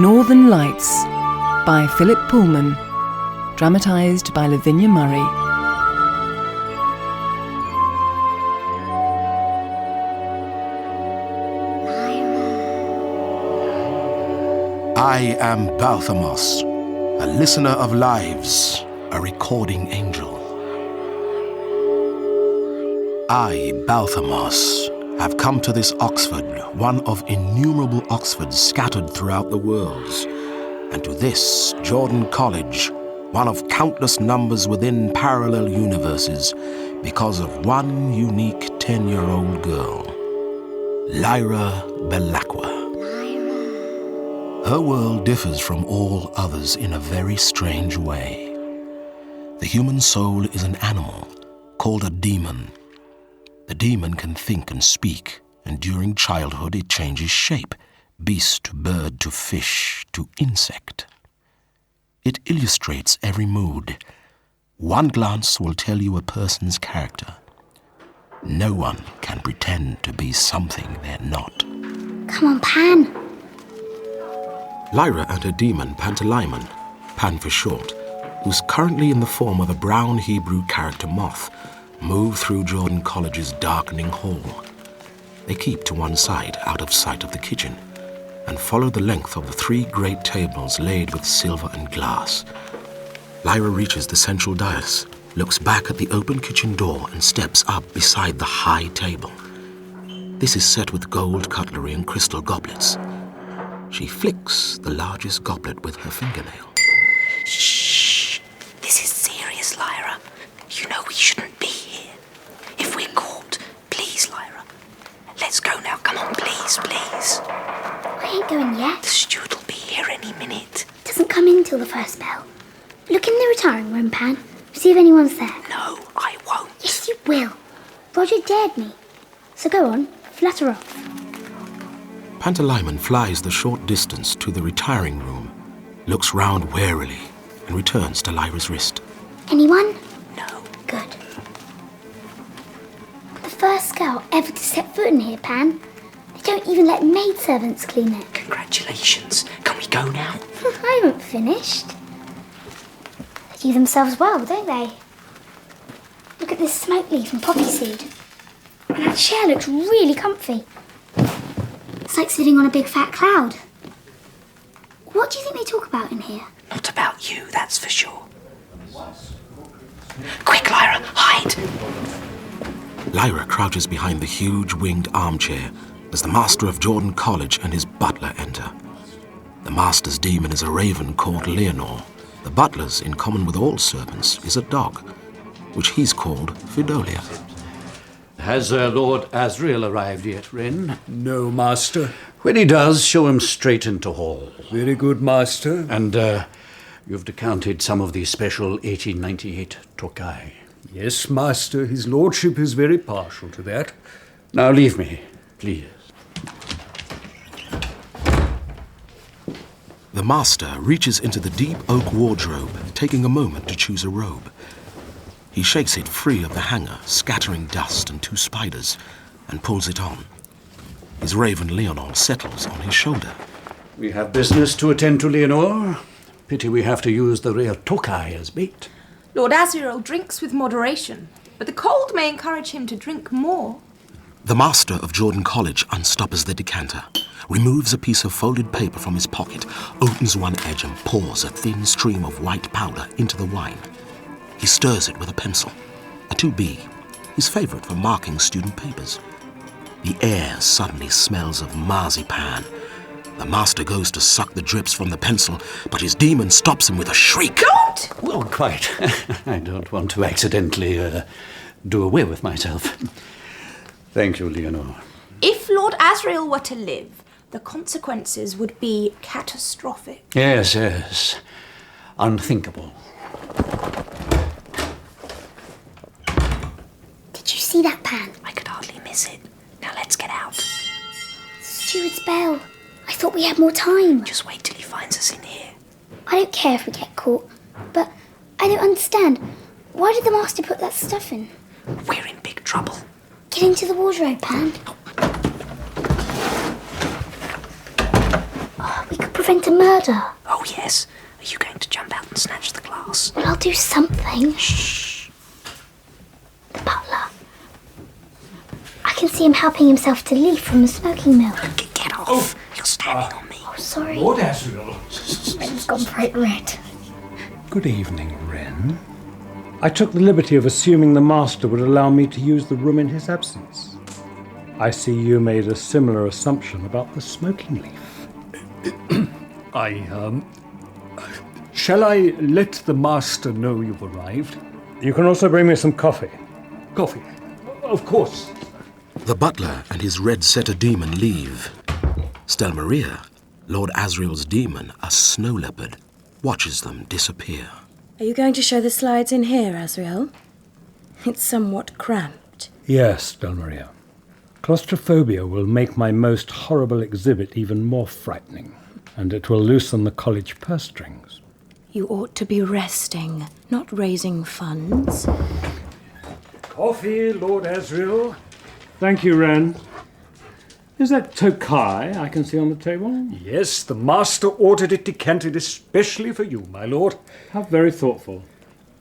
Northern Lights by Philip Pullman, dramatized by Lavinia Murray. I am Balthamos, a listener of lives, a recording angel. I, Balthamos, have come to this Oxford, one of innumerable Oxfords scattered throughout the worlds, and to this Jordan College, one of countless numbers within parallel universes, because of one unique 10-year-old girl, Lyra Belacqua. Her world differs from all others in a very strange way. The human soul is an animal called a demon. The demon can think and speak, and during childhood it changes shape, beast to bird to fish to insect. It illustrates every mood. One glance will tell you a person's character. No one can pretend to be something they're not. Come on, Pan. Lyra and her demon, Pantolimon, Pan for short, who's currently in the form of a brown Hebrew character moth, move through Jordan College's darkening hall. They keep to one side, out of sight of the kitchen, and follow the length of the 3 great tables laid with silver and glass. Lyra reaches the central dais, looks back at the open kitchen door, and steps up beside the high table. This is set with gold cutlery and crystal goblets. She flicks the largest goblet with her fingernail. Shh! This is serious, Lyra. You know we shouldn't be here. If we're caught, please, Lyra. Let's go now. Come on, please, please. I ain't going yet. The steward will be here any minute. Doesn't come in till the first bell. Look in the retiring room, Pan. See if anyone's there. No, I won't. Yes, you will. Roger dared me. So go on, flutter off. Pantolimon flies the short distance to the retiring room, looks round warily, and returns to Lyra's wrist. Anyone? No. Good. The first girl ever to set foot in here, Pan. They don't even let maidservants clean it. Congratulations. Can we go now? I haven't finished. They do themselves well, don't they? Look at this smoke leaf and poppy seed. And that chair looks really comfy. It's like sitting on a big fat cloud. What do you think they talk about in here? Not about you, that's for sure. Quick, Lyra, hide! Lyra crouches behind the huge winged armchair as the master of Jordan College and his butler enter. The master's demon is a raven called Leonore. The butler's, in common with all servants, is a dog, which he's called Fidolia. Has Lord Asriel arrived yet, Wren? No, Master. When he does, show him straight into hall. Very good, Master. And you've decanted some of the special 1898 Tokai. Yes, Master. His lordship is very partial to that. Now leave me, please. The master reaches into the deep oak wardrobe, taking a moment to choose a robe. He shakes it free of the hanger, scattering dust and 2 spiders, and pulls it on. His raven Leonore settles on his shoulder. We have business to attend to, Leonore. Pity we have to use the rare Tokai as bait. Lord Asriel drinks with moderation, but the cold may encourage him to drink more. The master of Jordan College unstoppers the decanter, removes a piece of folded paper from his pocket, opens one edge and pours a thin stream of white powder into the wine. He stirs it with a pencil, a 2B, his favourite for marking student papers. The air suddenly smells of marzipan. The master goes to suck the drips from the pencil, but his demon stops him with a shriek. Don't! Well, quite. I don't want to accidentally do away with myself. Thank you, Leonore. If Lord Asriel were to live, the consequences would be catastrophic. Yes, yes. Unthinkable. Did you see that, Pan? I could hardly miss it. Now let's get out. Steward's bell. I thought we had more time. Just wait till he finds us in here. I don't care if we get caught, but I don't understand. Why did the master put that stuff in? We're in big trouble. Get into the wardrobe, Pan. Oh, we could prevent a murder. Oh, yes. Are you going to jump out and snatch the glass? Well, I'll do something. Shh. The butler. I can see him helping himself to leaf from the smoking mill. Get off. You're standing on me. Oh, sorry. Lord Asriel. Ren's gone bright red. Good evening, Wren. I took the liberty of assuming the master would allow me to use the room in his absence. I see you made a similar assumption about the smoking leaf. Shall I let the master know you've arrived? You can also bring me some coffee. Coffee? Of course. The butler and his red setter demon leave. Stelmaria, Lord Asriel's demon, a snow leopard, watches them disappear. Are you going to show the slides in here, Asriel? It's somewhat cramped. Yes, Stelmaria. Claustrophobia will make my most horrible exhibit even more frightening, and it will loosen the college purse strings. You ought to be resting, not raising funds. Coffee, Lord Asriel. Thank you, Wren. Is that Tokai I can see on the table? Yes, the master ordered it decanted especially for you, my lord. How very thoughtful.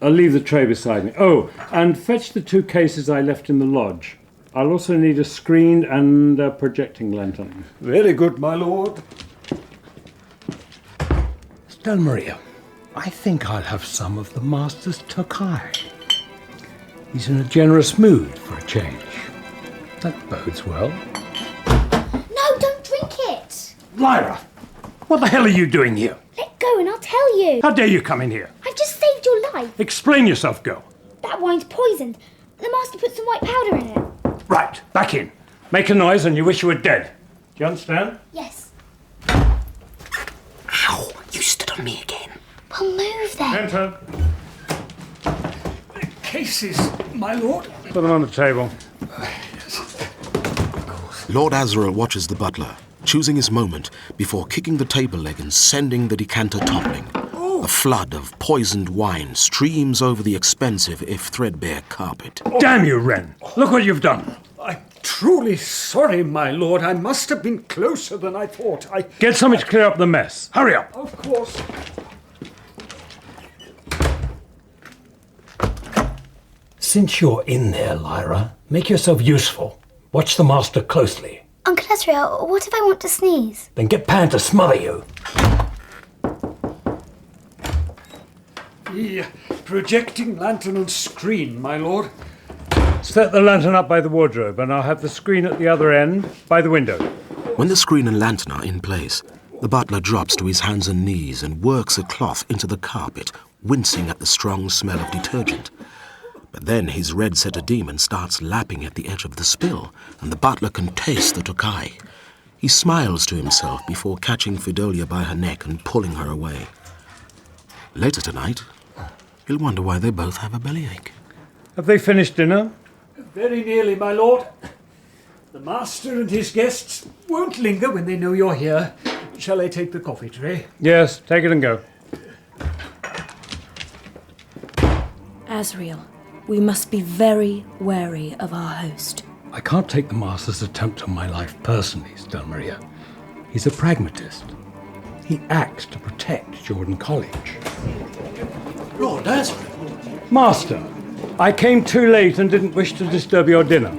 I'll leave the tray beside me. Oh, and fetch the 2 cases I left in the lodge. I'll also need a screen and a projecting lantern. Very good, my lord. Stelmaria, I think I'll have some of the master's Tokai. He's in a generous mood for a change. That bodes well. No, don't drink it. Lyra, what the hell are you doing here? Let go and I'll tell you. How dare you come in here? I've just saved your life. Explain yourself, girl. That wine's poisoned. The master put some white powder in it. Right, back in. Make a noise and you wish you were dead. Do you understand? Yes. Ow! You stood on me again. Well, move then. Enter. Cases, my lord. Put them on the table. Lord Asriel watches the butler, choosing his moment before kicking the table leg and sending the decanter toppling. A flood of poisoned wine streams over the expensive, if threadbare, carpet. Damn you, Wren! Look what you've done. I'm truly sorry, my lord. I must have been closer than I thought. Get something to clear up the mess. Hurry up. Of course. Since you're in there, Lyra, make yourself useful. Watch the master closely. Uncle Asriel, what if I want to sneeze? Then get Pan to smother you. The projecting lantern and screen, my lord. Set the lantern up by the wardrobe, and I'll have the screen at the other end, by the window. When the screen and lantern are in place, the butler drops to his hands and knees and works a cloth into the carpet, wincing at the strong smell of detergent. But then his red setter demon starts lapping at the edge of the spill, and the butler can taste the Tokai. He smiles to himself before catching Fidolia by her neck and pulling her away. Later tonight, he'll wonder why they both have a bellyache. Have they finished dinner? Very nearly, my lord. The master and his guests won't linger when they know you're here. Shall I take the coffee tray? Yes, take it and go. Asriel, we must be very wary of our host. I can't take the master's attempt on my life personally, Stelmaria. He's a pragmatist. He acts to protect Jordan College. Lord Asriel. Master, I came too late and didn't wish to disturb your dinner,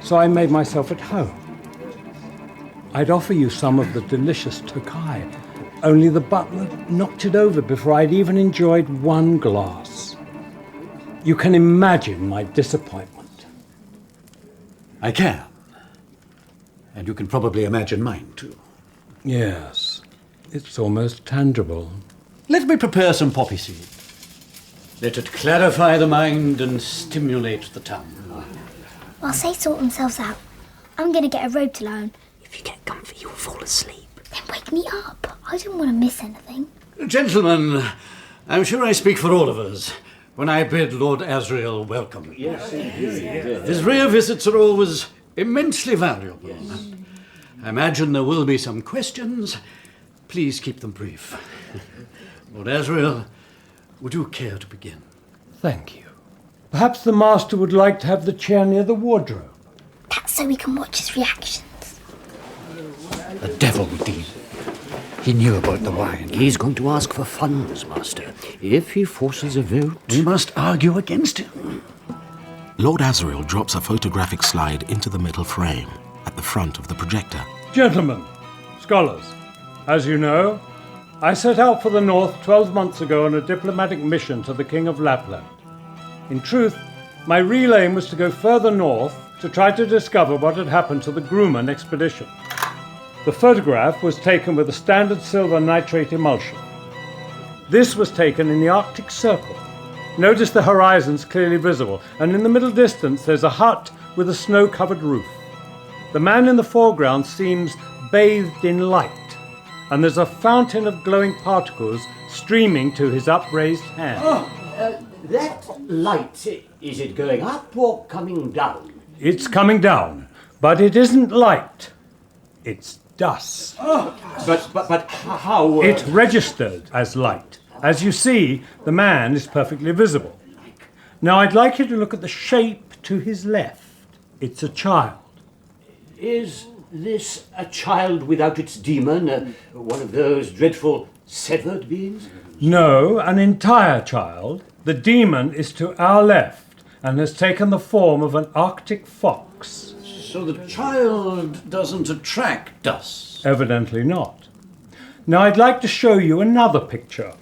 so I made myself at home. I'd offer you some of the delicious Tokai, only the butler knocked it over before I'd even enjoyed one glass. You can imagine my disappointment. I can. And you can probably imagine mine, too. Yes, it's almost tangible. Let me prepare some poppy seed. Let it clarify the mind and stimulate the tongue. Whilst they sort themselves out, I'm going to get a robe to lie on. If you get comfy, you'll fall asleep. Then wake me up. I don't want to miss anything. Gentlemen, I'm sure I speak for all of us when I bid Lord Asriel welcome. Yes. His rare visits are always immensely valuable. Yes. I imagine there will be some questions. Please keep them brief. Lord Asriel, would you care to begin? Thank you. Perhaps the master would like to have the chair near the wardrobe. That's so we can watch his reactions. A devil deed. He knew about the wine. He's going to ask for funds, Master. If he forces a vote... We must argue against him. Lord Asriel drops a photographic slide into the metal frame at the front of the projector. Gentlemen, scholars, as you know, I set out for the north 12 months ago on a diplomatic mission to the King of Lapland. In truth, my real aim was to go further north to try to discover what had happened to the Grumman expedition. The photograph was taken with a standard silver nitrate emulsion. This was taken in the Arctic Circle. Notice the horizon's clearly visible, and in the middle distance there's a hut with a snow-covered roof. The man in the foreground seems bathed in light, and there's a fountain of glowing particles streaming to his upraised hand. That light, is it going up or coming down? It's coming down, but it isn't light. It's dust. But how... It registered as light. As you see, the man is perfectly visible. Now I'd like you to look at the shape to his left. It's a child. Is this a child without its demon? One of those dreadful severed beings? No, an entire child. The demon is to our left and has taken the form of an Arctic fox. So the child doesn't attract dust? Evidently not. Now I'd like to show you another picture.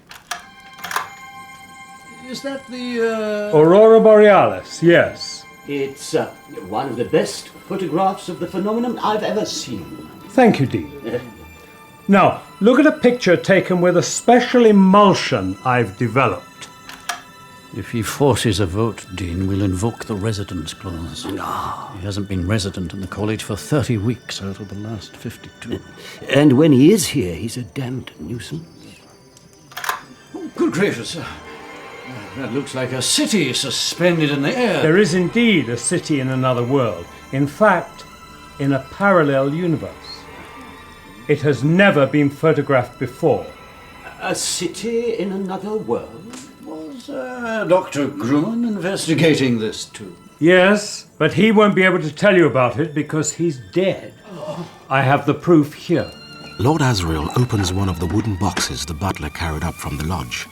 Is that the... Aurora Borealis, yes. It's one of the best photographs of the phenomenon I've ever seen. Thank you, Dean. Now, look at a picture taken with a special emulsion I've developed. If he forces a vote, Dean, we'll invoke the residence clause. Ah. He hasn't been resident in the college for 30 weeks out of the last 52. And when he is here, he's a damned nuisance. Oh, good gracious. That looks like a city suspended in the air. There is indeed a city in another world. In fact, in a parallel universe. It has never been photographed before. A city in another world? Was Dr. Grumman investigating this too? Yes, but he won't be able to tell you about it because he's dead. I have the proof here. Lord Asriel opens one of the wooden boxes the butler carried up from the lodge.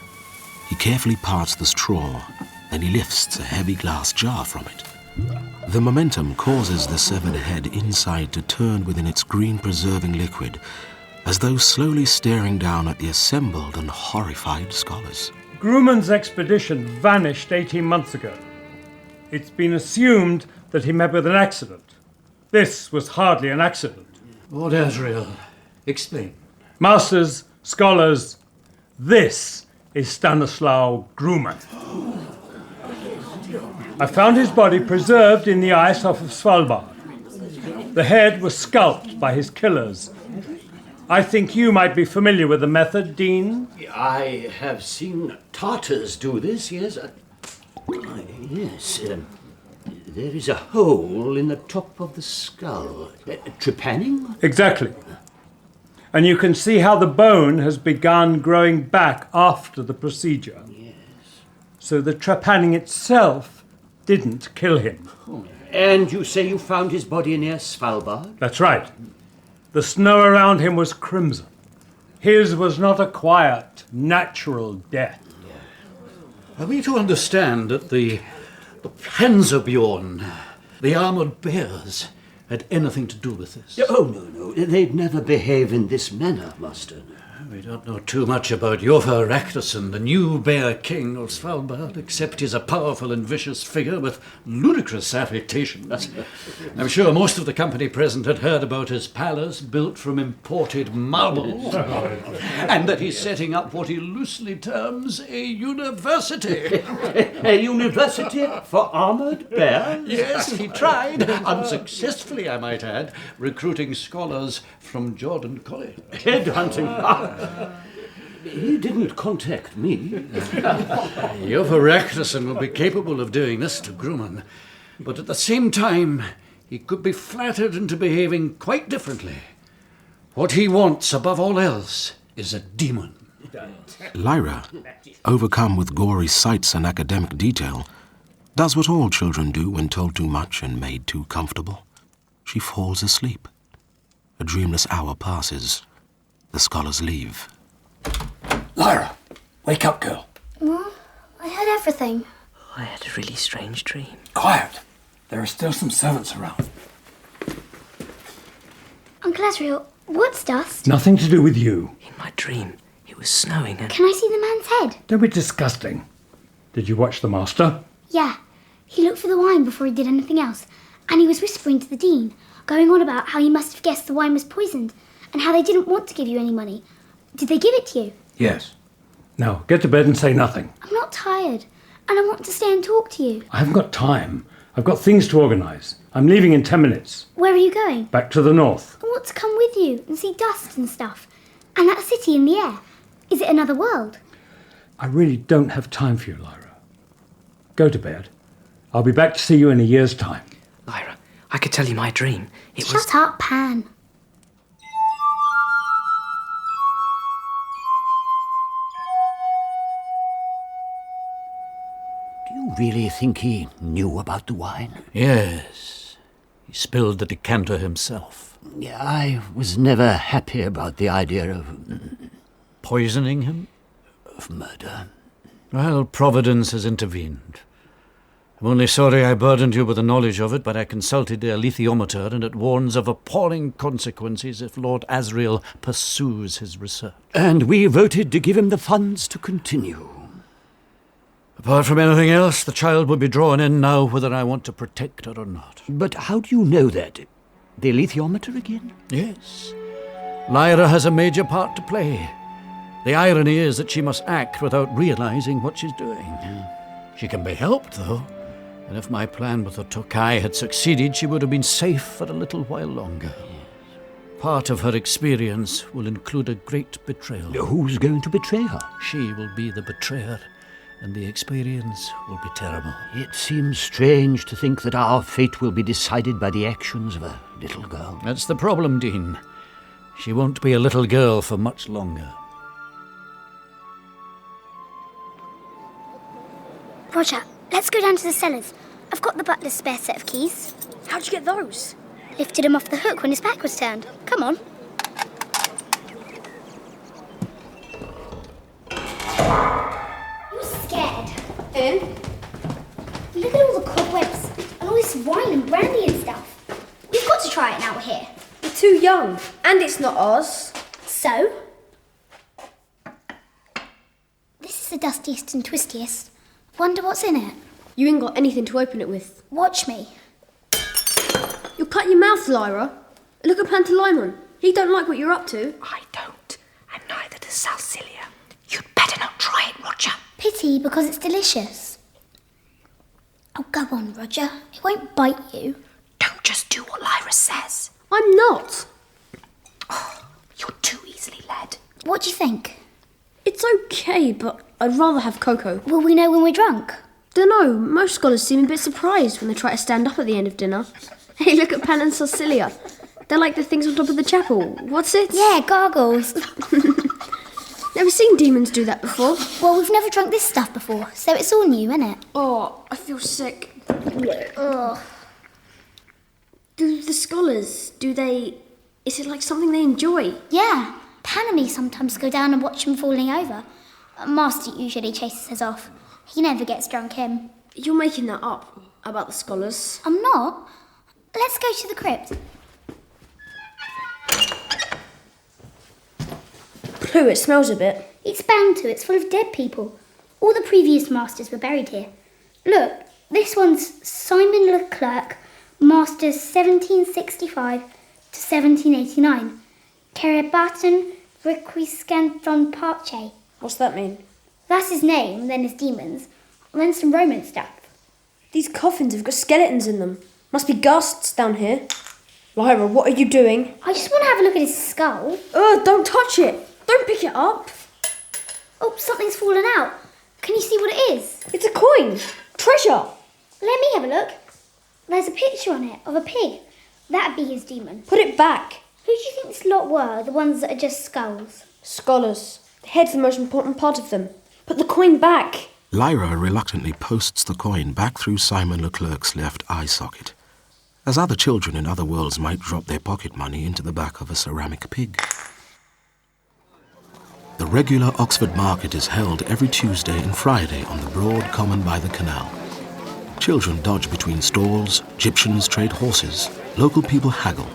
He carefully parts the straw, then he lifts a heavy glass jar from it. The momentum causes the severed head inside to turn within its green-preserving liquid, as though slowly staring down at the assembled and horrified scholars. Grumman's expedition vanished 18 months ago. It's been assumed that he met with an accident. This was hardly an accident. Lord Asriel, explain. Masters, scholars, this is Stanislaw Grumman. I found his body preserved in the ice off of Svalbard. The head was sculpted by his killers. I think you might be familiar with the method, Dean. I have seen Tartars do this, yes. Yes, there is a hole in the top of the skull. Trepanning? Exactly. And you can see how the bone has begun growing back after the procedure. Yes. So the trepanning itself didn't kill him. And you say you found his body near Svalbard? That's right. The snow around him was crimson. His was not a quiet, natural death. Are we to understand that the Panzerbjorn, the armoured bears, had anything to do with this? Oh, no. They'd never behave in this manner, Master. We don't know too much about Jofar Raknusson, the new Bear King of Svalbard, except he's a powerful and vicious figure with ludicrous affectations. I'm sure most of the company present had heard about his palace built from imported marble, and that he's setting up what he loosely terms a university. A university for armoured bears? Yes, he tried, unsuccessfully I might add, recruiting scholars from Jordan College. Headhunting. He didn't contact me. Jofar Raknusson will be capable of doing this to Grumman, but at the same time, he could be flattered into behaving quite differently. What he wants above all else is a demon. Lyra, overcome with gory sights and academic detail, does what all children do when told too much and made too comfortable. She falls asleep. A dreamless hour passes. The scholars leave. Lyra, wake up, girl. Well, I heard everything. I had a really strange dream. Quiet. There are still some servants around. Uncle Azrael, what's dust? Nothing to do with you. In my dream, it was snowing and... Can I see the man's head? Don't be disgusting. Did you watch the master? Yeah. He looked for the wine before he did anything else, and he was whispering to the dean, going on about how he must have guessed the wine was poisoned, and how they didn't want to give you any money. Did they give it to you? Yes. Now, get to bed and say nothing. I'm not tired, and I want to stay and talk to you. I haven't got time. I've got things to organise. I'm leaving in 10 minutes. Where are you going? Back to the north. I want to come with you and see dust and stuff. And that city in the air. Is it another world? I really don't have time for you, Lyra. Go to bed. I'll be back to see you in a year's time. Lyra, I could tell you my dream. It was... Shut up, Pan. Do you really think he knew about the wine? Yes. He spilled the decanter himself. Yeah, I was never happy about the idea of... Poisoning him? of murder. Well, Providence has intervened. I'm only sorry I burdened you with the knowledge of it, but I consulted their lithiometer, and it warns of appalling consequences if Lord Asriel pursues his research. And we voted to give him the funds to continue. Apart from anything else, the child will be drawn in now whether I want to protect her or not. But how do you know that? The lithiometer again? Yes. Lyra has a major part to play. The irony is that she must act without realizing what she's doing. She can be helped, though. And if my plan with the Tokai had succeeded, she would have been safe for a little while longer. Part of her experience will include a great betrayal. Who's going to betray her? She will be the betrayer, and the experience will be terrible. It seems strange to think that our fate will be decided by the actions of a little girl. That's the problem, Dean. She won't be a little girl for much longer. Roger, let's go down to the cellars. I've got the butler's spare set of keys. How'd you get those? Lifted him off the hook when his back was turned. Come on. You're scared. In? Look at all the cobwebs and all this wine and brandy and stuff. We've got to try it now we're here. You're too young, and it's not ours. So? This is the dustiest and twistiest. Wonder what's in it. You ain't got anything to open it with. Watch me. You'll cut your mouth, Lyra. Look at Pantolimon. He don't like what you're up to. I don't, and neither does Salsilia. You'd better not try it, Roger. Pity, because it's delicious. Oh, go on, Roger. It won't bite you. Don't just do what Lyra says. I'm not. Oh, you're too easily led. What do you think? It's okay, but I'd rather have cocoa. Will we know when we're drunk? Dunno, most scholars seem a bit surprised when they try to stand up at the end of dinner. Hey, look at Pan and Salsilia. They're like the things on top of the chapel. What's it? Yeah, gargles. Never seen demons do that before. Well, we've never drunk this stuff before, so it's all new, isn't it? Oh, I feel sick. Ugh. Do the scholars, is it like something they enjoy? Yeah, Pan and me sometimes go down and watch them falling over. Master usually chases us off. He never gets drunk, him. You're making that up about the scholars. I'm not. Let's go to the crypt. Pooh, it smells a bit. It's bound to. It's full of dead people. All the previous masters were buried here. Look, this one's Simon Leclerc, Masters 1765 to 1789. Kerebaton Requiescanton Parche. What's that mean? That's his name, then his demons, and then some Roman stuff. These coffins have got skeletons in them. Must be ghasts down here. Lyra, what are you doing? I just want to have a look at his skull. Don't touch it. Don't pick it up. Oh, something's fallen out. Can you see what it is? It's a coin. Treasure. Let me have a look. There's a picture on it of a pig. That'd be his demon. Put it back. Who do you think this lot were, the ones that are just skulls? Scholars. The head's the most important part of them. Put the coin back. Lyra reluctantly posts the coin back through Simon Leclerc's left eye socket, as other children in other worlds might drop their pocket money into the back of a ceramic pig. regular Oxford market is held every Tuesday and Friday on the broad common by the canal. Children dodge between stalls, Egyptians trade horses, local people haggle.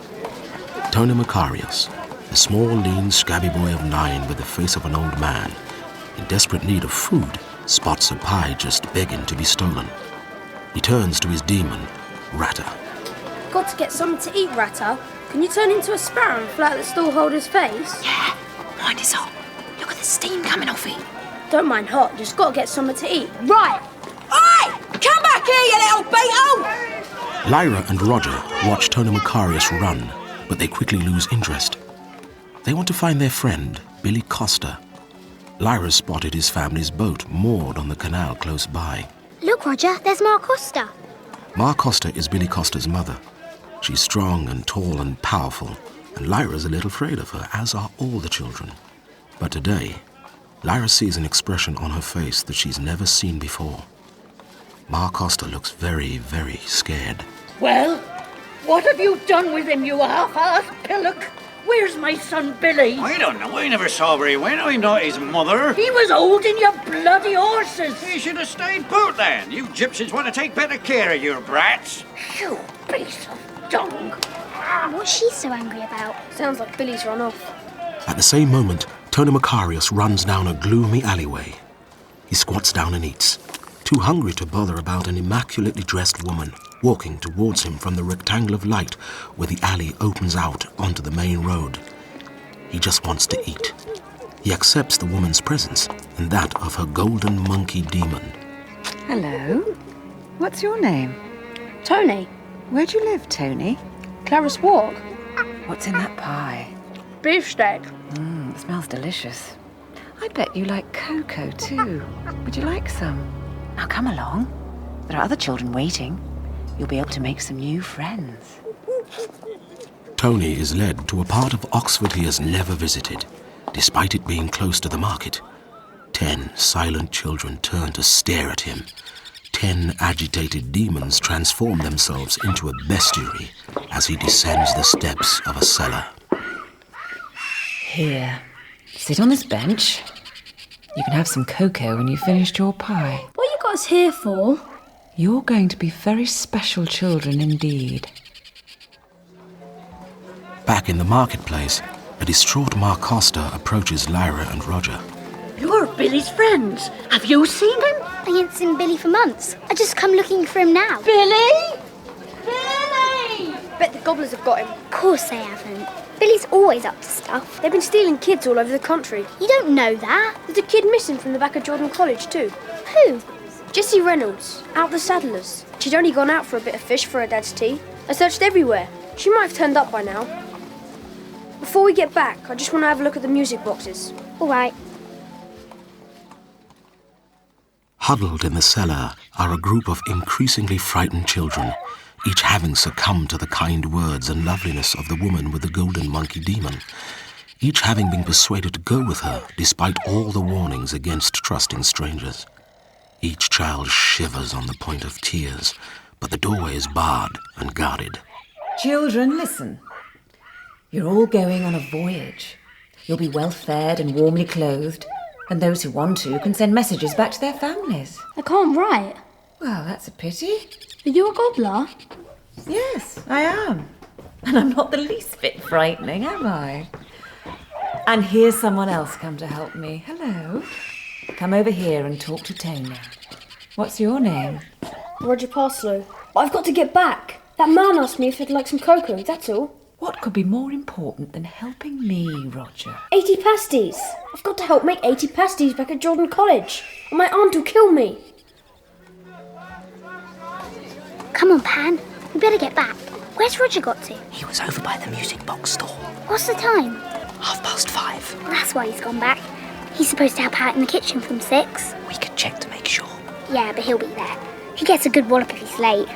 Tony Macarius, a small, lean, scabby boy of 9 with the face of an old man, in desperate need of food, spots a pie just begging to be stolen. He turns to his demon, Ratta. Got to get something to eat, Ratta. Can you turn into a sparrow and fly at the stallholder's face? Yeah, mine is hot. Look at the steam coming off it. Don't mind hot, just got to get something to eat. Right! Oi! Come back here, you little beetle! Lyra and Roger watch Tony Macarius run, but they quickly lose interest. They want to find their friend, Billy Costa. Lyra spotted his family's boat moored on the canal close by. Look, Roger, there's Ma Costa. Ma Costa is Billy Costa's mother. She's strong and tall and powerful, and Lyra's a little afraid of her, as are all the children. But today, Lyra sees an expression on her face that she's never seen before. Ma Costa looks very, very scared. Well, what have you done with him, you half-assed pillock? Where's my son Billy? I don't know. I never saw where he went. I'm not his mother. He was holding your bloody horses. He should have stayed put then. You gypsies want to take better care of your brats. You piece of dung. What's she so angry about? Sounds like Billy's run off. At the same moment, Tony Macarius runs down a gloomy alleyway. He squats down and eats, too hungry to bother about an immaculately dressed woman walking towards him from the rectangle of light where the alley opens out onto the main road. He just wants to eat. He accepts the woman's presence and that of her golden monkey demon. Hello. What's your name? Tony. Where do you live, Tony? Clarice Walk. What's in that pie? Beefsteak. It smells delicious. I bet you like cocoa too. Would you like some? Now come along. There are other children waiting. You'll be able to make some new friends. Tony is led to a part of Oxford he has never visited, despite it being close to the market. 10 silent children turn to stare at him. 10 agitated demons transform themselves into a bestiary as he descends the steps of a cellar. Here, sit on this bench. You can have some cocoa when you've finished your pie. What you got us here for? You're going to be very special children indeed. Back in the marketplace, a distraught Ma Costa approaches Lyra and Roger. You're Billy's friends. Have you seen him? I ain't seen Billy for months. I just come looking for him now. Billy? Billy! Bet the gobblers have got him. Of course they haven't. Billy's always up to stuff. They've been stealing kids all over the country. You don't know that. There's a kid missing from the back of Jordan College too. Who? Jessie Reynolds, out the Saddlers. She'd only gone out for a bit of fish for her dad's tea. I searched everywhere. She might have turned up by now. Before we get back, I just want to have a look at the music boxes. All right. Huddled in the cellar are a group of increasingly frightened children, each having succumbed to the kind words and loveliness of the woman with the golden monkey demon, each having been persuaded to go with her despite all the warnings against trusting strangers. Each child shivers on the point of tears, but the doorway is barred and guarded. Children, listen. You're all going on a voyage. You'll be well fed and warmly clothed, and those who want to can send messages back to their families. I can't write. Well, that's a pity. Are you a gobbler? Yes, I am. And I'm not the least bit frightening, am I? And here's someone else come to help me. Hello. Come over here and talk to Tony. What's your name? Roger Parslow. I've got to get back. That man asked me if I'd like some cocoa, that's all. What could be more important than helping me, Roger? 80 pasties. I've got to help make 80 pasties back at Jordan College. Or my aunt will kill me. Come on, Pan. We better get back. Where's Roger got to? He was over by the music box store. What's the time? 5:30. Well, that's why he's gone back. He's supposed to help out in the kitchen from 6. We could check to make sure. Yeah, but he'll be there. He gets a good wallop if he's late.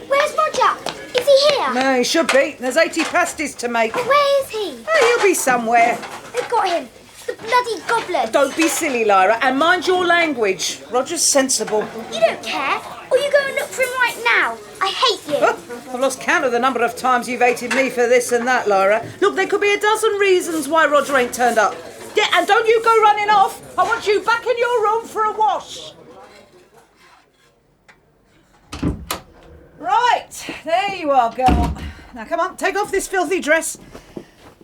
Where's Roger? Is he here? No, he should be. There's 80 pasties to make. But where is he? Oh, he'll be somewhere. They've got him. The bloody goblin! Don't be silly, Lyra, and mind your language. Roger's sensible. You don't care? Or you go and look for him right now? I hate you! I've lost count of the number of times you've hated me for this and that, Lyra. Look, there could be a dozen reasons why Roger ain't turned up. Yeah, and don't you go running off. I want you back in your room for a wash. Right, there you are, girl. Now come on, take off this filthy dress.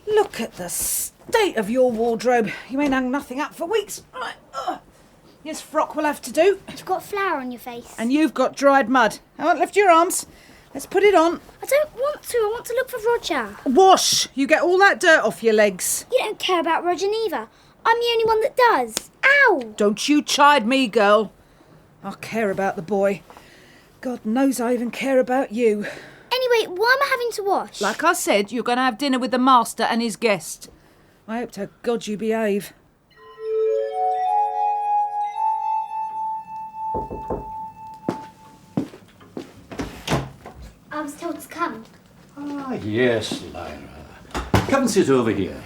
Look at the state of your wardrobe. You ain't hung nothing up for weeks. Right, this frock will have to do. You've got flour on your face. And you've got dried mud. I won't lift your arms. Let's put it on. I don't want to. I want to look for Roger. Wash! You get all that dirt off your legs. You don't care about Roger neither. I'm the only one that does. Ow! Don't you chide me, girl. I care about the boy. God knows I even care about you. Anyway, why am I having to wash? Like I said, you're going to have dinner with the master and his guest. I hope to God you behave. I was told to come. Ah, yes, Lyra. Come and sit over here.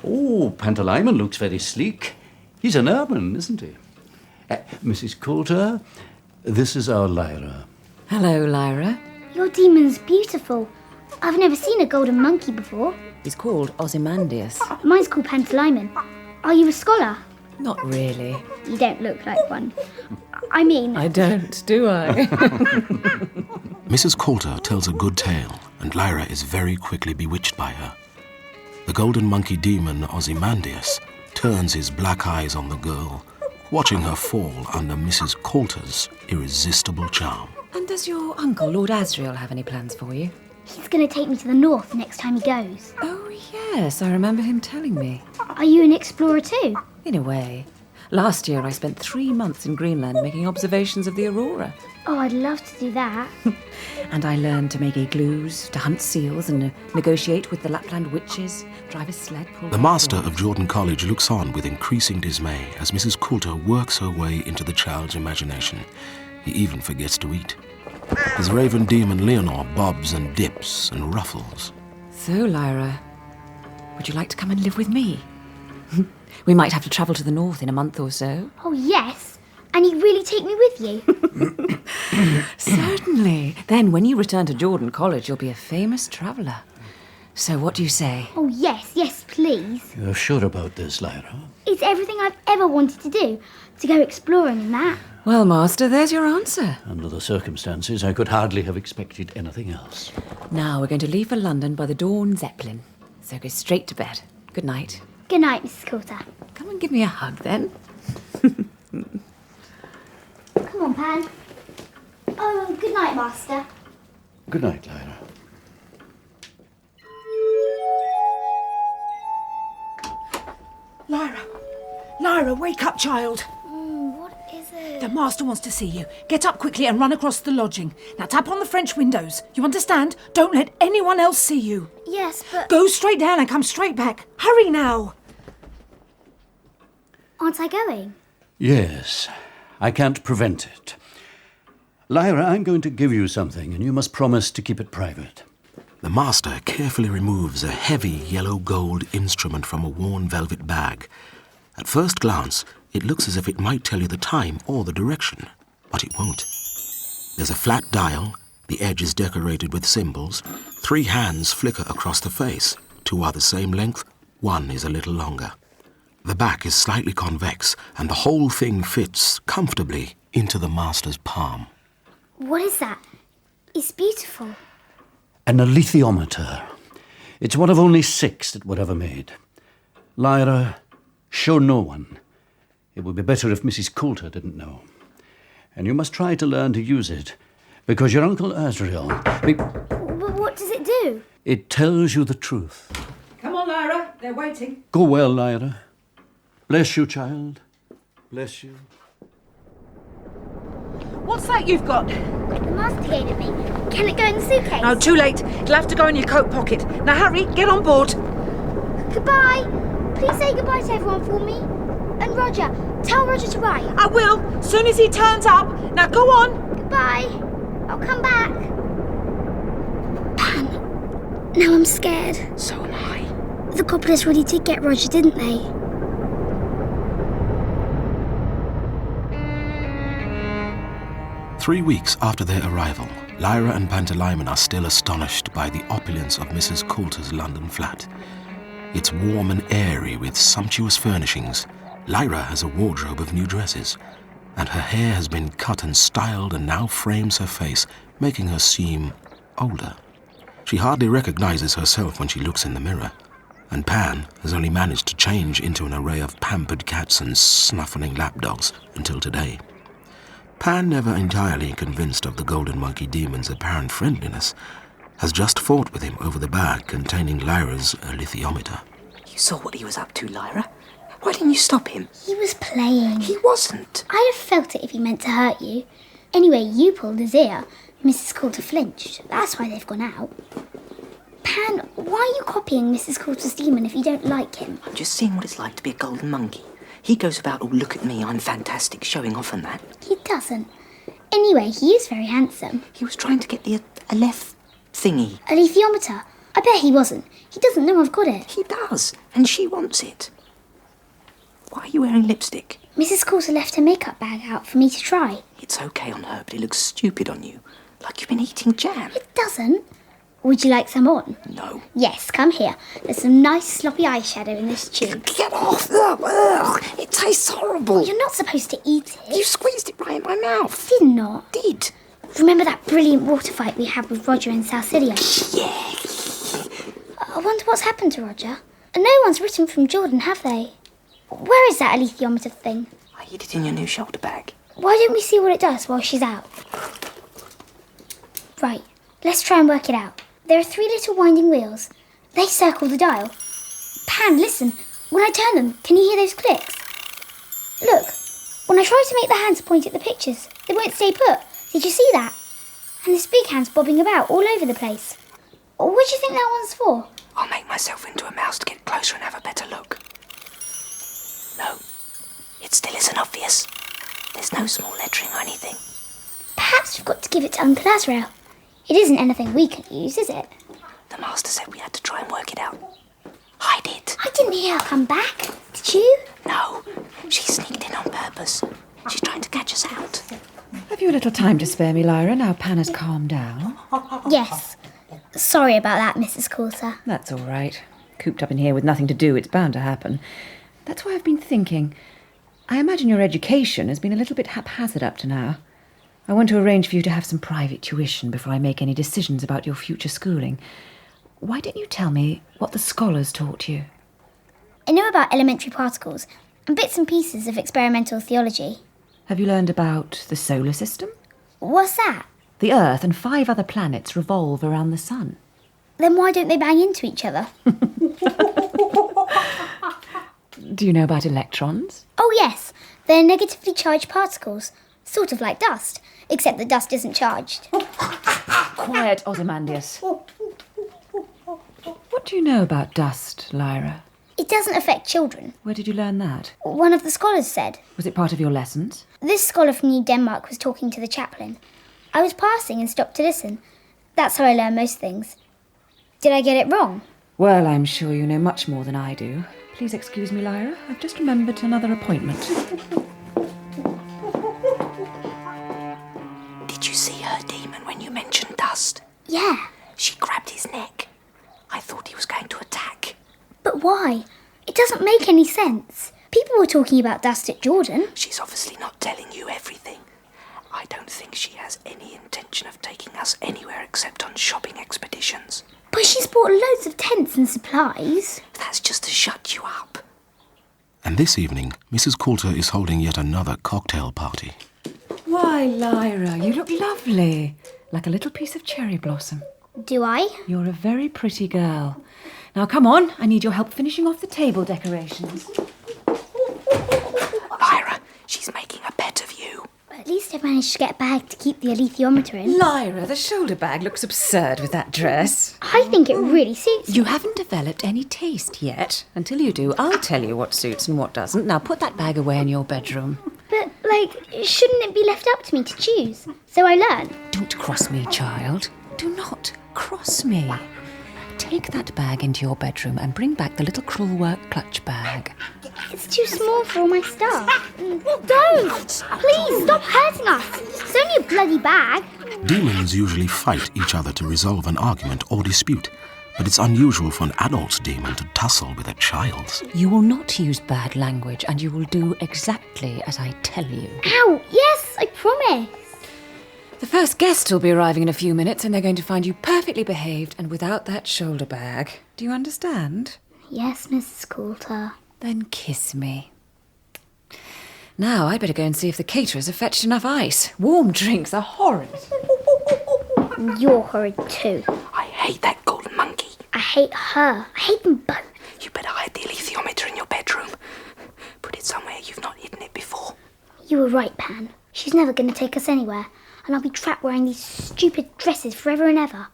Oh, Pantalaimon looks very sleek. He's an urban, isn't he? Mrs. Coulter, this is our Lyra. Hello, Lyra. Your demon's beautiful. I've never seen a golden monkey before. He's called Ozymandias. Mine's called Pantalaimon. Are you a scholar? Not really. You don't look like one. I mean... I don't, do I? Mrs. Coulter tells a good tale, and Lyra is very quickly bewitched by her. The golden monkey demon Ozymandias turns his black eyes on the girl, watching her fall under Mrs. Coulter's irresistible charm. And does your uncle, Lord Asriel, have any plans for you? He's going to take me to the north next time he goes. Oh, yes, I remember him telling me. Are you an explorer too? In a way. Last year I spent 3 months in Greenland making observations of the aurora. Oh, I'd love to do that. And I learned to make igloos, to hunt seals and negotiate with the Lapland witches, drive a sled... The master of Jordan College looks on with increasing dismay as Mrs. Coulter works her way into the child's imagination. He even forgets to eat. His raven demon Leonor bobs and dips and ruffles. So, Lyra, would you like to come and live with me? We might have to travel to the north in a month or so. Oh, yes. And you'd really take me with you? Certainly. Then when you return to Jordan College, you'll be a famous traveller. So what do you say? Oh, yes, please. You're sure about this, Lyra? It's everything I've ever wanted to do, to go exploring and that. Well, Master, there's your answer. Under the circumstances, I could hardly have expected anything else. Now we're going to leave for London by the dawn Zeppelin. So go straight to bed. Good night. Good night, Mrs. Coulter. Come and give me a hug, then. Come on, Pan. Oh, good night, Master. Good night, Lyra. Lyra, wake up, child. What is it? The master wants to see you. Get up quickly and run across the lodging. Now tap on the French windows. You understand? Don't let anyone else see you. Yes, but... Go straight down and come straight back. Hurry now. Aren't I going? Yes, I can't prevent it. Lyra, I'm going to give you something, and you must promise to keep it private. The master carefully removes a heavy yellow-gold instrument from a worn velvet bag. At first glance, it looks as if it might tell you the time or the direction, but it won't. There's a flat dial, the edge is decorated with symbols, 3 hands flicker across the face, 2 are the same length, 1 is a little longer. The back is slightly convex, and the whole thing fits comfortably into the master's palm. What is that? It's beautiful. An alethiometer. It's one of only 6 that were ever made. Lyra, show no one. It would be better if Mrs. Coulter didn't know. And you must try to learn to use it, because your Uncle Asriel... What does it do? It tells you the truth. Come on, Lyra. They're waiting. Go well, Lyra. Bless you, child. Bless you. What's that you've got? The master gave it me. Can it go in the suitcase? No, too late. It'll have to go in your coat pocket. Now hurry, get on board. Goodbye. Please say goodbye to everyone for me. And Roger, tell Roger to write. I will, soon as he turns up. Now go on. Goodbye. I'll come back. Pan, now I'm scared. So am I. The goblins really did get Roger, didn't they? 3 weeks after their arrival, Lyra and Pantalaimon are still astonished by the opulence of Mrs. Coulter's London flat. It's warm and airy with sumptuous furnishings. Lyra has a wardrobe of new dresses, and her hair has been cut and styled and now frames her face, making her seem older. She hardly recognizes herself when she looks in the mirror, and Pan has only managed to change into an array of pampered cats and snuffling lapdogs until today. Pan, never entirely convinced of the golden monkey demon's apparent friendliness, has just fought with him over the bag containing Lyra's alethiometer. You saw what he was up to, Lyra. Why didn't you stop him? He was playing. He wasn't. I'd have felt it if he meant to hurt you. Anyway, you pulled his ear. Mrs. Coulter flinched. That's why they've gone out. Pan, why are you copying Mrs. Coulter's demon if you don't like him? I'm just seeing what it's like to be a golden monkey. He goes about, oh, look at me, I'm fantastic, showing off on that. He doesn't. Anyway, he is very handsome. He was trying to get the Aleph thingy. Alethiometer? I bet he wasn't. He doesn't know I've got it. He does, and she wants it. Why are you wearing lipstick? Mrs. Coulter left her makeup bag out for me to try. It's okay on her, but it looks stupid on you. Like you've been eating jam. It doesn't. Would you like some on? No. Yes, come here. There's some nice sloppy eyeshadow in this tube. Get off! Ugh. It tastes horrible. You're not supposed to eat it. You squeezed it right in my mouth. Did not. Did. Remember that brilliant water fight we had with Roger in Salsidia? Yeah. I wonder what's happened to Roger. No one's written from Jordan, have they? Where is that alethiometer thing? I hid it in your new shoulder bag. Why don't we see what it does while she's out? Right, let's try and work it out. There are 3 little winding wheels. They circle the dial. Pan, listen. When I turn them, can you hear those clicks? Look, when I try to make the hands point at the pictures, they won't stay put. Did you see that? And this big hand's bobbing about all over the place. What do you think that one's for? I'll make myself into a mouse to get closer and have a better look. No, it still isn't obvious. There's no small lettering or anything. Perhaps we've got to give it to Uncle Azrael. It isn't anything we can use, is it? The master said we had to try and work it out. Hide it. I didn't hear her come back. Did you? No, she sneaked in on purpose. She's trying to catch us out. Have you a little time to spare me, Lyra, now Pan has calmed down? Yes. Sorry about that, Mrs. Coulter. That's all right. Cooped up in here with nothing to do, it's bound to happen. That's why I've been thinking. I imagine your education has been a little bit haphazard up to now. I want to arrange for you to have some private tuition before I make any decisions about your future schooling. Why don't you tell me what the scholars taught you? I know about elementary particles and bits and pieces of experimental theology. Have you learned about the solar system? What's that? The Earth and 5 other planets revolve around the sun. Then why don't they bang into each other? Do you know about electrons? Oh yes, they're negatively charged particles. Sort of like dust, except that dust isn't charged. Quiet, Ozymandias. What do you know about dust, Lyra? It doesn't affect children. Where did you learn that? One of the scholars said. Was it part of your lessons? This scholar from New Denmark was talking to the chaplain. I was passing and stopped to listen. That's how I learn most things. Did I get it wrong? Well, I'm sure you know much more than I do. Please excuse me, Lyra. I've just remembered another appointment. Did you see her demon when you mentioned dust? Yeah. She grabbed his neck. I thought he was going to attack. But why? It doesn't make any sense. People were talking about dust at Jordan. She's obviously not telling you everything. I don't think she has any intention of taking us anywhere except on shopping expeditions. But she's bought loads of tents and supplies. That's just to shut you up. And this evening, Mrs. Coulter is holding yet another cocktail party. Why, Lyra, you look lovely. Like a little piece of cherry blossom. Do I? You're a very pretty girl. Now, come on. I need your help finishing off the table decorations. Lyra, she's making a pet of you. At least I managed to get a bag to keep the alethiometer in. Lyra, the shoulder bag looks absurd with that dress. I think it really suits me. You haven't developed any taste yet. Until you do, I'll tell you what suits and what doesn't. Now put that bag away in your bedroom. But, shouldn't it be left up to me to choose? So I learn. Don't cross me, child. Do not cross me. take that bag into your bedroom and bring back the little crewelwork clutch bag. It's too small for all my stuff. Don't! Please, stop hurting us. It's only a bloody bag. Demons usually fight each other to resolve an argument or dispute, but it's unusual for an adult demon to tussle with a child's. You will not use bad language, and you will do exactly as I tell you. Ow! Yes, I promise. The first guest will be arriving in a few minutes, and they're going to find you perfectly behaved and without that shoulder bag. Do you understand? Yes, Mrs. Coulter. Then kiss me. Now, I'd better go and see if the caterers have fetched enough ice. Warm drinks are horrid. You're horrid too. I hate that golden monkey. I hate her. I hate them both. You better hide the alethiometer in your bedroom. Put it somewhere you've not hidden it before. You were right, Pan. She's never going to take us anywhere, and I'll be trapped wearing these stupid dresses forever and ever.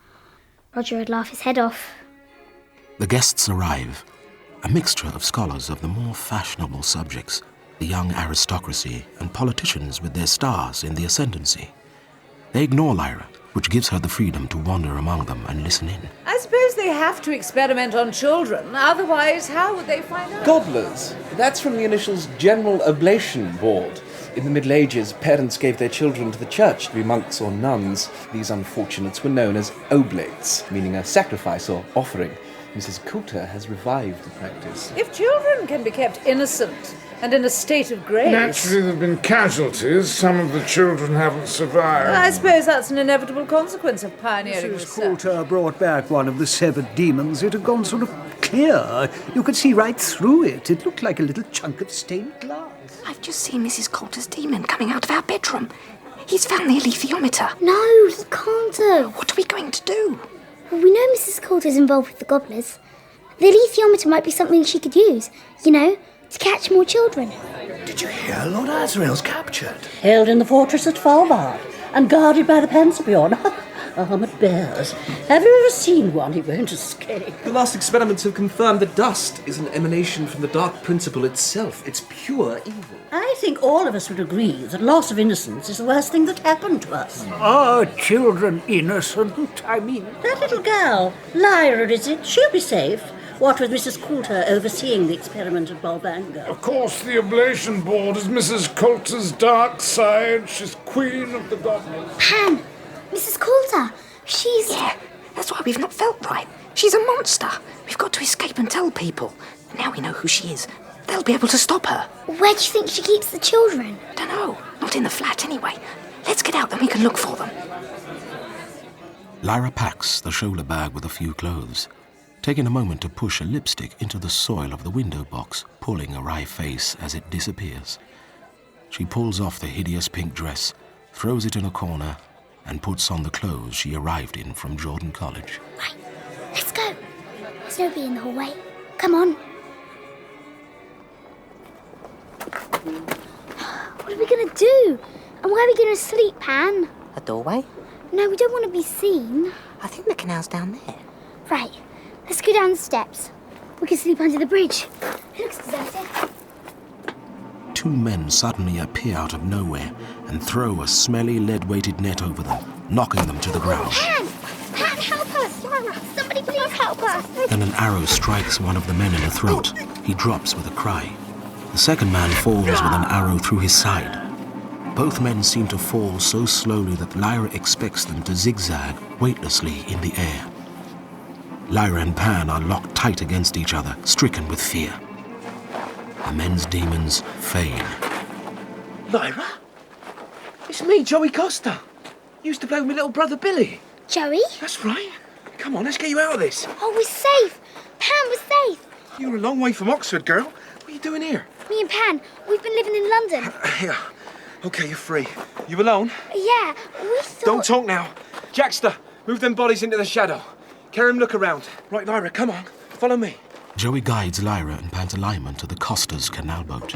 Roger would laugh his head off. The guests arrive, a mixture of scholars of the more fashionable subjects, the young aristocracy, and politicians with their stars in the ascendancy. They ignore Lyra, which gives her the freedom to wander among them and listen in. I suppose they have to experiment on children, otherwise how would they find out? Gobblers. That's from the initials General Oblation Board. In the Middle Ages, parents gave their children to the church to be monks or nuns. These unfortunates were known as oblates, meaning a sacrifice or offering. Mrs. Coulter has revived the practice. If children can be kept innocent and in a state of grace... Naturally, there have been casualties. Some of the children haven't survived. I suppose that's an inevitable consequence of pioneering Mrs. research. Coulter brought back one of the severed demons. It had gone sort of clear. You could see right through it. It looked like a little chunk of stained glass. I've just seen Mrs. Coulter's demon coming out of our bedroom. He's found the alethiometer. No, he can't have. What are we going to do? Well, we know Mrs. Coulter's involved with the gobblers. The alethiometer might be something she could use, you know, to catch more children. Did you hear Lord Asriel's captured? Held in the fortress at Falbard and guarded by the Pansepion. Armoured bears. Have you ever seen one? He won't escape. The last experiments have confirmed that dust is an emanation from the Dark Principle itself. It's pure evil. I think all of us would agree that loss of innocence is the worst thing that happened to us. Are children innocent? I mean... That little girl, Lyra, is it? She'll be safe. What with Mrs. Coulter overseeing the experiment at Balbanga. Of course, the Oblation Board is Mrs. Coulter's dark side. She's queen of the goblins. Pan! Mrs. Coulter! She's... Yeah, that's why we've not felt right. She's a monster. We've got to escape and tell people. Now we know who she is. They'll be able to stop her. Where do you think she keeps the children? Dunno. Not in the flat anyway. Let's get out, then we can look for them. Lyra packs the shoulder bag with a few clothes, taking a moment to push a lipstick into the soil of the window box, pulling a wry face as it disappears. She pulls off the hideous pink dress, throws it in a corner, and puts on the clothes she arrived in from Jordan College. Right, let's go. There's nobody in the hallway. Come on. What are we going to do? And where are we going to sleep, Pan? A doorway? No, we don't want to be seen. I think the canal's down there. Right, let's go down the steps. We can sleep under the bridge. It looks deserted. Two men suddenly appear out of nowhere and throw a smelly lead-weighted net over them, knocking them to the ground. Pan! Pan, help us! Lyra, somebody please help us! Then an arrow strikes one of the men in the throat. He drops with a cry. The second man falls with an arrow through his side. Both men seem to fall so slowly that Lyra expects them to zigzag weightlessly in the air. Lyra and Pan are locked tight against each other, stricken with fear. The men's demons fade. Lyra? It's me, Joey Costa. Used to play with my little brother Billy. Joey? That's right. Come on, let's get you out of this. Oh, we're safe. Pan, we're safe. You're a long way from Oxford, girl. What are you doing here? Me and Pan, we've been living in London. Here. Okay, you're free. You alone? Yeah, we thought... Don't talk now. Jackster, move them bodies into the shadow. Carry 'em look around. Right, Lyra, come on. Follow me. Joey guides Lyra and Pantalaimon to the Costa's canal boat.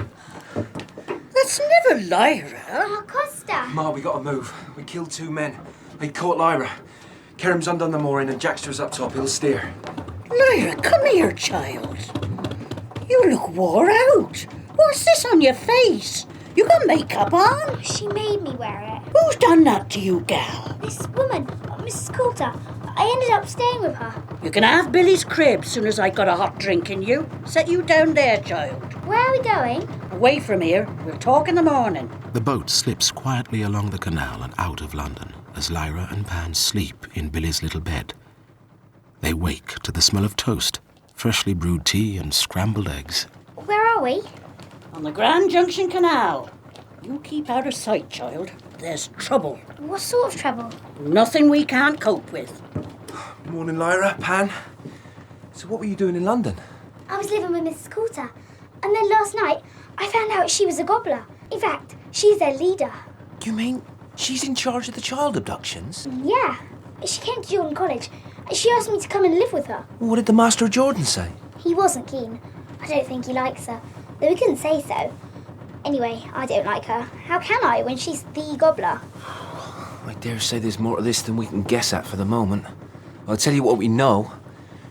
That's never Lyra. Oh, Costa. Ma, we gotta move. We killed 2 men. They caught Lyra. Kerrim's undone the mooring and Jackster's up top. He'll steer. Lyra, come here, child. You look wore out. What's this on your face? You got makeup on? She made me wear it. Who's done that to you, gal? This woman, Mrs. Coulter. I ended up staying with her. You can have Billy's crib soon as I got a hot drink in you. Set you down there, child. Where are we going? Away from here. We'll talk in the morning. The boat slips quietly along the canal and out of London as Lyra and Pan sleep in Billy's little bed. They wake to the smell of toast, freshly brewed tea and scrambled eggs. Where are we? On the Grand Junction Canal. You keep out of sight, child. There's trouble. What sort of trouble? Nothing we can't cope with. Morning, Lyra, Pan. So what were you doing in London? I was living with Mrs. Coulter, and then last night I found out she was a gobbler. In fact, she's their leader. You mean she's in charge of the child abductions? Yeah. She came to Jordan College, and she asked me to come and live with her. What did the Master of Jordan say? He wasn't keen. I don't think he likes her, though he couldn't say so. Anyway, I don't like her. How can I when she's the gobbler? I dare say there's more to this than we can guess at for the moment. I'll tell you what we know.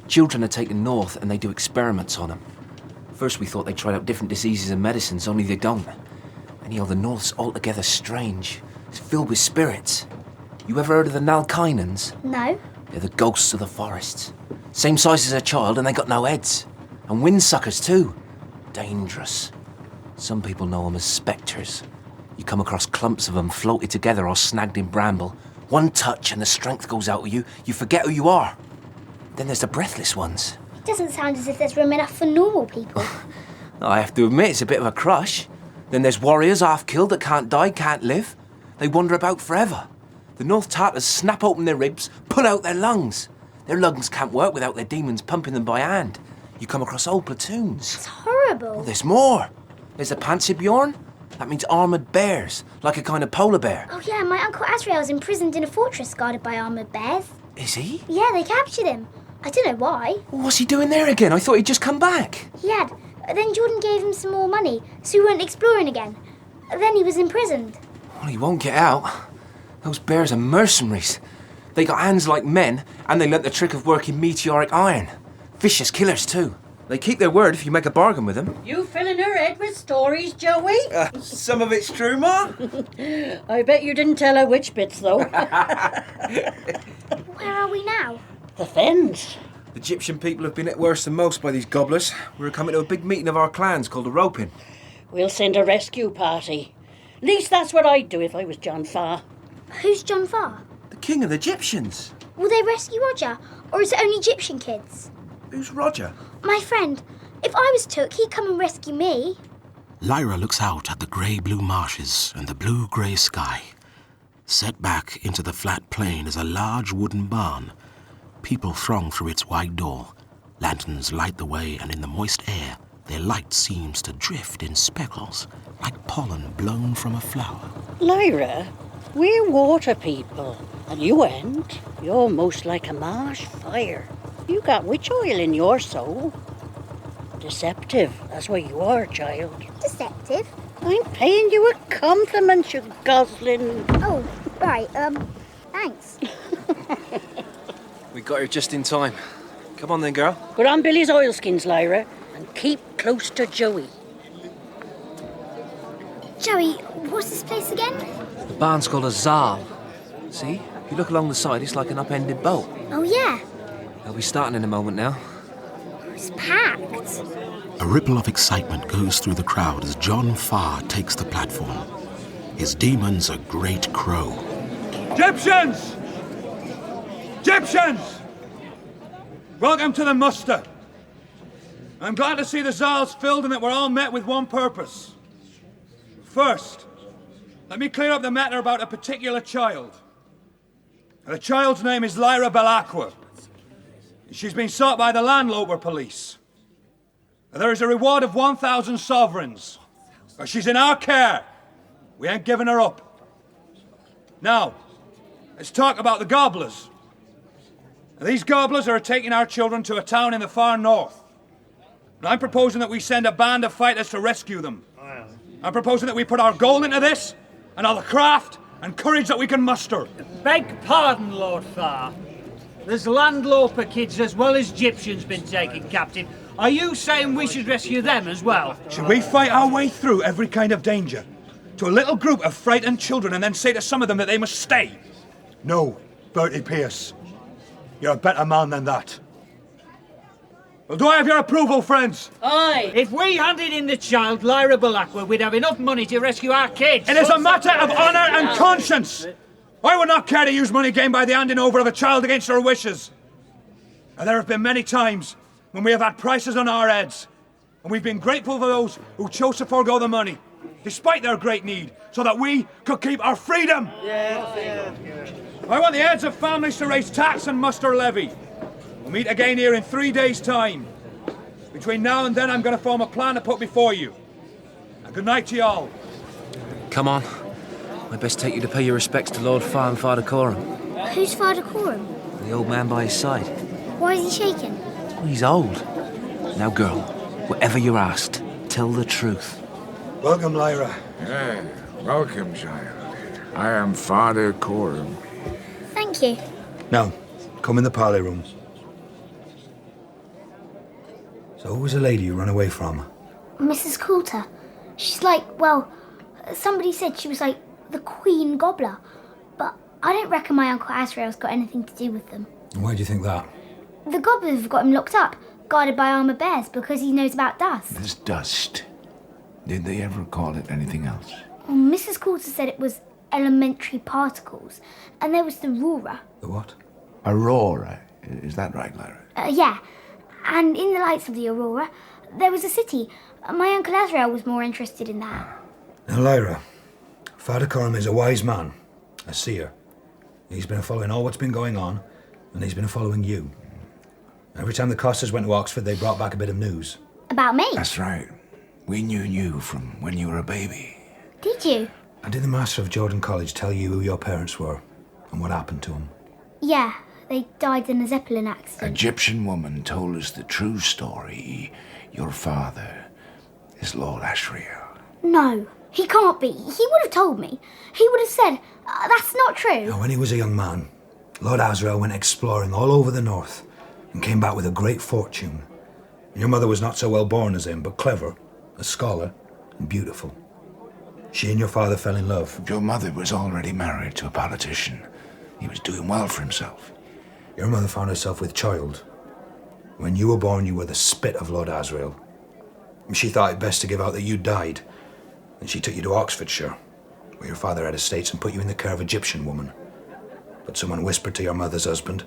Children are taken north and they do experiments on them. First we thought they tried out different diseases and medicines, only they don't. Anyhow, the north's altogether strange. It's filled with spirits. You ever heard of the Nalkainans? No. They're the ghosts of the forests. Same size as a child and they got no heads. And windsuckers too. Dangerous. Some people know them as spectres. You come across clumps of them floated together or snagged in bramble. One touch and the strength goes out of you. You forget who you are. Then there's the breathless ones. It doesn't sound as if there's room enough for normal people. I have to admit, it's a bit of a crush. Then there's warriors half-killed that can't die, can't live. They wander about forever. The North Tartars snap open their ribs, pull out their lungs. Their lungs can't work without their demons pumping them by hand. You come across whole platoons. It's horrible. Oh, there's more. There's the Panzerbjorn. That means armoured bears, like a kind of polar bear. Oh yeah, my Uncle Azrael's imprisoned in a fortress guarded by armoured bears. Is he? Yeah, they captured him. I don't know why. What's he doing there again? I thought he'd just come back. He had. Then Jordan gave him some more money, so he went exploring again. Then he was imprisoned. Well, he won't get out. Those bears are mercenaries. They got hands like men, and they learnt the trick of working meteoric iron. Vicious killers, too. They keep their word if you make a bargain with them. You filling her head with stories, Joey? Some of it's true, Ma. I bet you didn't tell her which bits, though. Where are we now? The Fens. The Egyptian people have been hit worse than most by these gobblers. We're coming to a big meeting of our clans called a roping. We'll send a rescue party. At least that's what I'd do if I was John Farr. Who's John Farr? The king of the Egyptians. Will they rescue Roger, or is it only Egyptian kids? Who's Roger? My friend. If I was took, he'd come and rescue me. Lyra looks out at the grey-blue marshes and the blue-grey sky. Set back into the flat plain is a large wooden barn. People throng through its wide door. Lanterns light the way, and in the moist air, their light seems to drift in speckles, like pollen blown from a flower. Lyra, we're water people, and you ain't. You're most like a marsh fire. You got witch oil in your soul. Deceptive, that's what you are, child. Deceptive? I'm paying you a compliment, you gosling. Oh, right, thanks. We got here just in time. Come on then, girl. Put on Billy's oilskins, Lyra, and keep close to Joey. Joey, what's this place again? The barn's called a Zal. See? If you look along the side, it's like an upended boat. Oh, yeah. They'll be starting in a moment now. It's packed. A ripple of excitement goes through the crowd as John Farr takes the platform. His demon's a great crow. Egyptians! Egyptians! Welcome to the muster. I'm glad to see the Zal's filled and that we're all met with one purpose. First, let me clear up the matter about a particular child. The child's name is Lyra Belacqua. She's been sought by the landloper police. There is a reward of 1,000 sovereigns. She's in our care. We ain't giving her up. Now, let's talk about the gobblers. These gobblers are taking our children to a town in the far north. And I'm proposing that we send a band of fighters to rescue them. I'm proposing that we put our gold into this, and all the craft and courage that we can muster. Beg pardon, Lord Farr. There's landloper kids as well as Egyptians been taken captive. Are you saying we should rescue them as well? Should we fight our way through every kind of danger to a little group of frightened children and then say to some of them that they must stay? No, Bertie Pierce. You're a better man than that. Well, do I have your approval, friends? Aye. If we handed in the child, Lyra Belacqua, we'd have enough money to rescue our kids. It is a matter of honour and conscience. I would not care to use money gained by the handing over of a child against her wishes. And there have been many times when we have had prices on our heads, and we've been grateful for those who chose to forego the money, despite their great need, so that we could keep our freedom. I want the heads of families to raise tax and muster levy. We'll meet again here in 3 days' time. Between now and then, I'm going to form a plan to put before you. And good night to you all. Come on. I'd best take you to pay your respects to Lord Farr and Father Coram. Who's Father Coram? The old man by his side. Why is he shaking? Well, he's old. Now, girl, whatever you're asked, tell the truth. Welcome, Lyra. Welcome, child. I am Father Coram. Thank you. Now, come in the parley room. So who was the lady you ran away from? Mrs. Coulter. She's like, well, somebody said she was like the Queen Gobbler. But I don't reckon my Uncle Azrael's got anything to do with them. Why do you think that? The gobblers have got him locked up, guarded by armoured bears, because he knows about dust. This dust. Did they ever call it anything else? Well, Mrs. Coulter said it was elementary particles, and there was the aurora. The what? Aurora. Is that right, Lyra? Yeah, and in the lights of the aurora, there was a city. My Uncle Azrael was more interested in that. Now, Lyra, Father Coram is a wise man, a seer. He's been following all what's been going on, and he's been following you. Every time the Costas went to Oxford, they brought back a bit of news. About me? That's right. We knew you from when you were a baby. Did you? And did the master of Jordan College tell you who your parents were and what happened to them? Yeah, they died in a Zeppelin accident. Egyptian woman told us the true story. Your father is Lord Asriel. No, he can't be. He would have told me. He would have said, that's not true. Now, when he was a young man, Lord Asriel went exploring all over the north and came back with a great fortune. Your mother was not so well born as him, but clever, a scholar, and beautiful. She and your father fell in love. Your mother was already married to a politician. He was doing well for himself. Your mother found herself with child. When you were born, you were the spit of Lord Asriel. She thought it best to give out that you died, and she took you to Oxfordshire, where your father had estates, and put you in the care of an Egyptian woman. But someone whispered to your mother's husband,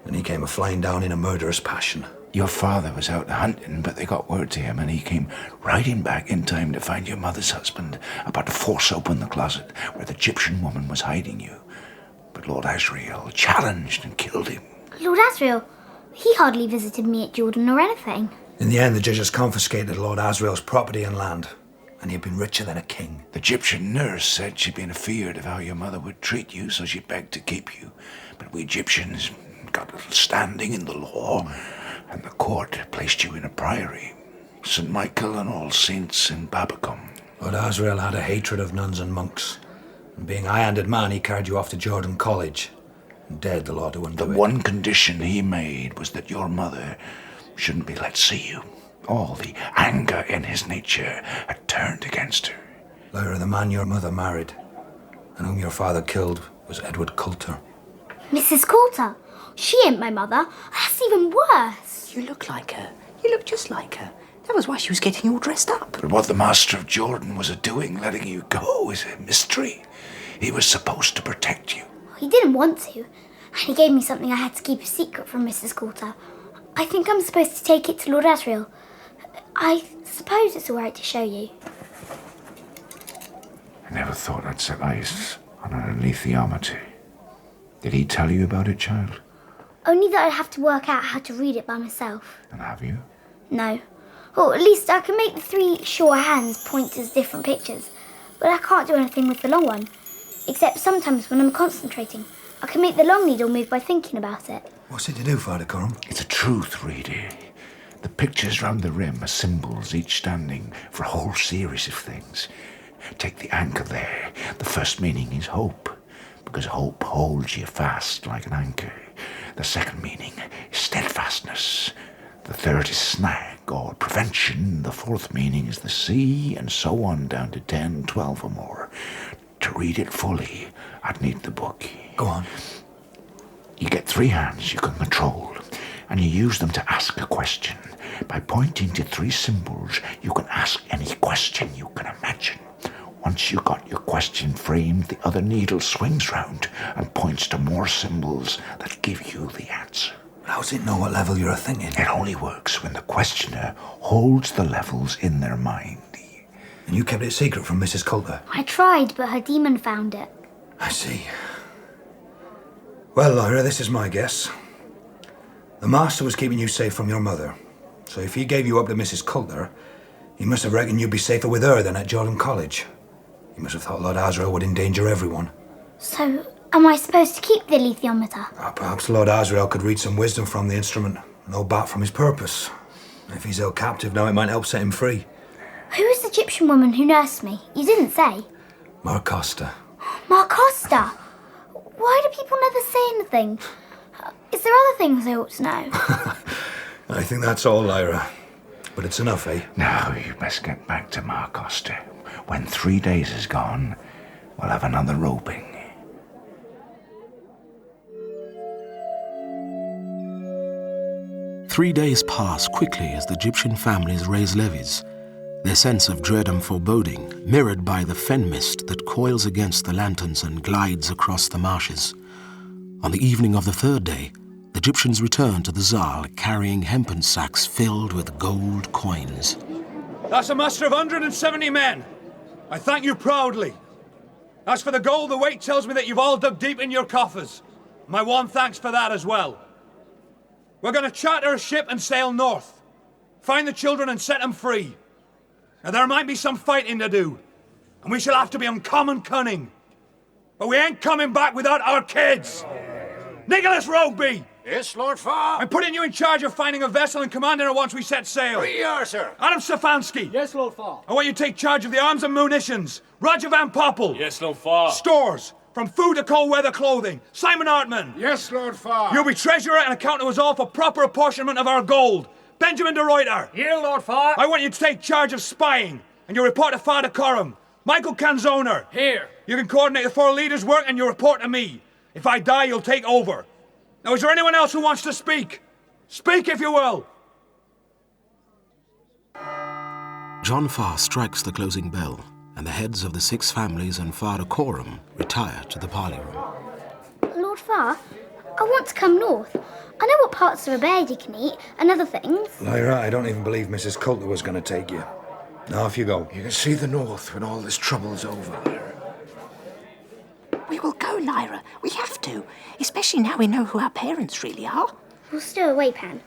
and he came a-flying down in a murderous passion. Your father was out hunting, but they got word to him, and he came riding back in time to find your mother's husband about to force open the closet where the Egyptian woman was hiding you. But Lord Asriel challenged and killed him. Lord Asriel? He hardly visited me at Jordan or anything. In the end, the judges confiscated Lord Asriel's property and land, and he had been richer than a king. The Egyptian nurse said she'd been afeard of how your mother would treat you, so she begged to keep you. But we Egyptians got a little standing in the law, and the court placed you in a priory. St. Michael and All Saints in Babacom. Lord Asriel had a hatred of nuns and monks, and being a high-handed man, he carried you off to Jordan College and dared the law to undo it. The one condition he made was that your mother shouldn't be let see you. All the anger in his nature had turned against her. Lyra, the man your mother married, and whom your father killed, was Edward Coulter. Mrs. Coulter? She ain't my mother. That's even worse. You look like her. You look just like her. That was why she was getting you all dressed up. But what the Master of Jordan was doing, letting you go, is a mystery. He was supposed to protect you. He didn't want to, and he gave me something I had to keep a secret from Mrs. Coulter. I think I'm supposed to take it to Lord Asriel. I suppose it's all right to show you. I never thought I'd set eyes on an alethiometer. Did he tell you about it, child? Only that I'd have to work out how to read it by myself. And have you? No. Or at least I can make the three short hands point as different pictures. But I can't do anything with the long one. Except sometimes when I'm concentrating, I can make the long needle move by thinking about it. What's it to do, Father Coram? It's a truth reader. The pictures round the rim are symbols, each standing for a whole series of things. Take the anchor there. The first meaning is hope, because hope holds you fast like an anchor. The second meaning is steadfastness. The third is snag or prevention. The fourth meaning is the sea, and so on down to 10, 12 or more. To read it fully, I'd need the book. Go on. You get 3 hands you can control, and you use them to ask a question. By pointing to 3 symbols, you can ask any question you can imagine. Once you've got your question framed, the other needle swings round and points to more symbols that give you the answer. How's it know what level you're thinking? It only works when the questioner holds the levels in their mind. And you kept it secret from Mrs. Coulter? I tried, but her demon found it. I see. Well, Lyra, this is my guess. The Master was keeping you safe from your mother. So if he gave you up to Mrs. Coulter, he must have reckoned you'd be safer with her than at Jordan College. He must have thought Lord Asriel would endanger everyone. So, am I supposed to keep the lithiometer? Perhaps Lord Asriel could read some wisdom from the instrument and hold back from his purpose. If he's held captive now, it might help set him free. Who is the Egyptian woman who nursed me? You didn't say. Marcosta. Marcosta? Why do people never say anything? Is there other things I ought to know? I think that's all, Lyra. But it's enough, eh? Now you best get back to Marcosta. When 3 days is gone, we'll have another roping. Three days pass quickly as the Egyptian families raise levies, their sense of dread and foreboding mirrored by the fen mist that coils against the lanterns and glides across the marshes. On the evening of the 3rd day, the Egyptians return to the Zal carrying hempen sacks filled with gold coins. That's a muster of 170 men. I thank you proudly. As for the gold, the weight tells me that you've all dug deep in your coffers. My one thanks for that as well. We're going to charter a ship and sail north. Find the children and set them free. Now there might be some fighting to do, and we shall have to be uncommon cunning. But we ain't coming back without our kids. Nicholas Rogeby! Yes, Lord Farr? I'm putting you in charge of finding a vessel and commanding her once we set sail. We are, sir. Adam Stefanski! Yes, Lord Farr. I want you to take charge of the arms and munitions. Roger Van Poppel! Yes, Lord Farr. Stores, from food to cold weather clothing. Simon Hartman! Yes, Lord Farr. You'll be treasurer and account to us all for proper apportionment of our gold. Benjamin de Ruyter! Here, Lord Farr. I want you to take charge of spying, and you report to Father Coram. Michael Canzoner! Here. You can coordinate the 4 leaders' work, and you report to me. If I die, you'll take over. Now, is there anyone else who wants to speak? Speak, if you will! John Farr strikes the closing bell, and the heads of the 6 families and Father Coram retire to the parley room. Lord Farr, I want to come north. I know what parts of a bird you can eat and other things. Lyra, I don't even believe Mrs. Coulter was going to take you. Now off you go. You can see the north when all this trouble's over, Lyra. We will go, Lyra. We have to. Especially now we know who our parents really are. We'll stow away, Pan.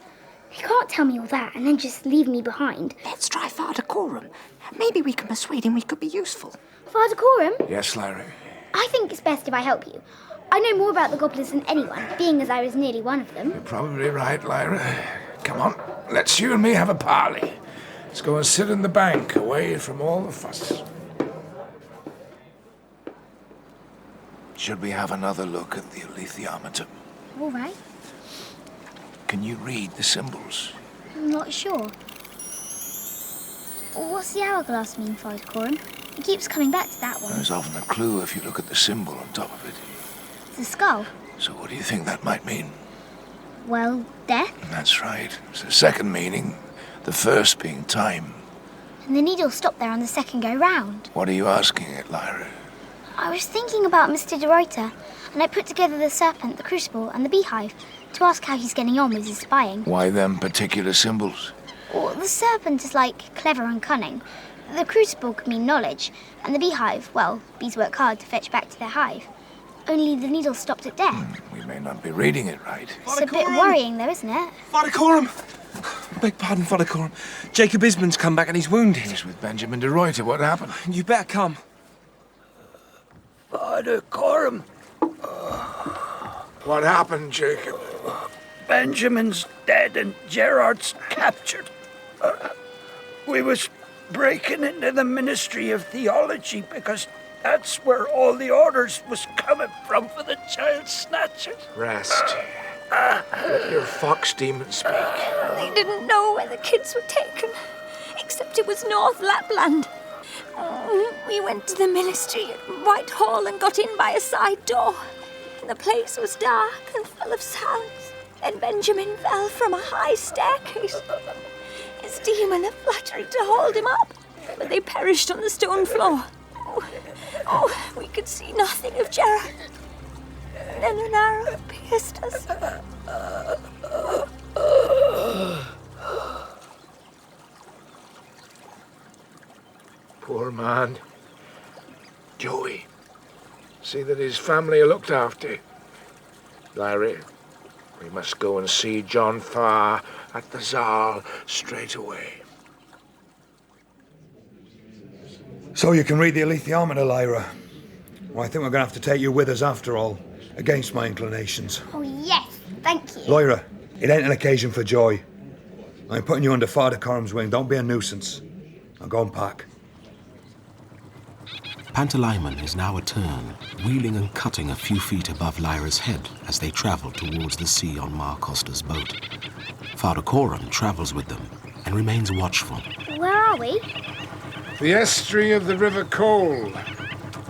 You can't tell me all that and then just leave me behind. Let's try Father Coram. Maybe we can persuade him we could be useful. Father Coram? Yes, Lyra. I think it's best if I help you. I know more about the goblins than anyone, being as I was nearly one of them. You're probably right, Lyra. Come on, let's you and me have a parley. Let's go and sit in the bank, away from all the fuss. Should we have another look at the alethiometer? All right. Can you read the symbols? I'm not sure. What's the hourglass mean, Father Coram? It keeps coming back to that one. There's often a clue if you look at the symbol on top of it. It's a skull. So what do you think that might mean? Well, death. That's right. It's the second meaning, the first being time. And the needle stopped there on the second go round. What are you asking it, Lyra? I was thinking about Mr. de Ruyter, and I put together the serpent, the crucible, and the beehive to ask how he's getting on with his spying. Why them particular symbols? Well, the serpent is like clever and cunning. The crucible could mean knowledge, and the beehive, well, bees work hard to fetch back to their hive. Only the needle stopped at death. We may not be reading it right. It's a bit worrying, though, isn't it? Father Coram! Beg pardon, Father Coram. Jacob Isman's come back and he's wounded. He's with Benjamin de Ruyter. What happened? You better come. Father Coram. What happened, Jacob? Benjamin's dead and Gerard's captured. We was breaking into the Ministry of Theology because that's where all the orders was coming from for the child snatchers. Rest. Let your fox demon speak. They didn't know where the kids were taken, except it was North Lapland. We went to the ministry at Whitehall and got in by a side door. and the place was dark and full of sounds. Then Benjamin fell from a high staircase. His demon had fluttered to hold him up, but they perished on the stone floor. Oh, we could see nothing of Gerard. Then an arrow pierced us. Poor man. Joey. See that his family are looked after. Larry, we must go and see John Farr at the Zal straight away. So you can read the alethiometer, Lyra. Well, I think we're going to have to take you with us after all, against my inclinations. Oh, yes, thank you. Lyra, it ain't an occasion for joy. I'm putting you under Father Coram's wing. Don't be a nuisance. Now go and pack. Pantalaimon is now aturned, wheeling and cutting a few feet above Lyra's head as they travel towards the sea on Mar Costa's boat. Father Coram travels with them and remains watchful. Where are we? The estuary of the River Cole.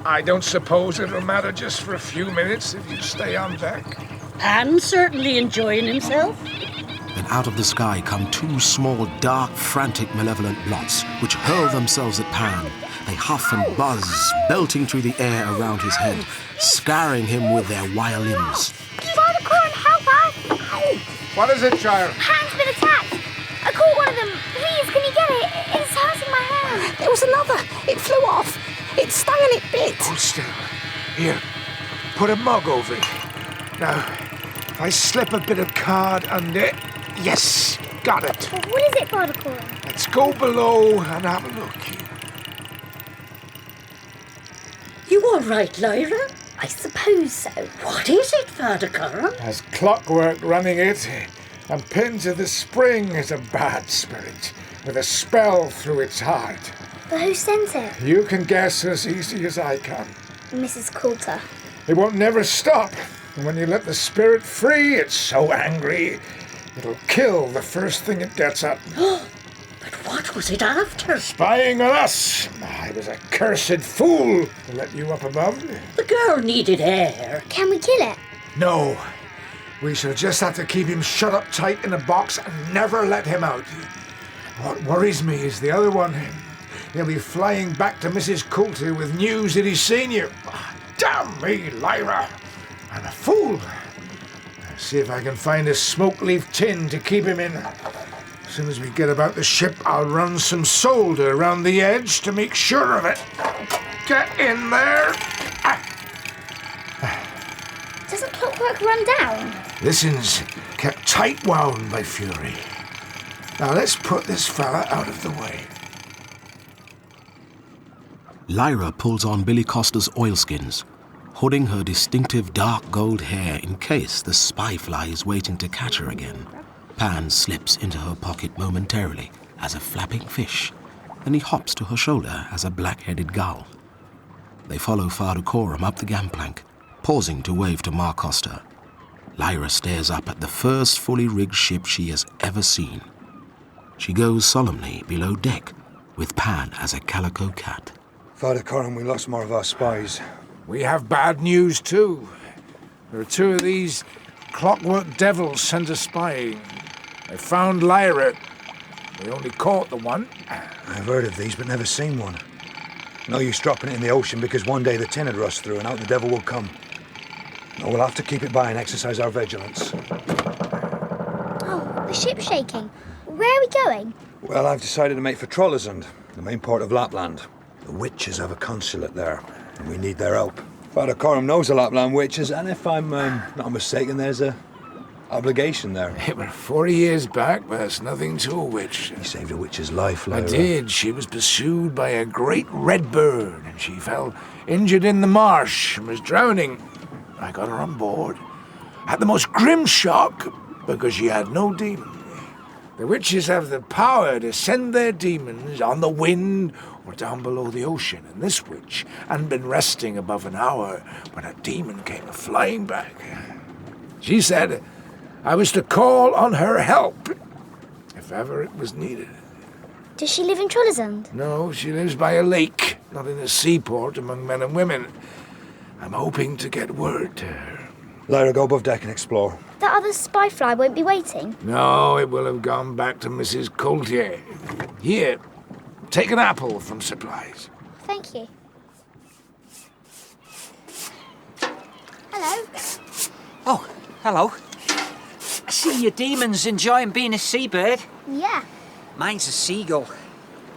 I don't suppose it'll matter just for a few minutes if you stay on deck. Pan's certainly enjoying himself. Then out of the sky come two small, dark, frantic, malevolent blots, which hurl themselves at Pan. They huff and buzz, belting through the air around his head, scarring him with their violins. Father Coram, help us! What is it, child? Pan's been attacked. I caught one of them. Please, can you get it? It's hurting my hand. There was another. It flew off. It stung and it bit. Hold still. Here, put a mug over it. Now, if I slip a bit of card under it. Yes, got it. What is it, Father Coram? Let's go below and have a look. You all right, Lyra? I suppose so. What is it, Father Coram? Has clockwork running it, and pinned to the spring is a bad spirit, with a spell through its heart. But who sent it? You can guess as easy as I can. Mrs. Coulter. It won't never stop, and when you let the spirit free, it's so angry, it'll kill the first thing it gets at. But what was it after? Spying on us. I was a cursed fool to let you up above. The girl needed air. Can we kill it? No. We shall just have to keep him shut up tight in a box and never let him out. What worries me is the other one. He'll be flying back to Mrs. Coulter with news that he's seen you. Damn me, Lyra. I'm a fool. I'll see if I can find a smoke leaf tin to keep him in. As soon as we get about the ship, I'll run some solder around the edge to make sure of it. Get in there. Doesn't clockwork run down? This one's kept tight wound by fury. Now let's put this fella out of the way. Lyra pulls on Billy Costa's oilskins, hooding her distinctive dark gold hair in case the spy fly is waiting to catch her again. Pan slips into her pocket momentarily as a flapping fish, then he hops to her shoulder as a black-headed gull. They follow Father Coram up the gangplank, pausing to wave to Mar Costa. Lyra stares up at the first fully rigged ship she has ever seen. She goes solemnly below deck, with Pan as a calico cat. Father Coram, we lost more of our spies. We have bad news too. There are two of these clockwork devils sent us spying. They found Lyra. We only caught the one. I've heard of these, but never seen one. No use dropping it in the ocean because one day the tin would rust through and out the devil will come. No, we'll have to keep it by and exercise our vigilance. Oh, the ship's shaking. Where are we going? Well, I've decided to make for Trollesund, the main port of Lapland. The witches have a consulate there, and we need their help. Father Coram knows the Lapland witches, and if I'm not mistaken, there's a obligation there. It were 40 years back, but it's nothing to a witch. You saved a witch's life, Lyra. I did. She was pursued by a great red bird, and she fell injured in the marsh and was drowning. I got her on board. Had the most grim shock because she had no demon. The witches have the power to send their demons on the wind or down below the ocean, and this witch hadn't been resting above an hour when a demon came flying back. She said I was to call on her help if ever it was needed. Does she live in Trollesund? No, she lives by a lake, not in a seaport among men and women. I'm hoping to get word to her. Lyra, go above deck and explore. The other spy fly won't be waiting. No, it will have gone back to Mrs. Coultier. Here, take an apple from supplies. Thank you. Hello. Oh, hello. I see your demons enjoying being a seabird. Yeah. Mine's a seagull.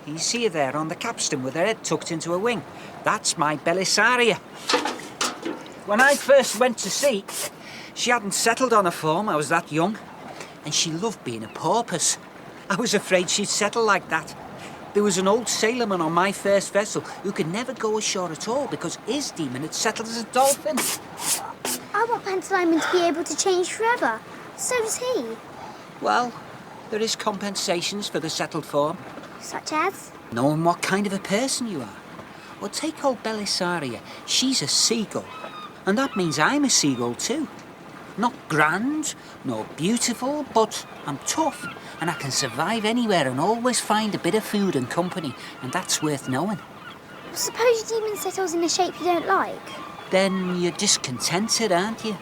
You see her there on the capstan with her head tucked into her wing. That's my Belisaria. When I first went to sea, she hadn't settled on a form. I was that young. And she loved being a porpoise. I was afraid she'd settle like that. There was an old sailorman on my first vessel who could never go ashore at all because his demon had settled as a dolphin. I want Pantolimon to be able to change forever. So does he. Well, there is compensations for the settled form. Such as? Knowing what kind of a person you are. Well, take old Belisaria. She's a seagull. And that means I'm a seagull too. Not grand, nor beautiful, but I'm tough. And I can survive anywhere and always find a bit of food and company. And that's worth knowing. Suppose your demon settles in a shape you don't like. Then you're discontented, aren't you?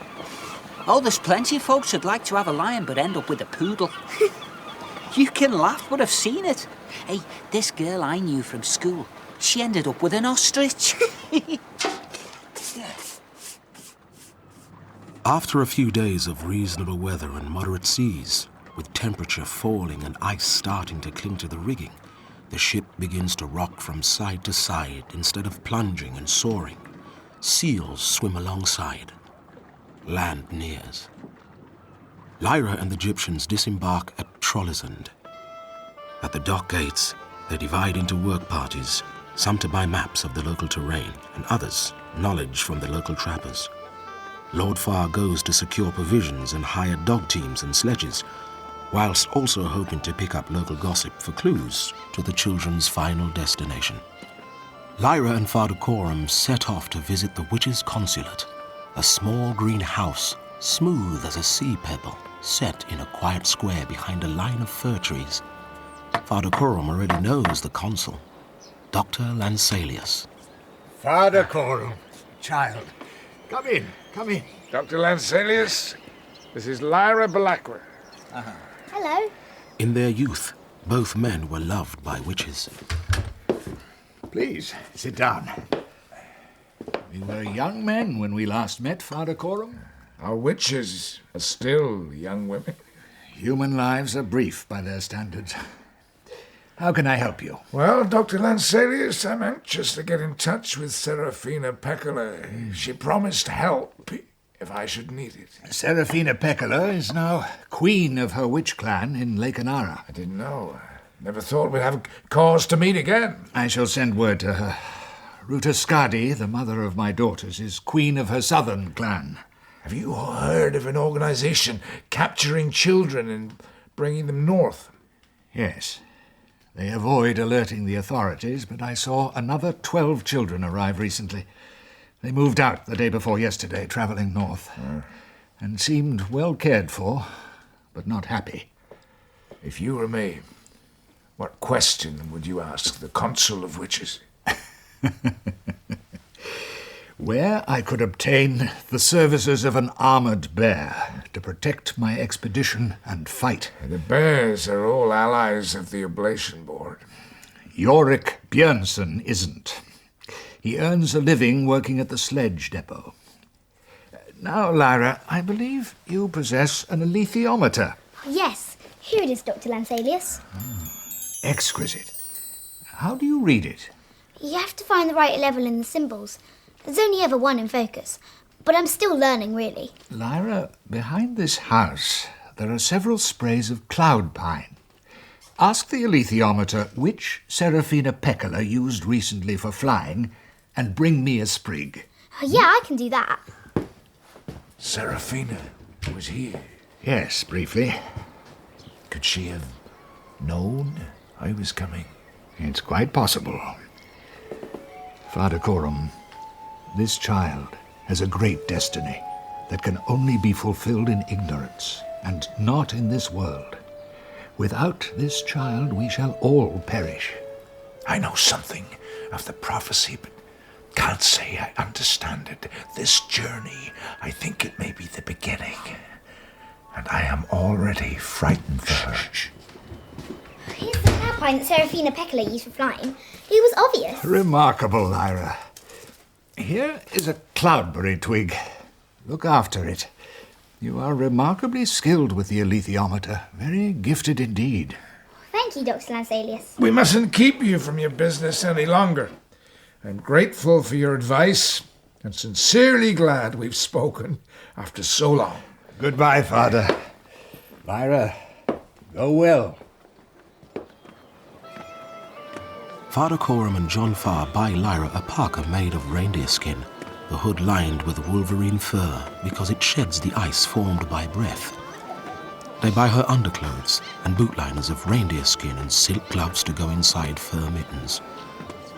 Oh, there's plenty of folks who'd like to have a lion but end up with a poodle. You can laugh, but I've seen it. Hey, this girl I knew from school, she ended up with an ostrich. After a few days of reasonable weather and moderate seas, with temperature falling and ice starting to cling to the rigging, the ship begins to rock from side to side instead of plunging and soaring. Seals swim alongside. Land nears. Lyra and the Egyptians disembark at Trollesund. At the dock gates, they divide into work parties, some to buy maps of the local terrain, and others knowledge from the local trappers. Lord Farr goes to secure provisions and hire dog teams and sledges, whilst also hoping to pick up local gossip for clues to the children's final destination. Lyra and Father Coram set off to visit the witch's consulate, a small green house, smooth as a sea pebble, set in a quiet square behind a line of fir trees. Father Coram already knows the consul, Dr. Lansalius. Father Coram, child, come in, come in. Dr. Lansalius, this is Lyra Belacqua. Hello. In their youth, both men were loved by witches. Please, sit down. We were young men when we last met, Father Coram. Our witches are still young women. Human lives are brief by their standards. How can I help you? Well, Dr. Lansalius, I'm anxious to get in touch with Serafina Pekkala. She promised help if I should need it. Serafina Pekkala is now queen of her witch clan in Lake Anara. I didn't know. Never thought we'd have cause to meet again. I shall send word to her. Ruta Skadi, the mother of my daughters, is queen of her southern clan. Have you heard of an organization capturing children and bringing them north? Yes. They avoid alerting the authorities, but I saw another 12 children arrive recently. They moved out the day before yesterday, travelling north, and seemed well cared for, but not happy. If you were me, what question would you ask the consul of witches? Where I could obtain the services of an armoured bear to protect my expedition and fight. The bears are all allies of the Oblation Board. Yorick Björnsson isn't. He earns a living working at the sledge depot. Now, Lyra, I believe you possess an alethiometer. Yes, here it is, Dr. Lansalius. Exquisite. How do you read it? You have to find the right level in the symbols. There's only ever one in focus, but I'm still learning, really. Lyra, behind this house, there are several sprays of cloud pine. Ask the alethiometer which Serafina Pekkala used recently for flying, and bring me a sprig. Yeah, I can do that. Serafina was here? Yes, briefly. Could she have known I was coming? It's quite possible. Father Coram, this child has a great destiny that can only be fulfilled in ignorance, and not in this world. Without this child, we shall all perish. I know something of the prophecy, but Can't say I understand it. This journey, I think it may be the beginning. And I am already frightened for her. Here's the cloudpine that Serafina Peccolo used for flying. It was obvious. Remarkable, Lyra. Here is a cloudberry twig. Look after it. You are remarkably skilled with the alethiometer. Very gifted indeed. Thank you, Dr. Lansalius. We mustn't keep you from your business any longer. I'm grateful for your advice and sincerely glad we've spoken after so long. Goodbye, Father. Lyra, go well. Father Coram and John Farr buy Lyra a parka made of reindeer skin, the hood lined with wolverine fur because it sheds the ice formed by breath. They buy her underclothes and bootliners of reindeer skin and silk gloves to go inside fur mittens.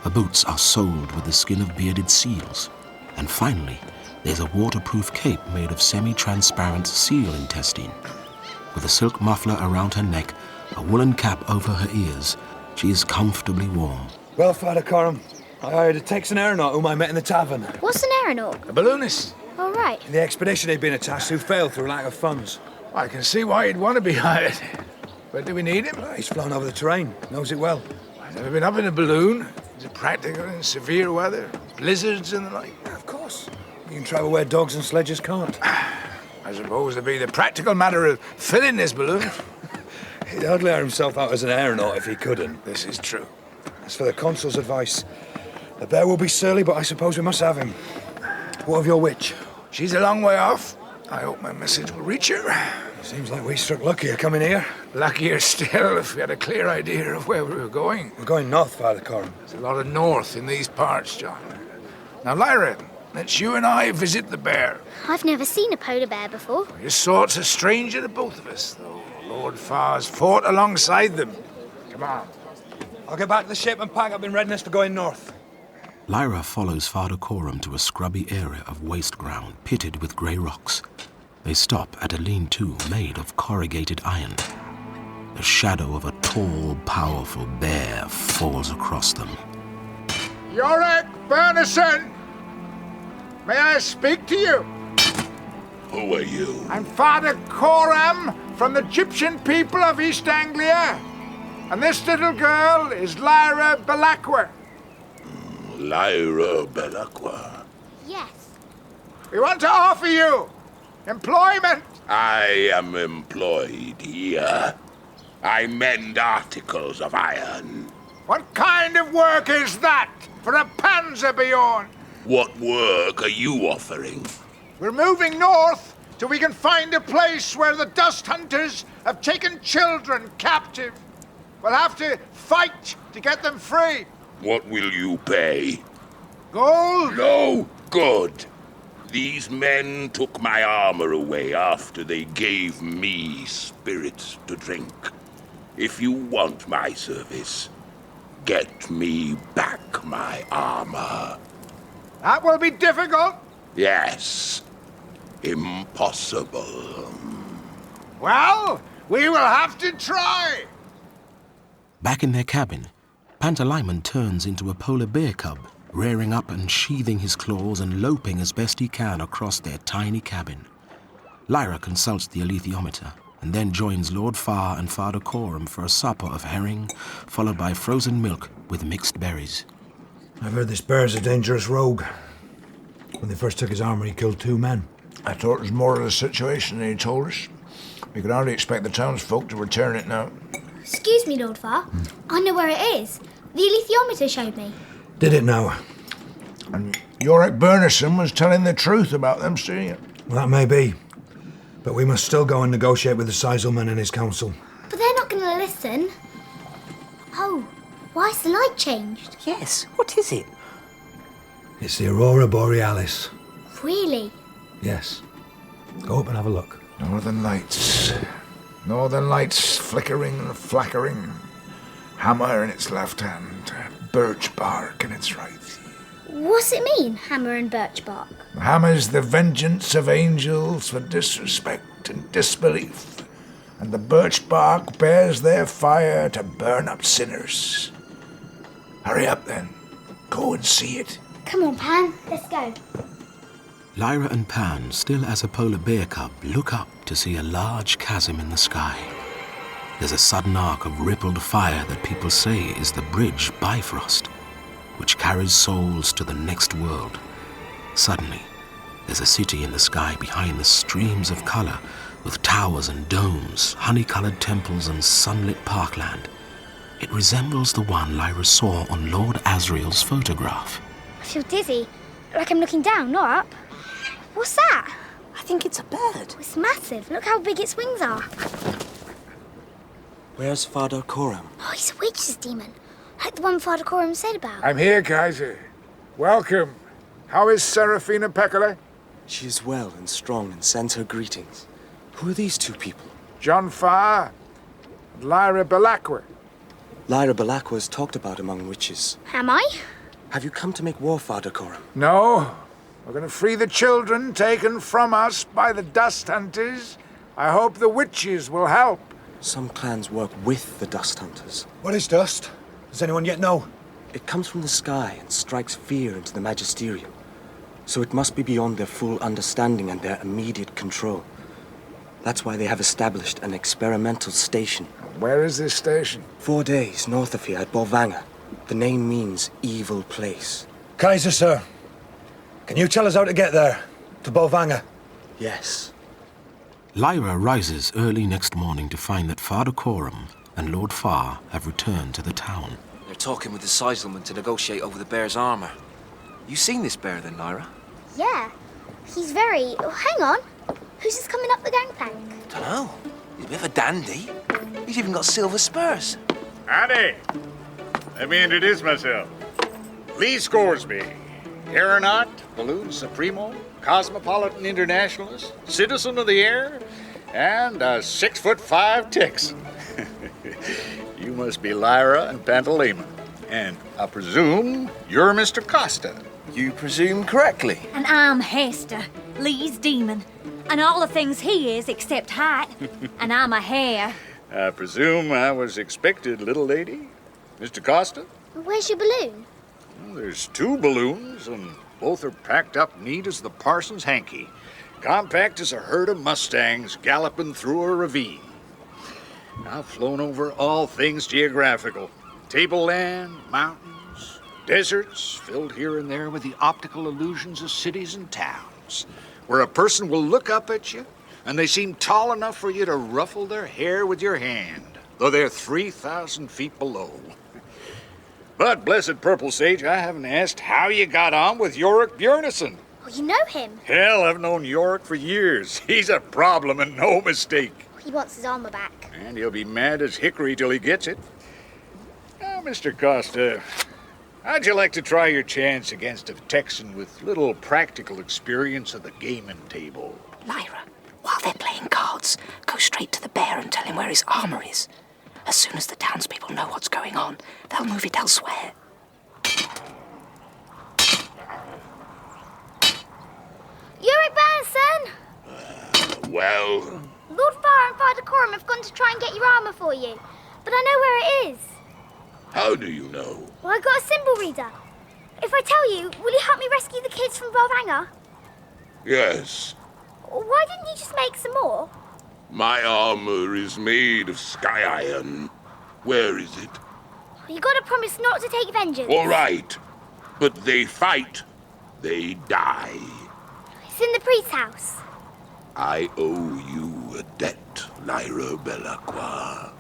Her boots are soled with the skin of bearded seals. And finally, there's a waterproof cape made of semi-transparent seal intestine. With a silk muffler around her neck, a woolen cap over her ears, she is comfortably warm. Well, Father Coram, I hired a Texan aeronaut whom I met in the tavern. What's an aeronaut? A balloonist. All right. The expedition he'd been attached to failed through lack of funds. I can see why he'd want to be hired. But do we need him? He's flown over the terrain, knows it well. I've never been up in a balloon. Is it practical in severe weather? Blizzards and the like? Of course. You can travel where dogs and sledges can't. I suppose it'd be the practical matter of filling this balloon. He'd hardly hire himself out as an aeronaut if he couldn't. This is true. As for the consul's advice, the bear will be surly, but I suppose we must have him. What of your witch? She's a long way off. I hope my message will reach her. Seems like we struck luckier coming here. Luckier still if we had a clear idea of where we were going. We're going north, Father Coram. There's a lot of north in these parts, John. Now, Lyra, let's you and I visit the bear. I've never seen a polar bear before. Your sort's a stranger to both of us, though Lord Farr's fought alongside them. Come on. I'll get back to the ship and pack up in readiness for going north. Lyra follows Father Coram to a scrubby area of waste ground pitted with grey rocks. They stop at a lean-to made of corrugated iron. The shadow of a tall, powerful bear falls across them. Yorick Bernison! May I speak to you? Who are you? I'm Father Coram from the Egyptian people of East Anglia. And this little girl is Lyra Belacqua. Lyra Belacqua. Yes. We want to offer you employment. I am employed here. I mend articles of iron. What kind of work is that for a Panzerbjorn? What work are you offering? We're moving north till we can find a place where the dust hunters have taken children captive. We'll have to fight to get them free. What will you pay? Gold? No, good. These men took my armor away after they gave me spirits to drink. If you want my service, get me back my armor. That will be difficult. Yes. Impossible. Well, we will have to try. Back in their cabin, Pantalaimon turns into a polar bear cub, rearing up and sheathing his claws and loping as best he can across their tiny cabin. Lyra consults the alethiometer and then joins Lord Farr and Father Coram for a supper of herring, followed by frozen milk with mixed berries. I've heard this bear's a dangerous rogue. When they first took his armor, he killed 2 men. I thought it was more of the situation than he told us. We could hardly expect the townsfolk to return it now. Excuse me, Lord Farr. I know where it is. The alethiometer showed me. Did it now? And Yorick Bernison was telling the truth about them seeing it. Well, that may be. But we must still go and negotiate with the Seiselman and his council. But they're not going to listen. Oh, why's the light changed? Yes, what is it? It's the Aurora Borealis. Really? Yes. Go up and have a look. Northern Lights. Northern Lights flickering and flackering. Hammer in its left hand, birch bark in its right. What's it mean, hammer and birch bark? The hammer's the vengeance of angels for disrespect and disbelief, and the birch bark bears their fire to burn up sinners. Hurry up then. Go and see it. Come on, Pan, let's go. Lyra and Pan, still as a polar bear cub, look up to see a large chasm in the sky. There's a sudden arc of rippled fire that people say is the bridge Bifrost, which carries souls to the next world. Suddenly, there's a city in the sky behind the streams of color, with towers and domes, honey-colored temples and sunlit parkland. It resembles the one Lyra saw on Lord Asriel's photograph. I feel dizzy, like I'm looking down, not up. What's that? I think it's a bird. It's massive. Look how big its wings are. Where's Father Coram? Oh, he's a witch's demon. Like the one Father Coram said about. I'm here, Kaiser. Welcome. How is Serafina Peccole? She is well and strong and sends her greetings. Who are these two people? John Farr and Lyra Belacqua. Lyra Belacqua is talked about among witches. Am I? Have you come to make war, Father Coram? No. We're going to free the children taken from us by the dust hunters. I hope the witches will help. Some clans work with the dust hunters. What is dust? Does anyone yet know? It comes from the sky and strikes fear into the magisterium. So it must be beyond their full understanding and their immediate control. That's why they have established an experimental station. Where is this station? 4 days north of here at Bolvanga. The name means evil place. Kaiser, sir. Can you tell us how to get there? To Bolvanga? Yes. Lyra rises early next morning to find that Father Coram and Lord Farr have returned to the town. They're talking with the Seizelman to negotiate over the bear's armor. You seen this bear then, Lyra? Yeah. He's very... Oh, hang on. Who's just coming up the gangplank? Dunno. He's a bit of a dandy. He's even got silver spurs. Howdy. Let me introduce myself. Lee Scoresby. Aeronaut, Balloon Supremo, Cosmopolitan Internationalist, Citizen of the Air, and a 6'5" Texan. You must be Lyra and Pantaleon. And I presume you're Mr. Costa. You presume correctly. And I'm Hester, Lee's demon. And all the things he is except height. And I'm a hare. I presume I was expected, little lady. Mr. Costa? Where's your balloon? Well, there's 2 balloons, and both are packed up neat as the parson's hanky. Compact as a herd of mustangs galloping through a ravine. I've flown over all things geographical. Tableland, mountains, deserts, filled here and there with the optical illusions of cities and towns, where a person will look up at you, and they seem tall enough for you to ruffle their hair with your hand, though they're 3,000 feet below. But, blessed Purple Sage, I haven't asked how you got on with Yorick Bjornison. Oh, you know him? Hell, I've known Yorick for years. He's a problem and no mistake. He wants his armor back. And he'll be mad as hickory till he gets it. Now, Mr. Costa, how'd you like to try your chance against a Texan with little practical experience at the gaming table? Lyra, while they're playing cards, go straight to the bear and tell him where his armor is. As soon as the townspeople know what's going on, they'll move it elsewhere. Yorick Bjornison! Well? Lord Farr and Father Coram have gone to try and get your armor for you. But I know where it is. How do you know? Well, I got a symbol reader. If I tell you, will you help me rescue the kids from Bolvanga? Yes. Why didn't you just make some more? My armor is made of sky iron. Where is it? You gotta promise not to take vengeance. All right. But they fight. They die. It's in the priest's house. I owe you a debt, Lyra Belacqua.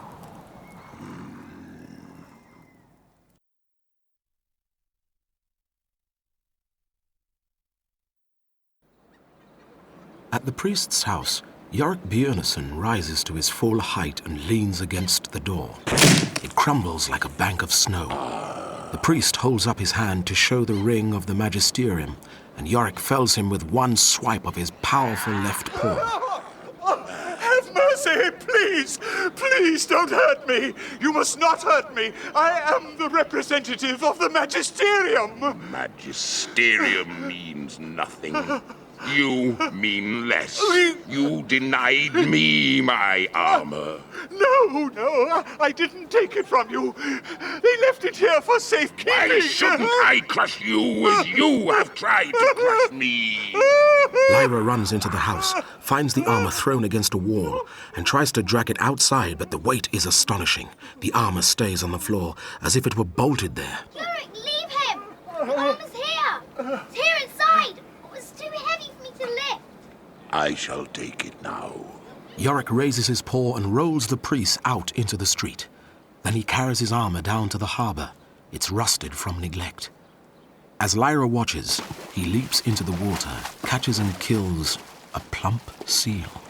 At the priest's house, Yorick Bjornison rises to his full height and leans against the door. It crumbles like a bank of snow. The priest holds up his hand to show the ring of the magisterium, and Yorick fells him with one swipe of his powerful left paw. Have mercy, please! Please don't hurt me! You must not hurt me! I am the representative of the magisterium! Magisterium means nothing. You mean less. You denied me my armor. No, I didn't take it from you. They left it here for safekeeping. Why shouldn't I crush you as you have tried to crush me? Lyra runs into the house, finds the armor thrown against a wall, and tries to drag it outside, but the weight is astonishing. The armor stays on the floor, as if it were bolted there. Yorick, leave him! The armor's here! It's here inside! It's too heavy for me to lift. I shall take it now. Yorick raises his paw and rolls the priest out into the street. Then he carries his armor down to the harbour. It's rusted from neglect. As Lyra watches, he leaps into the water, catches and kills a plump seal.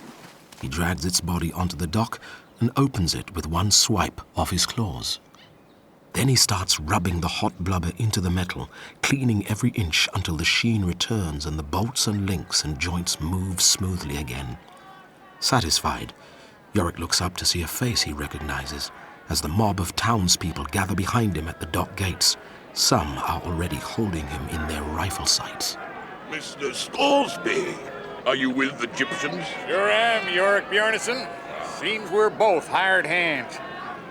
He drags its body onto the dock and opens it with one swipe of his claws. Then he starts rubbing the hot blubber into the metal, cleaning every inch until the sheen returns and the bolts and links and joints move smoothly again. Satisfied, Yorick looks up to see a face he recognizes as the mob of townspeople gather behind him at the dock gates. Some are already holding him in their rifle sights. Mr. Scoresby, are you with the Egyptians? Sure am, Yorick Bjarnason. Seems we're both hired hands.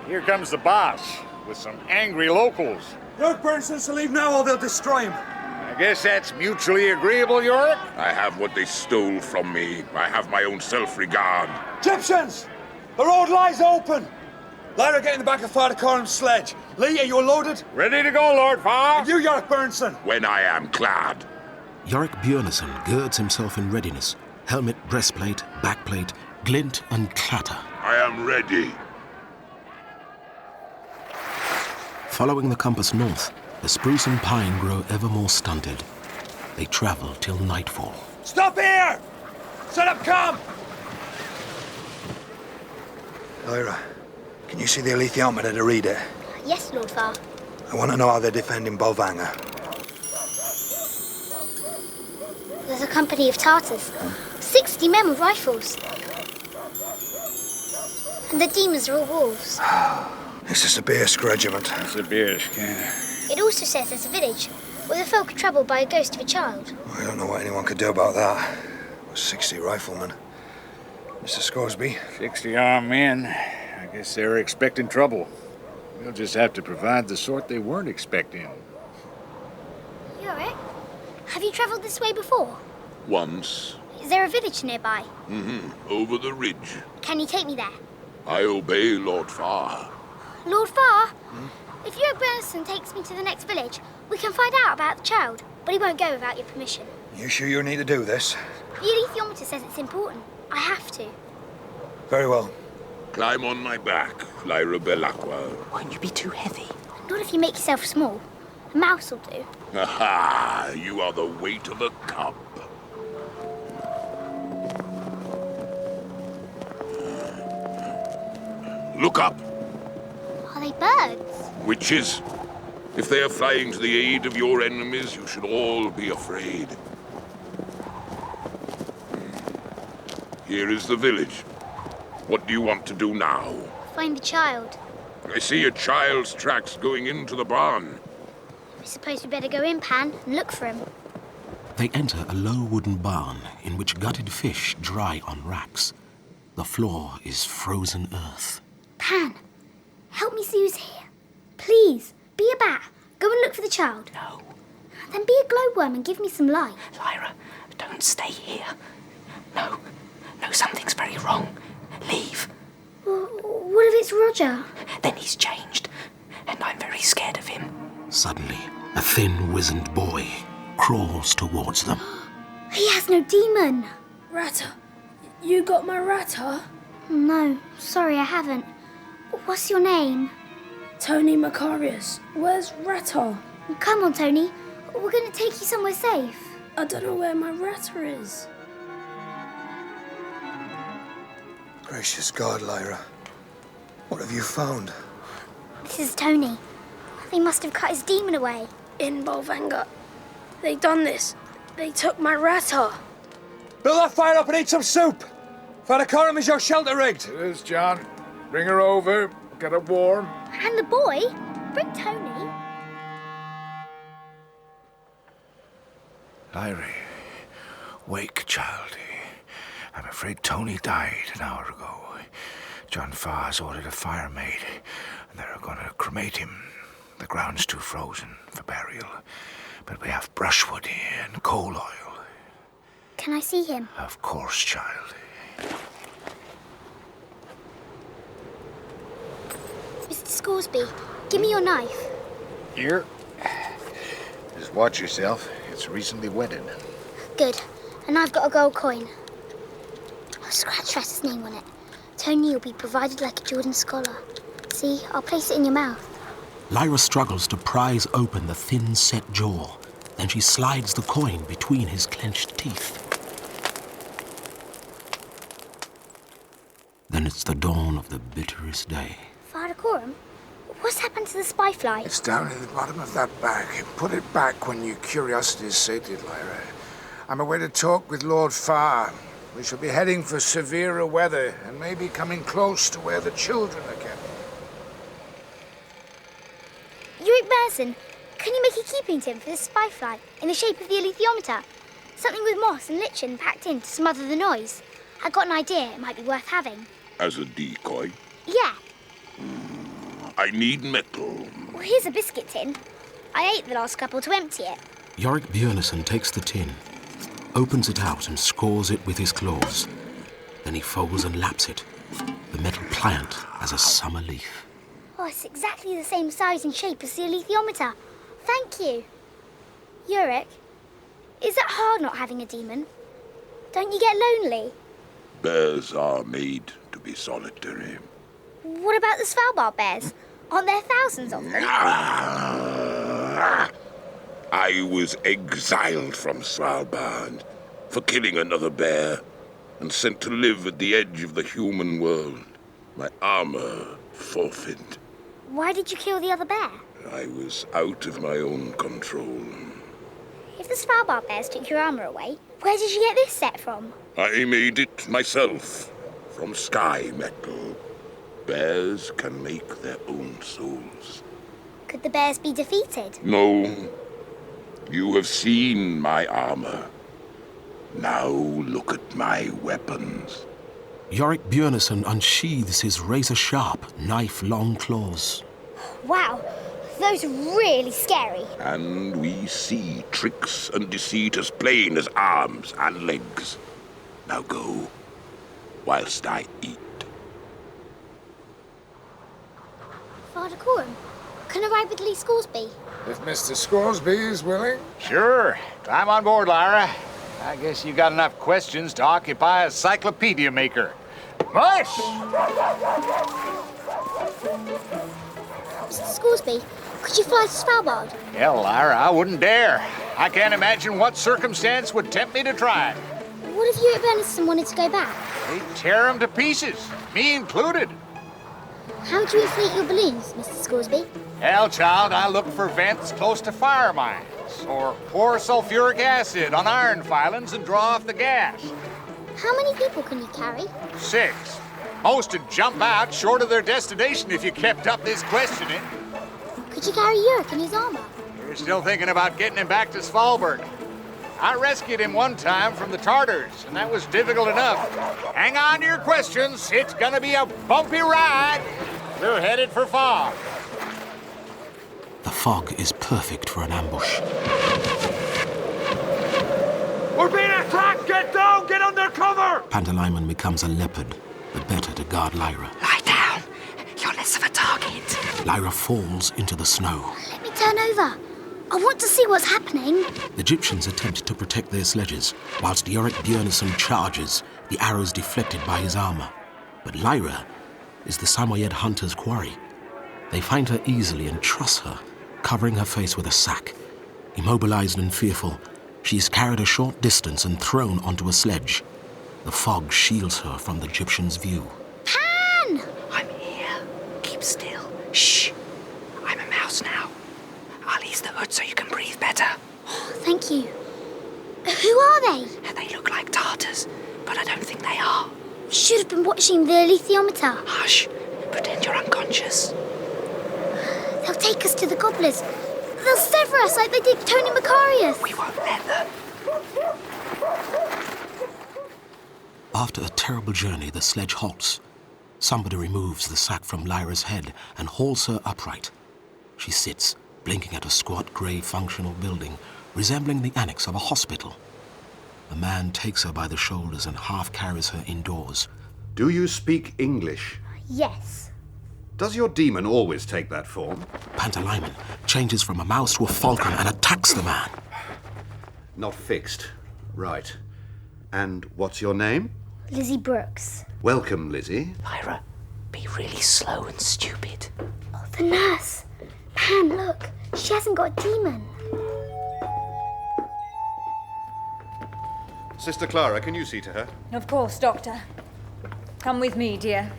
Here comes the boss with some angry locals. Yorick Bernstein's to leave now or they'll destroy him. I guess that's mutually agreeable, Yorick? I have what they stole from me. I have my own self-regard. Egyptians! The road lies open! Lyra, get in the back of Father Coram's sledge. Lee, are you loaded? Ready to go, Lord Farr. And you, Yorick Bernstein? When I am clad. Yorick Bjarnason girds himself in readiness. Helmet, breastplate, backplate, glint and clatter. I am ready. Following the compass north, the spruce and pine grow ever more stunted. They travel till nightfall. Stop here! Set up camp! Lyra, can you see the alethiometer to read it? Yes, Lord Farr. I want to know how they're defending Bolvanga. There's a company of Tartars. 60 men with rifles. And the demons are all wolves. It's a Sibirsk regiment. Sibirsk, It also says there's a village where the folk are troubled by a ghost of a child. I don't know what anyone could do about that. 60 riflemen. Mr. Scoresby? 60 armed men. I guess they're expecting trouble. We'll just have to provide the sort they weren't expecting. Yorick, have you travelled this way before? Once. Is there a village nearby? Over the ridge. Can you take me there? I obey Lord Farr. Lord Farr? If Yorick Bernstein takes me to the next village, we can find out about the child, but he won't go without your permission. You sure you need to do this? The alethiometer says it's important. I have to. Very well. Climb on my back, Lyra Belacqua. Won't you be too heavy? Not if you make yourself small. A mouse will do. Aha! You are the weight of a cup. Look up! Are they birds? Witches. If they are flying to the aid of your enemies, you should all be afraid. Here is the village. What do you want to do now? Find the child. I see a child's tracks going into the barn. I suppose we better go in, Pan, and look for him. They enter a low wooden barn in which gutted fish dry on racks. The floor is frozen earth. Pan, help me see who's here. Please, be a bat. Go and look for the child. No. Then be a glowworm and give me some light. Lyra, don't stay here. No, something's very wrong. Leave. What if it's Roger? Then he's changed, and I'm very scared of him. Suddenly, a thin, wizened boy crawls towards them. He has no demon. Ratter. You got my ratter? No, sorry, I haven't. What's your name? Tony Macarius. Where's Ratter? Come on, Tony. We're going to take you somewhere safe. I don't know where my ratter is. Gracious God, Lyra. What have you found? This is Tony. They must have cut his demon away. In Bolvanga. They done this. They took my ratter. Build that fire up and eat some soup. Father Coram, is your shelter rigged? It is, John. Bring her over. Get her warm. And the boy? Bring Tony. Lyra, Wake, child. I'm afraid Tony died an hour ago. John Farr's ordered a fire made, and they're going to cremate him. The ground's too frozen for burial, but we have brushwood and coal oil. Can I see him? Of course, child. Mr. Scoresby, give me your knife. Here. Just watch yourself. It's recently wetted. Good. And I've got a gold coin. I'll scratch Rat's name on it. Tony will be provided like a Jordan scholar. See, I'll place it in your mouth. Lyra struggles to prise open the thin, set jaw. Then she slides the coin between his clenched teeth. Then it's the dawn of the bitterest day. Father Coram, what's happened to the spy fly? It's down in the bottom of that bag. Put it back when your curiosity is sated, Lyra. I'm away to talk with Lord Farr. We shall be heading for severer weather and maybe coming close to where the children are kept. Uric Benson, can you make a keeping tin for this spy fly in the shape of the alethiometer? Something with moss and lichen packed in to smother the noise. I got an idea it might be worth having. As a decoy? Yeah. I need metal. Well, here's a biscuit tin. I ate the last couple to empty it. Yorick Björnsson takes the tin, opens it out and scores it with his claws. Then he folds and laps it, the metal pliant as a summer leaf. Oh, it's exactly the same size and shape as the alethiometer. Thank you. Uric, is it hard not having a demon? Don't you get lonely? Bears are made to be solitary. What about the Svalbard bears? Aren't there thousands of them? I was exiled from Svalbard for killing another bear and sent to live at the edge of the human world. My armor forfeit. Why did you kill the other bear? I was out of my own control. If the Svalbard bears took your armor away, where did you get this set from? I made it myself from sky metal. Bears can make their own souls. Could the bears be defeated? No. You have seen my armor. Now look at my weapons. Yorick Björnsson unsheathes his razor-sharp, knife-long claws. Wow, those are really scary. And we see tricks and deceit as plain as arms and legs. Now go, whilst I eat. Father Coram, can I ride with Lee Scoresby? If Mr. Scoresby is willing. Sure. Climb on board, Lyra. I guess you got enough questions to occupy a cyclopedia maker. Mush! Mr. Scoresby, could you fly to Svalbard? Hell, Lyra, I wouldn't dare. I can't imagine what circumstance would tempt me to try it. What if Uric Benson wanted to go back? They'd tear them to pieces, me included. How do you inflate your balloons, Mr. Scoresby? Hell, child, I look for vents close to fire mines, or pour sulfuric acid on iron filings and draw off the gas. How many people can you carry? 6. Most would jump out short of their destination if you kept up this questioning. Could you carry Uric in his armor? You're still thinking about getting him back to Svalbard. I rescued him one time from the Tartars, and that was difficult enough. Hang on to your questions. It's gonna be a bumpy ride. We're headed for fog. The fog is perfect for an ambush. We're being attacked! Get down! Get under cover! Pantalaimon becomes a leopard, the better to guard Lyra. Lie down. You're less of a target. Lyra falls into the snow. Let me turn over. I want to see what's happening. The Egyptians attempt to protect their sledges, whilst Yorick Björnsson charges, the arrows deflected by his armor. But Lyra is the Samoyed hunter's quarry. They find her easily and truss her, covering her face with a sack. Immobilized and fearful, she is carried a short distance and thrown onto a sledge. The fog shields her from the Egyptian's view. Pan! I'm here. Keep still. Shh. I'm a mouse now. I'll ease the hood so you can breathe better. Thank you. Who are they? They look like Tartars, but I don't think they are. Should have been watching the alethiometer. Hush. Pretend you're unconscious. They'll take us to the gobblers. They'll sever us like they did Tony Macarius. We won't let them. After a terrible journey, the sledge halts. Somebody removes the sack from Lyra's head and hauls her upright. She sits, blinking at a squat grey functional building, resembling the annex of a hospital. A man takes her by the shoulders and half carries her indoors. Do you speak English? Yes. Does your demon always take that form? Pantalaimon changes from a mouse to a falcon and attacks the man. Not fixed. Right. And what's your name? Lizzie Brooks. Welcome, Lizzie. Lyra, be really slow and stupid. Oh, the nurse. Pan, look. She hasn't got a demon. Sister Clara, can you see to her? Of course, Doctor. Come with me, dear.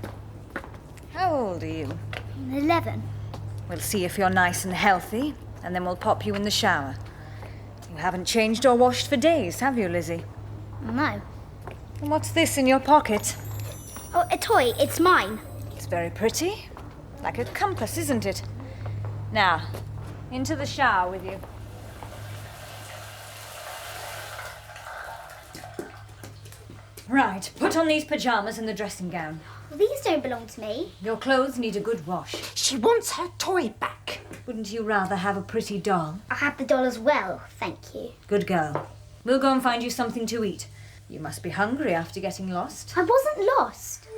How old are you? 11. We'll see if you're nice and healthy, and then we'll pop you in the shower. You haven't changed or washed for days, have you, Lizzie? No. And what's this in your pocket? Oh, a toy. It's mine. It's very pretty. Like a compass, isn't it? Now, into the shower with you. Right, put on these pyjamas and the dressing gown. These don't belong to me. Your clothes need a good wash. She wants her toy back. Wouldn't you rather have a pretty doll? I have the doll as well, thank you. Good girl. We'll go and find you something to eat. You must be hungry after getting lost. I wasn't lost.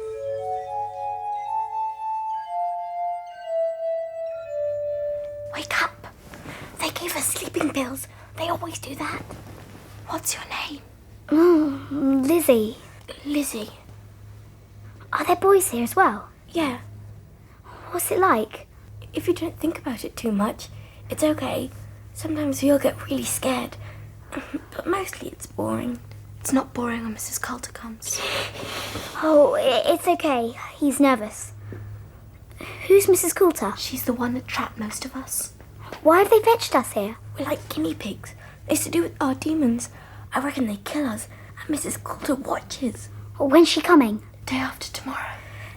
Wake up. They gave us sleeping pills. They always do that. What's your name? Lizzie. Lizzie. Are there boys here as well? Yeah. What's it like? If you don't think about it too much, it's okay. Sometimes you'll get really scared. But mostly it's boring. It's not boring when Mrs. Coulter comes. Oh, it's okay. He's nervous. Who's Mrs. Coulter? She's the one that trapped most of us. Why have they fetched us here? We're like guinea pigs. It's to do with our demons. I reckon they kill us, and Mrs. Coulter watches. When's she coming? Day after tomorrow.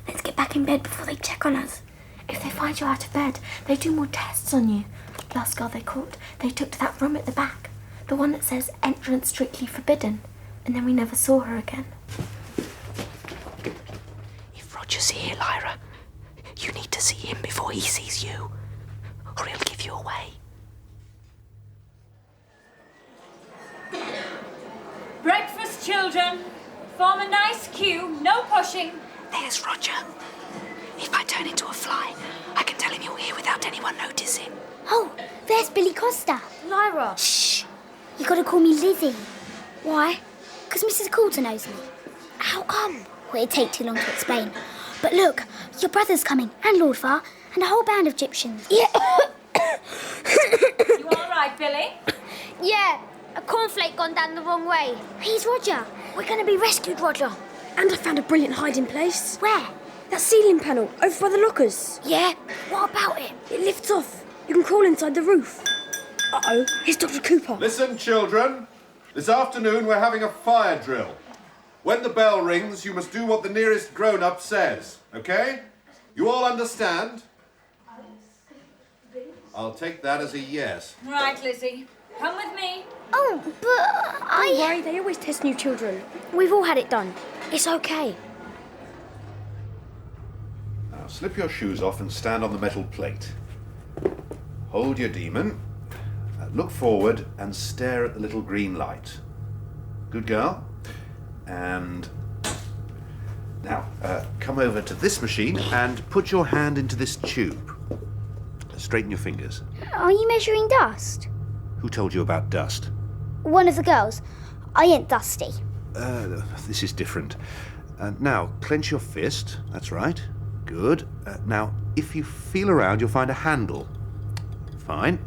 Let's get back in bed before they check on us. If they find you out of bed, they do more tests on you. Last girl they caught, they took to that room at the back. The one that says entrance strictly forbidden. And then we never saw her again. If Roger's here, Lyra, you need to see him before he sees you, or he'll give you away. Breakfast, children. Form a nice queue, no pushing. There's Roger. If I turn into a fly, I can tell him you're here without anyone noticing. Oh, there's Billy Costa. Lyra. Shh. You gotta call me Lizzie. Why? Because Mrs. Coulter knows me. How come? Well, it'd take too long to explain. But look, your brother's coming, and Lord Farr, and a whole band of Egyptians. You all right, Billy? Yeah, a cornflake gone down the wrong way. He's Roger. We're going to be rescued, Roger. And I found a brilliant hiding place. Where? That ceiling panel, over by the lockers. Yeah? What about it? It lifts off. You can crawl inside the roof. Uh-oh, here's Dr. Cooper. Listen, children. This afternoon we're having a fire drill. When the bell rings, you must do what the nearest grown-up says, okay? You all understand? I'll take that as a yes. Right, Lizzie. Come with me. Oh, but Don't worry, they always test new children. We've all had it done. It's okay. Now slip your shoes off and stand on the metal plate. Hold your demon. Look forward and stare at the little green light. Good girl. And now come over to this machine and put your hand into this tube. Straighten your fingers. Are you measuring dust? Who told you about dust? One of the girls. I ain't dusty. This is different. Now, clench your fist. That's right. Good. Now, if you feel around, you'll find a handle. Fine.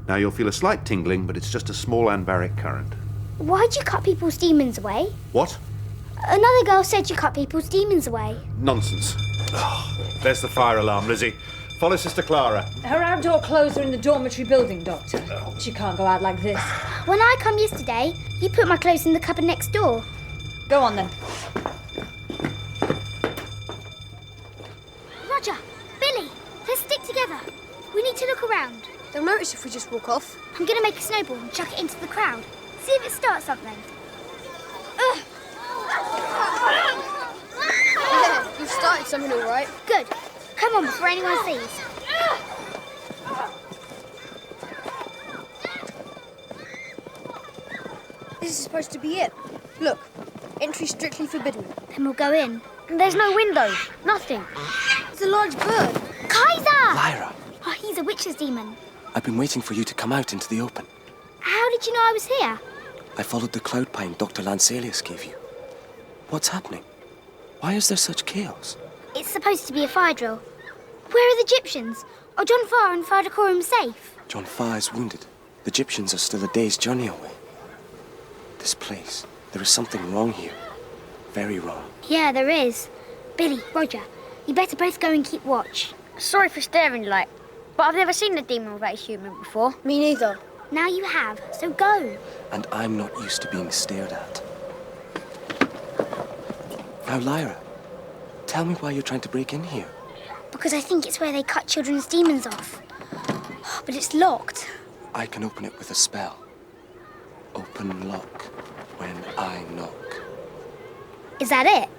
Now, you'll feel a slight tingling, but it's just a small anbaric current. Why'd you cut people's demons away? What? Another girl said you cut people's demons away. Nonsense. Oh, there's the fire alarm, Lizzie. Follow Sister Clara. Her outdoor clothes are in the dormitory building, Doctor. She can't go out like this. When I come yesterday, you put my clothes in the cupboard next door. Go on, then. Roger, Billy, let's stick together. We need to look around. They'll notice if we just walk off. I'm going to make a snowball and chuck it into the crowd. See if it starts something. Ugh. something all right. Good. Come on before anyone sees. This is supposed to be it. Look, entry strictly forbidden. Then we'll go in. There's no windows. Nothing. It's a large bird. Kaiser! Lyra, Oh, he's a witch's demon. I've been waiting for you to come out into the open. How did you know I was here? I followed the cloud pine Dr. Lancelius gave you. What's happening? Why is there such chaos? It's supposed to be a fire drill. Where are the Egyptians? Are John Farr and Father Coram safe? John Farr is wounded. The Egyptians are still a day's journey away. This place, there is something wrong here. Very wrong. Yeah, there is. Billy, Roger, you better both go and keep watch. Sorry for staring, like, but I've never seen a demon without a human before. Me neither. Now you have, so go. And I'm not used to being stared at. Now, Lyra, tell me why you're trying to break in here. Because I think it's where they cut children's demons off. But it's locked. I can open it with a spell. Open lock when I knock. Is that it?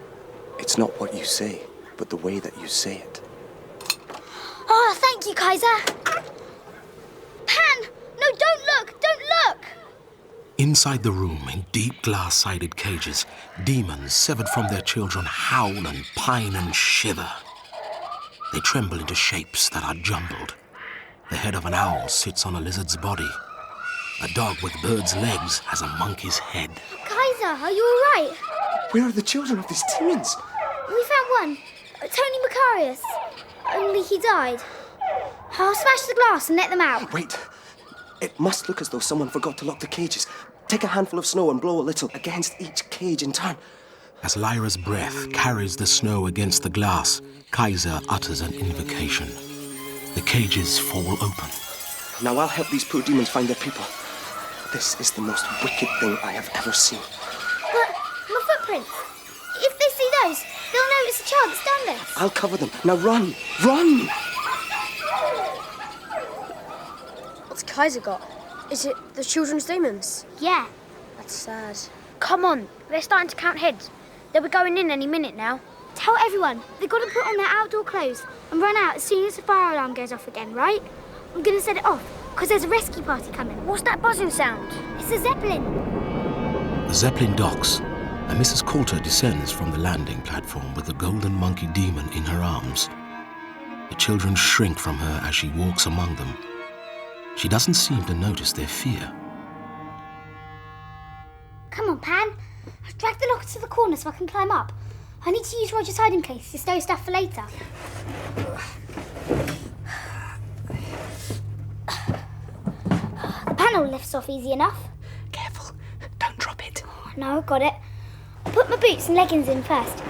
It's not what you say, but the way that you say it. Oh, thank you, Kaiser. Pan! No, don't look! Don't look! Inside the room, in deep glass-sided cages, demons severed from their children howl and pine and shiver. They tremble into shapes that are jumbled. The head of an owl sits on a lizard's body. A dog with bird's legs has a monkey's head. Kaiser, are you all right? Where are the children of these demons? We found one. Tony Macarius. Only he died. I'll smash the glass and let them out. Wait. It must look as though someone forgot to lock the cages. Take a handful of snow and blow a little against each cage in turn. As Lyra's breath carries the snow against the glass, Kaiser utters an invocation. The cages fall open. Now I'll help these poor demons find their people. This is the most wicked thing I have ever seen. But my footprints. If they see those, they'll know it's a child that's done this. I'll cover them. Now run! Run! What's Kaiser got? Is it the children's demons? Yeah. That's sad. Come on, they're starting to count heads. They'll be going in any minute now. Tell everyone they've got to put on their outdoor clothes and run out as soon as the fire alarm goes off again, right? I'm going to set it off because there's a rescue party coming. What's that buzzing sound? It's a zeppelin. The zeppelin docks, and Mrs. Coulter descends from the landing platform with the golden monkey demon in her arms. The children shrink from her as she walks among them. She doesn't seem to notice their fear. Come on, Pan. I've dragged the locker to the corner so I can climb up. I need to use Roger's hiding place to stow stuff for later. The panel lifts off easy enough. Careful, don't drop it. No, got it. I'll put my boots and leggings in first.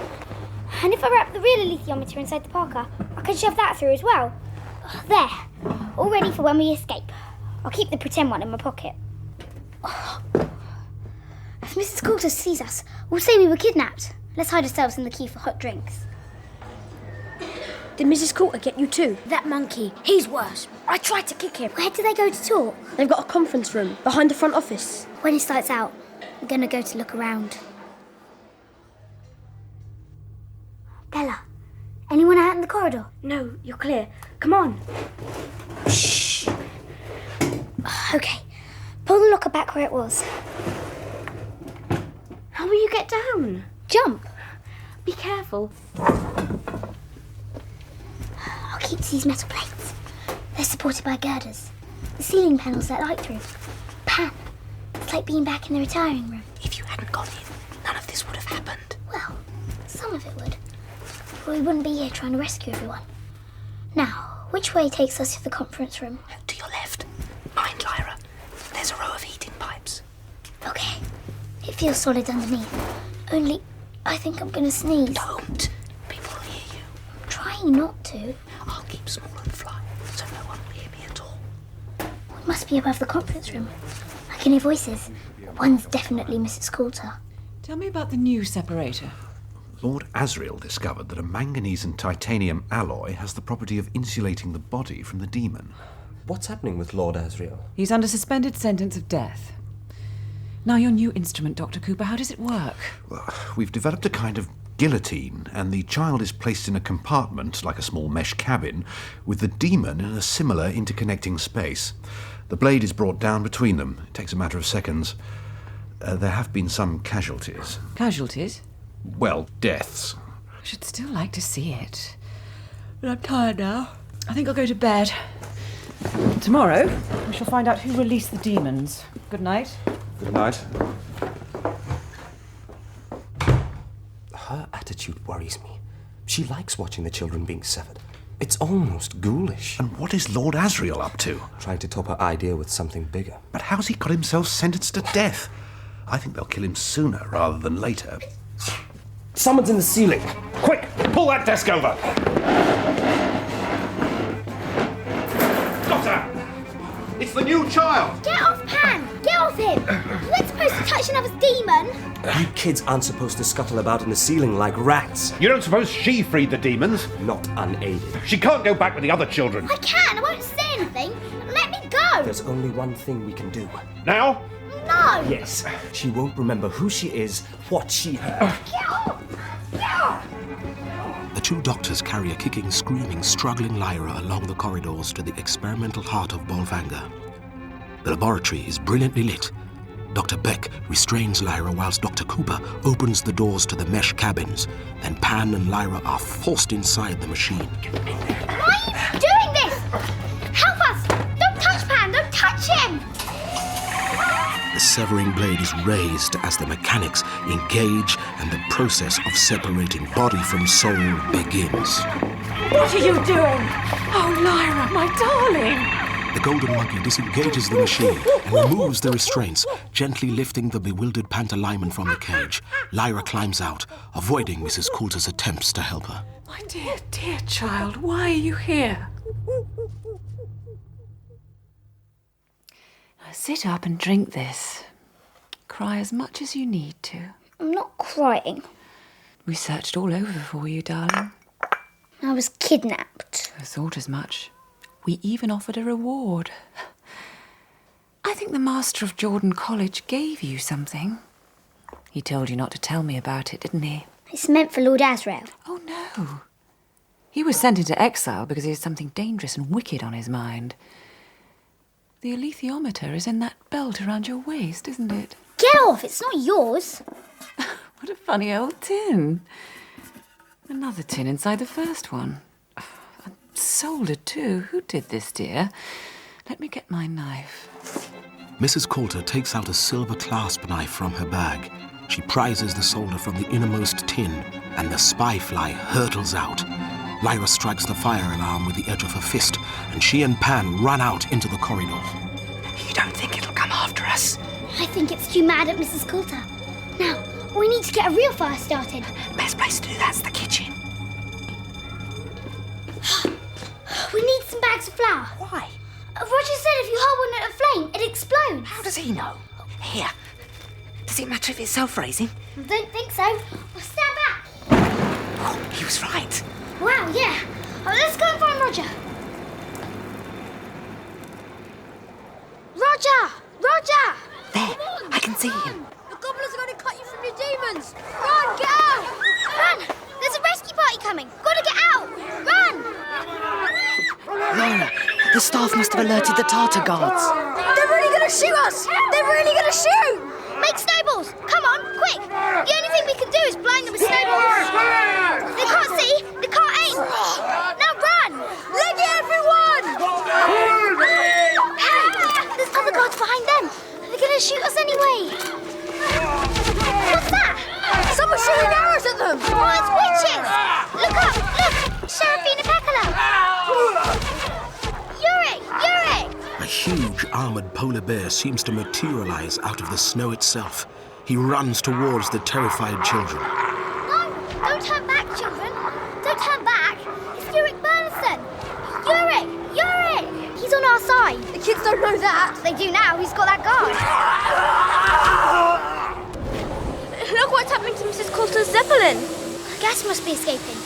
And if I wrap the real alethiometer inside the parka, I can shove that through as well. There, all ready for when we escape. I'll keep the pretend one in my pocket. If Mrs. Coulter sees us, we'll say we were kidnapped. Let's hide ourselves in the queue for hot drinks. Did Mrs. Coulter get you too? That monkey, he's worse. I tried to kick him. Where do they go to talk? They've got a conference room behind the front office. When it starts out, I'm going to go to look around. Bella, anyone out in the corridor? No, you're clear. Come on. Shh. Okay, pull the locker back where it was. How will you get down? Jump. Be careful. I'll keep to these metal plates. They're supported by girders. The ceiling panels let light through. Pan, it's like being back in the retiring room. If you hadn't gone in, none of this would have happened. Well, some of it would. But we wouldn't be here trying to rescue everyone. Now, which way takes us to the conference room? To your left. Mind, Lyra. There's a row of heating pipes. Okay. It feels solid underneath. Only, I think I'm going to sneeze. Don't. People will hear you. I'm trying not to. I'll keep small and fly, so no one will hear me at all. We must be above the conference room. I can hear voices. One's definitely Mrs. Coulter. Tell me about the new separator. Lord Asriel discovered that a manganese and titanium alloy has the property of insulating the body from the demon. What's happening with Lord Asriel? He's under suspended sentence of death. Now, your new instrument, Dr. Cooper, how does it work? Well, we've developed a kind of guillotine, and the child is placed in a compartment, like a small mesh cabin, with the demon in a similar interconnecting space. The blade is brought down between them. It takes a matter of seconds. There have been some casualties. Casualties? Well, deaths. I should still like to see it. But I'm tired now. I think I'll go to bed. Tomorrow, we shall find out who released the demons. Good night. Good night. Her attitude worries me. She likes watching the children being severed. It's almost ghoulish. And what is Lord Asriel up to? Trying to top her idea with something bigger. But how's he got himself sentenced to death? I think they'll kill him sooner rather than later. Someone's in the ceiling. Quick, pull that desk over. Doctor! It's the new child! Get off Pan! Get off him! You weren't supposed to touch another demon! You kids aren't supposed to scuttle about in the ceiling like rats. You don't suppose she freed the demons? Not unaided. She can't go back with the other children. I can! I won't say anything! Let me go! There's only one thing we can do. Now? No! Yes. She won't remember who she is, what she heard. Get off! Get off! The two doctors carry a kicking, screaming, struggling Lyra along the corridors to the experimental heart of Bolvanga. The laboratory is brilliantly lit. Dr. Beck restrains Lyra whilst Dr. Cooper opens the doors to the mesh cabins. Then Pan and Lyra are forced inside the machine. Why are you doing this? Help us! Don't touch Pan! Don't touch him! The severing blade is raised as the mechanics engage and the process of separating body from soul begins. What are you doing? Oh, Lyra, my darling! The golden monkey disengages the machine and removes the restraints, gently lifting the bewildered Pantalaimon from the cage. Lyra climbs out, avoiding Mrs. Coulter's attempts to help her. My dear, dear child, why are you here? Now sit up and drink this. Cry as much as you need to. I'm not crying. We searched all over for you, darling. I was kidnapped. I thought as much. We even offered a reward. I think the master of Jordan College gave you something. He told you not to tell me about it, didn't he? It's meant for Lord Asriel. Oh, no. He was sent into exile because he has something dangerous and wicked on his mind. The alethiometer is in that belt around your waist, isn't it? Get off! It's not yours. What a funny old tin. Another tin inside the first one. Soldered too. Who did this, dear? Let me get my knife. Mrs. Coulter takes out a silver clasp knife from her bag. She prizes the solder from the innermost tin, and the spy fly hurtles out. Lyra strikes the fire alarm with the edge of her fist, and she and Pan run out into the corridor. You don't think it'll come after us? I think it's too mad at Mrs. Coulter. Now, we need to get a real fire started. Best place to do that's the kitchen. We need some bags of flour. Why? Roger said if you hold one at a flame, it explodes. How does he know? Here. Does it matter if it's self-raising? I don't think so. Well, stand back. Oh, he was right. Wow, yeah. Let's go and find Roger. Roger! Roger! There, I can see him. The gobblers are going to cut you from your demons! Run, get out! Run! There's a rescue party coming. Gotta get out! Run! Lyra, the staff must have alerted the Tartar guards. They're really going to shoot us! They're really going to shoot! Make snowballs! Come on, quick! The only thing we can do is blind them with snowballs. They can't see, they can't aim. Now run! Leg it, everyone! There's other guards behind them. They're gonna shoot us anyway. What's that? Someone's shooting arrows at them! Oh, it's witches! Look up, look! Seraphina Peccolo! Yurick! A huge armored polar bear seems to materialize out of the snow itself. He runs towards the terrified children. No, don't turn back, children. Don't turn back. It's Yurick Burleson. Yurick! He's on our side. The kids don't know that. They do now. He's got that guard. Look what's happening to Mrs. Coulter's Zeppelin. Gas must be escaping.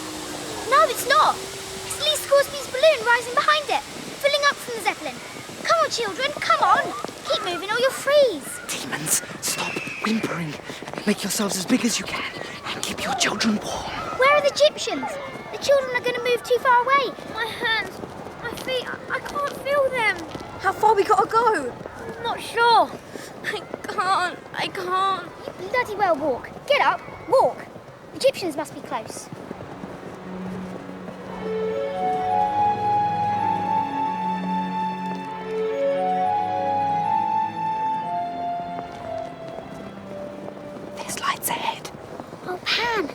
No, it's not. It's Lee Scoresby's balloon rising behind it, filling up from the Zeppelin. Come on, children, come on. Keep moving or you'll freeze. Demons, stop whimpering. Make yourselves as big as you can and Keep your children warm. Where are the Egyptians? The children are going to move too far away. My hands, my feet, I can't feel them. How far we gotta go? I'm not sure. I can't. You bloody well walk. Get up, walk. The Egyptians must be close. There's lights ahead. Oh, Pan,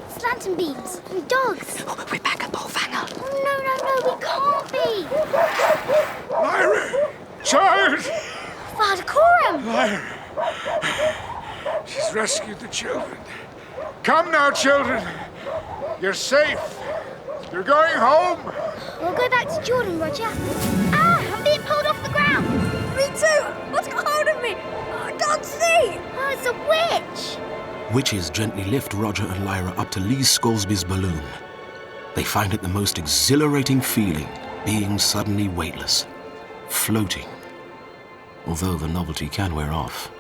it's lantern beams and dogs. We're back at Bolvanger. Oh, no, we can't be. Lyra! Child! Father Coram! Lyra! She's rescued the children. Come now, children. You're safe. You're going home. We'll go back to Jordan, Roger. Ah, I'm being pulled off the ground. Me too! What's got hold of me? I can't see! Oh, it's a witch. Witches gently lift Roger and Lyra up to Lee Scoresby's balloon. They find it the most exhilarating feeling, being suddenly weightless, floating. Although the novelty can wear off,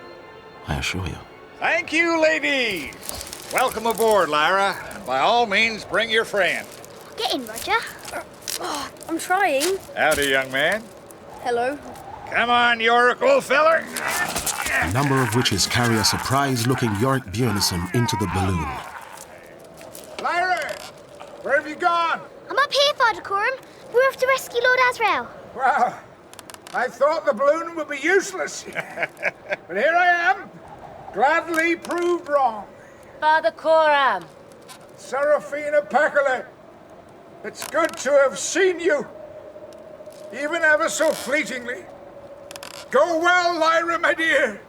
I assure you. Thank you, ladies. Welcome aboard, Lyra. And by all means, bring your friend. Get in, Roger. I'm trying. Howdy, young man. Hello. Come on, Yorick, old feller. A number of witches carry a surprised-looking Yorick Bjornsson into the balloon. Lyra! Where have you gone? I'm up here, Father Coram. We're off to rescue Lord Azrael. Well, I thought the balloon would be useless. But here I am, gladly proved wrong. Father Coram. Seraphina Peccola, it's good to have seen you, even ever so fleetingly. Go well, Lyra, my dear.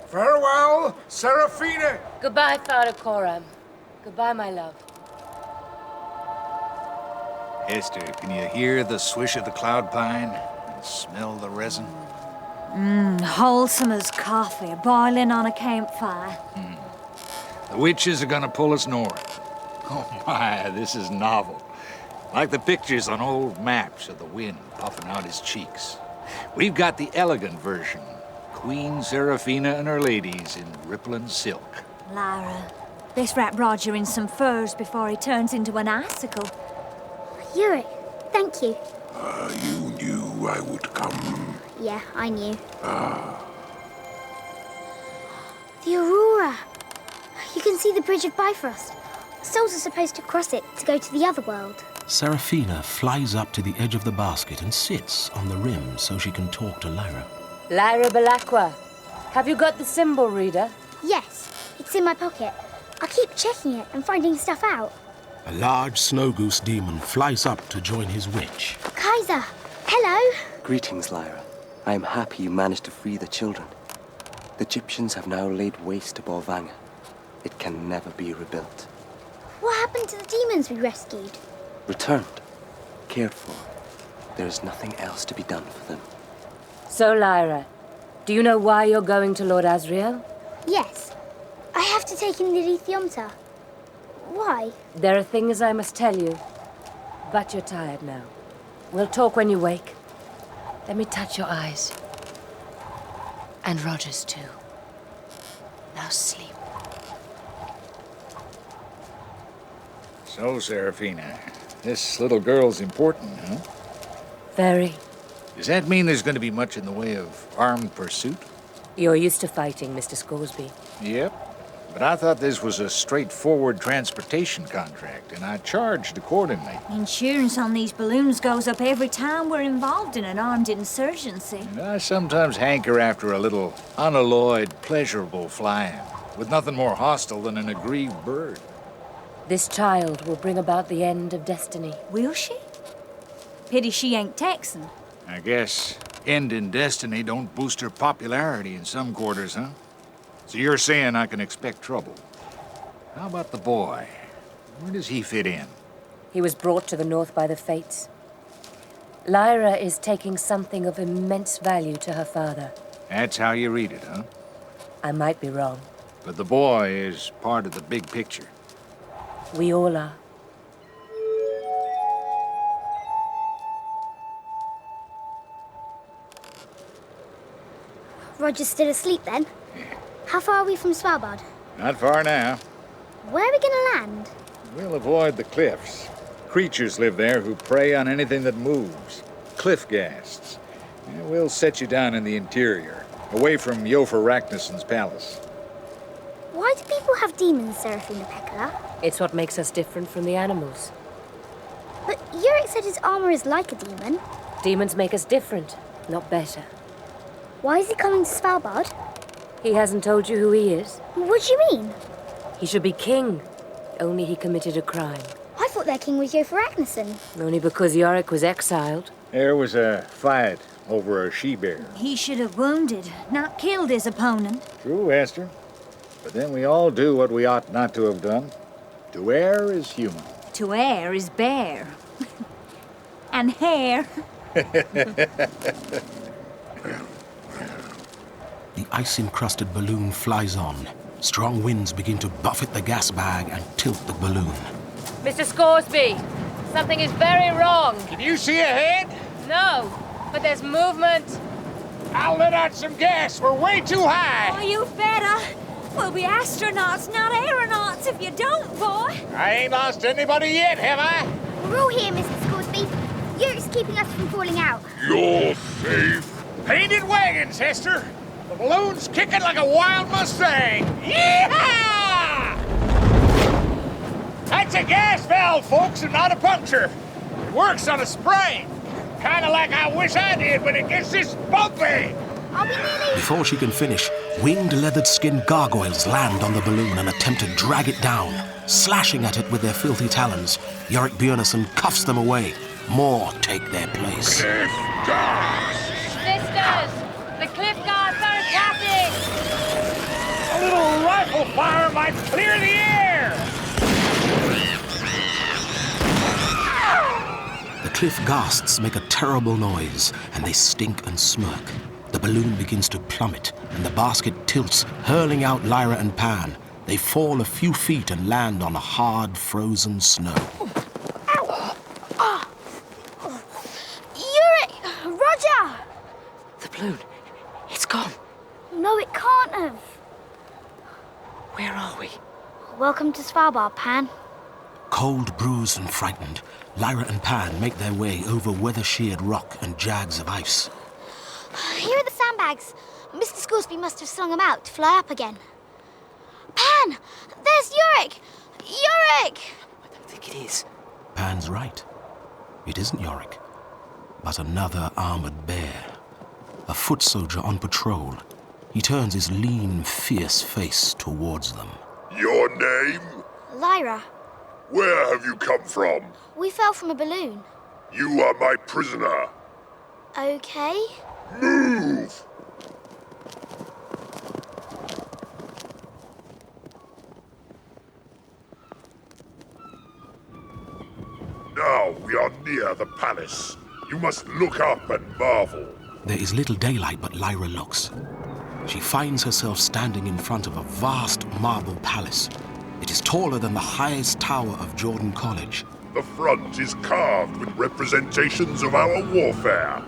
Farewell, Seraphina. Goodbye, Father Coram. Goodbye, my love. Esther, can you hear the swish of the cloud pine and smell the resin? Wholesome as coffee, boiling on a campfire. The witches are gonna pull us north. Oh my, this is novel. Like the pictures on old maps of the wind puffing out his cheeks. We've got the elegant version. Queen Seraphina and her ladies in rippling silk. Lyra, let's wrap Roger in some furs before he turns into an icicle. Yurick, thank you. You knew I would come. Yeah, I knew. The Aurora. You can see the Bridge of Bifrost. Souls are supposed to cross it to go to the other world. Seraphina flies up to the edge of the basket and sits on the rim so she can talk to Lyra. Lyra Belacqua, have you got the symbol reader? Yes, it's in my pocket. I keep checking it and finding stuff out. A large snow goose demon flies up to join his witch. Kaiser, hello. Greetings, Lyra. I am happy you managed to free the children. The Egyptians have now laid waste to Bolvanger. It can never be rebuilt. What happened to the demons we rescued? Returned. Cared for. There is nothing else to be done for them. So, Lyra, do you know why you're going to Lord Azrael? Yes. I have to take in the lithiometer. Why? There are things I must tell you, but you're tired now. We'll talk when you wake. Let me touch your eyes. And Roger's too. Now sleep. So, Seraphina, this little girl's important, huh? Very. Does that mean there's going to be much in the way of armed pursuit? You're used to fighting, Mr. Scoresby. Yep. But I thought this was a straightforward transportation contract, and I charged accordingly. Insurance on these balloons goes up every time we're involved in an armed insurgency. And I sometimes hanker after a little unalloyed, pleasurable flying, with nothing more hostile than an aggrieved bird. This child will bring about the end of destiny. Will she? Pity she ain't Texan. I guess ending destiny don't boost her popularity in some quarters, huh? So you're saying I can expect trouble. How about the boy? Where does he fit in? He was brought to the north by the fates. Lyra is taking something of immense value to her father. That's how you read it, huh? I might be wrong. But the boy is part of the big picture. We all are. Roger's still asleep then? How far are we from Svalbard? Not far now. Where are we going to land? We'll avoid the cliffs. Creatures live there who prey on anything that moves. Cliff ghasts. And we'll set you down in the interior, away from Yofa Ragnarson's palace. Why do people have demons, Seraphina Pekala? It's what makes us different from the animals. But Yurik said his armor is like a demon. Demons make us different, not better. Why is he coming to Svalbard? He hasn't told you who he is? What do you mean? He should be king. Only he committed a crime. I thought their king was Yofa Ragnarsson. Only because Yorick was exiled. There was a fight over a she-bear. He should have wounded, not killed his opponent. True, Esther. But then we all do what we ought not to have done. To err is human. To err is bear. And hair. The ice-encrusted balloon flies on. Strong winds begin to buffet the gas bag and tilt the balloon. Mr. Scoresby, something is very wrong. Can you see ahead? No, but there's movement. I'll let out some gas. We're way too high. Oh, you better. We'll be astronauts, not aeronauts, if you don't, boy. I ain't lost anybody yet, have I? We're all here, Mr. Scoresby. Yurik's keeping us from falling out. You're safe. Painted wagons, Hester. The balloon's kicking like a wild Mustang. Yeehaw! That's a gas valve, folks, and not a puncture. It works on a spring. Kind of like I wish I did when it gets this bumpy. Are we nearly? Before she can finish, winged leathered skin gargoyles land on the balloon and attempt to drag it down. Slashing at it with their filthy talons, Yorick Björnsson cuffs them away. More take their place. Sisters, the cliff guards are attacking! A little rifle fire might clear the air. The cliff ghasts make a terrible noise, and they stink and smirk. The balloon begins to plummet, and the basket tilts, hurling out Lyra and Pan. They fall a few feet and land on hard, frozen snow. Yurik! Roger! The balloon, it's gone. No, it can't have. Where are we? Welcome to Svalbard, Pan. Cold, bruised, and frightened, Lyra and Pan make their way over weather-sheared rock and jags of ice. Here are the sandbags. Mr. Scoresby must have slung them out to fly up again. Pan! There's Yurik! Yurik! I don't think it is. Pan's right. It isn't Yorick, but another armored bear. A foot soldier on patrol. He turns his lean, fierce face towards them. Your name? Lyra. Where have you come from? We fell from a balloon. You are my prisoner. Okay. Move! Now we are near the palace. You must look up and marvel. There is little daylight, but Lyra looks. She finds herself standing in front of a vast marble palace. It is taller than the highest tower of Jordan College. The front is carved with representations of our warfare.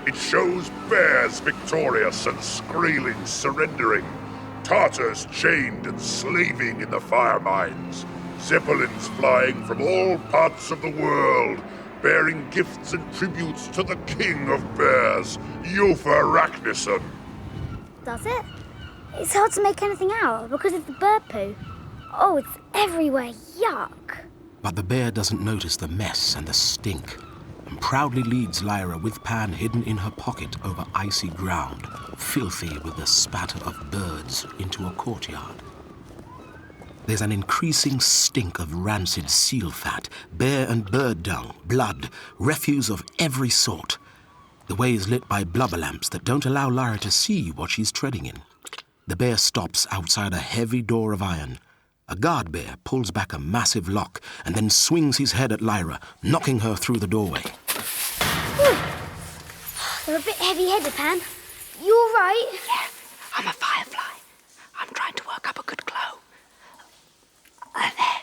It shows bears victorious and Skraelings surrendering, Tartars chained and slaving in the fire mines, Zeppelins flying from all parts of the world, bearing gifts and tributes to the king of bears, Yofa Ragnarsson. Does it? It's hard to make anything out because of the bird poo. Oh, it's everywhere. Yuck. But the bear doesn't notice the mess and the stink, and proudly leads Lyra with Pan hidden in her pocket over icy ground, filthy with the spatter of birds, into a courtyard. There's an increasing stink of rancid seal fat, bear and bird dung, blood, refuse of every sort. The way is lit by blubber lamps that don't allow Lyra to see what she's treading in. The bear stops outside a heavy door of iron. A guard bear pulls back a massive lock and then swings his head at Lyra, knocking her through the doorway. They're a bit heavy-headed, Pan. You all right? Yeah, I'm a firefly. I'm trying to work up a good glow. There.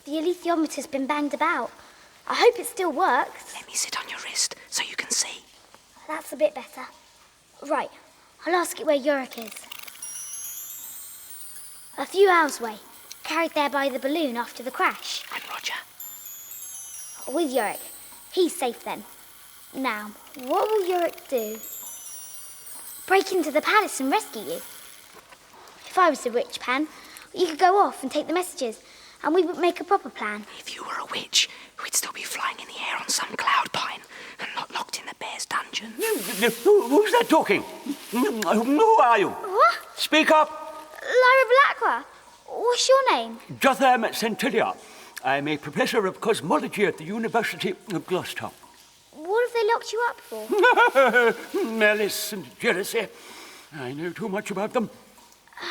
The alethiometer's been banged about. I hope it still works. Let me sit on your wrist so you can see. That's a bit better. Right, I'll ask it where Yorick is. A few hours away. carried there by the balloon after the crash. And Roger? With Yorick. He's safe then. Now, what will Yorick do? Break into the palace and rescue you. If I was a witch, Pan, you could go off and take the messages, and we would make a proper plan. If you were a witch, we'd still be flying in the air on some cloud pine and not locked in the bear's dungeon. Who's that talking? Who are you? What? Speak up. Lyra Belacqua. What's your name? Jotham Centillia. I'm a professor of cosmology at the University of Gloucester. What have they locked you up for? Malice and jealousy. I know too much about them.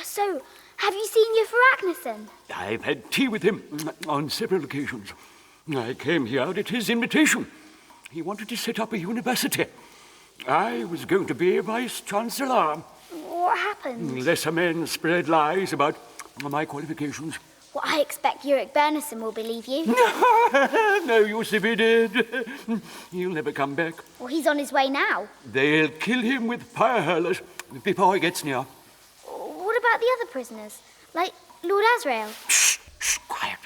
So, have you seen Euphoragnesson? I've had tea with him on several occasions. I came here at his invitation. He wanted to set up a university. I was going to be vice-chancellor. What happened? Lesser men spread lies about my qualifications. Well, I expect Yorick Bernison will believe you. No use if he did. He'll never come back. Well, he's on his way now. They'll kill him with fire hurlers before he gets near. What about the other prisoners? Like Lord Asrael? Shh, quiet.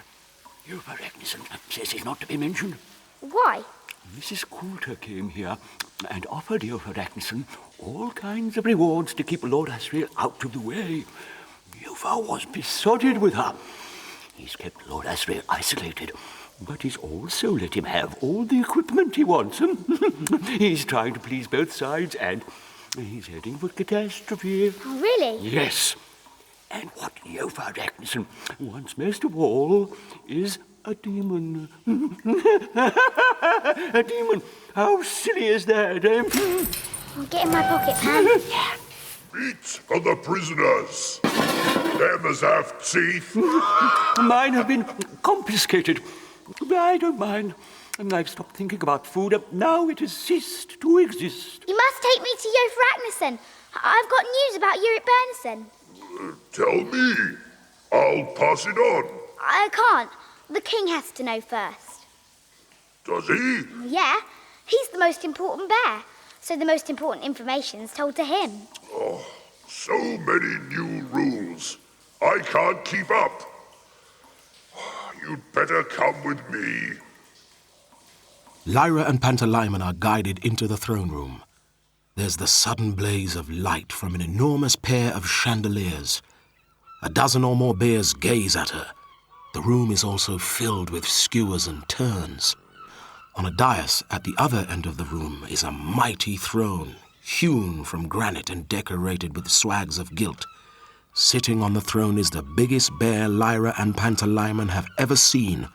Euphoragnesson says he's not to be mentioned. Why? Mrs. Coulter came here and offered Euphoragnesson all kinds of rewards to keep Lord Asrael out of the way. Eupha was besotted with her. He's kept Lord Asrael isolated, but he's also let him have all the equipment he wants. He's trying to please both sides, and he's heading for catastrophe. Oh, really? Yes. And what Euphoragnesson wants most of all is a demon. A demon. How silly is that, eh? I'll get in my pocket, Pan. Yeah. Meat for the prisoners. Them as have teeth. Mine have been confiscated. I don't mind. I've stopped thinking about food. Now it has ceased to exist. You must take me to Euphoragnesson. I've got news about Yorick Bernison. Tell me. I'll pass it on. I can't. The king has to know first. Does he? Yeah. He's the most important bear. So the most important information's told to him. Oh, so many new rules. I can't keep up. You'd better come with me. Lyra and Pantalaimon are guided into the throne room. There's the sudden blaze of light from an enormous pair of chandeliers. A dozen or more bears gaze at her. The room is also filled with skewers and terns. On a dais at the other end of the room is a mighty throne, hewn from granite and decorated with swags of gilt. Sitting on the throne is the biggest bear Lyra and Pantalaimon have ever seen.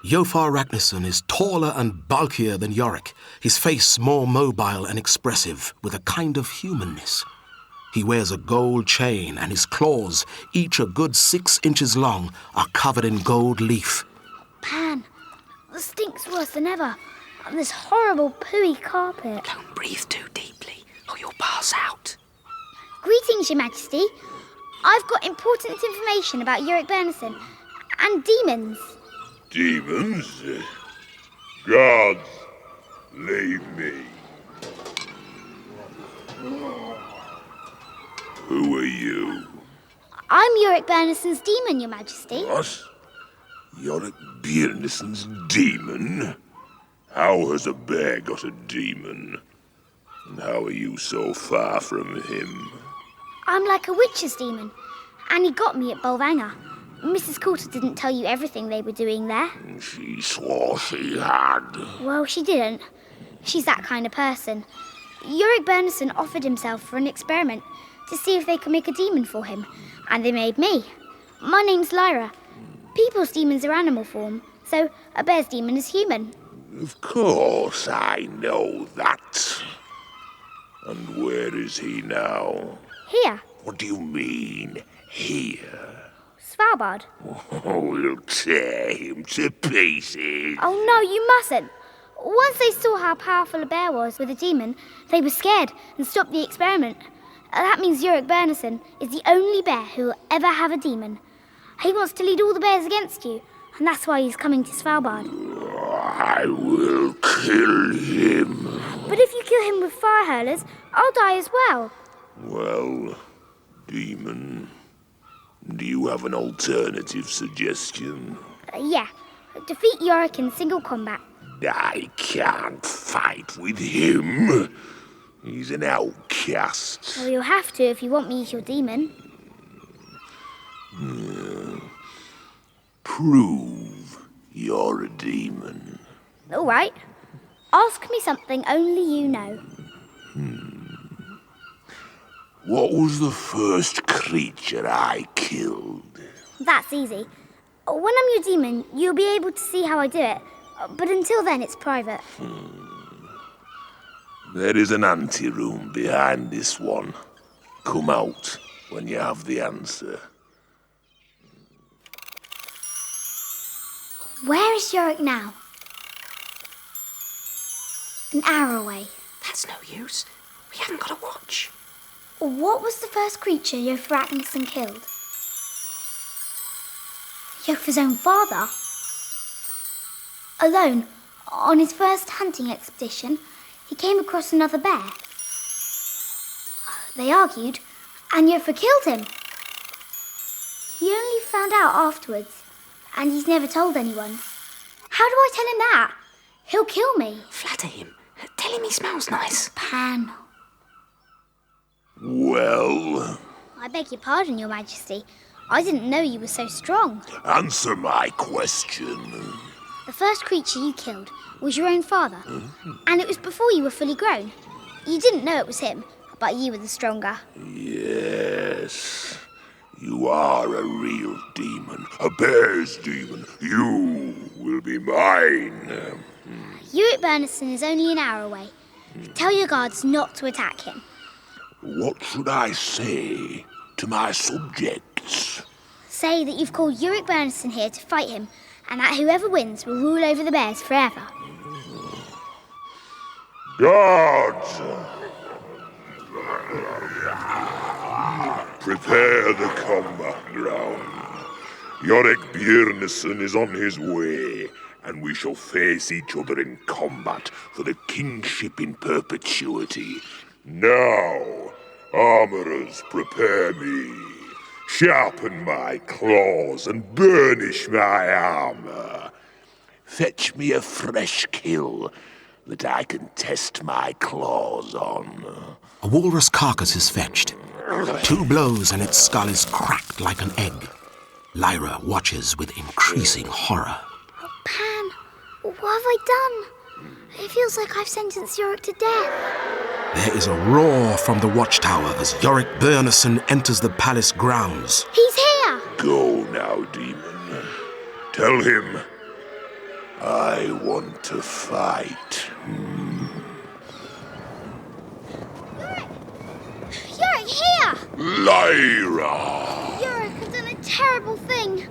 Euphoragnesson is taller and bulkier than Yorick, his face more mobile and expressive, with a kind of humanness. He wears a gold chain, and his claws, each a good 6 inches long, are covered in gold leaf. Pan, the stink's worse than ever. On this horrible pooey carpet. Don't breathe too deeply, or you'll pass out. Greetings, Your Majesty. I've got important information about Yorick Bernison and demons. Demons? Gods, leave me. Who are you? I'm Yorick Bernison's demon, Your Majesty. What? Yorick Bernison's demon? How has a bear got a demon? And how are you so far from him? I'm like a witch's demon, and he got me at Bolvanger. Mrs. Coulter didn't tell you everything they were doing there. She swore she had. Well, she didn't. She's that kind of person. Yorick Bernison offered himself for an experiment to see if they could make a demon for him, and they made me. My name's Lyra. People's demons are animal form, so a bear's demon is human. Of course, I know that. And where is he now? Here. What do you mean, here? Svalbard. Oh, we'll tear him to pieces. Oh no, you mustn't. Once they saw how powerful a bear was with a demon, they were scared and stopped the experiment. That means Yorick Bernison is the only bear who will ever have a demon. He wants to lead all the bears against you, and that's why he's coming to Svalbard. I will kill him. But if you kill him with fire hurlers, I'll die as well. Well, demon, Do you have an alternative suggestion? Yeah. Defeat Yorick in single combat. I can't fight with him. He's an outcast. Well, you'll have to if you want me as your demon. Prove you're a demon. All right. Ask me something only you know. What was the first creature I killed? That's easy. When I'm your demon, you'll be able to see how I do it. But until then, it's private. There is an anteroom behind this one. Come out when you have the answer. Where is Yorick now? An hour away. That's no use. We haven't got a watch. What was the first creature Yofragnisson killed? Yofa's own father? Alone, on his first hunting expedition, he came across another bear. They argued, and Yofa killed him. He only found out afterwards, and he's never told anyone. How do I tell him that? He'll kill me. Flatter him. Tell him he smells nice. Pan. Well, I beg your pardon, Your Majesty. I didn't know you were so strong. answer my question. The first creature you killed was your own father, and it was before you were fully grown. You didn't know it was him, but you were the stronger. Yes, you are a real demon, a bear's demon. You will be mine. Yorick Bernison is only an hour away. Tell your guards not to attack him. What should I say to my subjects? Say that you've called Yorick Bernison here to fight him, and that whoever wins will rule over the bears forever. Guards! Prepare the combat ground. Yorick Björnsson is on his way, and we shall face each other in combat for the kingship in perpetuity. Now, armorers, prepare me. Sharpen my claws and burnish my armor. Fetch me a fresh kill that I can test my claws on. A walrus carcass is fetched. 2 blows and its skull is cracked like an egg. Lyra watches with increasing horror. Pan, what have I done? It feels like I've sentenced Yorick to death. There is a roar from the watchtower as Yorick Bernison enters the palace grounds. He's here! Go now, demon. Tell him I want to fight. Yorick, here! Lyra! Yorick, I've done a terrible thing.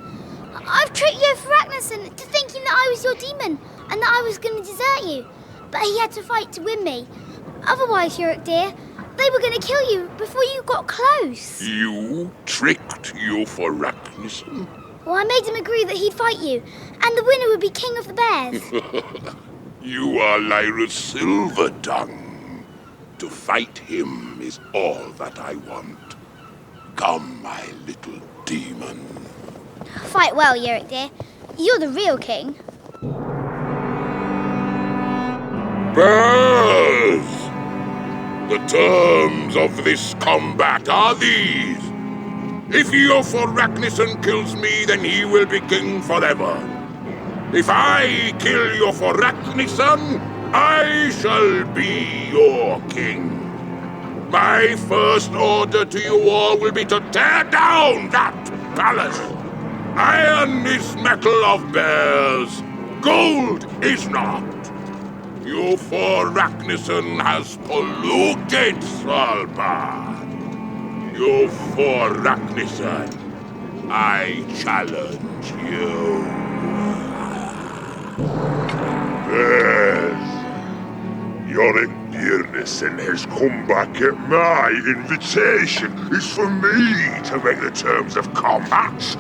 I've tricked Yofragnisson into thinking that I was your demon and that I was going to desert you. But he had to fight to win me. Otherwise, Yorick dear, they were going to kill you before you got close. You tricked Yofragnisson? Well, I made him agree that he'd fight you, and the winner would be king of the bears. You are Lyra's silver tongue. To fight him is all that I want. Come, my little demon. Fight well, Yorick dear. You're the real king. Bears! The terms of this combat are these. If Yofragnisson kills me, then he will be king forever. If I kill Yofragnisson, I shall be your king. My first order to you all will be to tear down that palace. Iron is metal of bears. Gold is not. Yofragnisson has polluted Svalbard. Yofragnisson, I challenge you. Bears, Yorick Björnsson has come back at my invitation. It's for me to make the terms of combat.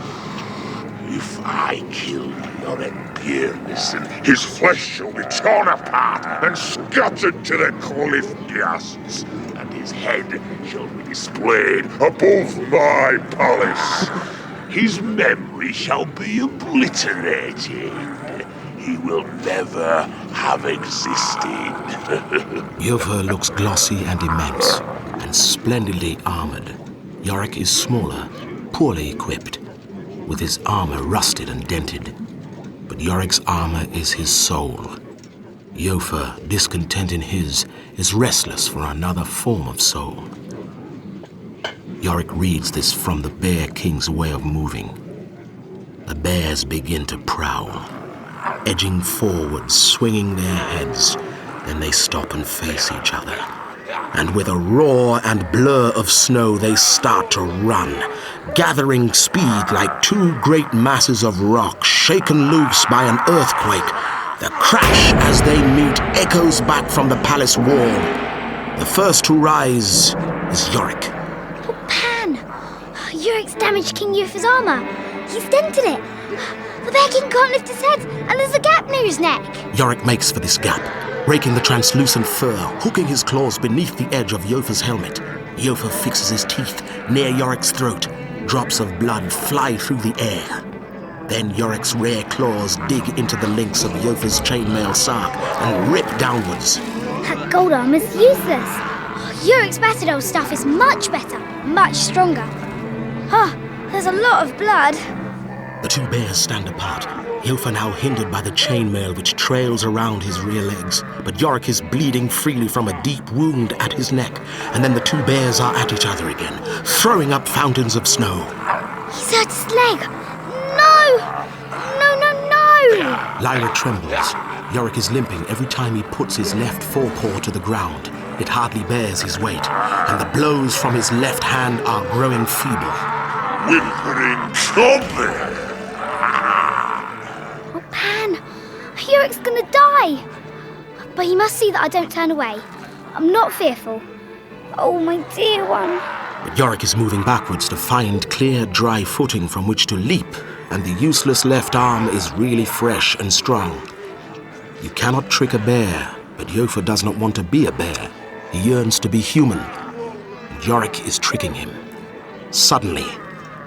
If I kill Yorick Björnsson, his flesh shall be torn apart and scattered to the cliff gusts, and his head shall be displayed above my palace. his memory shall be obliterated. He will never have existed. Yofa looks glossy and immense, and splendidly armored. Yorick is smaller, poorly equipped, with his armor rusted and dented. But Yorick's armor is his soul. Yofa, discontent in his, is restless for another form of soul. Yorick reads this from the Bear King's way of moving. The bears begin to prowl, edging forward, swinging their heads. Then they stop and face each other. And with a roar and blur of snow, they start to run, gathering speed like two great masses of rock shaken loose by an earthquake. The crash as they meet echoes back from the palace wall. The first to rise is Yorick. Oh, Pan! Yorick's damaged King Yofa's armor. He's dented it. The Bear King can't lift his head, and there's a gap near his neck. Yorick makes for this gap, raking the translucent fur, hooking his claws beneath the edge of Yofa's helmet. Yofa fixes his teeth near Yorick's throat. Drops of blood fly through the air. Then Yorick's rare claws dig into the links of Yofa's chainmail sark and rip downwards. That gold armor's useless. Yorick's battered old stuff is much better, much stronger. There's a lot of blood. The two bears stand apart, Yofa now hindered by the chainmail which trails around his rear legs. But Yorick is bleeding freely from a deep wound at his neck, and then the two bears are at each other again, throwing up fountains of snow. He's hurt his leg. No! No! Lyra trembles. Yorick is limping every time he puts his left forepaw to the ground. It hardly bears his weight, and the blows from his left hand are growing feeble. Whimpering trumpet! Oh, Pan! Yorick's gonna die! But he must see that I don't turn away. I'm not fearful. Oh, my dear one. But Yorick is moving backwards to find clear, dry footing from which to leap, and the useless left arm is really fresh and strong. You cannot trick a bear, but Yofa does not want to be a bear. He yearns to be human, and Yorick is tricking him. Suddenly,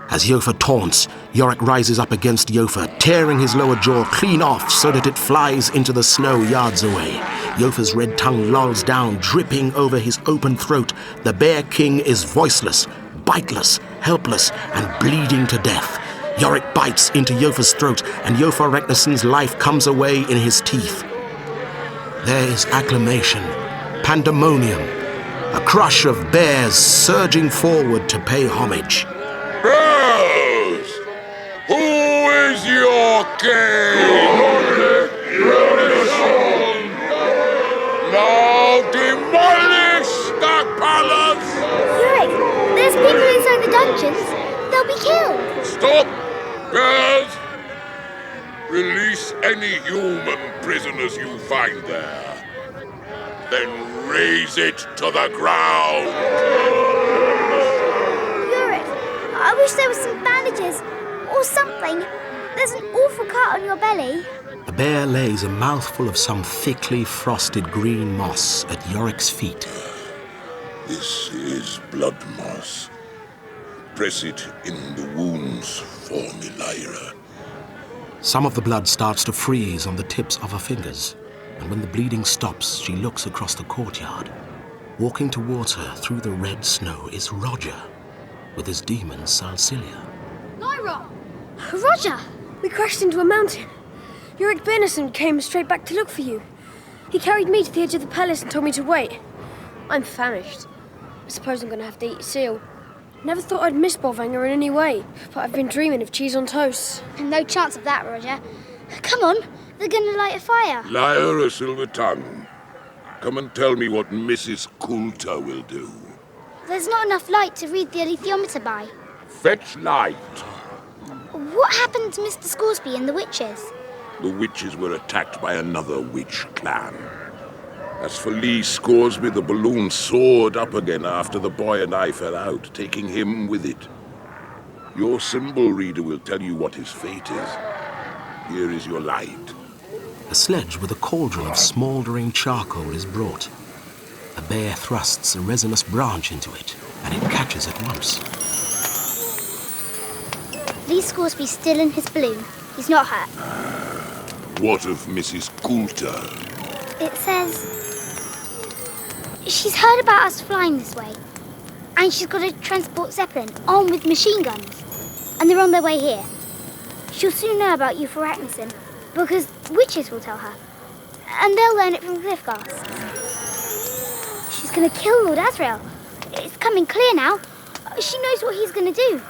as Yofa taunts, Yorick rises up against Yofa, tearing his lower jaw clean off so that it flies into the snow yards away. Yofa's red tongue lolls down, dripping over his open throat. The Bear King is voiceless, biteless, helpless, and bleeding to death. Yorick bites into Yofa's throat, and Yofa Reknison's life comes away in his teeth. There is acclamation, pandemonium, a crush of bears surging forward to pay homage. Bears! Who is your king? Now demolish the palace! Yorick, there's people inside the dungeons. They'll be killed. Stop, bears! Release any human prisoners you find there. Then raise it to the ground. I wish there were some bandages or something. There's an awful cut on your belly. The bear lays a mouthful of some thickly frosted green moss at Yorick's feet. This is blood moss. Press it in the wounds for me, Lyra. Some of the blood starts to freeze on the tips of her fingers, and when the bleeding stops, she looks across the courtyard. Walking towards her through the red snow is Roger, with his demon Salsilia. Lyra! Roger! We crashed into a mountain. Yorick Bernison came straight back to look for you. He carried me to the edge of the palace and told me to wait. I'm famished. I suppose I'm going to have to eat seal. Never thought I'd miss Bolvanger in any way, but I've been dreaming of cheese on toast. No chance of that, Roger. Come on, they're going to light a fire. Lyra Silver Tongue, come and tell me what Mrs. Coulter will do. There's not enough light to read the alethiometer by. Fetch light. What happened to Mr. Scoresby and the witches? The witches were attacked by another witch clan. As for Lee Scoresby, the balloon soared up again after the boy and I fell out, taking him with it. Your symbol reader will tell you what his fate is. Here is your light. A sledge with a cauldron of smouldering charcoal is brought. The bear thrusts a resinous branch into it, and it catches at once. Leave Scoresby's still in his balloon. He's not hurt. What of Mrs. Coulter? It says... She's heard about us flying this way. And she's got a transport Zeppelin armed with machine guns. And they're on their way here. She'll soon know about you for Ragnarsson, because witches will tell her. And they'll learn it from cliff ghasts. She's going to kill Lord Asriel. It's coming clear now. She knows what he's going to do.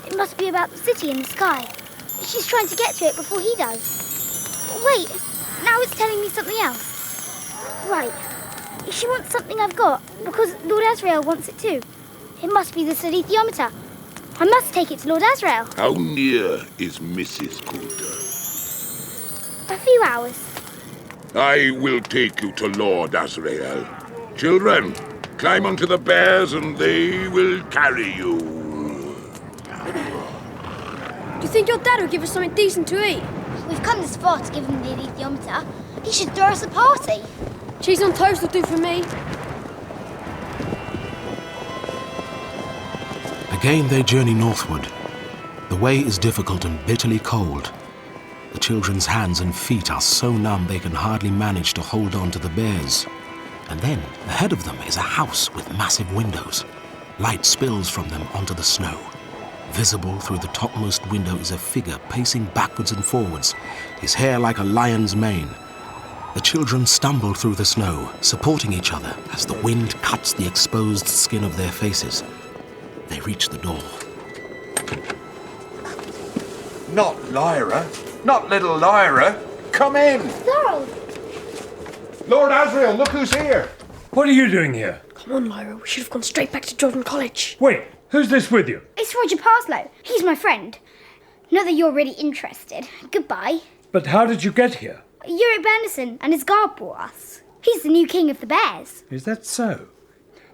It must be about the city in the sky. She's trying to get to it before he does. Wait, now it's telling me something else. Right. She wants something I've got, because Lord Asriel wants it too. It must be the silithiometer. I must take it to Lord Asriel. How near is Mrs. Coulter? A few hours. I will take you to Lord Asriel. Children, climb onto the bears and they will carry you. Do you think your dad will give us something decent to eat? We've come this far to give him the alethiometer. He should throw us a party. Cheese on toast will do for me. Again they journey northward. The way is difficult and bitterly cold. The children's hands and feet are so numb they can hardly manage to hold on to the bears. And then, ahead of them is a house with massive windows. Light spills from them onto the snow. Visible through the topmost window is a figure pacing backwards and forwards, his hair like a lion's mane. The children stumble through the snow, supporting each other as the wind cuts the exposed skin of their faces. They reach the door. Not Lyra. Not little Lyra. Come in. Thorold! Lord Asriel, look who's here. What are you doing here? Come on, Lyra. We should have gone straight back to Jordan College. Wait, who's this with you? It's Roger Parslow. He's my friend. Not that you're really interested. Goodbye. But how did you get here? Yorick Bernison and his guard brought us. He's the new king of the bears. Is that so?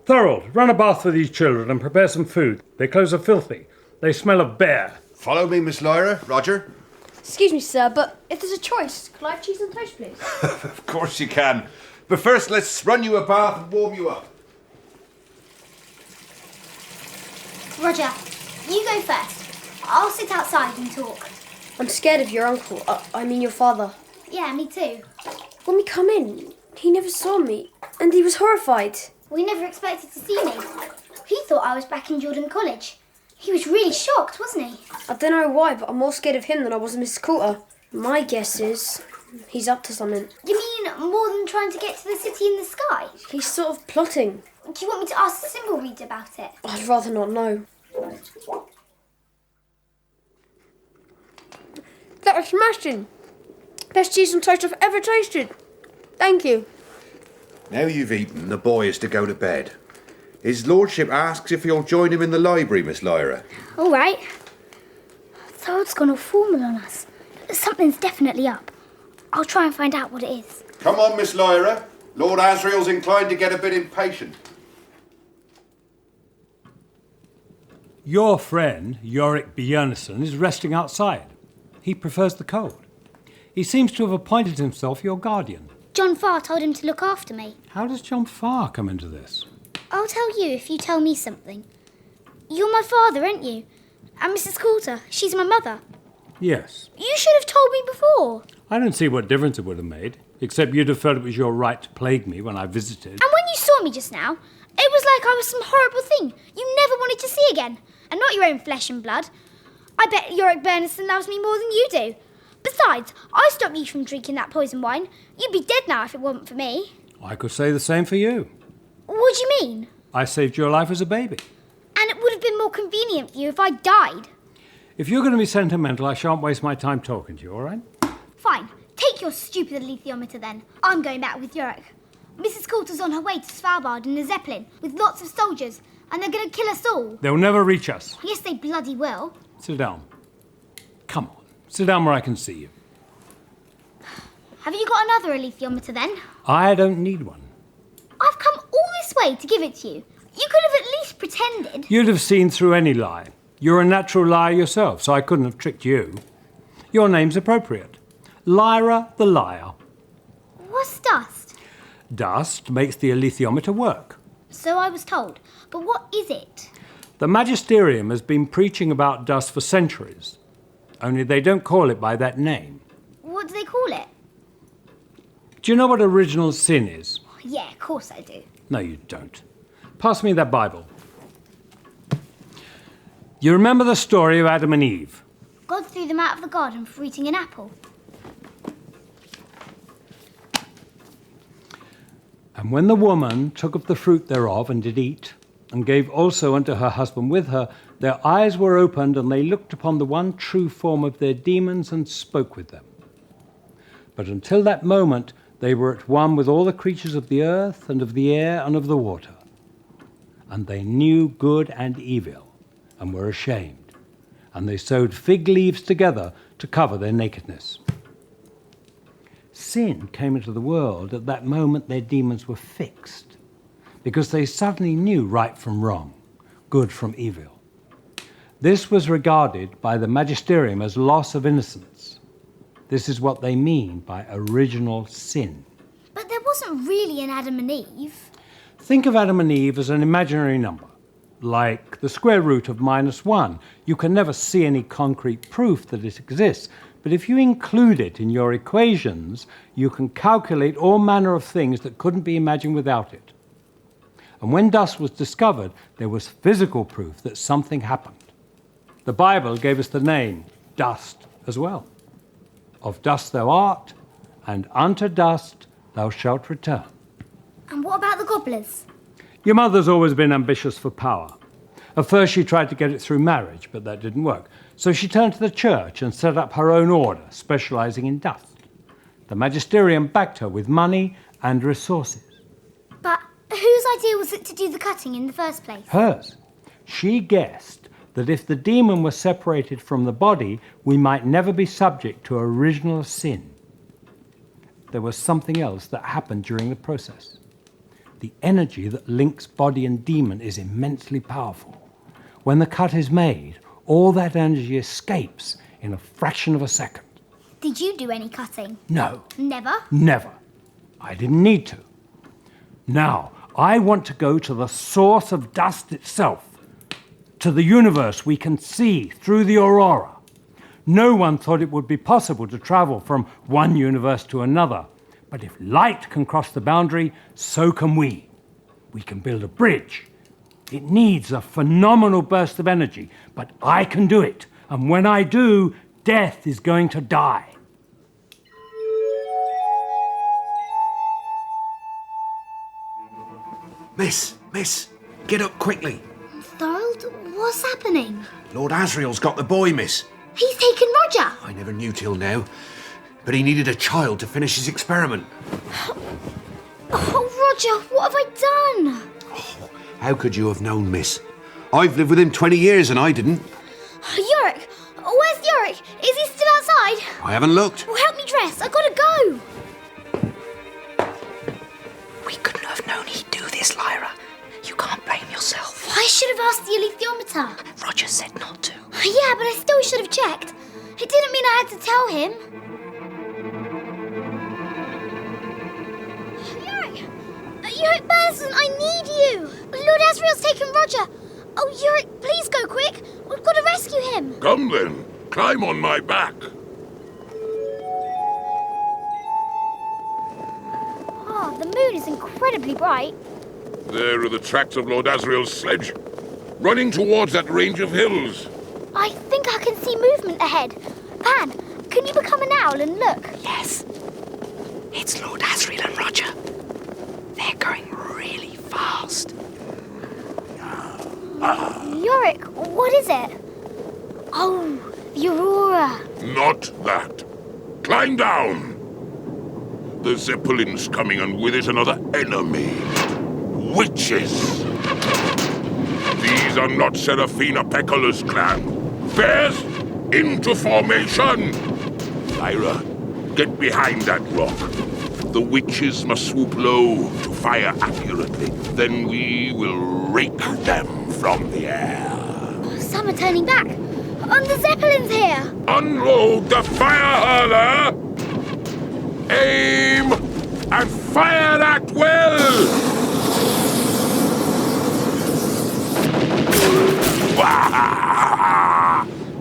Thorold, run a bath for these children and prepare some food. Their clothes are filthy. They smell of bear. Follow me, Miss Lyra. Roger. Excuse me, sir, but if there's a choice, could I have cheese and toast, please? Of course you can. But first, let's run you a bath and warm you up. Roger, you go first. I'll sit outside and talk. I'm scared of your uncle. I mean your father. Yeah, me too. When we come in, he never saw me, and he was horrified. We never expected to see me. He thought I was back in Jordan College. He was really shocked, wasn't he? I don't know why, but I'm more scared of him than I was of Mrs. Coulter. My guess is he's up to something. You mean more than trying to get to the city in the sky? He's sort of plotting. Do you want me to ask the symbol reader about it? I'd rather not know. That was smashing. Best cheese and toast I've ever tasted. Thank you. Now you've eaten, the boy is to go to bed. His lordship asks if you'll join him in the library, Miss Lyra. All right. Thorold's gone all formal on us. Something's definitely up. I'll try and find out what it is. Come on, Miss Lyra. Lord Asriel's inclined to get a bit impatient. Your friend, Yorick Björnsson, is resting outside. He prefers the cold. He seems to have appointed himself your guardian. John Farr told him to look after me. How does John Farr come into this? I'll tell you if you tell me something. You're my father, aren't you? And Mrs. Coulter, she's my mother. Yes. You should have told me before. I don't see what difference it would have made, except you'd have felt it was your right to plague me when I visited. And when you saw me just now, it was like I was some horrible thing you never wanted to see again, and not your own flesh and blood. I bet Yorick Bernison loves me more than you do. Besides, I stopped you from drinking that poison wine. You'd be dead now if it wasn't for me. I could say the same for you. What do you mean? I saved your life as a baby. And it would have been more convenient for you if I died. If you're going to be sentimental, I shan't waste my time talking to you, all right? Fine. Take your stupid alethiometer then. I'm going back with Yorick. Mrs. Coulter's on her way to Svalbard in a Zeppelin with lots of soldiers, and they're going to kill us all. They'll never reach us. Yes, they bloody will. Sit down. Come on. Sit down where I can see you. Have you got another alethiometer then? I don't need one. I've come all this way to give it to you. You could have at least pretended. You'd have seen through any lie. You're a natural liar yourself, so I couldn't have tricked you. Your name's appropriate. Lyra the Liar. What's dust? Dust makes the alethiometer work. So I was told. But what is it? The magisterium has been preaching about dust for centuries, only they don't call it by that name. What do they call it? Do you know what original sin is? Yeah, of course I do. No, you don't. Pass me that Bible. You remember the story of Adam and Eve? God threw them out of the garden for eating an apple. And when the woman took of the fruit thereof and did eat, and gave also unto her husband with her, their eyes were opened, and they looked upon the one true form of their demons and spoke with them. But until that moment they were at one with all the creatures of the earth and of the air and of the water. And they knew good and evil, and were ashamed. And they sewed fig leaves together to cover their nakedness. Sin came into the world at that moment their demons were fixed, because they suddenly knew right from wrong, good from evil. This was regarded by the magisterium as loss of innocence. This is what they mean by original sin. But there wasn't really an Adam and Eve. Think of Adam and Eve as an imaginary number, like the square root of -1. You can never see any concrete proof that it exists, but if you include it in your equations, you can calculate all manner of things that couldn't be imagined without it. And when dust was discovered, there was physical proof that something happened. The Bible gave us the name dust as well. Of dust thou art, and unto dust thou shalt return. And what about the gobblers? Your mother's always been ambitious for power. At first she tried to get it through marriage, but that didn't work. So she turned to the church and set up her own order, specializing in dust. The magisterium backed her with money and resources. But whose idea was it to do the cutting in the first place? Hers. She guessed that if the demon was separated from the body, we might never be subject to original sin. There was something else that happened during the process. The energy that links body and demon is immensely powerful. When the cut is made, all that energy escapes in a fraction of a second. Did you do any cutting? No, Never? never. I didn't need to. Now, I want to go to the source of dust itself, to the universe we can see through the aurora. No one thought it would be possible to travel from one universe to another. But if light can cross the boundary, so can we. We can build a bridge. It needs a phenomenal burst of energy, but I can do it. And when I do, death is going to die. Miss, get up quickly. Thorold, what's happening? Lord Asriel's got the boy, miss. He's taken Roger! I never knew till now, but he needed a child to finish his experiment. Oh, Roger, what have I done? How could you have known, miss? I've lived with him 20 years and I didn't. Yorick! Where's Yorick? Is he still outside? I haven't looked. Well, help me dress. I gotta go. We couldn't have known he'd do this, Lyra. You can't blame yourself. I should have asked the alethiometer. Roger said not to. Yeah, but I still should have checked. It didn't mean I had to tell him. Yorick Benson, I need you! Lord Asriel's taken Roger. Oh, Yorick, please go quick. We've got to rescue him. Come then, climb on my back. Oh, the moon is incredibly bright. There are the tracks of Lord Asriel's sledge, running towards that range of hills. I think I can see movement ahead. Pan, can you become an owl and look? Yes. It's Lord Asriel and Roger. They're going really fast. Yorick, what is it? Oh, the aurora. Not that. Climb down. The Zeppelin's coming, and with it another enemy. Witches. These are not Serafina Pecola's clan. Bears, into formation. Lyra, get behind that rock. The witches must swoop low to fire accurately. Then we will rake them from the air. Some are turning back. The Zeppelin's here. Unload the fire hurler! Aim and fire at will!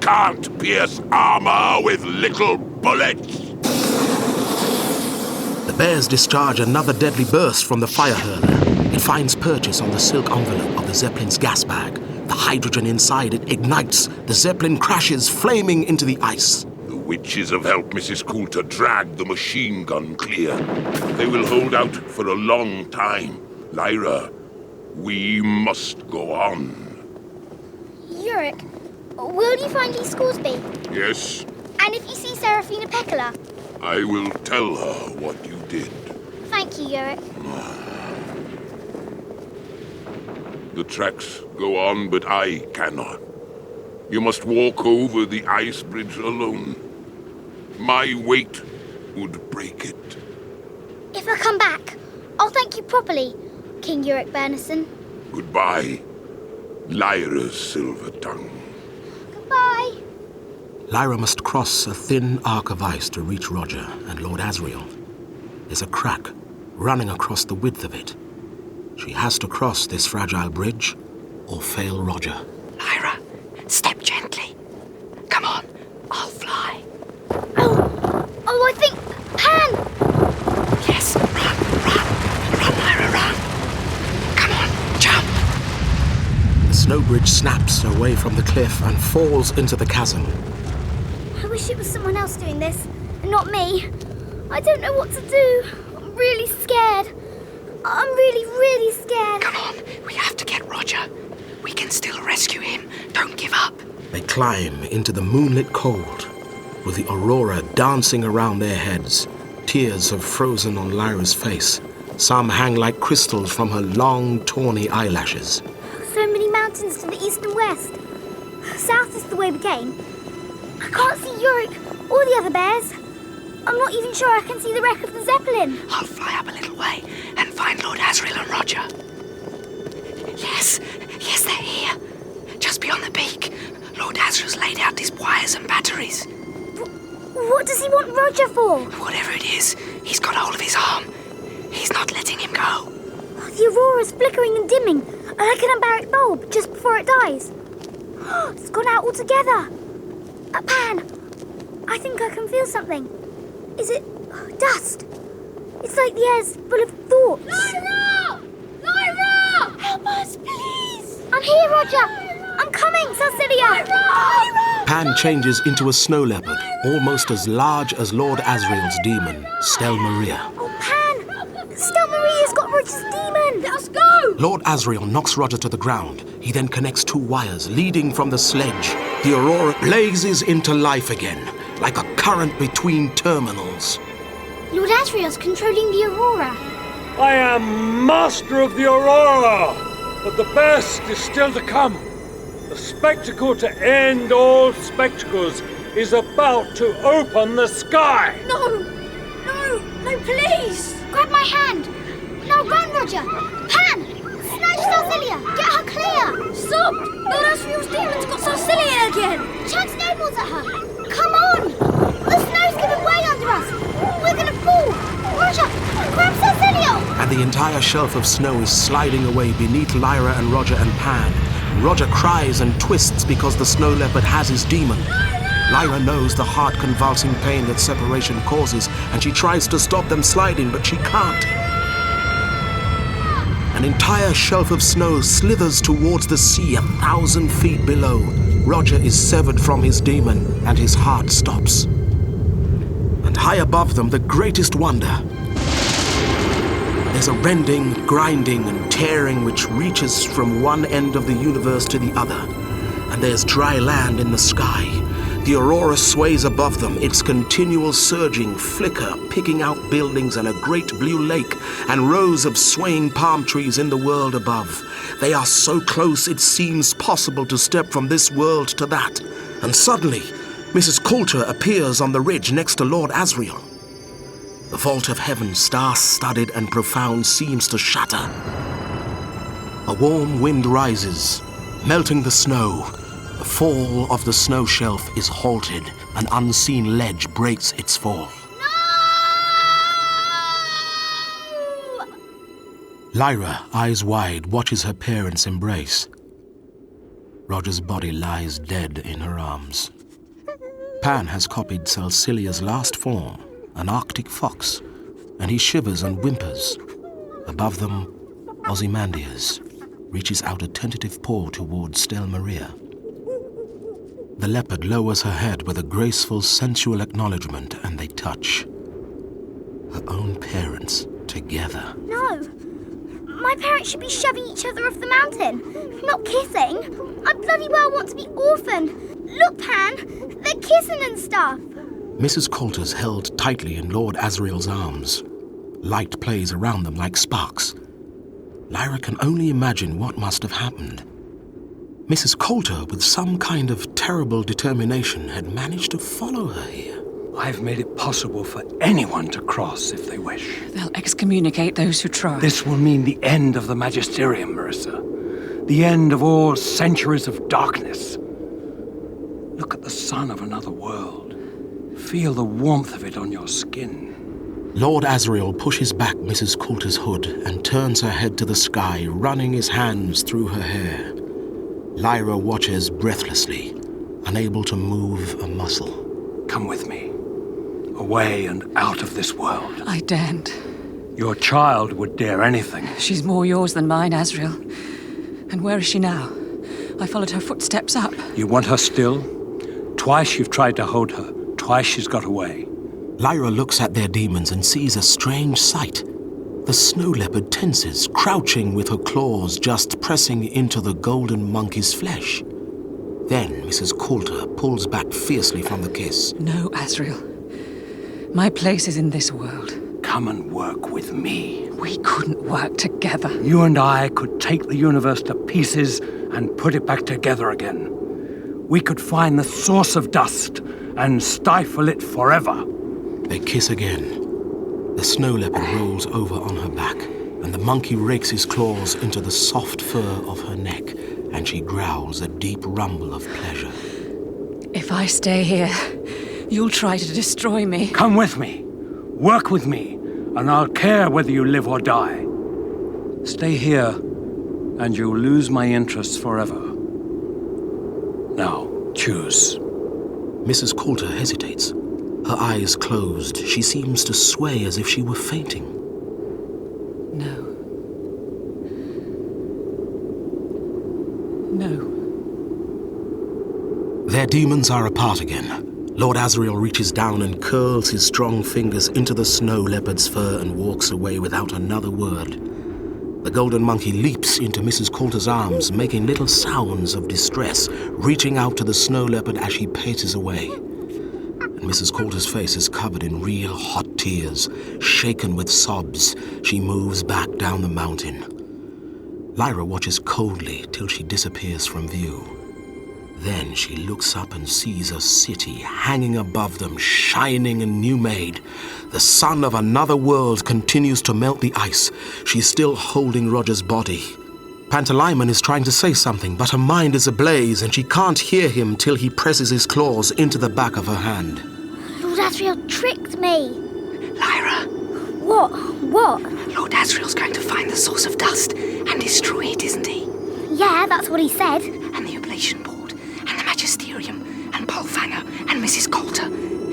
Can't pierce armor with little bullets. The bears discharge another deadly burst from the fire hurler. It finds purchase on the silk envelope of the Zeppelin's gas bag. The hydrogen inside it ignites. The Zeppelin crashes, flaming into the ice. The witches have helped Mrs. Coulter drag the machine gun clear. They will hold out for a long time. Lyra, we must go on. Yurick, will you find Lee Scoresby? Yes, And if you see Serafina Pekkala? I will tell her what you did. Thank you, Yurick. The tracks go on, but I cannot. You must walk over the ice bridge alone. My weight would break it. If I come back, I'll thank you properly, King Yurick Bernison. Goodbye, Lyra's silver tongue. Goodbye. Lyra must cross a thin arc of ice to reach Roger and Lord Asriel. There's a crack running across the width of it. She has to cross this fragile bridge or fail Roger. Lyra, step gently. Come on, I'll fly. Oh, I think... Pan! Yes, run, Lyra, run. Come on, jump. The snow bridge snaps away from the cliff and falls into the chasm. I wish it was someone else doing this, and not me. I don't know what to do. I'm really scared. I'm really scared. Come on, we have to get Roger. We can still rescue him. Don't give up. They climb into the moonlit cold, with the aurora dancing around their heads. Tears have frozen on Lyra's face. Some hang like crystals from her long, tawny eyelashes. So many mountains to the east and west. South is the way we came. I can't see Yurick or the other bears. I'm not even sure I can see the wreck of the Zeppelin. I'll fly up a little way and find Lord Asriel and Roger. Yes, they're here. Just beyond the peak. Lord Asriel's laid out his wires and batteries. What does he want Roger for? Whatever it is, he's got hold of his arm. He's not letting him go. The aurora's flickering and dimming, like an ambaric bulb just before it dies. It's gone out altogether. Pan, I think I can feel something. Is it dust? It's like the air's full of thoughts. Lyra! Lyra! Help us, please! I'm here, Roger! I'm coming, Cecilia! Lyra! Pan changes into a snow leopard, almost as large as Lord Asriel's demon, Stel Maria. Oh, Pan! Stel Maria's got Roger's demon! Let us go! Lord Asriel knocks Roger to the ground. He then connects two wires leading from the sledge. The aurora blazes into life again, like a current between terminals. Lord Asriel's controlling the aurora. I am master of the aurora, but the best is still to come. The spectacle to end all spectacles is about to open the sky. No, please! Grab my hand. Now run, Roger. Pan! Snatch Cecilia. Get her clear. Stop! Lord Asriel's demon's got Cecilia again. Chuck snowballs at her. Come on! The snow's giving way under us. We're gonna fall. Roger, grab Cecilia. And the entire shelf of snow is sliding away beneath Lyra and Roger and Pan. Roger cries and twists because the snow leopard has his demon. Lyra knows the heart-convulsing pain that separation causes, and she tries to stop them sliding, but she can't. An entire shelf of snow slithers towards the sea 1,000 feet below. Roger is severed from his demon, and his heart stops. And high above them, the greatest wonder. There's a rending, grinding, and tearing which reaches from one end of the universe to the other. And there's dry land in the sky. The aurora sways above them, its continual surging flicker, picking out buildings and a great blue lake and rows of swaying palm trees in the world above. They are so close it seems possible to step from this world to that. And suddenly, Mrs. Coulter appears on the ridge next to Lord Asriel. The vault of heaven, star-studded and profound, seems to shatter. A warm wind rises, melting the snow. The fall of the snow shelf is halted. An unseen ledge breaks its fall. Lyra, eyes wide, watches her parents embrace. Roger's body lies dead in her arms. Pan has copied Salsilia's last form, an Arctic fox, and he shivers and whimpers. Above them, Ozymandias reaches out a tentative paw towards Stel Maria. The leopard lowers her head with a graceful, sensual acknowledgement, and they touch. Her own parents together. No. My parents should be shoving each other off the mountain, not kissing. I bloody well want to be orphaned. Look, Pan, they're kissing and stuff. Mrs. Coulter's held tightly in Lord Asriel's arms. Light plays around them like sparks. Lyra can only imagine what must have happened. Mrs. Coulter, with some kind of terrible determination, had managed to follow her here. I've made it possible for anyone to cross if they wish. They'll excommunicate those who try. This will mean the end of the Magisterium, Marissa. The end of all centuries of darkness. Look at the sun of another world. Feel the warmth of it on your skin. Lord Asriel pushes back Mrs. Coulter's hood and turns her head to the sky, running his hands through her hair. Lyra watches breathlessly, unable to move a muscle. Come with me. Away and out of this world. I daren't. Your child would dare anything. She's more yours than mine, Asriel. And where is she now? I followed her footsteps up. You want her still? Twice you've tried to hold her. Twice she's got away. Lyra looks at their demons and sees a strange sight. The snow leopard tenses, crouching with her claws just pressing into the golden monkey's flesh. Then Mrs. Coulter pulls back fiercely from the kiss. No, Asriel. My place is in this world. Come and work with me. We couldn't work together. You and I could take the universe to pieces and put it back together again. We could find the source of dust and stifle it forever. They kiss again. The snow leopard rolls over on her back, and the monkey rakes his claws into the soft fur of her neck, and she growls a deep rumble of pleasure. If I stay here, you'll try to destroy me. Come with me. Work with me, and I'll care whether you live or die. Stay here, and you'll lose my interest forever. Now, choose. Mrs. Coulter hesitates. Her eyes closed. She seems to sway as if she were fainting. No. No. Their demons are apart again. Lord Asriel reaches down and curls his strong fingers into the snow leopard's fur and walks away without another word. The golden monkey leaps into Mrs. Coulter's arms, making little sounds of distress, reaching out to the snow leopard as she paces away. And Mrs. Coulter's face is covered in real hot tears. Shaken with sobs, she moves back down the mountain. Lyra watches coldly till she disappears from view. Then she looks up and sees a city hanging above them, shining and new-made. The sun of another world continues to melt the ice. She's still holding Roger's body. Pantalaimon is trying to say something, but her mind is ablaze and she can't hear him till he presses his claws into the back of her hand. Lord Asriel tricked me. Lyra. What? What? Lord Asriel's going to find the source of dust and destroy it, isn't he? Yeah, that's what he said. And the ablation board, and the Magisterium, and Polfanger, and Mrs. Coulter.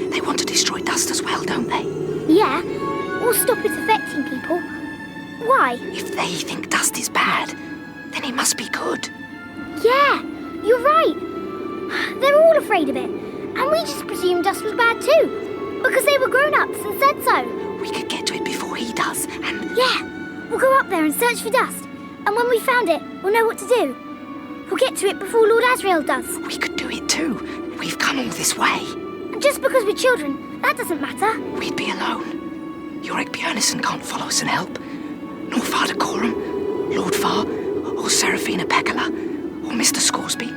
They want to destroy dust as well, don't they? Yeah, or stop it affecting people. Why? If they think dust is bad, then it must be good. Yeah, you're right. They're all afraid of it. And we just presumed dust was bad too. Because they were grown-ups and said so. We could get to it before he does, and... Yeah, we'll go up there and search for dust. And when we found it, we'll know what to do. We'll get to it before Lord Asriel does. We could do it too. We've come all this way. And just because we're children, that doesn't matter. We'd be alone. Yorick Björnison can't follow us and help. Nor Father Coram, Lord Farr, or Seraphina Pekkala, or Mr. Scoresby.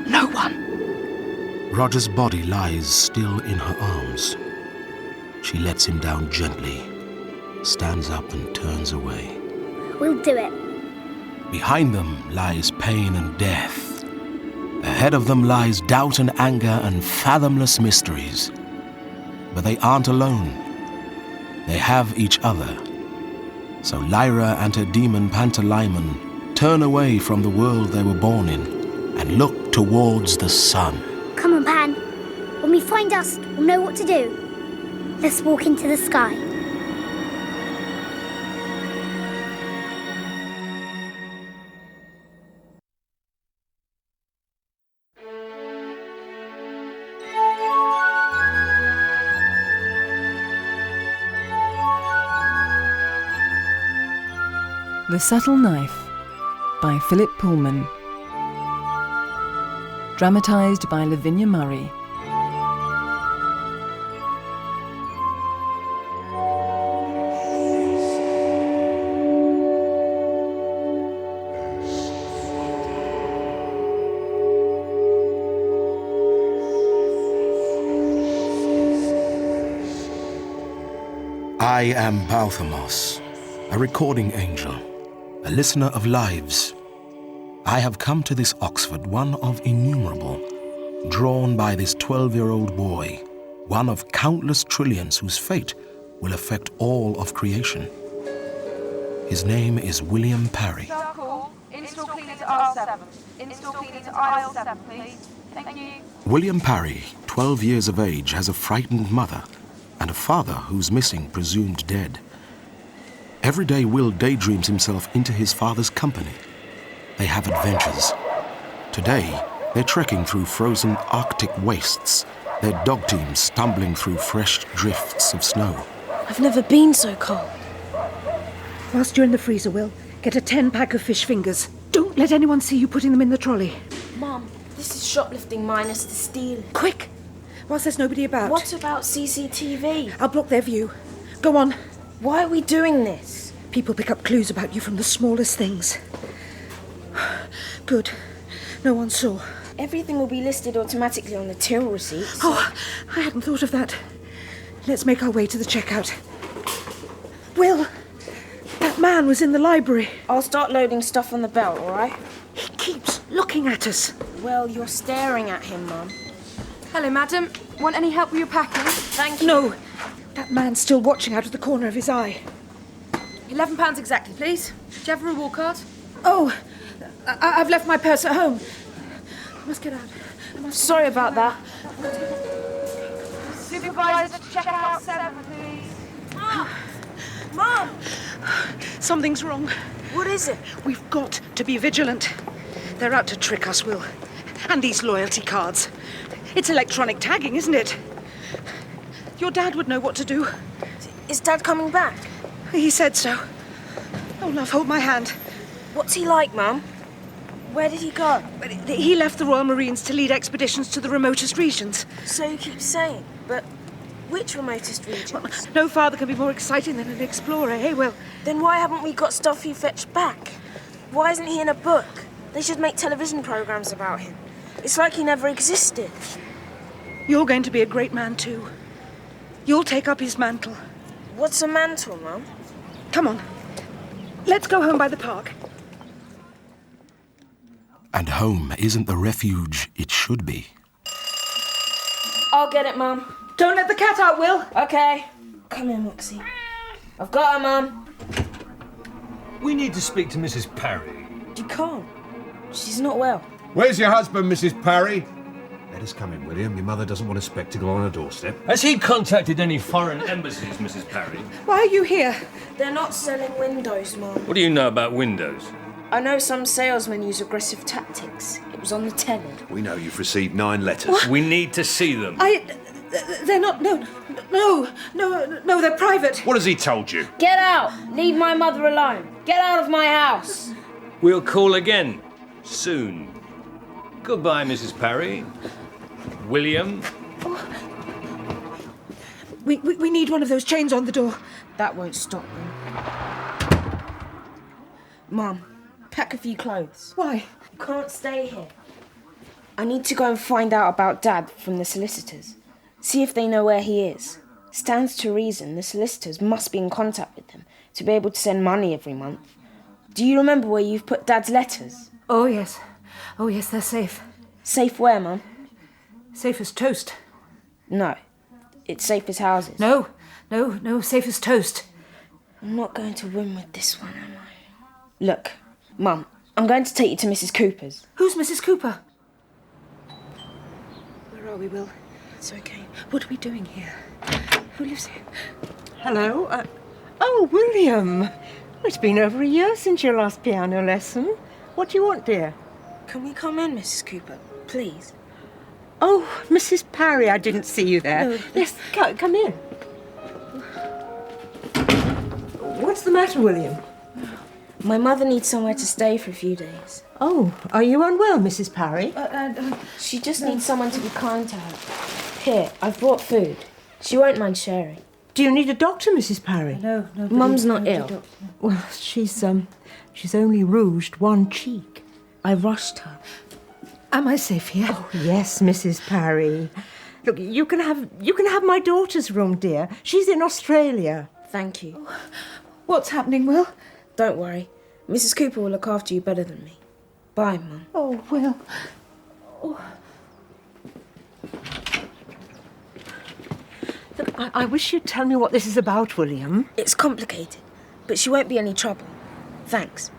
No one. Roger's body lies still in her arms. She lets him down gently, stands up and turns away. We'll do it. Behind them lies pain and death. Ahead of them lies doubt and anger and fathomless mysteries. But they aren't alone. They have each other. So Lyra and her demon Pantalaimon turn away from the world they were born in and and look towards the sun. Come on, Pan. When we find dust, we'll know what to do. Let's walk into the sky. The Subtle Knife by Philip Pullman. Dramatized by Lavinia Murray. I am Balthamos, a recording angel, a listener of lives. I have come to this Oxford, one of innumerable, drawn by this 12-year-old boy, one of countless trillions whose fate will affect all of creation. His name is William Parry. Install cleaner to aisle 7. Install cleaner to aisle 7, please. Thank you. William Parry, 12 years of age, has a frightened mother and a father who's missing, presumed dead. Every day, Will daydreams himself into his father's company. They have adventures. Today, they're trekking through frozen Arctic wastes, their dog teams stumbling through fresh drifts of snow. I've never been so cold. Whilst you're in the freezer, Will, get a 10-pack of fish fingers. Don't let anyone see you putting them in the trolley. Mum, this is shoplifting minus the steal. Quick! Whilst there's nobody about. What about CCTV? I'll block their view. Go on. Why are we doing this? People pick up clues about you from the smallest things. Good. No one saw. Everything will be listed automatically on the till receipts. Oh, I hadn't thought of that. Let's make our way to the checkout. Will, that man was in the library. I'll start loading stuff on the belt, all right? He keeps looking at us. Well, you're staring at him, Mum. Hello, madam. Want any help with your packing? Thank you. No, that man's still watching out of the corner of his eye. £11 exactly, please. Do you have a reward card? Oh, I've left my purse at home. I must get out. Sorry about that. Supervisor to check out 7, please. Mum! Mum! Something's wrong. What is it? We've got to be vigilant. They're out to trick us, Will. And these loyalty cards. It's electronic tagging, isn't it? Your dad would know what to do. Is Dad coming back? He said so. Oh, love, hold my hand. What's he like, Mum? Where did he go? He left the Royal Marines to lead expeditions to the remotest regions. So you keep saying, but which remotest regions? Well, no father can be more exciting than an explorer, eh, Will? Then why haven't we got stuff he fetched back? Why isn't he in a book? They should make television programs about him. It's like he never existed. You're going to be a great man, too. You'll take up his mantle. What's a mantle, Mum? Come on. Let's go home by the park. And home isn't the refuge it should be. I'll get it, Mum. Don't let the cat out, Will. Okay. Come here, Moxie. I've got her, Mum. We need to speak to Mrs. Parry. You can't. She's not well. Where's your husband, Mrs. Parry? Let us come in, William. Your mother doesn't want a spectacle on her doorstep. Has he contacted any foreign embassies, Mrs. Parry? Why are you here? They're not selling windows, Mum. What do you know about windows? I know some salesmen use aggressive tactics. It was on the telly. We know you've received 9 letters. What? We need to see them. They're not... No, they're private. What has he told you? Get out! Leave my mother alone. Get out of my house. We'll call again. Soon. Goodbye, Mrs. Parry. William. We need one of those chains on the door. That won't stop them. Mum, pack a few clothes. Why? You can't stay here. I need to go and find out about Dad from the solicitors. See if they know where he is. Stands to reason the solicitors must be in contact with them to be able to send money every month. Do you remember where you've put Dad's letters? Oh, yes. Oh, yes, they're safe. Safe where, Mum? Safe as toast. No. It's safe as houses. No, safe as toast. I'm not going to win with this one, am I? Look, Mum, I'm going to take you to Mrs. Cooper's. Who's Mrs. Cooper? Where are we, Will? It's okay. What are we doing here? Who lives here? Hello? Oh, William. It's been over a year since your last piano lesson. What do you want, dear? Can we come in, Mrs. Cooper? Please. Oh, Mrs. Parry, I didn't see you there. No. Yes, come in. What's the matter, William? My mother needs somewhere to stay for a few days. Oh, are you unwell, Mrs. Parry? She just needs someone to be kind to her. Here, I've brought food. She won't mind sharing. Do you need a doctor, Mrs. Parry? No. Mum's not ill. Well, she's only rouged one cheek. I rushed her. Am I safe here? Oh, yes, Mrs. Parry. Look, you can have my daughter's room, dear. She's in Australia. Thank you. Oh, what's happening, Will? Don't worry. Mrs. Cooper will look after you better than me. Bye, Mum. Oh, Will. Oh. Look, I wish you'd tell me what this is about, William. It's complicated, but she won't be any trouble. Thanks.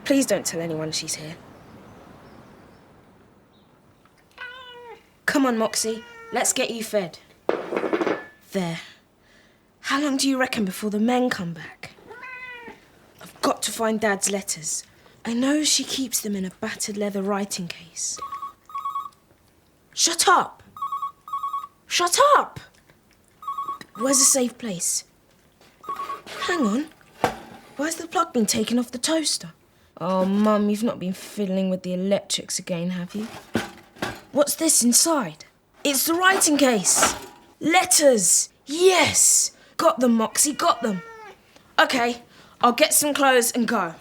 Please don't tell anyone she's here. Come on, Moxie. Let's get you fed. There. How long do you reckon before the men come back? I've got to find Dad's letters. I know she keeps them in a battered leather writing case. Shut up! Shut up! Where's a safe place? Hang on. Why's the plug been taken off the toaster? Oh, Mum, you've not been fiddling with the electrics again, have you? What's this inside? It's the writing case! Letters! Yes! Got them, Moxie, got them. OK, I'll get some clothes and go.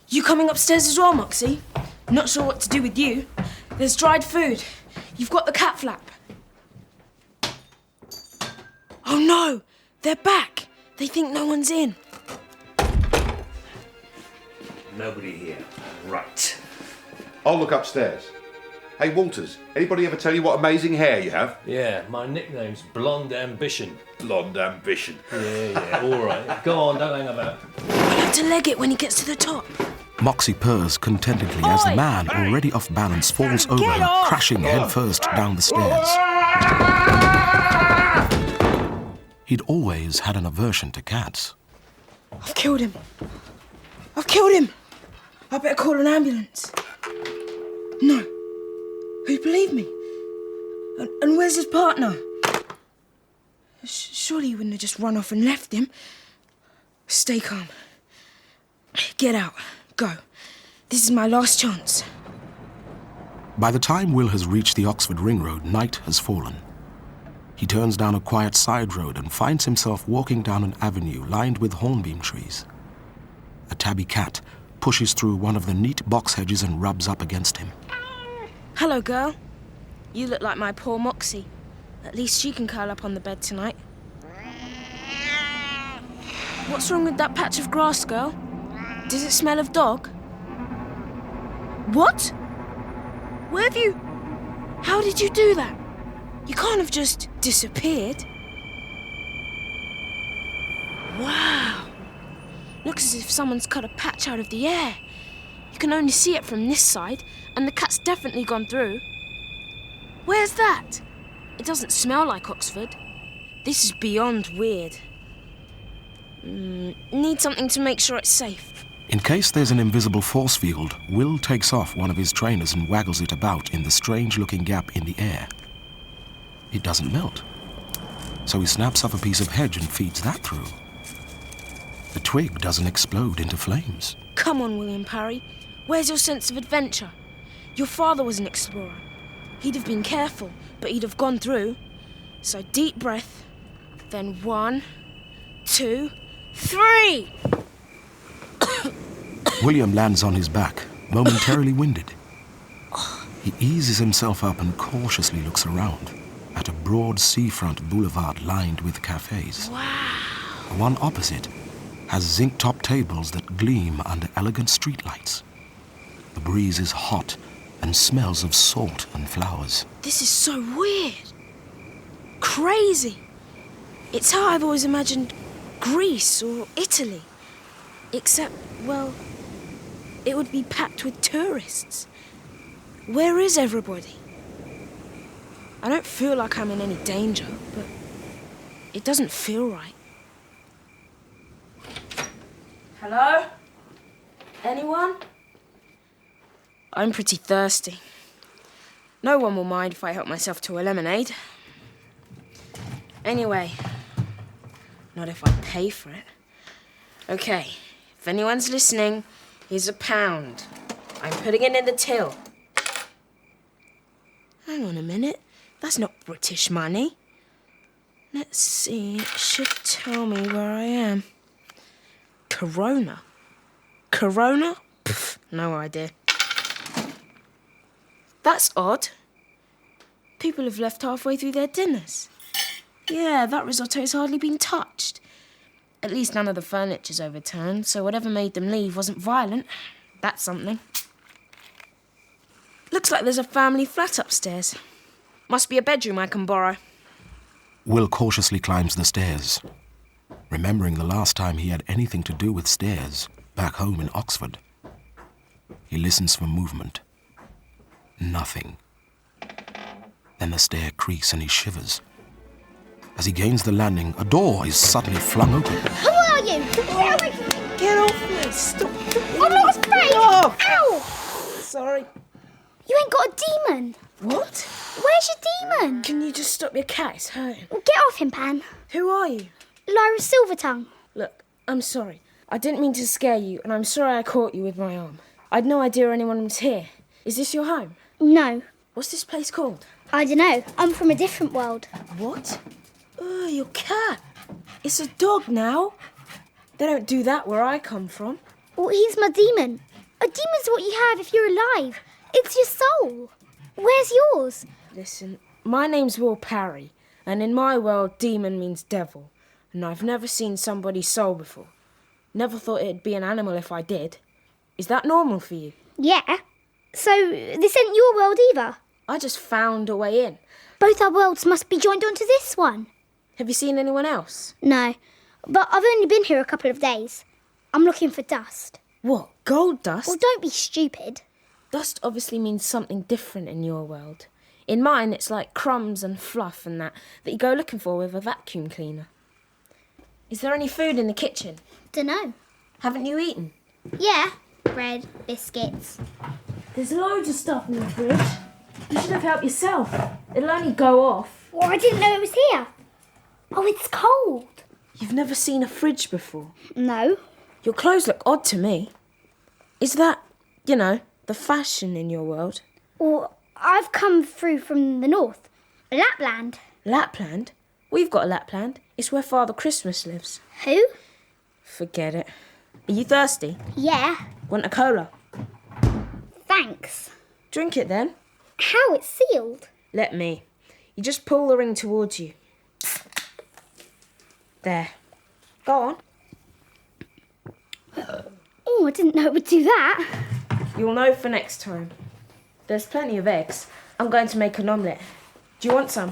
You coming upstairs as well, Moxie? Not sure what to do with you. There's dried food. You've got the cat flap. Oh no! They're back! They think no one's in. Nobody here. Right. I'll look upstairs. Hey, Walters, anybody ever tell you what amazing hair you have? Yeah, my nickname's Blonde Ambition. Blonde Ambition. Yeah, all right. Go on, don't hang about. I'll have to leg it when he gets to the top. Moxie purrs contentedly as the man, already off balance, falls over her, crashing headfirst down the stairs. He'd always had an aversion to cats. I've killed him. I've killed him. I better call an ambulance. No. Who'd believe me? And where's his partner? Surely you wouldn't have just run off and left him. Stay calm. Get out. Go. This is my last chance. By the time Will has reached the Oxford Ring Road, night has fallen. He turns down a quiet side road and finds himself walking down an avenue lined with hornbeam trees. A tabby cat pushes through one of the neat box hedges and rubs up against him. Hello, girl. You look like my poor Moxie. At least she can curl up on the bed tonight. What's wrong with that patch of grass, girl? Does it smell of dog? What? Where have you... How did you do that? You can't have just disappeared. Wow. Looks as if someone's cut a patch out of the air. You can only see it from this side, and the cat's definitely gone through. Where's that? It doesn't smell like Oxford. This is beyond weird. Need something to make sure it's safe. In case there's an invisible force field, Will takes off one of his trainers and waggles it about in the strange-looking gap in the air. It doesn't melt. So he snaps up a piece of hedge and feeds that through. The twig doesn't explode into flames. Come on, William Parry. Where's your sense of adventure? Your father was an explorer. He'd have been careful, but he'd have gone through. So deep breath, then 1, 2, 3! William lands on his back, momentarily winded. He eases himself up and cautiously looks around at a broad seafront boulevard lined with cafes. Wow. The one opposite has zinc-top tables that gleam under elegant streetlights. The breeze is hot and smells of salt and flowers. This is so weird. Crazy. It's how I've always imagined Greece or Italy. Except, well, it would be packed with tourists. Where is everybody? I don't feel like I'm in any danger, but it doesn't feel right. Hello? Anyone? I'm pretty thirsty. No one will mind if I help myself to a lemonade. Anyway, not if I pay for it. Okay, if anyone's listening, here's £1. I'm putting it in the till. Hang on a minute. That's not British money. Let's see. It should tell me where I am. Corona? Corona? Pff, no idea. That's odd. People have left halfway through their dinners. Yeah, that risotto's hardly been touched. At least none of the furniture's overturned, so whatever made them leave wasn't violent. That's something. Looks like there's a family flat upstairs. Must be a bedroom I can borrow. Will cautiously climbs the stairs, remembering the last time he had anything to do with stairs back home in Oxford. He listens for movement. Nothing. Then the stair creaks and he shivers. As he gains the landing, a door is suddenly flung open. Who are you? Get off me! Stop! I'm not afraid! Ow! Sorry. You ain't got a demon. What? Where's your demon? Can you just stop your cat? It's hurting. Get off him, Pan. Who are you? Lyra Silvertongue. Look, I'm sorry. I didn't mean to scare you, and I'm sorry I caught you with my arm. I'd no idea anyone was here. Is this your home? No. What's this place called? I don't know. I'm from a different world. What? Oh, your cat. It's a dog now. They don't do that where I come from. Well, he's my demon. A demon's what you have if you're alive. It's your soul. Where's yours? Listen, my name's Will Parry, and in my world, demon means devil. And I've never seen somebody's soul before. Never thought it'd be an animal if I did. Is that normal for you? Yeah. So, this ain't your world either? I just found a way in. Both our worlds must be joined onto this one. Have you seen anyone else? No, but I've only been here a couple of days. I'm looking for dust. What, gold dust? Well, don't be stupid. Dust obviously means something different in your world. In mine, it's like crumbs and fluff and that you go looking for with a vacuum cleaner. Is there any food in the kitchen? Dunno. Haven't you eaten? Yeah, bread, biscuits. There's loads of stuff in the fridge. You should have helped yourself. It'll only go off. Well, I didn't know it was here. Oh, it's cold. You've never seen a fridge before? No. Your clothes look odd to me. Is that, the fashion in your world? Well, I've come through from the north. Lapland. Lapland? We've got a Lapland. It's where Father Christmas lives. Who? Forget it. Are you thirsty? Yeah. Want a cola? Thanks. Drink it then. How? It's sealed. Let me. You just pull the ring towards you. There. Go on. Oh, I didn't know it would do that. You'll know for next time. There's plenty of eggs. I'm going to make an omelette. Do you want some?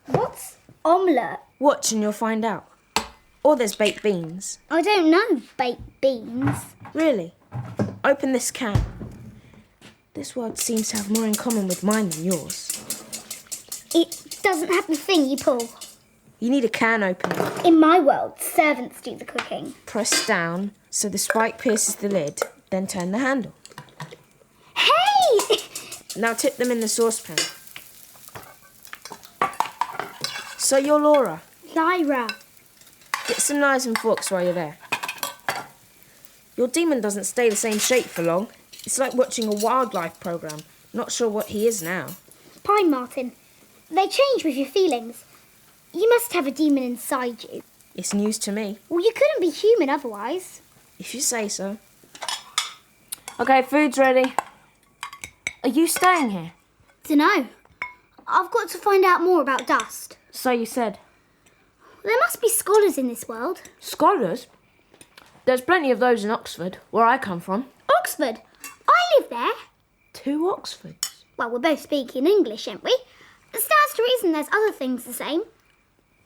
What's omelette? Watch and you'll find out. Or there's baked beans. I don't know baked beans. Really? Open this can. This world seems to have more in common with mine than yours. It doesn't have the thing you pull. You need a can opener. In my world, servants do the cooking. Press down so the spike pierces the lid, then turn the handle. Hey! Now tip them in the saucepan. So you're Laura? Lyra. Get some knives and forks while you're there. Your demon doesn't stay the same shape for long. It's like watching a wildlife programme. Not sure what he is now. Pine Martin. They change with your feelings. You must have a demon inside you. It's news to me. Well, you couldn't be human otherwise. If you say so. Okay, food's ready. Are you staying here? Dunno. I've got to find out more about dust. So you said. There must be scholars in this world. Scholars? There's plenty of those in Oxford, where I come from. Oxford? I live there. 2 Oxfords? Well, we're both speaking English, ain't we? It stands to reason there's other things the same.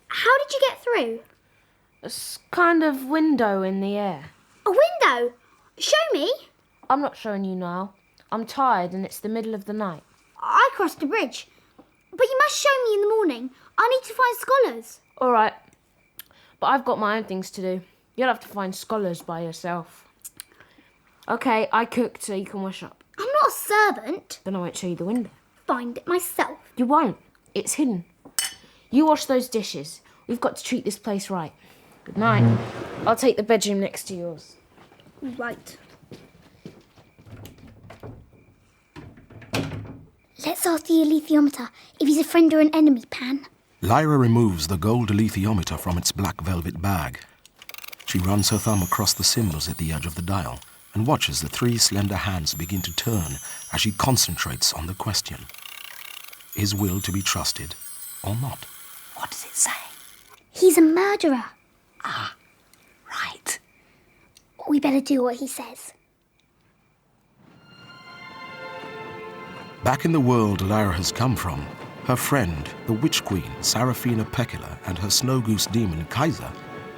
How did you get through? A kind of window in the air. A window? Show me. I'm not showing you now. I'm tired and it's the middle of the night. I crossed the bridge. But you must show me in the morning. I need to find scholars. All right. But I've got my own things to do. You'll have to find scholars by yourself. OK, I cooked so you can wash up. I'm not a servant. Then I won't show you the window. Find it myself. You won't. It's hidden. You wash those dishes. We've got to treat this place right. Good night. I'll take the bedroom next to yours. Right. Let's ask the alethiometer if he's a friend or an enemy, Pan. Lyra removes the gold alethiometer from its black velvet bag. She runs her thumb across the symbols at the edge of the dial and watches the 3 slender hands begin to turn as she concentrates on the question. Is Will to be trusted or not? What does it say? He's a murderer. Ah, right. We better do what he says. Back in the world Lyra has come from, her friend, the Witch Queen, Serafina Pekula, and her snow goose demon, Kaiser,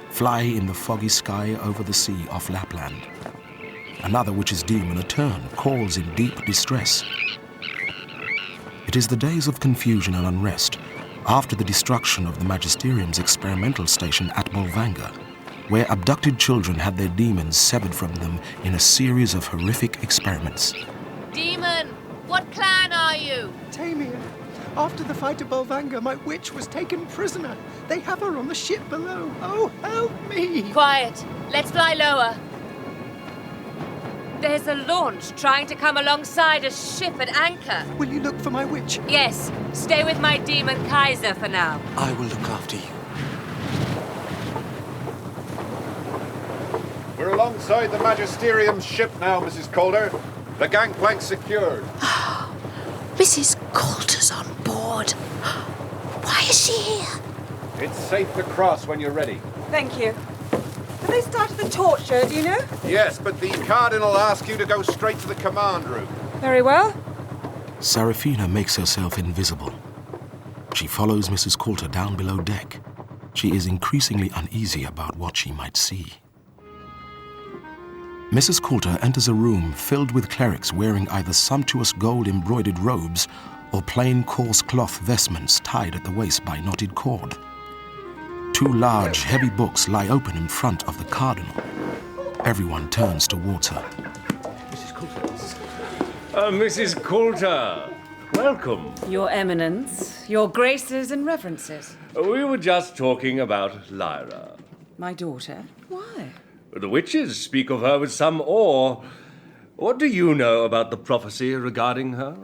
fly in the foggy sky over the sea off Lapland. Another witch's demon, a tern, calls in deep distress. It is the days of confusion and unrest, after the destruction of the Magisterium's experimental station at Bolvanga, where abducted children had their demons severed from them in a series of horrific experiments. Demon, what clan are you? Tamir. After the fight at Bolvanga, my witch was taken prisoner. They have her on the ship below. Oh, help me! Quiet. Let's fly lower. There's a launch trying to come alongside a ship at anchor. Will you look for my witch? Yes. Stay with my demon Kaiser for now. I will look after you. We're alongside the Magisterium's ship now, Mrs. Calder. The gangplank's secured. Mrs. Coulter's on board. Why is she here? It's safe to cross when you're ready. Thank you. Have they started the torture, do you know? Yes, but the Cardinal asked you to go straight to the command room. Very well. Serafina makes herself invisible. She follows Mrs. Coulter down below deck. She is increasingly uneasy about what she might see. Mrs. Coulter enters a room filled with clerics wearing either sumptuous gold-embroidered robes or plain coarse cloth vestments tied at the waist by knotted cord. 2 large, heavy books lie open in front of the Cardinal. Everyone turns towards her. Mrs. Coulter. Mrs. Coulter, welcome. Your Eminence, your graces and reverences. We were just talking about Lyra. My daughter? Why? The witches speak of her with some awe. What do you know about the prophecy regarding her?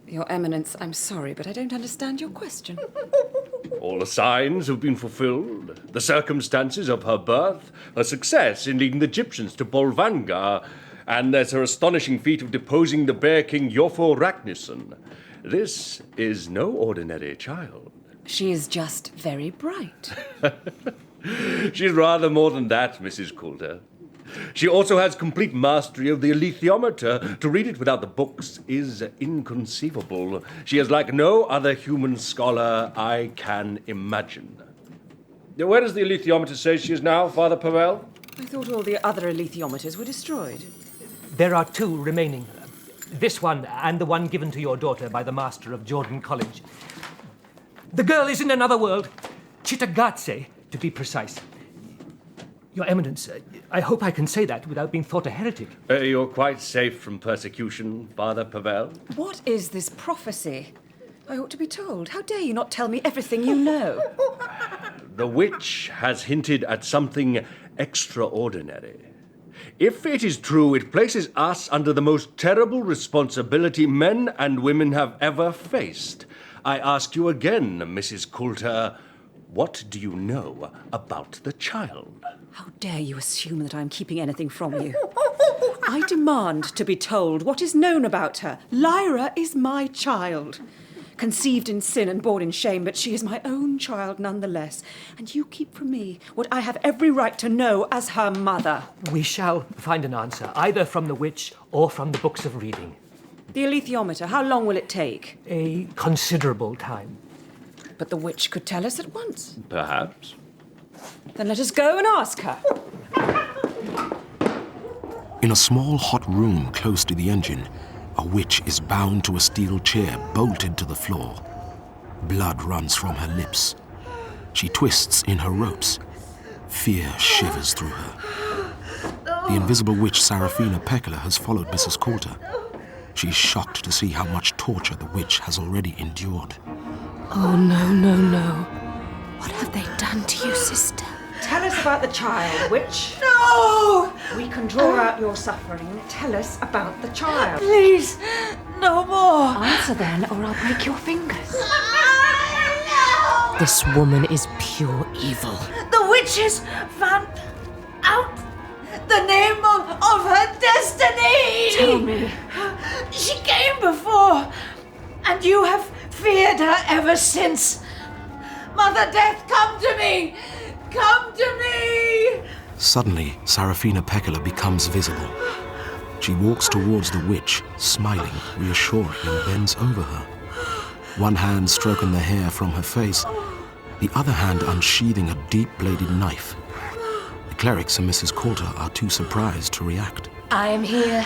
Your Eminence, I'm sorry, but I don't understand your question. All the signs have been fulfilled. The circumstances of her birth, her success in leading the Egyptians to Bolvanga, and there's her astonishing feat of deposing the bear king Yofo Ragnarsson. This is no ordinary child. She is just very bright. She's rather more than that, Mrs. Coulter. She also has complete mastery of the alethiometer. To read it without the books is inconceivable. She is like no other human scholar I can imagine. Where does the alethiometer say she is now, Father Pavel? I thought all the other alethiometers were destroyed. There are 2 remaining. This one and the one given to your daughter by the master of Jordan College. The girl is in another world. Cittagazze, to be precise. Your Eminence, I hope I can say that without being thought a heretic. You're quite safe from persecution, Father Pavel. What is this prophecy? I ought to be told. How dare you not tell me everything you know? The witch has hinted at something extraordinary. If it is true, it places us under the most terrible responsibility men and women have ever faced. I ask you again, Mrs. Coulter, what do you know about the child? How dare you assume that I'm keeping anything from you? I demand to be told what is known about her. Lyra is my child. Conceived in sin and born in shame, but she is my own child nonetheless. And you keep from me what I have every right to know as her mother. We shall find an answer, either from the witch or from the books of reading. The alethiometer, how long will it take? A considerable time. But the witch could tell us at once. Perhaps. Then let us go and ask her. In a small hot room close to the engine, A witch is bound to a steel chair bolted to the floor. Blood runs from her lips. She twists in her ropes. Fear shivers through her. The invisible witch Serafina Pekkala has followed Mrs. Coulter. She's shocked to see how much torture the witch has already endured. Oh, no, no, no. What have they done to you, sister? Tell us about the child, witch. No! We can draw out your suffering. Tell us about the child. Please, no more. Answer then, or I'll break your fingers. This woman is pure evil. The witches found out the name of her destiny. Tell me. She came before, and you have feared her ever since. Mother Death, come to me! Come to me! Suddenly, Serafina Pekkala becomes visible. She walks towards the witch, smiling, reassuring, and bends over her. One hand stroking the hair from her face, the other hand unsheathing a deep-bladed knife. The clerics and Mrs. Coulter are too surprised to react. I am here,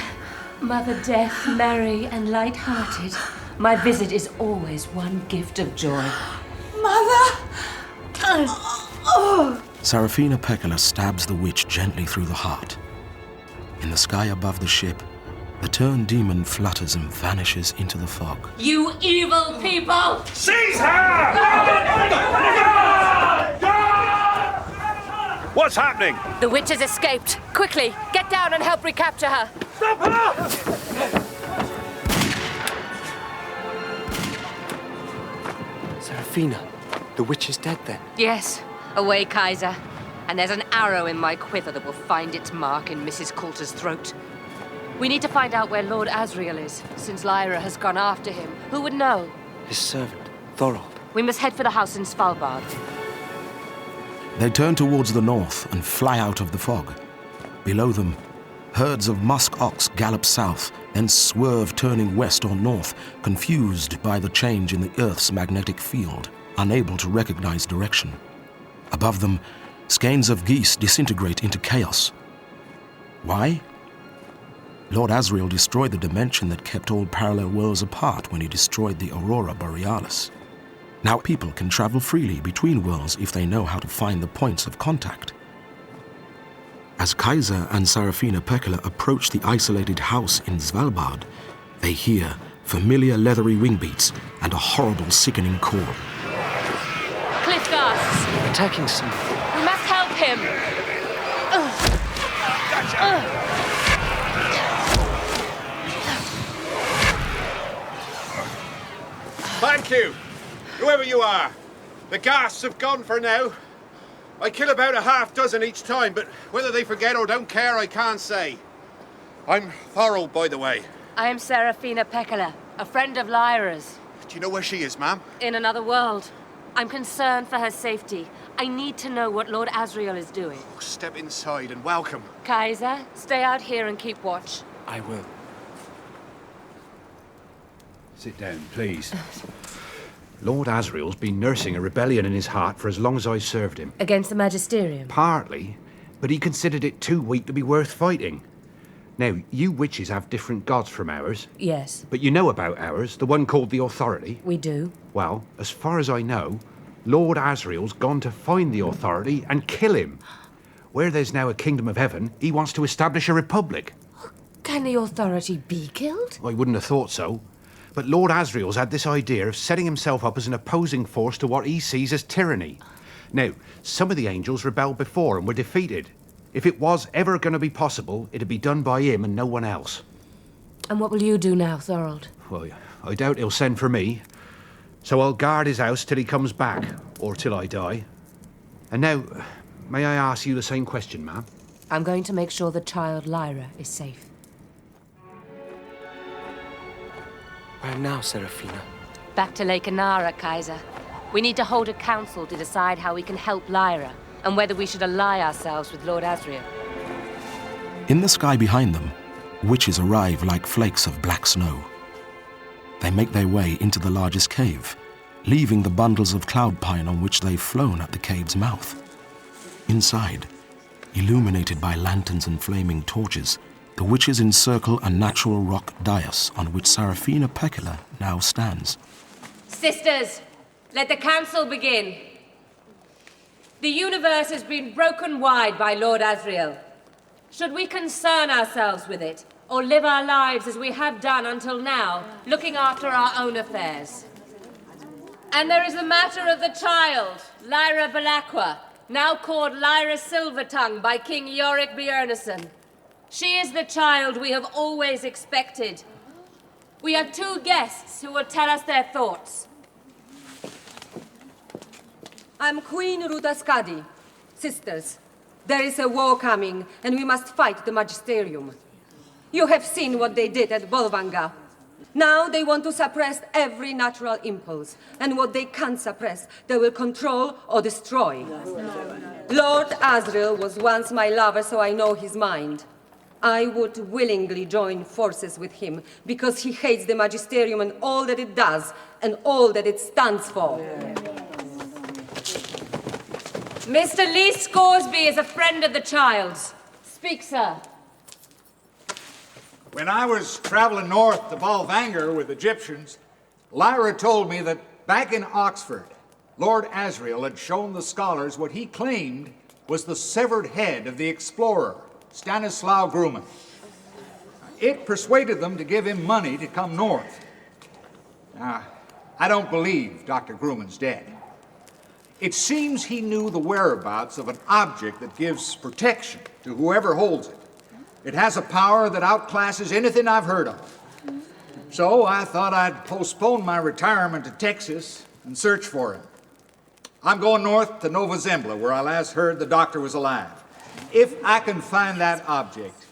Mother Death, merry and light-hearted. My visit is always one gift of joy. Mother! Serafina Pekkala stabs the witch gently through the heart. In the sky above the ship, the turned demon flutters and vanishes into the fog. You evil people! Seize her! What's happening? The witch has escaped. Quickly, get down and help recapture her. Stop her! Serafina, the witch is dead then? Yes. Away, Kaiser. And there's an arrow in my quiver that will find its mark in Mrs. Coulter's throat. We need to find out where Lord Asriel is, since Lyra has gone after him. Who would know? His servant, Thorold. We must head for the house in Svalbard. They turn towards the north and fly out of the fog. Below them, herds of musk ox gallop south, then swerve turning west or north, confused by the change in the Earth's magnetic field, unable to recognize direction. Above them, skeins of geese disintegrate into chaos. Why? Lord Asriel destroyed the dimension that kept all parallel worlds apart when he destroyed the Aurora Borealis. Now people can travel freely between worlds if they know how to find the points of contact. As Kaiser and Serafina Pekkala approach the isolated house in Svalbard, they hear familiar leathery wing beats and a horrible, sickening call. Cliff ghasts! Attacking someone. We must help him! Thank you, whoever you are. The ghasts have gone for now. I kill about a half dozen each time, but whether they forget or don't care, I can't say. I'm Thorold, by the way. I am Serafina Pekkala, a friend of Lyra's. Do you know where she is, ma'am? In another world. I'm concerned for her safety. I need to know what Lord Asriel is doing. Oh, step inside and welcome. Kaiser, stay out here and keep watch. I will. Sit down, please. Lord Asriel's been nursing a rebellion in his heart for as long as I served him. Against the Magisterium? Partly, but he considered it too weak to be worth fighting. Now, you witches have different gods from ours. Yes. But you know about ours, the one called the Authority. We do. Well, as far as I know, Lord Asriel's gone to find the Authority and kill him. Where there's now a kingdom of heaven, he wants to establish a republic. Can the Authority be killed? I wouldn't have thought so. But Lord Asriel's had this idea of setting himself up as an opposing force to what he sees as tyranny. Now, some of the angels rebelled before and were defeated. If it was ever going to be possible, it'd be done by him and no one else. And what will you do now, Thorold? Well, I doubt he'll send for me. So I'll guard his house till he comes back, or till I die. And now, may I ask you the same question, ma'am? I'm going to make sure the child Lyra is safe. Where now, Serafina? Back to Lake Inara, Kaiser. We need to hold a council to decide how we can help Lyra, and whether we should ally ourselves with Lord Asriel. In the sky behind them, witches arrive like flakes of black snow. They make their way into the largest cave, leaving the bundles of cloud pine on which they've flown at the cave's mouth. Inside, illuminated by lanterns and flaming torches, The witches encircle a natural rock dais on which Seraphina Pecula now stands. Sisters, let the council begin. The universe has been broken wide by Lord Asriel. Should we concern ourselves with it, or live our lives as we have done until now, looking after our own affairs? And there is the matter of the child, Lyra Belacqua, now called Lyra Silvertongue by King Yorick Björnesson. She is the child we have always expected. We have 2 guests who will tell us their thoughts. I'm Queen Rudaskadi. Sisters, there is a war coming, and we must fight the Magisterium. You have seen what they did at Bolvanga. Now they want to suppress every natural impulse, and what they can't suppress, they will control or destroy. Lord Asriel was once my lover, so I know his mind. I would willingly join forces with him, because he hates the Magisterium and all that it does, and all that it stands for. Mr. Lee Scoresby is a friend of the child's. Speak, sir. When I was traveling north to Bolvangar with Egyptians, Lyra told me that back in Oxford, Lord Asriel had shown the scholars what he claimed was the severed head of the explorer, Stanislaw Grumman. It persuaded them to give him money to come north. Now, I don't believe Dr. Grumman's dead. It seems he knew the whereabouts of an object that gives protection to whoever holds it. It has a power that outclasses anything I've heard of. So I thought I'd postpone my retirement to Texas and search for him. I'm going north to Nova Zembla, where I last heard the doctor was alive. If I can find that object,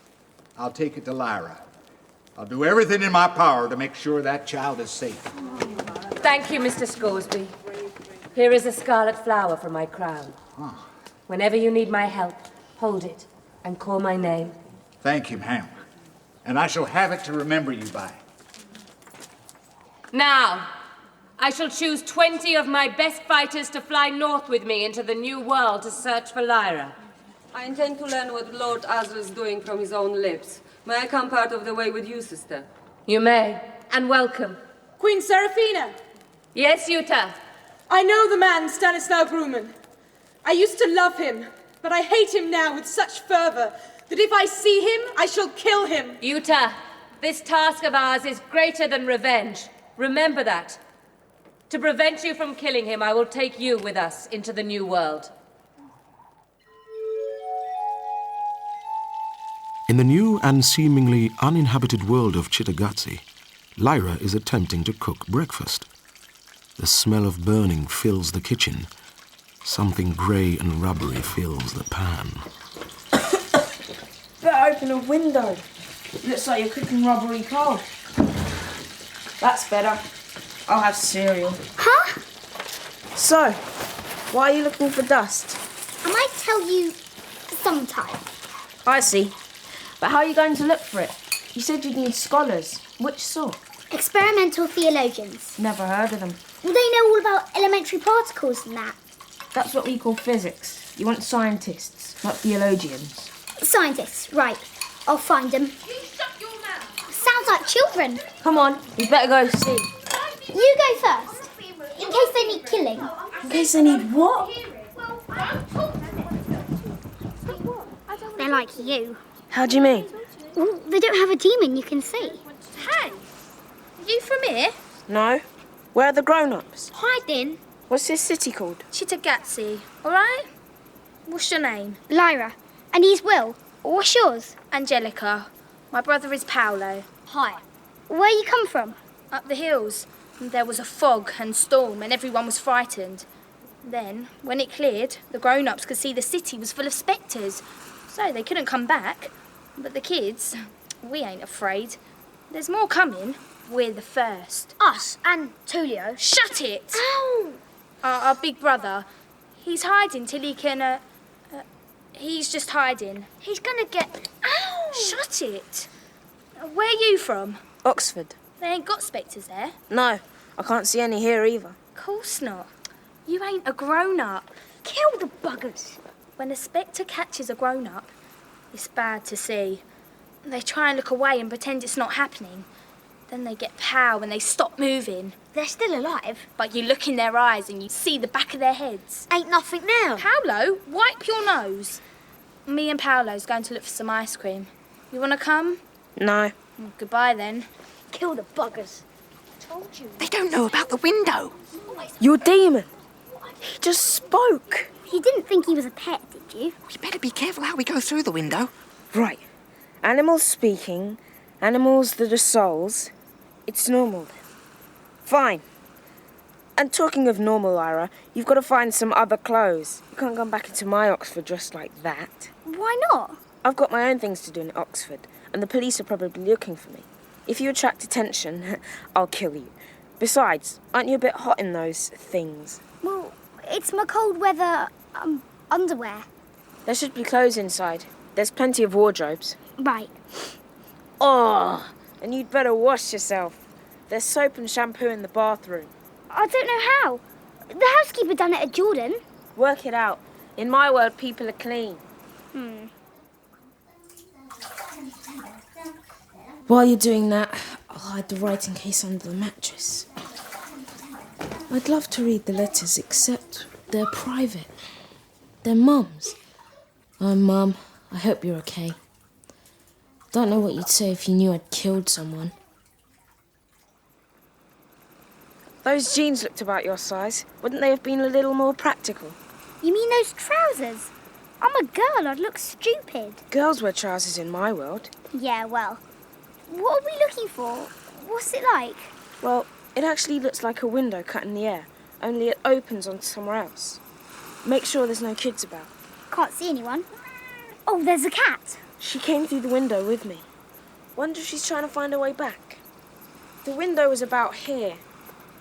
I'll take it to Lyra. I'll do everything in my power to make sure that child is safe. Thank you, Mr. Scoresby. Here is a scarlet flower for my crown. Whenever you need my help, hold it and call my name. Thank you, ma'am. And I shall have it to remember you by. Now, I shall choose 20 of my best fighters to fly north with me into the New World to search for Lyra. I intend to learn what Lord Asriel is doing from his own lips. May I come part of the way with you, sister? You may, and welcome. Queen Seraphina! Yes, Yuta? I know the man, Stanislaw Grumman. I used to love him, but I hate him now with such fervor that if I see him, I shall kill him. Yuta, this task of ours is greater than revenge. Remember that. To prevent you from killing him, I will take you with us into the New World. In the new and seemingly uninhabited world of Cittàgazze, Lyra is attempting to cook breakfast. The smell of burning fills the kitchen. Something grey and rubbery fills the pan. Better open a window. Looks like you're cooking rubbery coal. That's better. I'll have cereal. Huh? So, why are you looking for dust? I might tell you sometime. I see. But how are you going to look for it? You said you'd need scholars. Which sort? Experimental theologians. Never heard of them. Well, they know all about elementary particles and that. That's what we call physics. You want scientists, not theologians. Scientists, right. I'll find them. Shut your mouth. Sounds like children. Come on, we better go see. You go first, in case they need killing. In case they need what? They're like you. How do you mean? Well, they don't have a demon you can see. Hey, are you from here? No. Where are the grown-ups? Hiding. What's this city called? Cittàgazze, all right? What's your name? Lyra. And he's Will. What's yours? Angelica. My brother is Paolo. Hi. Where you come from? Up the hills. There was a fog and storm and everyone was frightened. Then, when it cleared, the grown-ups could see the city was full of spectres. So they couldn't come back. But the kids, we ain't afraid. There's more coming. We're the first. Us and Tulio. Shut it! Ow! Our big brother. He's hiding till he can, he's just hiding. He's gonna get... Ow! Shut it! Where are you from? Oxford. They ain't got spectres there. No, I can't see any here either. Course not. You ain't a grown-up. Kill the buggers. When a spectre catches a grown-up, it's bad to see. They try and look away and pretend it's not happening. Then they get power when they stop moving. They're still alive. But you look in their eyes and you see the back of their heads. Ain't nothing there. Paolo, wipe your nose. Me and Paolo's going to look for some ice cream. You want to come? No. Goodbye then. Kill the buggers. Told you. They don't know about the window. Your demon. He just spoke. He didn't think he was a pet, did you? We better be careful how we go through the window. Right. Animals speaking, animals that are souls. It's normal then. Fine. And talking of normal, Lyra, you've got to find some other clothes. You can't come back into my Oxford dressed like that. Why not? I've got my own things to do in Oxford, and the police are probably looking for me. If you attract attention, I'll kill you. Besides, aren't you a bit hot in those things? Well, it's my cold weather, underwear. There should be clothes inside. There's plenty of wardrobes. Right. Oh, and you'd better wash yourself. There's soap and shampoo in the bathroom. I don't know how. The housekeeper done it at Jordan. Work it out. In my world, people are clean. While you're doing that, I'll hide the writing case under the mattress. I'd love to read the letters, except they're private. They're Mum's. Oh, Mum, I hope you're okay. Don't know what you'd say if you knew I'd killed someone. Those jeans looked about your size. Wouldn't they have been a little more practical? You mean those trousers? I'm a girl, I'd look stupid. Girls wear trousers in my world. Yeah, well. What are we looking for? What's it like? Well, it actually looks like a window cut in the air, only it opens onto somewhere else. Make sure there's no kids about. Can't see anyone. Oh, there's a cat. She came through the window with me. Wonder if she's trying to find her way back. The window was about here.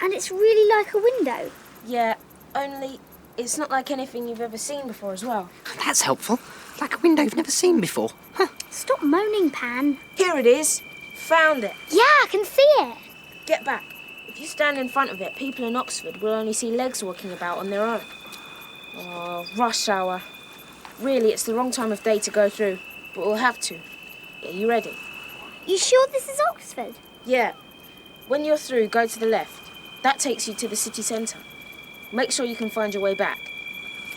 And it's really like a window. Yeah, only it's not like anything you've ever seen before as well. That's helpful. Like a window you've never seen before. Huh. Stop moaning, Pan. Here it is. Found it. Yeah, I can see it. Get back. If you stand in front of it, people in Oxford will only see legs walking about on their own. Oh, rush hour. Really, it's the wrong time of day to go through, but we'll have to. Are you ready? You sure this is Oxford? Yeah. When you're through, go to the left. That takes you to the city centre. Make sure you can find your way back.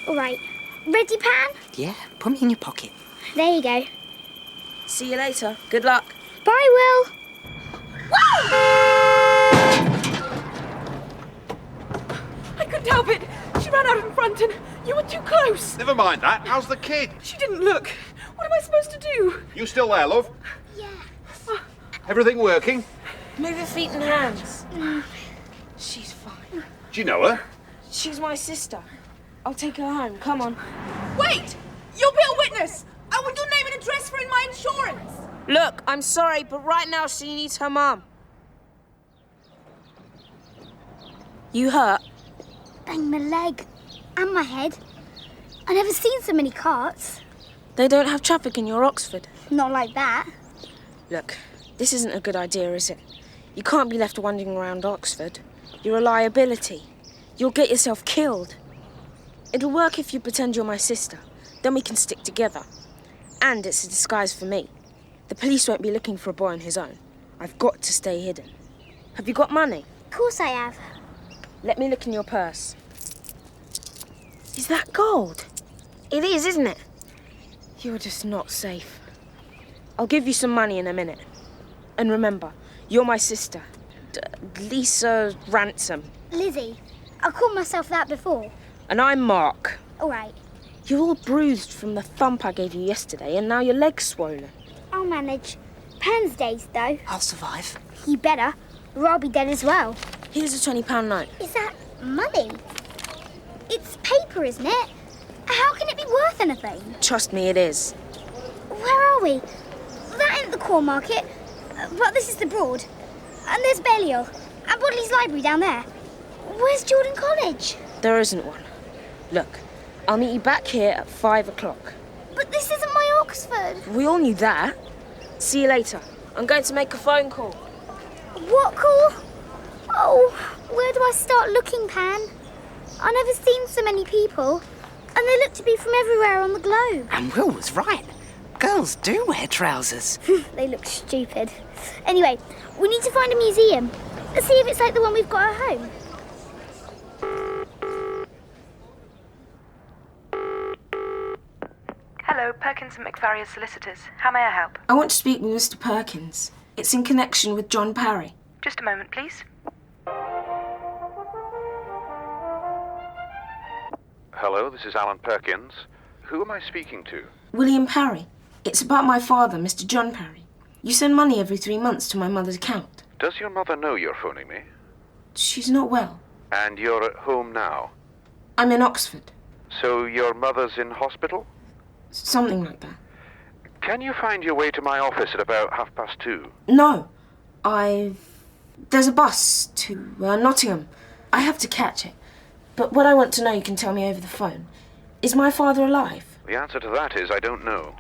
All right. Ready, Pan? Yeah, put me in your pocket. There you go. See you later. Good luck. Bye, Will. I couldn't help it. She ran out in front and you were too close. Never mind that. How's the kid? She didn't look. What am I supposed to do? You still there, love? Yeah. Everything working? Move your feet and hands. She's fine. Do you know her? She's my sister. I'll take her home. Come on. Wait! You'll be a witness! I want your name and address for in my insurance! Look, I'm sorry, but right now she needs her mum. You hurt? Bang my leg. And my head. I've never seen so many carts. They don't have traffic in your Oxford. Not like that. Look, this isn't a good idea, is it? You can't be left wandering around Oxford. You're a liability. You'll get yourself killed. It'll work if you pretend you're my sister. Then we can stick together. And it's a disguise for me. The police won't be looking for a boy on his own. I've got to stay hidden. Have you got money? Of course I have. Let me look in your purse. Is that gold? It is, isn't it? You're just not safe. I'll give you some money in a minute. And remember, you're my sister. Lisa Ransom. Lizzie. I called myself that before. And I'm Mark. All right. You're all bruised from the thump I gave you yesterday, and now your leg's swollen. I'll manage. Pan's days, though. I'll survive. You better, or I'll be dead as well. Here's a £20 note. Is that money? It's paper, isn't it? How can it be worth anything? Trust me, it is. Where are we? That ain't the core market, but this is the Broad. And there's Balliol, and Bodley's Library down there. Where's Jordan College? There isn't one. Look, I'll meet you back here at 5 o'clock. But this isn't my Oxford. We all knew that. See you later. I'm going to make a phone call. What call? Oh, where do I start looking, Pan? I've never seen so many people, and they look to be from everywhere on the globe. And Will was right. Girls do wear trousers. They look stupid. Anyway, we need to find a museum. Let's see if it's like the one we've got at home. Hello, Perkins and McVarrier solicitors. How may I help? I want to speak with Mr. Perkins. It's in connection with John Parry. Just a moment, please. Hello, this is Alan Perkins. Who am I speaking to? William Parry. It's about my father, Mr. John Parry. You send money every 3 months to my mother's account. Does your mother know you're phoning me? She's not well. And you're at home now? I'm in Oxford. So your mother's in hospital? Something like that. Can you find your way to my office at about 2:30? No. There's a bus to Nottingham. I have to catch it. But what I want to know, you can tell me over the phone. Is my father alive? The answer to that is I don't know.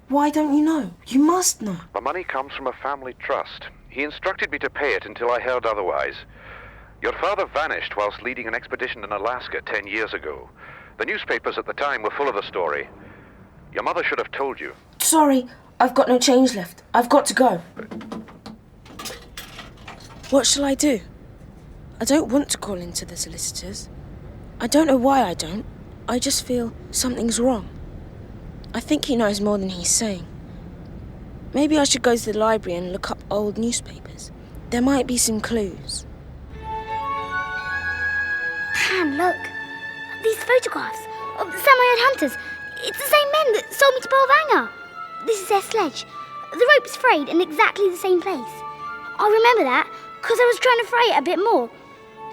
Why don't you know? You must know. The money comes from a family trust. He instructed me to pay it until I heard otherwise. Your father vanished whilst leading an expedition in Alaska 10 years ago. The newspapers at the time were full of the story. Your mother should have told you. Sorry, I've got no change left. I've got to go. What shall I do? I don't want to call into the solicitors. I don't know why I don't. I just feel something's wrong. I think he knows more than he's saying. Maybe I should go to the library and look up old newspapers. There might be some clues. Pan, look. These photographs of the samurai hunters. It's the same men that sold me to Bolvanger. This is their sledge. The rope's frayed in exactly the same place. I remember that because I was trying to fray it a bit more.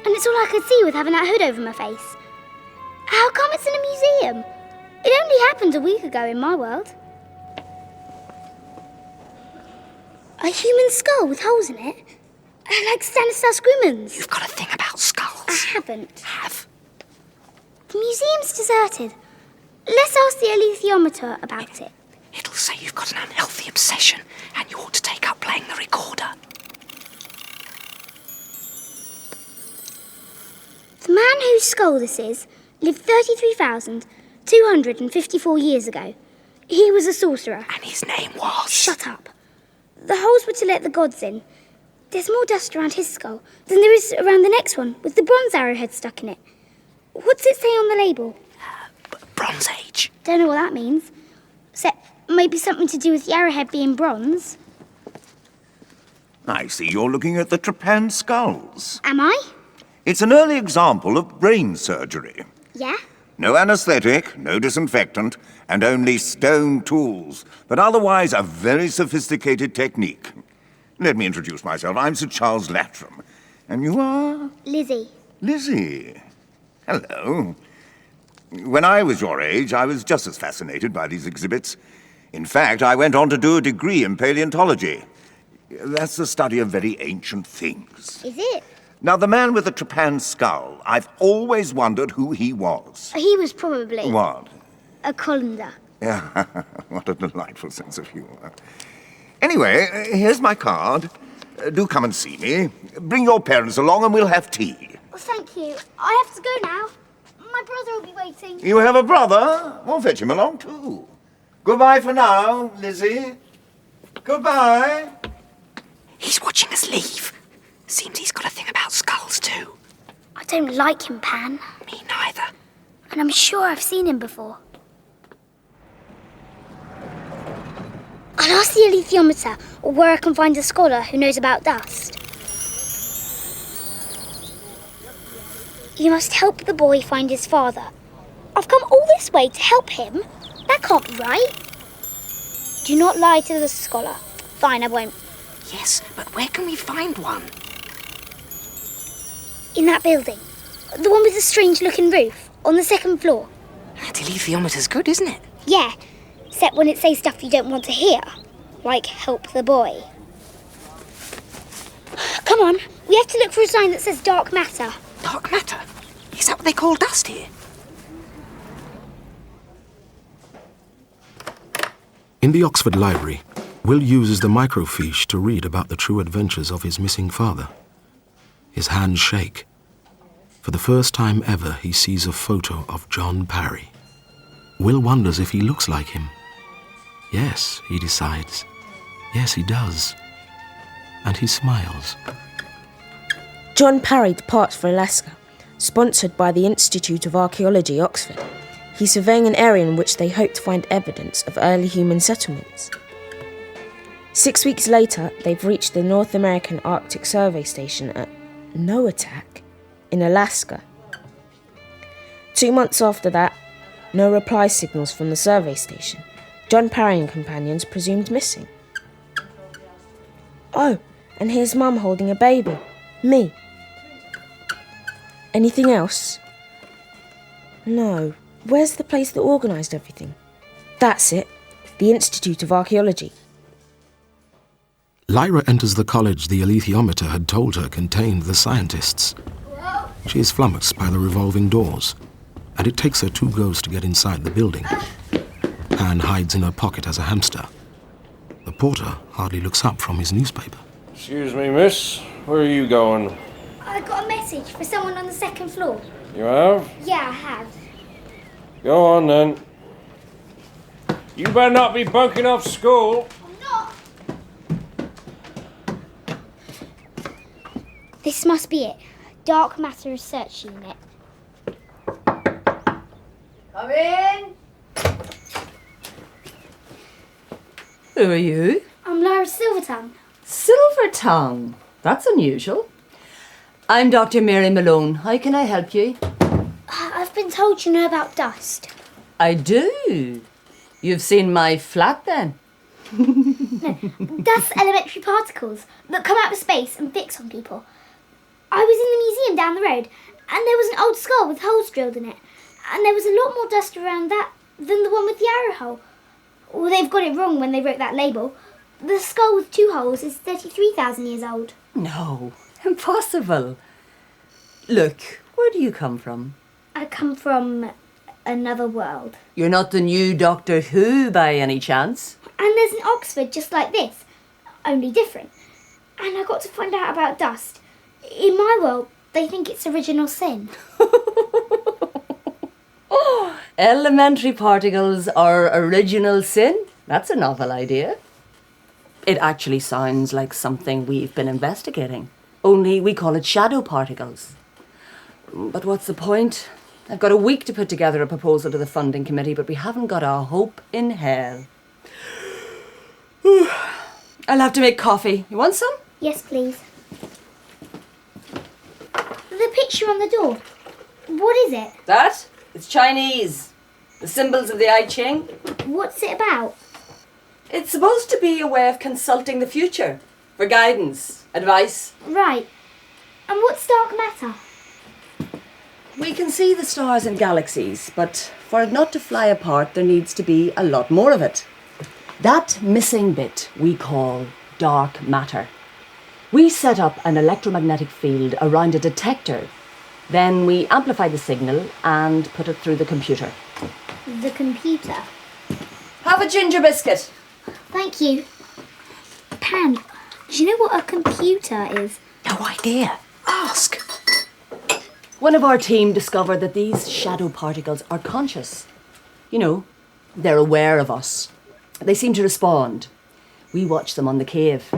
And it's all I could see with having that hood over my face. How come it's in a museum? It only happened a week ago in my world. A human skull with holes in it? Like Stanislaus Grumman's. You've got a thing about skulls. I haven't. Have? The museum's deserted. Let's ask the alethiometer about it. It'll say you've got an unhealthy obsession and you ought to take up playing the recorder. The man whose skull this is lived 33,254 years ago. He was a sorcerer. And his name was? Shut up. The holes were to let the gods in. There's more dust around his skull than there is around the next one, with the bronze arrowhead stuck in it. What's it say on the label? Bronze Age. Don't know what that means. Except maybe something to do with the arrowhead being bronze. I see you're looking at the trepan skulls. Am I? It's an early example of brain surgery. Yeah? No anesthetic, no disinfectant, and only stone tools, but otherwise a very sophisticated technique. Let me introduce myself. I'm Sir Charles Lattram. And you are? Lizzie. Lizzie. Hello. When I was your age, I was just as fascinated by these exhibits. In fact, I went on to do a degree in paleontology. That's the study of very ancient things. Is it? Now, the man with the trepan skull, I've always wondered who he was. He was probably... What? A colander. Yeah, what a delightful sense of humour. Anyway, here's my card. Do come and see me. Bring your parents along and we'll have tea. Well, thank you. I have to go now. My brother will be waiting. You have a brother? I'll fetch him along too. Goodbye for now, Lizzie. Goodbye. He's watching us leave. Seems he's got a thing about skulls too. I don't like him, Pan. Me neither. And I'm sure I've seen him before. I'll ask the alethiometer or where I can find a scholar who knows about dust. You must help the boy find his father. I've come all this way to help him? That can't be right. Do not lie to the scholar. Fine, I won't. Yes, but where can we find one? In that building. The one with the strange-looking roof, on the second floor. That alethiometer's good, isn't it? Yeah, except when it says stuff you don't want to hear. Like, help the boy. Come on, we have to look for a sign that says dark matter. Dark matter? Is that what they call dust here? In the Oxford Library, Will uses the microfiche to read about the true adventures of his missing father. His hands shake. For the first time ever, he sees a photo of John Parry. Will wonders if he looks like him. Yes, he decides. Yes, he does. And he smiles. John Parry departs for Alaska, sponsored by the Institute of Archaeology, Oxford. He's surveying an area in which they hope to find evidence of early human settlements. 6 weeks later, they've reached the North American Arctic Survey Station at Noatak in Alaska. 2 months after that, no reply signals from the survey station. John Parry and companions presumed missing. Oh, and here's Mum holding a baby. Me. Anything else? No. Where's the place that organised everything? That's it. The Institute of Archaeology. Lyra enters the college the alethiometer had told her contained the scientists. She is flummoxed by the revolving doors, and it takes her 2 goes to get inside the building. Pan hides in her pocket as a hamster. The porter hardly looks up from his newspaper. Excuse me, miss. Where are you going? I got a message for someone on the 2nd floor. You have? Yeah, I have. Go on, then. You better not be bunking off school. This must be it. Dark Matter Research Unit. Come in. Who are you? I'm Lyra Silvertongue. Silvertongue? That's unusual. I'm Dr. Mary Malone. How can I help you? I've been told you know about dust. I do. You've seen my flat then? Dust elementary particles that come out of space and fix on people. I was in the museum down the road, and there was an old skull with holes drilled in it, and there was a lot more dust around that than the one with the arrow hole. Well, they've got it wrong when they wrote that label. The skull with 2 holes is 33,000 years old. No, impossible. Look, where do you come from? I come from another world. You're not the new Doctor Who by any chance? And there's an Oxford just like this, only different. And I got to find out about dust. In my world, they think it's original sin. Elementary particles are original sin? That's a novel idea. It actually sounds like something we've been investigating. Only we call it shadow particles. But what's the point? I've got a week to put together a proposal to the funding committee, but we haven't got a hope in hell. I'll have to make coffee. You want some? Yes, please. The picture on the door. What is it? That? It's Chinese. The symbols of the I Ching. What's it about? It's supposed to be a way of consulting the future. For guidance, advice. Right. And what's dark matter? We can see the stars and galaxies, but for it not to fly apart, there needs to be a lot more of it. That missing bit we call dark matter. We set up an electromagnetic field around a detector. Then we amplify the signal and put it through the computer. The computer. Have a ginger biscuit. Thank you. Pan, do you know what a computer is? No idea. Ask. One of our team discovered that these shadow particles are conscious. You know, they're aware of us. They seem to respond. We watch them on the cave.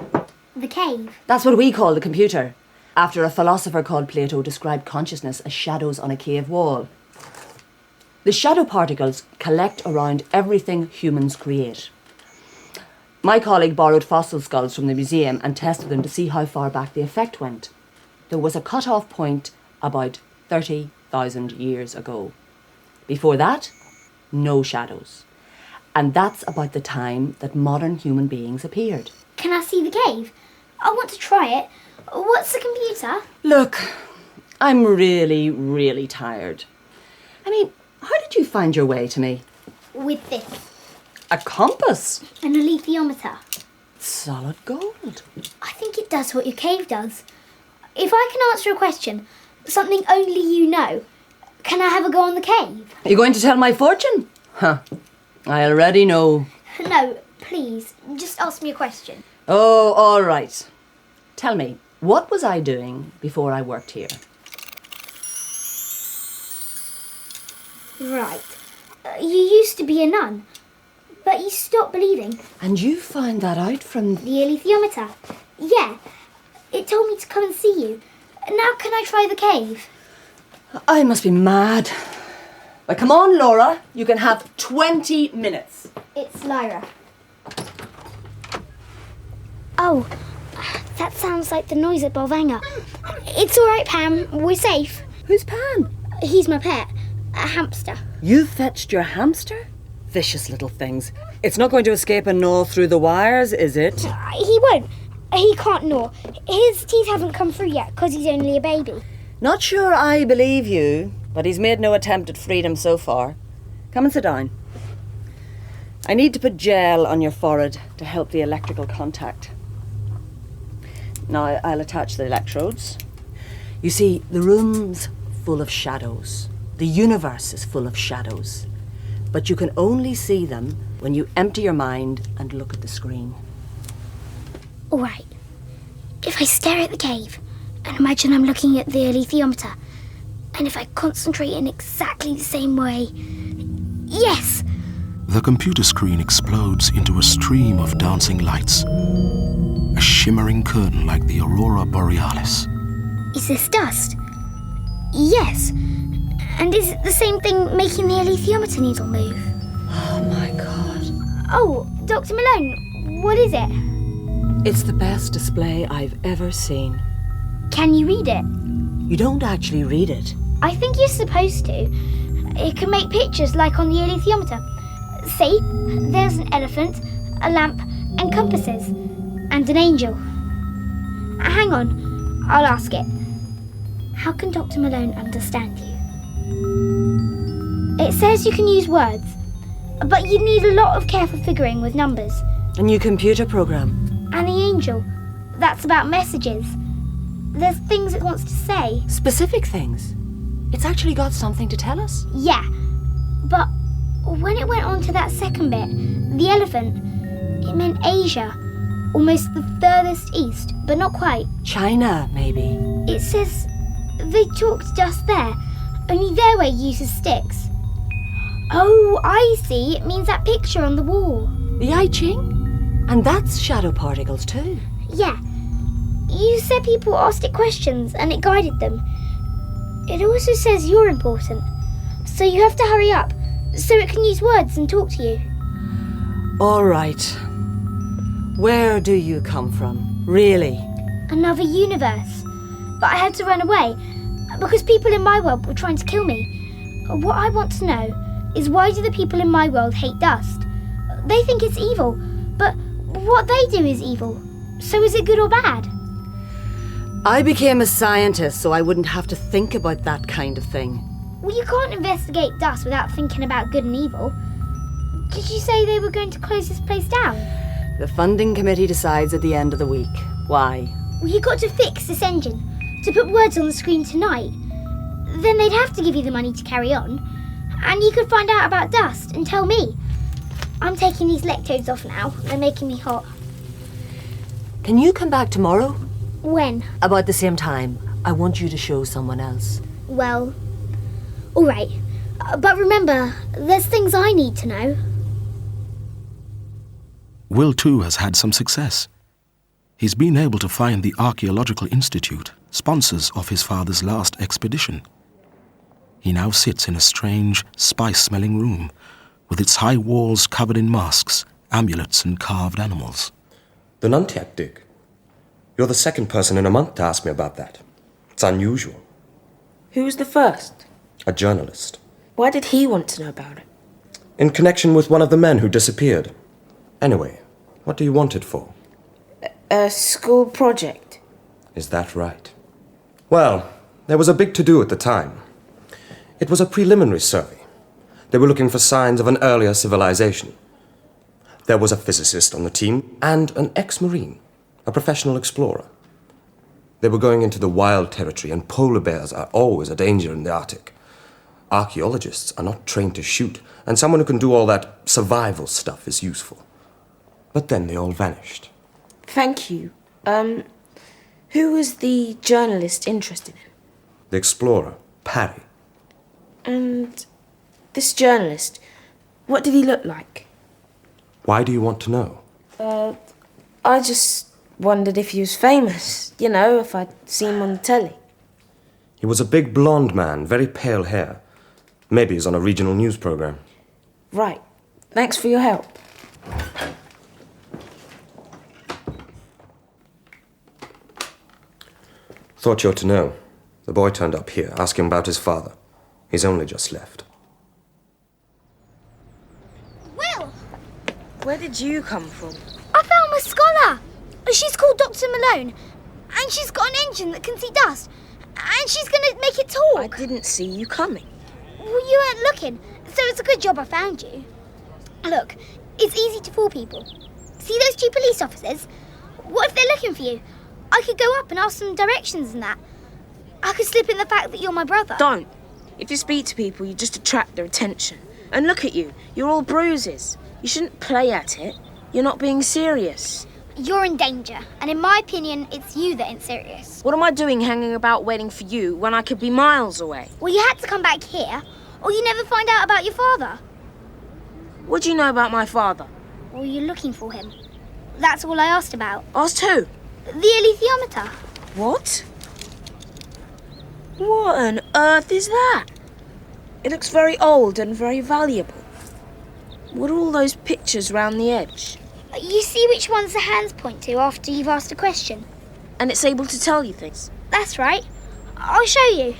The cave? That's what we call the computer, after a philosopher called Plato described consciousness as shadows on a cave wall. The shadow particles collect around everything humans create. My colleague borrowed fossil skulls from the museum and tested them to see how far back the effect went. There was a cut-off point about 30,000 years ago. Before that, no shadows. And that's about the time that modern human beings appeared. Can I see the cave? I want to try it. What's the computer? Look, I'm really, really tired. I mean, how did you find your way to me? With this. A compass? An alethiometer. Solid gold. I think it does what your cave does. If I can answer a question, something only you know, can I have a go on the cave? Are you going to tell my fortune? Huh. I already know. No, please, just ask me a question. Oh, all right. Tell me, what was I doing before I worked here? Right. You used to be a nun, But he stopped bleeding. And you found that out from... The alethiometer. Yeah. It told me to come and see you. Now can I try the cave? I must be mad. Well, come on, Laura. You can have 20 minutes. It's Lyra. Oh, that sounds like the noise at Bolvanger. It's all right, Pam. We're safe. Who's Pam? He's my pet. A hamster. You fetched your hamster? Vicious little things. It's not going to escape and gnaw through the wires, is it? He won't. He can't gnaw. His teeth haven't come through yet because he's only a baby. Not sure I believe you, but he's made no attempt at freedom so far. Come and sit down. I need to put gel on your forehead to help the electrical contact. Now I'll attach the electrodes. You see, the room's full of shadows. The universe is full of shadows. But you can only see them when you empty your mind and look at the screen. All right. If I stare at the cave and imagine I'm looking at the alethiometer, and if I concentrate in exactly the same way... Yes! The computer screen explodes into a stream of dancing lights. A shimmering curtain like the aurora borealis. Is this dust? Yes. And is it the same thing making the alethiometer needle move? Oh my God. Oh, Dr. Malone, what is it? It's the best display I've ever seen. Can you read it? You don't actually read it. I think you're supposed to. It can make pictures like on the alethiometer. See, there's an elephant, a lamp, and compasses, and an angel. Hang on, I'll ask it. How can Dr. Malone understand you? It says you can use words, but you'd need a lot of careful figuring with numbers. A new computer program. And the angel, that's about messages. There's things it wants to say. Specific things? It's actually got something to tell us? Yeah, but when it went on to that second bit, the elephant, it meant Asia, almost the furthest east, but not quite. China, maybe. It says they talked just there, only their way uses sticks. Oh, I see. It means that picture on the wall. The I Ching? And that's shadow particles too. Yeah. You said people asked it questions and it guided them. It also says you're important, so you have to hurry up, so it can use words and talk to you. All right. Where do you come from, really? Another universe. But I had to run away, because people in my world were trying to kill me. What I want to know is, why do the people in my world hate dust? They think it's evil, but what they do is evil. So is it good or bad? I became a scientist so I wouldn't have to think about that kind of thing. Well, you can't investigate dust without thinking about good and evil. Did you say they were going to close this place down? The funding committee decides at the end of the week. Why? Well, you got to fix this engine, to put words on the screen tonight. Then they'd have to give you the money to carry on. And you could find out about dust and tell me. I'm taking these electrodes off now. They're making me hot. Can you come back tomorrow? When? About the same time. I want you to show someone else. Well, all right. But remember, there's things I need to know. Will, too, has had some success. He's been able to find the Archaeological Institute, sponsors of his father's last expedition. He now sits in a strange, spice-smelling room, with its high walls covered in masks, amulets, and carved animals. The Nuntiac dig. You're the second person in a month to ask me about that. It's unusual. Who's the first? A journalist. Why did he want to know about it? In connection with one of the men who disappeared. Anyway, what do you want it for? A school project. Is that right? Well, there was a big to-do at the time. It was a preliminary survey. They were looking for signs of an earlier civilization. There was a physicist on the team and an ex-marine, a professional explorer. They were going into the wild territory, and polar bears are always a danger in the Arctic. Archaeologists are not trained to shoot, and someone who can do all that survival stuff is useful. But then they all vanished. Thank you. Who was the journalist interested in? The explorer, Parry. And this journalist, what did he look like? Why do you want to know? I just wondered if he was famous. You know, if I'd seen him on the telly. He was a big blonde man, very pale hair. Maybe he's on a regional news program. Right. Thanks for your help. Thought you ought to know. The boy turned up here, asking about his father. He's only just left. Will! Where did you come from? I found my scholar! She's called Dr. Malone, and she's got an engine that can see dust, and she's going to make it talk. I didn't see you coming. Well, you weren't looking, so it's a good job I found you. Look, it's easy to fool people. See those two police officers? What if they're looking for you? I could go up and ask them directions and that. I could slip in the fact that you're my brother. Don't. If you speak to people, you just attract their attention. And look at you. You're all bruises. You shouldn't play at it. You're not being serious. You're in danger, and in my opinion, it's you that ain't serious. What am I doing hanging about waiting for you when I could be miles away? Well, you had to come back here, or you never find out about your father. What do you know about my father? Well, you're looking for him. That's all I asked about. Asked who? The alethiometer. What? What on earth is that? It looks very old and very valuable. What are all those pictures round the edge? You see which ones the hands point to after you've asked a question. And it's able to tell you things? That's right. I'll show you.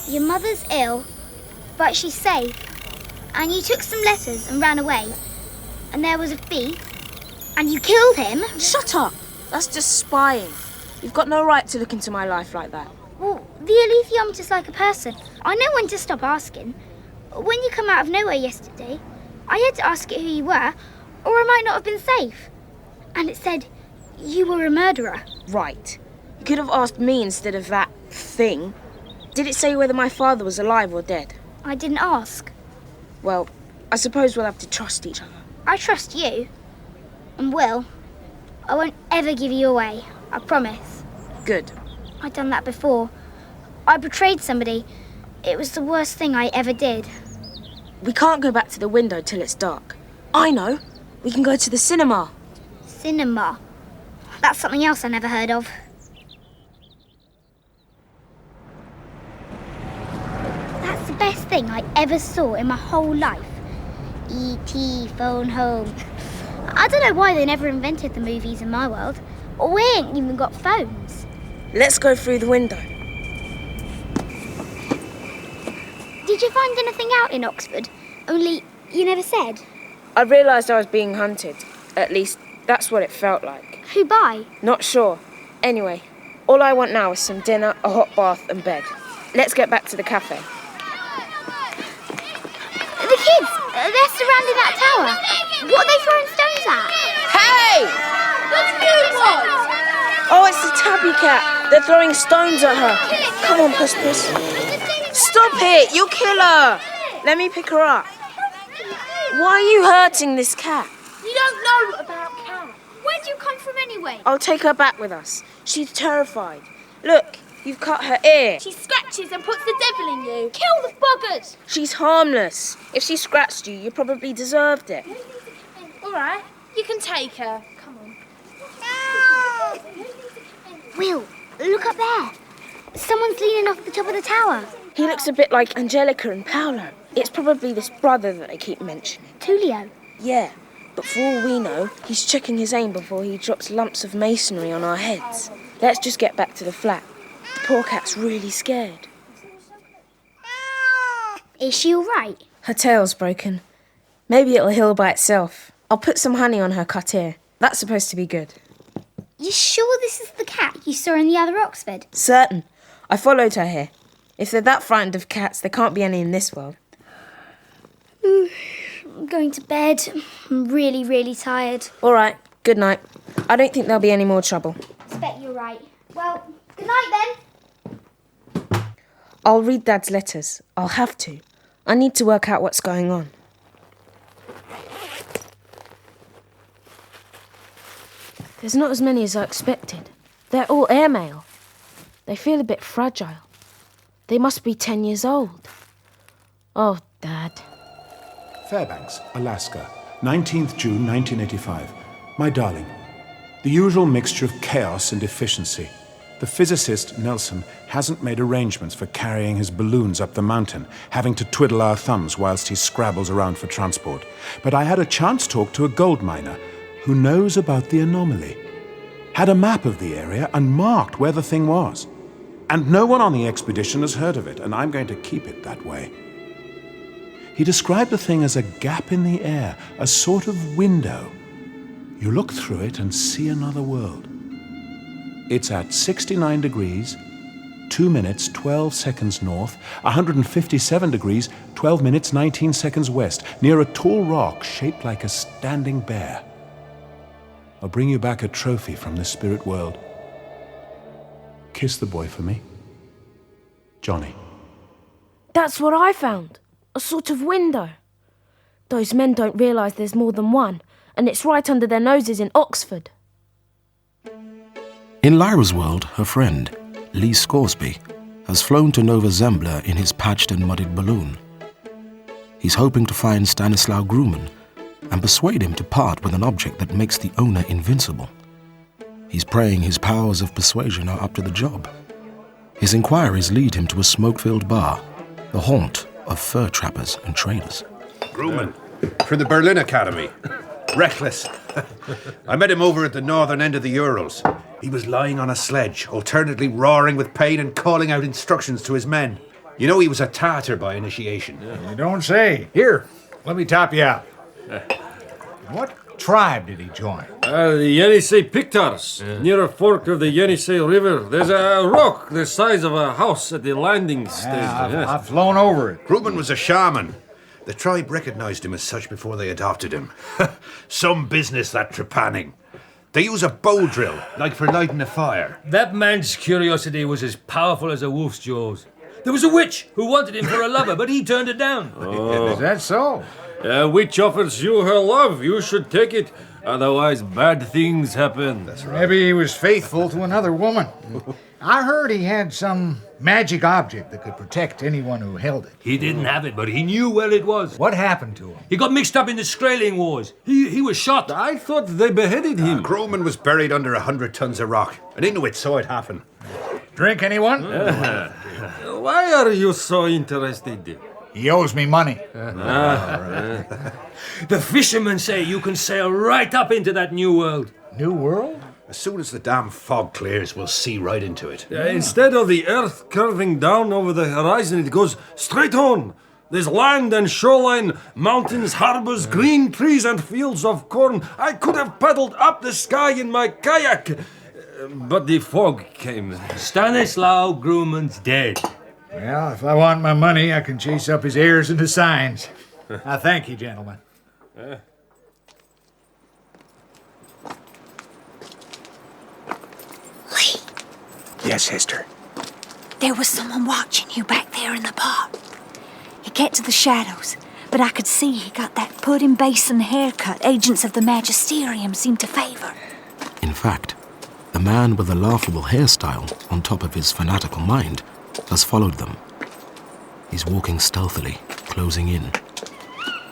Your mother's ill, but she's safe. And you took some letters and ran away. And there was a thief. And you killed him. Shut up. That's just spying. You've got no right to look into my life like that. Well, the alethiometer's like a person. I know when to stop asking. When you come out of nowhere yesterday, I had to ask it who you were, or I might not have been safe. And it said you were a murderer. Right. You could have asked me instead of that thing. Did it say whether my father was alive or dead? I didn't ask. Well, I suppose we'll have to trust each other. I trust you. And Will, I won't ever give you away. I promise. Good. I've done that before. I betrayed somebody. It was the worst thing I ever did. We can't go back to the window till it's dark. I know. We can go to the cinema. Cinema? That's something else I never heard of. That's the best thing I ever saw in my whole life. E.T. Phone Home. I don't know why they never invented the movies in my world. We ain't even got phones. Let's go through the window. Did you find anything out in Oxford? Only you never said. I realised I was being hunted. At least, that's what it felt like. Who by? Not sure. Anyway, all I want now is some dinner, a hot bath and bed. Let's get back to the cafe. The kids! They're surrounding that tower. What are they throwing stones at? Hey! That's beautiful! Oh, it's the tabby cat. They're throwing stones at her. Come on, Puss Puss. Stop it! You'll kill her! Let me pick her up. Why are you hurting this cat? You don't know about cats. Where'd you come from anyway? I'll take her back with us. She's terrified. Look, you've cut her ear. She scratches and puts the devil in you. Kill the buggers! She's harmless. If she scratched you, you probably deserved it. All right, you can take her. Come on. Will, look up there. Someone's leaning off the top of the tower. He looks a bit like Angelica and Paolo. It's probably this brother that they keep mentioning. Tullio? Yeah, but for all we know, he's checking his aim before he drops lumps of masonry on our heads. Let's just get back to the flat. The poor cat's really scared. Is she all right? Her tail's broken. Maybe it'll heal by itself. I'll put some honey on her cut ear. That's supposed to be good. You sure this is the cat you saw in the other Oxford? Certain. I followed her here. If they're that frightened of cats, there can't be any in this world. I'm going to bed. I'm really, really tired. All right. Good night. I don't think there'll be any more trouble. I expect you're right. Well, good night then. I'll read Dad's letters. I'll have to. I need to work out what's going on. There's not as many as I expected. They're all airmail. They feel a bit fragile. They must be 10 years old. Oh, Dad. Fairbanks, Alaska, 19th June 1985. My darling, the usual mixture of chaos and efficiency. The physicist, Nelson, hasn't made arrangements for carrying his balloons up the mountain, having to twiddle our thumbs whilst he scrabbles around for transport. But I had a chance talk to a gold miner who knows about the anomaly. Had a map of the area and marked where the thing was. And no one on the expedition has heard of it, and I'm going to keep it that way. He described the thing as a gap in the air, a sort of window. You look through it and see another world. It's at 69 degrees, 2 minutes, 12 seconds north, 157 degrees, 12 minutes, 19 seconds west, near a tall rock shaped like a standing bear. I'll bring you back a trophy from the spirit world. Kiss the boy for me. Johnny. That's what I found. A sort of window. Those men don't realise there's more than one, and it's right under their noses in Oxford. In Lyra's world, her friend, Lee Scoresby, has flown to Nova Zembla in his patched and muddied balloon. He's hoping to find Stanislaw Grumman and persuade him to part with an object that makes the owner invincible. He's praying his powers of persuasion are up to the job. His inquiries lead him to a smoke-filled bar, the haunt of fur trappers and traders. Grumman, from the Berlin Academy. Reckless. I met him over at the northern end of the Urals. He was lying on a sledge, alternately roaring with pain and calling out instructions to his men. You know he was a Tatar by initiation. You don't say. Here, let me top you out. What tribe did he join? The Yenisei Pictars, near a fork of the Yenisei River. There's a rock the size of a house at the landing stage. I've flown over it. Grumman was a shaman. The tribe recognized him as such before they adopted him. Some business, that trepanning. They use a bow drill, like for lighting a fire. That man's curiosity was as powerful as a wolf's jaws. There was a witch who wanted him for a lover, but he turned it down. Oh. Is that so? A witch offers you her love. You should take it. Otherwise, bad things happen. That's right. Maybe he was faithful to another woman. I heard he had some magic object that could protect anyone who held it. He didn't have it, but he knew where it was. What happened to him? He got mixed up in the Skraeling Wars. He was shot. I thought they beheaded him. Grumman was buried under 100 tons of rock. An Inuit saw it happen. Drink, anyone? Why are you so interested? He owes me money. The fishermen say you can sail right up into that new world. New world? As soon as the damn fog clears, we'll see right into it. Instead of the earth curving down over the horizon, it goes straight on. There's land and shoreline, mountains, harbors, green trees and fields of corn. I could have paddled up the sky in my kayak, but the fog came. Stanislaw Grumman's dead. Well, if I want my money, I can chase up his heirs into signs. I thank you, gentlemen. Lee, Yes, Hester. there was someone watching you back there in the bar. He kept to the shadows, but I could see he got that pudding basin haircut agents of the Magisterium seem to favor. In fact, the man with the laughable hairstyle on top of his fanatical mind has followed them. He's walking stealthily, closing in.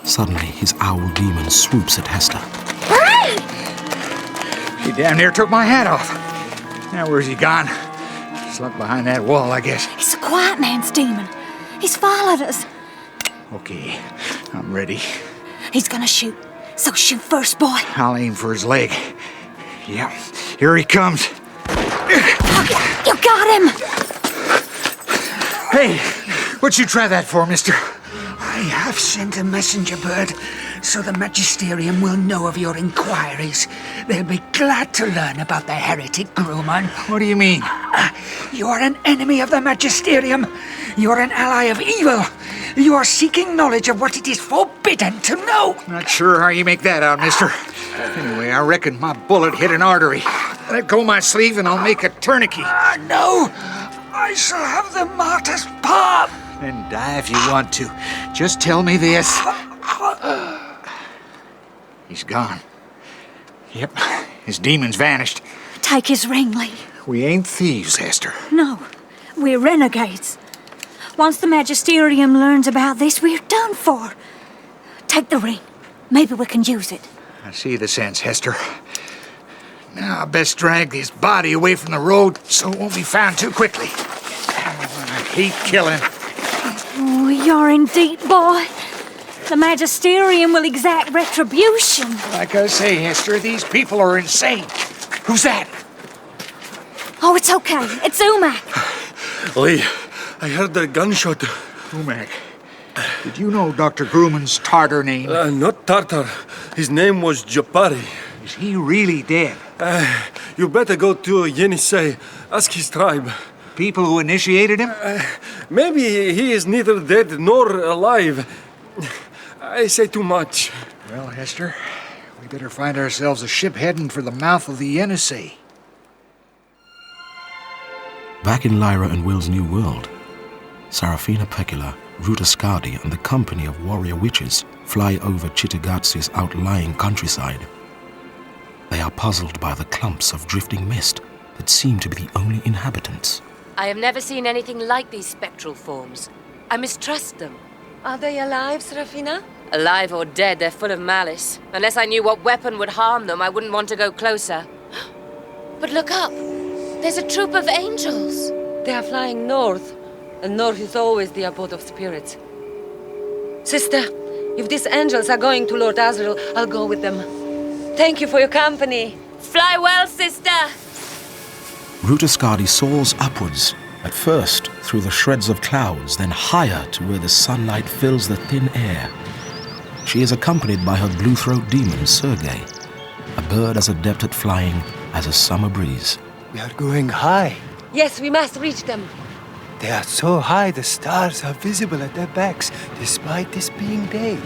Suddenly, his owl demon swoops at Hester. Hooray! He damn near took my hat off. Now, where's he gone? Slunk behind that wall, I guess. It's the quiet man's demon. He's followed us. Okay, I'm ready. He's gonna shoot. So shoot first, boy. I'll aim for his leg. Yeah, here he comes. You got him! Hey, what'd you try that for, mister? I have sent a messenger bird, so the Magisterium will know of your inquiries. They'll be glad to learn about the heretic Grumman. What do you mean? You are an enemy of the Magisterium. You are an ally of evil. You are seeking knowledge of what it is forbidden to know. Not sure how you make that out, mister. Anyway, I reckon my bullet hit an artery. Let go my sleeve and I'll make a tourniquet. No! I shall have the martyr's palm. Then die if you want to. Just tell me this. He's gone. Yep, his demon's vanished. Take his ring, Lee. We ain't thieves, Hester. No, we're renegades. Once the Magisterium learns about this, we're done for. Take the ring. Maybe we can use it. I see the sense, Hester. Now, I best drag this body away from the road so it won't be found too quickly. I hate killing. Oh, you're in deep, boy. The Magisterium will exact retribution. Like I say, Hester, these people are insane. Who's that? Oh, it's okay. It's Umac. Lee, I heard the gunshot. Umac, did you know Dr. Grumman's Tartar name? Not Tartar. His name was Japari. Is he really dead? You better go to Yenisei. Ask his tribe. People who initiated him? Maybe he is neither dead nor alive. I say too much. Well, Hester, we better find ourselves a ship heading for the mouth of the Yenisei. Back in Lyra and Will's new world, Serafina Pecula, Ruta Skadi, and the company of warrior witches fly over Cittàgazze's outlying countryside. They are puzzled by the clumps of drifting mist that seem to be the only inhabitants. I have never seen anything like these spectral forms. I mistrust them. Are they alive, Serafina? Alive or dead, they're full of malice. Unless I knew what weapon would harm them, I wouldn't want to go closer. But look up! There's a troop of angels! They are flying north, and north is always the abode of spirits. Sister, if these angels are going to Lord Asriel, I'll go with them. Thank you for your company. Fly well, sister! Ruta Skadi soars upwards, at first through the shreds of clouds, then higher to where the sunlight fills the thin air. She is accompanied by her blue-throat demon, Sergei, a bird as adept at flying as a summer breeze. We are going high. Yes, we must reach them. They are so high the stars are visible at their backs, despite this being day.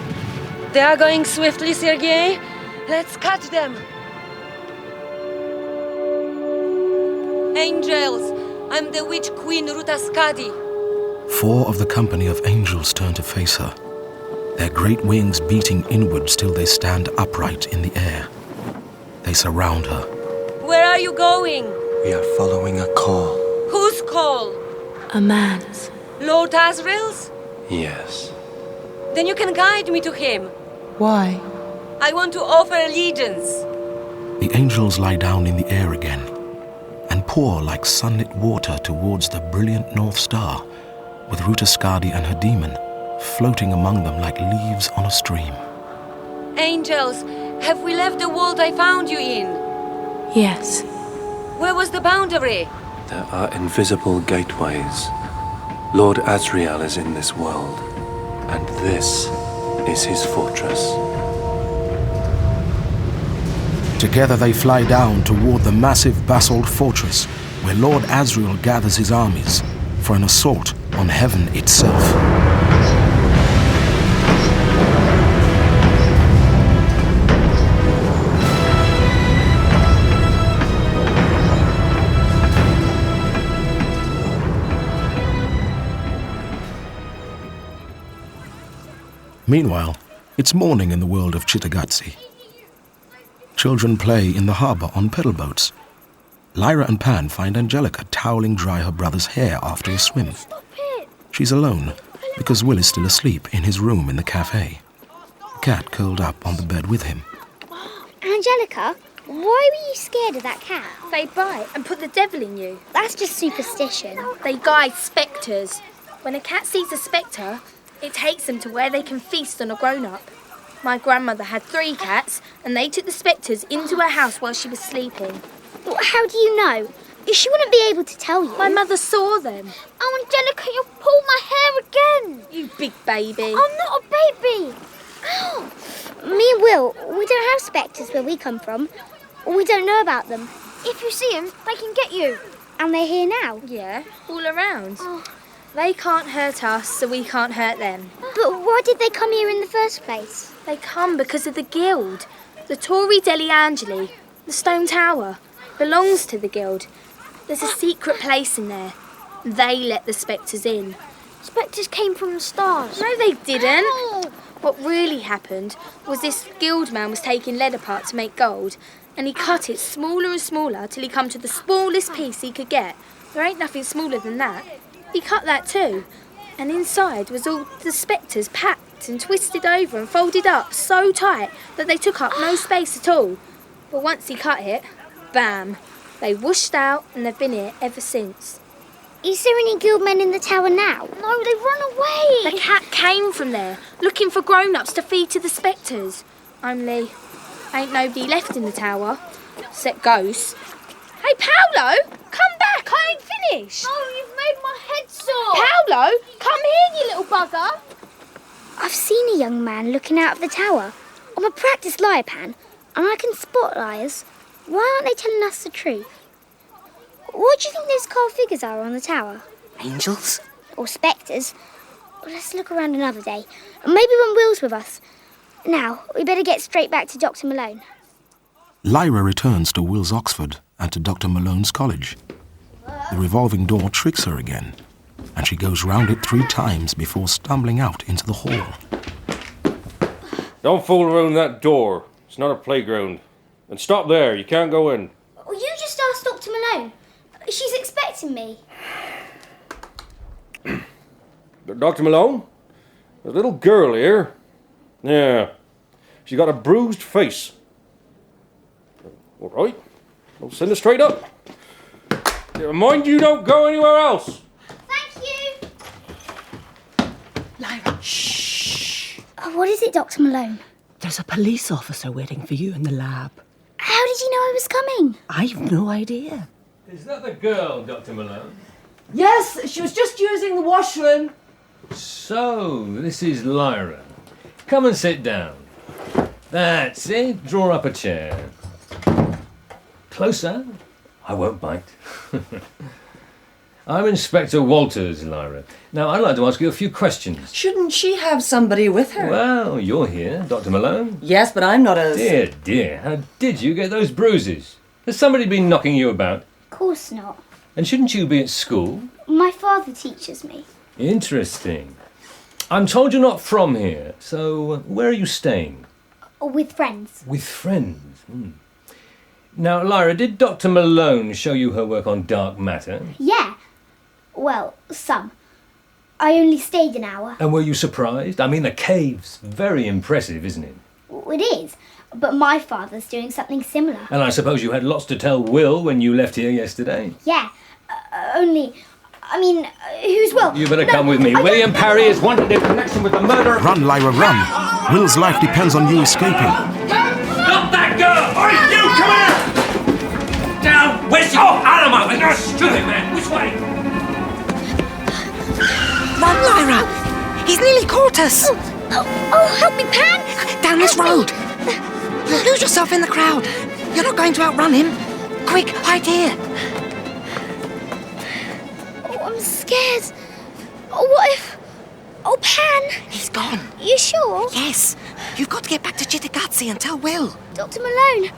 They are going swiftly, Sergei. Let's catch them. Angels, I'm the witch queen Ruta Skadi. 4 of the company of angels turn to face her, their great wings beating inwards till they stand upright in the air. They surround her. Where are you going? We are following a call. Whose call? A man's. Lord Asriel's? Yes. Then you can guide me to him. Why? I want to offer allegiance. The angels lie down in the air again and pour like sunlit water towards the brilliant North Star, with Ruta Skadi and her demon floating among them like leaves on a stream. Angels, have we left the world I found you in? Yes. Where was the boundary? There are invisible gateways. Lord Asriel is in this world, and this is his fortress. Together they fly down toward the massive basalt fortress, where Lord Asriel gathers his armies for an assault on heaven itself. Meanwhile, it's morning in the world of Cittàgazze. Children play in the harbour on pedal boats. Lyra and Pan find Angelica toweling dry her brother's hair after a swim. She's alone, because Will is still asleep in his room in the cafe. The cat curled up on the bed with him. Angelica, why were you scared of that cat? They bite and put the devil in you. That's just superstition. They guide spectres. When a cat sees a spectre, it takes them to where they can feast on a grown-up. My grandmother had 3 cats, and they took the spectres into her house while she was sleeping. Well, how do you know? She wouldn't be able to tell you. My mother saw them. Oh, Angelica, you've pulled my hair again. You big baby. I'm not a baby. Ow. Me and Will, we don't have spectres where we come from. We don't know about them. If you see them, they can get you. And they're here now? Yeah, all around. They can't hurt us, so we can't hurt them. But why did they come here in the first place? They come because of the guild. The Torri degli Angeli, the stone tower, belongs to the guild. There's a secret place in there. They let the spectres in. Spectres came from the stars. No, they didn't. What really happened was this guild man was taking lead apart to make gold, and he cut it smaller and smaller till he come to the smallest piece he could get. There ain't nothing smaller than that. He cut that too, and inside was all the spectres packed cracked and twisted over and folded up so tight that they took up no space at all. But once he cut it, bam, they whooshed out and they've been here ever since. Is there any guild men in the tower now? No, they've run away. The cat came from there, looking for grown-ups to feed to the spectres. Only, ain't nobody left in the tower, except ghosts. Hey, Paolo, come back, I ain't finished. No, you've made my head sore. Paolo, come here, you little bugger. I've seen a young man looking out of the tower. I'm a practiced liar, Pan, and I can spot liars. Why aren't they telling us the truth? What do you think those carved figures are on the tower? Angels? Or spectres? Well, let's look around another day. And maybe when Will's with us. Now, we better get straight back to Dr. Malone. Lyra returns to Will's Oxford and to Dr. Malone's college. The revolving door tricks her again, and she goes round it 3 times before stumbling out into the hall. Don't fool around that door. It's not a playground. And stop there. You can't go in. Oh, you just asked Dr. Malone. She's expecting me. Dr. Malone? There's a little girl here. Yeah. She's got a bruised face. All right. I'll send her straight up. Yeah, mind you don't go anywhere else. Thank you. Lyra, shh. What is it, Dr. Malone? There's a police officer waiting for you in the lab. How did you know I was coming? I've no idea. Is that the girl, Dr. Malone? Yes, she was just using the washroom. So, this is Lyra. Come and sit down. That's it. Draw up a chair. Closer. I won't bite. I'm Inspector Walters, Lyra. Now, I'd like to ask you a few questions. Shouldn't she have somebody with her? Well, you're here, Dr. Malone. Yes, but I'm not as... Dear, how did you get those bruises? Has somebody been knocking you about? Of course not. And shouldn't you be at school? My father teaches me. Interesting. I'm told you're not from here, so where are you staying? With friends. With friends. Now, Lyra, did Dr. Malone show you her work on dark matter? Yeah. Well, some. I only stayed an hour. And were you surprised? I mean, the cave's very impressive, isn't it? It is. But my father's doing something similar. And I suppose you had lots to tell Will when you left here yesterday? Yeah. Who's Will? You better come with me. William Parry is wanted in connection with the murder of... Run, Lyra, run. Will's life depends on you escaping. Not that girl! Oi, you, come here! Down! Where's your... Oh, out of my way! You're a stupid man! Which way? Run, Lyra! He's nearly caught us! Oh, help me, Pan! Down this road! You'll lose yourself in the crowd. You're not going to outrun him. Quick, hide here. Oh, I'm scared. Oh, what if... Oh, Pan! He's gone. You sure? Yes. You've got to get back to Chittagazze and tell Will. Dr. Malone,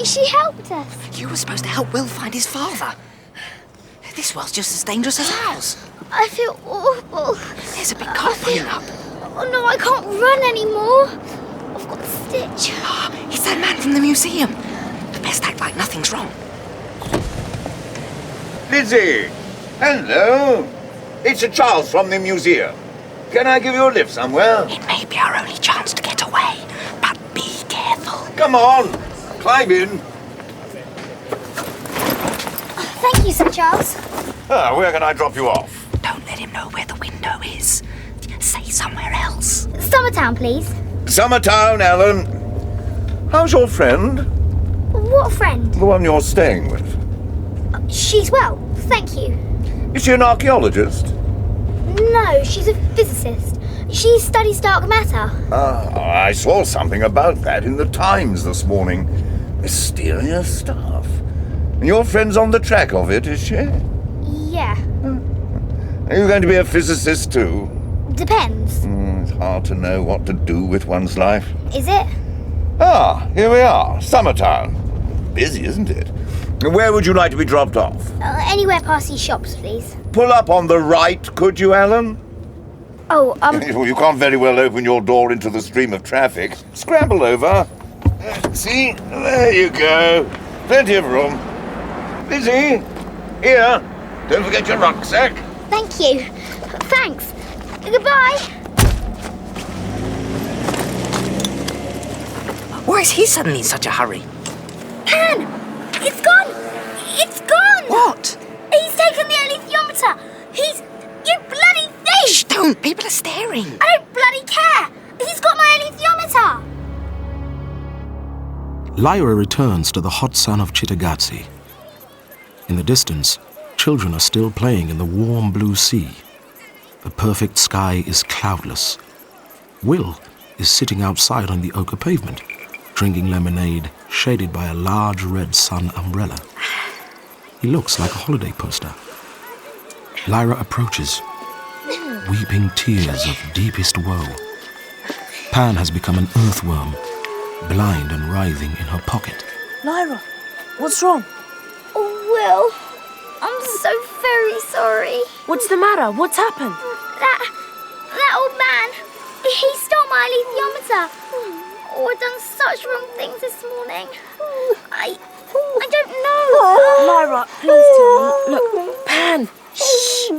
she helped us. You were supposed to help Will find his father. This world's just as dangerous as ours. I feel awful. There's a big cop pulling up. Oh, no, I can't run anymore. I've got a stitch. It's that man from the museum. Best act like nothing's wrong. Lizzie! Hello! It's Charles from the museum. Can I give you a lift somewhere? It may be our only chance to get away, but be careful. Come on! Climb in. Thank you, Sir Charles. Where can I drop you off? Don't let him know where the window is. Say somewhere else. Summertown, please. Summertown, Ellen. How's your friend? What friend? The one you're staying with. She's well, thank you. Is she an archaeologist? No, she's a physicist. She studies dark matter. I saw something about that in the Times this morning. Mysterious stuff. And your friend's on the track of it, is she? Yeah. Are you going to be a physicist too? Depends. It's hard to know what to do with one's life. Is it? Here we are, Summertown. Busy, isn't it? Where would you like to be dropped off? Anywhere past these shops, please. Pull up on the right, could you, Alan? Oh, You can't very well open your door into the stream of traffic. Scramble over. See? There you go. Plenty of room. Lizzie, here. Don't forget your rucksack. Thank you. Thanks. Goodbye. Why is he suddenly in such a hurry? Pan! It's gone! It's gone! What? He's taken the alethiometer! You bloody thief! Shh, don't! People are staring. I don't bloody care! He's got my alethiometer! Lyra returns to the hot sun of Cittàgazze. In the distance, children are still playing in the warm blue sea. The perfect sky is cloudless. Will is sitting outside on the ochre pavement, drinking lemonade shaded by a large red sun umbrella. He looks like a holiday poster. Lyra approaches, weeping tears of deepest woe. Pan has become an earthworm, blind and writhing in her pocket. Lyra, what's wrong? Oh, Will, I'm so very sorry. What's the matter? What's happened? That old man, he stole my alethiometer. Oh, I've done such wrong things this morning. I don't know. Lyra, please tell me. Look, Pan. Shh.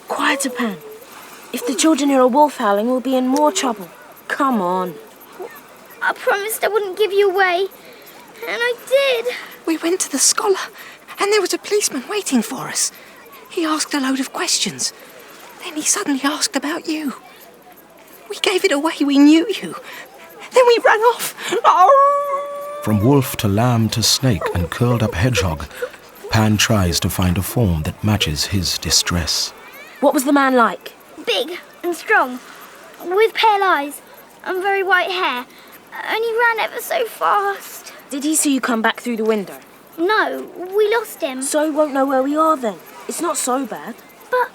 Quieter, Pan. If the children hear a wolf howling, we'll be in more trouble. Come on. I promised I wouldn't give you away. And I did. We went to the scholar, and there was a policeman waiting for us. He asked a load of questions. Then he suddenly asked about you. We gave it away, we knew you. Then we ran off. Oh! From wolf to lamb to snake and curled-up hedgehog, Pan tries to find a form that matches his distress. What was the man like? Big and strong, with pale eyes and very white hair. And he ran ever so fast. Did he see you come back through the window? No, we lost him. So he won't know where we are then. It's not so bad. But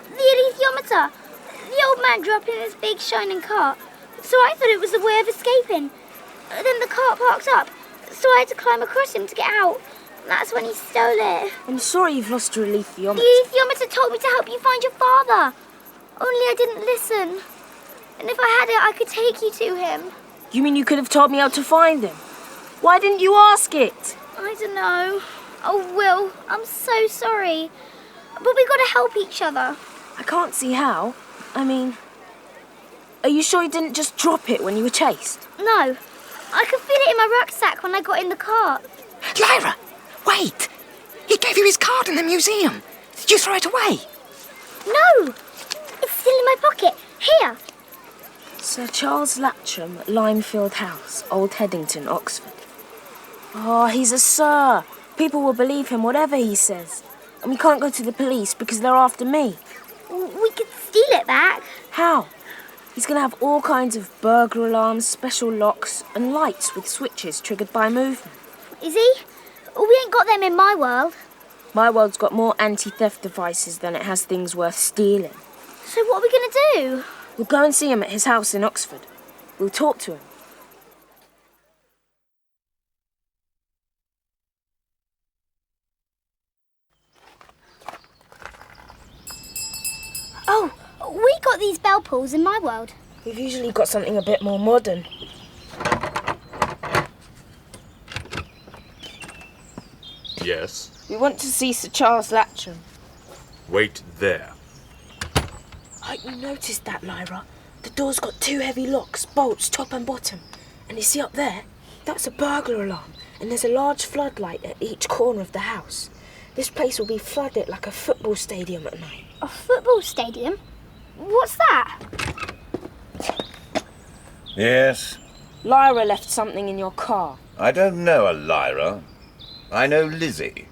the alethiometer, the old man drew up in this big shining cart. So I thought it was a way of escaping. Then the cart parked up, so I had to climb across him to get out. That's when he stole it. I'm sorry you've lost your alethiometer. The alethiometer told me to help you find your father. Only I didn't listen. And if I had it, I could take you to him. You mean you could have told me how to find him? Why didn't you ask it? I don't know. Oh, Will, I'm so sorry. But we got to help each other. I can't see how. I mean, are you sure you didn't just drop it when you were chased? No. I could feel it in my rucksack when I got in the cart. Lyra, wait! He gave you his card in the museum. Did you throw it away? No! It's still in my pocket. Here. Sir Charles Latcham at Limefield House, Old Headington, Oxford. Oh, he's a sir. People will believe him whatever he says. And we can't go to the police because they're after me. We could steal it back. How? He's going to have all kinds of burglar alarms, special locks, and lights with switches triggered by movement. Is he? We ain't got them in my world. My world's got more anti-theft devices than it has things worth stealing. So what are we going to do? We'll go and see him at his house in Oxford. We'll talk to him. Oh, we got these bell pulls in my world. We've usually got something a bit more modern. Yes? We want to see Sir Charles Latcham. Wait there. You noticed that, Lyra? The door's got two heavy locks, bolts, top and bottom. And you see up there? That's a burglar alarm. And there's a large floodlight at each corner of the house. This place will be flooded like a football stadium at night. A football stadium? What's that? Yes? Lyra left something in your car. I don't know a Lyra. I know Lizzie.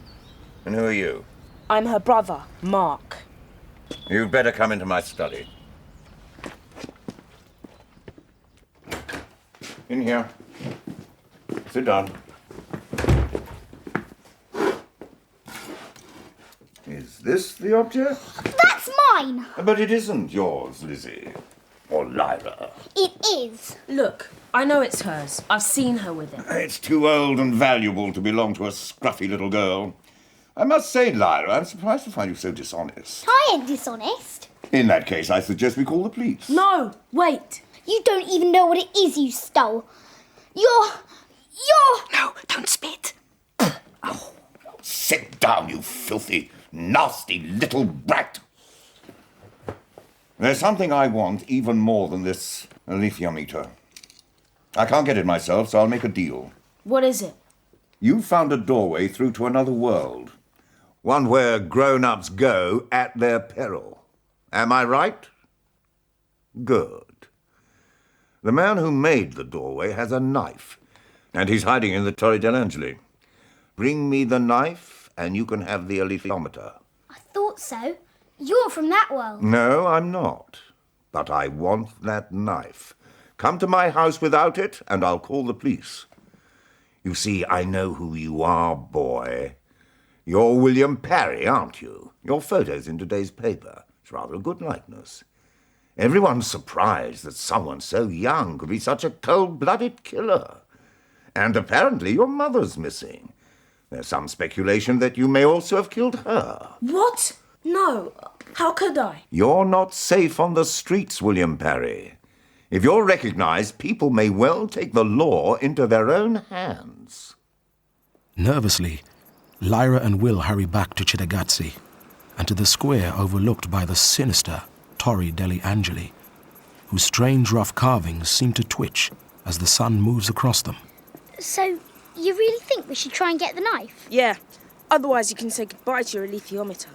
And who are you? I'm her brother, Mark. You'd better come into my study. In here. Sit down. Is this the object? That's mine! But it isn't yours, Lizzie. Or Lyra. It is. Look, I know it's hers. I've seen her with it. It's too old and valuable to belong to a scruffy little girl. I must say, Lyra, I'm surprised to find you so dishonest. I ain't dishonest. In that case, I suggest we call the police. No, wait. You don't even know what it is you stole. You're... No, don't spit. Oh. Sit down, you filthy, nasty little brat. There's something I want even more than this alethiometer. I can't get it myself, so I'll make a deal. What is it? You've found a doorway through to another world. One where grown-ups go at their peril. Am I right? Good. The man who made the doorway has a knife, and he's hiding in the Torre dell'Angeli. Bring me the knife, and you can have the alethiometer. I thought so. You're from that world. No, I'm not. But I want that knife. Come to my house without it, and I'll call the police. You see, I know who you are, boy. You're William Parry, aren't you? Your photo's in today's paper. It's rather a good likeness. Everyone's surprised that someone so young could be such a cold-blooded killer. And apparently your mother's missing. There's some speculation that you may also have killed her. What? No. How could I? You're not safe on the streets, William Parry. If you're recognized, people may well take the law into their own hands. Nervously, Lyra and Will hurry back to Cittagazze and to the square overlooked by the sinister Torre dell'Angeli, whose strange rough carvings seem to twitch as the sun moves across them. So, you really think we should try and get the knife? Yeah. Otherwise you can say goodbye to your alethiometer.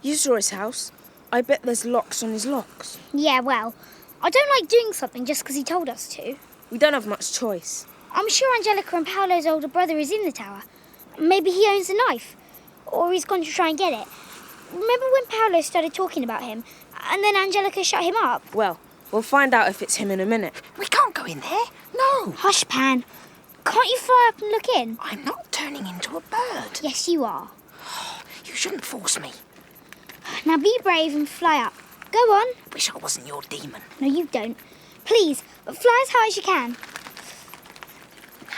You saw his house. I bet there's locks on his locks. Yeah, well, I don't like doing something just because he told us to. We don't have much choice. I'm sure Angelica and Paolo's older brother is in the tower. Maybe he owns the knife. Or he's gone to try and get it. Remember when Paolo started talking about him, and then Angelica shut him up? Well, we'll find out if it's him in a minute. We can't go in there. No. Hush, Pan. Can't you fly up and look in? I'm not turning into a bird. Yes, you are. You shouldn't force me. Now be brave and fly up. Go on. Wish I wasn't your demon. No, you don't. Please, fly as high as you can.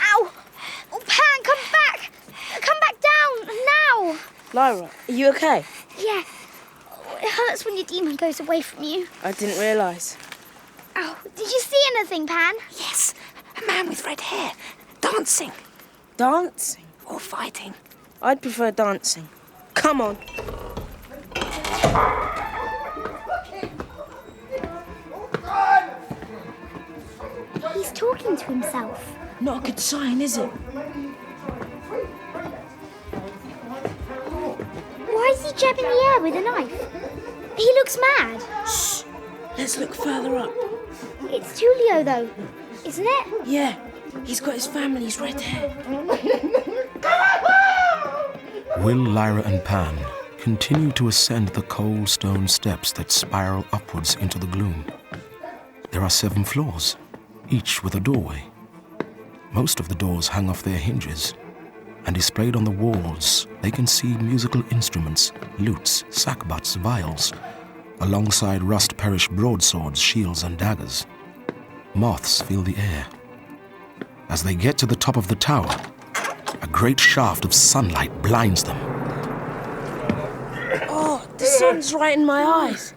Ow! Oh, Pan, come back! Come back down, now! Lyra, are you okay? Yeah. Oh, it hurts when your demon goes away from you. I didn't realise. Oh, did you see anything, Pan? Yes, a man with red hair. Dancing. Dancing? Or fighting. I'd prefer dancing. Come on. He's talking to himself. Not a good sign, is it? Why is he jabbing the air with a knife? He looks mad. Shh. Let's look further up. It's Tullio, though, isn't it? Yeah. He's got his family's red hair. Will, Lyra and Pan continue to ascend the cold stone steps that spiral upwards into the gloom. There are 7 floors, each with a doorway. Most of the doors hang off their hinges, and displayed on the walls they can see musical instruments, lutes, sackbuts, viols, alongside rust-perished broadswords, shields and daggers. Moths fill the air. As they get to the top of the tower, a great shaft of sunlight blinds them. Oh, the sun's right in my eyes.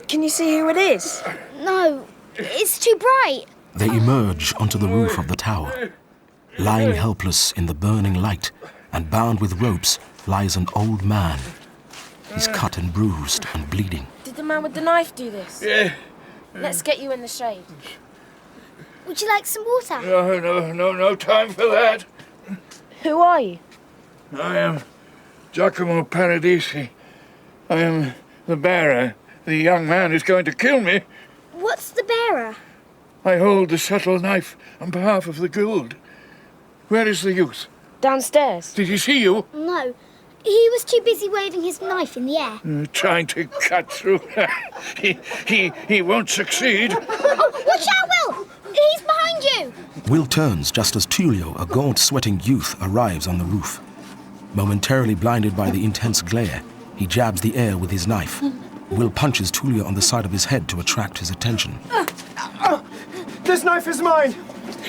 Can you see who it is? No, it's too bright. They emerge onto the roof of the tower. Lying helpless in the burning light and bound with ropes lies an old man. He's cut and bruised and bleeding. Did the man with the knife do this? Yeah. Let's get you in the shade. Would you like some water? No time for that. Who are you? I am Giacomo Paradisi. I am the bearer. The young man is going to kill me. What's the bearer? I hold the subtle knife on behalf of the Gould. Where is the youth? Downstairs. Did he see you? No. He was too busy waving his knife in the air. Trying to cut through. he won't succeed. Oh, watch out, Will! He's behind you! Will turns just as Tullio, a gaunt, sweating youth, arrives on the roof. Momentarily blinded by the intense glare, he jabs the air with his knife. Will punches Tullio on the side of his head to attract his attention. This knife is mine!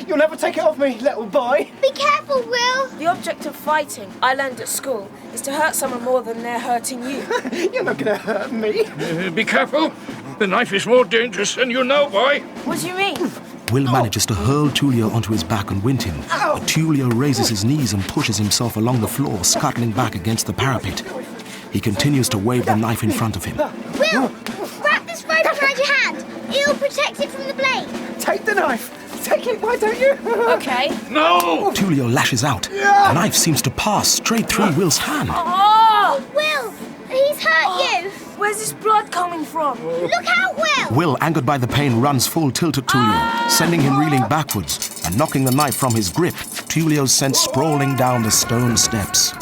You'll never take it off me, little boy! Be careful, Will! The object of fighting, I learned at school, is to hurt someone more than they're hurting you. You're not gonna hurt me. Be careful. The knife is more dangerous than you know, boy. What do you mean? Will manages to hurl Tullio onto his back and wind him, but Tullio raises his knees and pushes himself along the floor, scuttling back against the parapet. He continues to wave the knife in front of him. Will! Wrap this rope around your hand! It'll protect it from the blade! Take the knife! Take it, why don't you? Okay. No! Tullio lashes out. The knife seems to pass straight through Will's hand. Oh! Will, he's hurt you. Where's this blood coming from? Look out, Will! Will, angered by the pain, runs full tilt at Tullio, sending him reeling backwards and knocking the knife from his grip. Tullio's sent sprawling down the stone steps.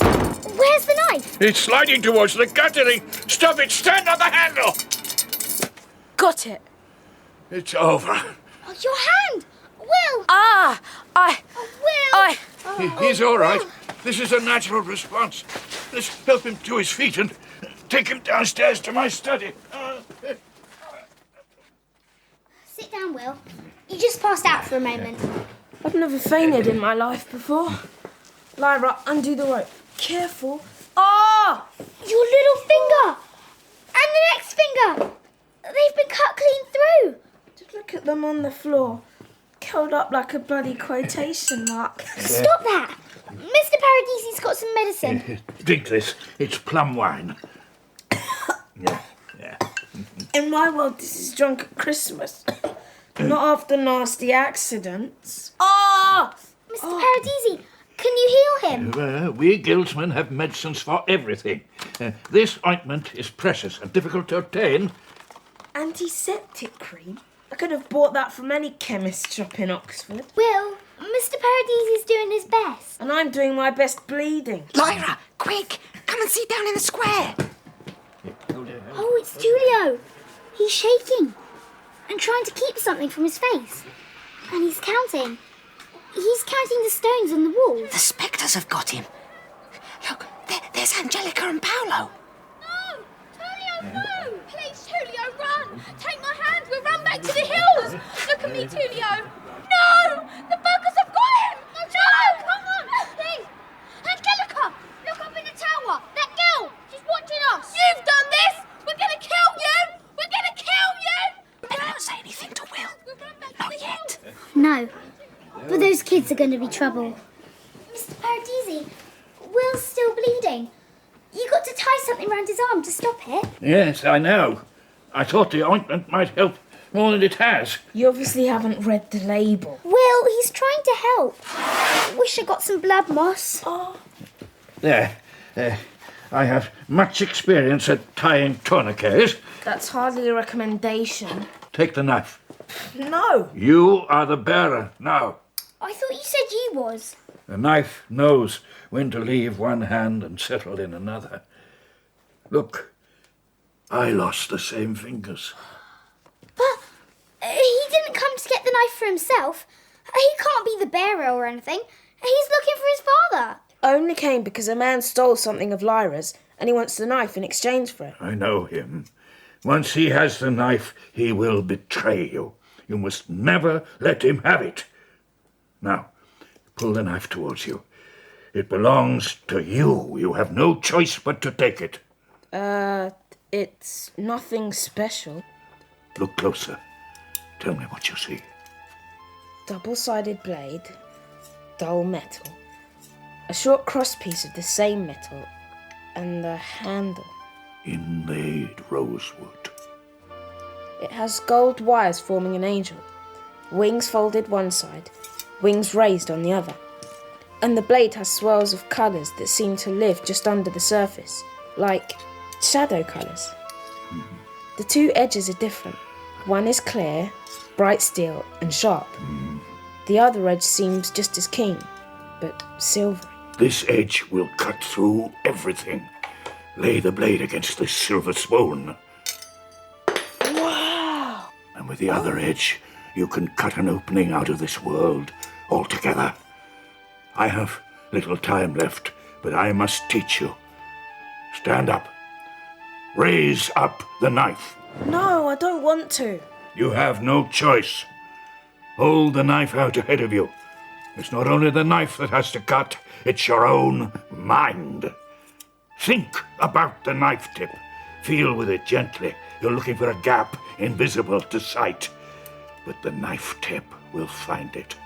Where's the knife? It's sliding towards the guttering. Stop it! Stand on the handle! Got it. It's over. Oh, your hand! Will! Will! He's all right. This is a natural response. Let's help him to his feet and take him downstairs to my study. Sit down, Will. You just passed out for a moment. I've never fainted in my life before. Lyra, undo the rope. Careful. Ah! Your little finger! And the next finger! They've been cut clean through. Just look at them on the floor. Curled up like a bloody quotation mark. Stop that! Mr. Paradisi's got some medicine. Drink this. It's plum wine. Yeah. In my world, this is drunk at Christmas. Not after nasty accidents. Ah! Mr. Paradisi, can you heal him? We guildsmen have medicines for everything. This ointment is precious and difficult to obtain. Antiseptic cream? I could have bought that from any chemist shop in Oxford. Will, Mr. Paradisi's doing his best. And I'm doing my best bleeding. Lyra, quick! Come and sit down in the square. Oh, it's Tullio. He's shaking and trying to keep something from his face. And he's counting. He's counting the stones on the wall. The spectres have got him. Look, there's Angelica and Paolo. No! Tullio, no! Please, Tullio, run! Take my hand, we'll run back to the hills! Look at me, Tullio! No! The buggers have got him! No! Come on, please! Angelica! Look up in the tower! That girl! She's watching us! You've done this! We're gonna kill you! We're gonna kill you! Better not say anything to Will. Not yet. No, but those kids are going to be trouble. Mr. Paradisi, Will's still bleeding. You got to tie something round his arm to stop it. Yes, I know. I thought the ointment might help more than it has. You obviously haven't read the label. Will, he's trying to help. Wish I got some blood moss. Oh. There. I have much experience at tying tourniquets. That's hardly a recommendation. Take the knife. No. You are the bearer now. I thought you said you was. The knife knows when to leave one hand and settle in another. Look, I lost the same fingers. But he didn't come to get the knife for himself. He can't be the bearer or anything. He's looking for his father. Only came because a man stole something of Lyra's and he wants the knife in exchange for it. I know him. Once he has the knife, he will betray you. You must never let him have it. Now, pull the knife towards you. It belongs to you. You have no choice but to take it. It's nothing special. Look closer. Tell me what you see. Double-sided blade, dull metal, a short crosspiece of the same metal, and the handle. Inlaid rosewood. It has gold wires forming an angel, wings folded one side, wings raised on the other. And the blade has swirls of colours that seem to live just under the surface, like shadow colours. The two edges are different. One is clear, bright steel and sharp. The other edge seems just as keen, but silvery. This edge will cut through everything. Lay the blade against this silver spoon. Wow! And with the other edge, you can cut an opening out of this world altogether. I have little time left, but I must teach you. Stand up. Raise up the knife. No, I don't want to. You have no choice. Hold the knife out ahead of you. It's not only the knife that has to cut, it's your own mind. Think about the knife tip. Feel with it gently. You're looking for a gap invisible to sight. But the knife tip will find it.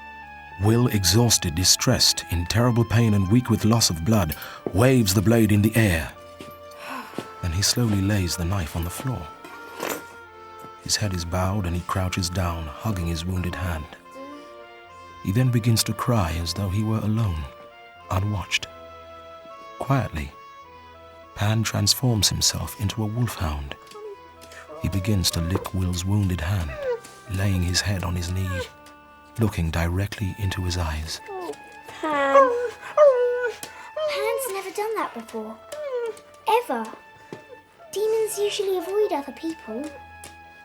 Will, exhausted, distressed, in terrible pain and weak with loss of blood, waves the blade in the air. Then he slowly lays the knife on the floor. His head is bowed and he crouches down, hugging his wounded hand. He then begins to cry as though he were alone, unwatched. Quietly, Pan transforms himself into a wolfhound. He begins to lick Will's wounded hand, laying his head on his knee, looking directly into his eyes. Pan. Pan's never done that before. Ever. Demons usually avoid other people.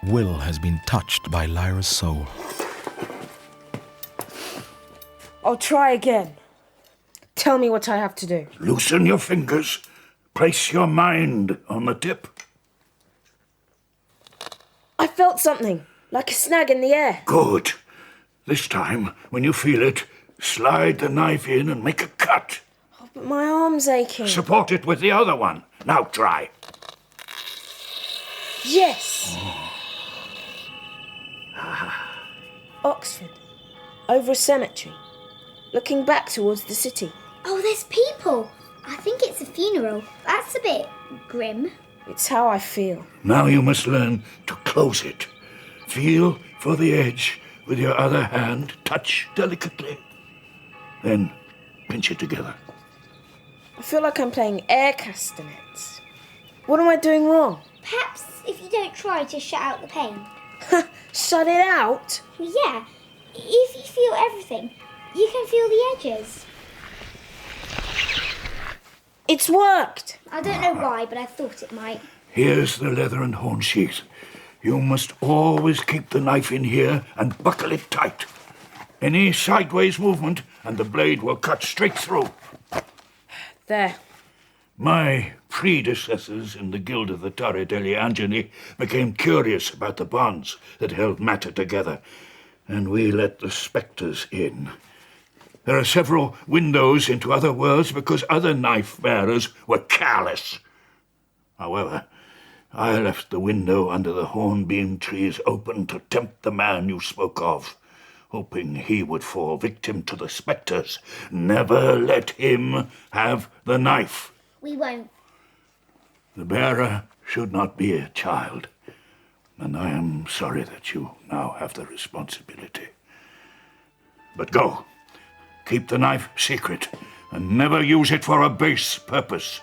Will has been touched by Lyra's soul. I'll try again. Tell me what I have to do. Loosen your fingers. Place your mind on the tip. I felt something, like a snag in the air. Good. This time, when you feel it, slide the knife in and make a cut. Oh, but my arm's aching. Support it with the other one. Now try. Yes! Oxford. Over a cemetery. Looking back towards the city. Oh, there's people. I think it's a funeral. That's a bit grim. It's how I feel. Now you must learn to close it. Feel for the edge with your other hand. Touch delicately. Then pinch it together. I feel like I'm playing air castanets. What am I doing wrong? Perhaps if you don't try to shut out the pain. Shut it out? Yeah. If you feel everything, you can feel the edges. It's worked. I don't know why, but I thought it might. Here's the leather and horn sheath. You must always keep the knife in here and buckle it tight. Any sideways movement and the blade will cut straight through. There. My predecessors in the Guild of the Torre degli Angeli became curious about the bonds that held matter together, and we let the spectres in. There are several windows into other worlds because other knife-bearers were careless. However, I left the window under the hornbeam trees open to tempt the man you spoke of, hoping he would fall victim to the spectres. Never let him have the knife. We won't. The bearer should not be a child, and I am sorry that you now have the responsibility. But go. Keep the knife secret, and never use it for a base purpose.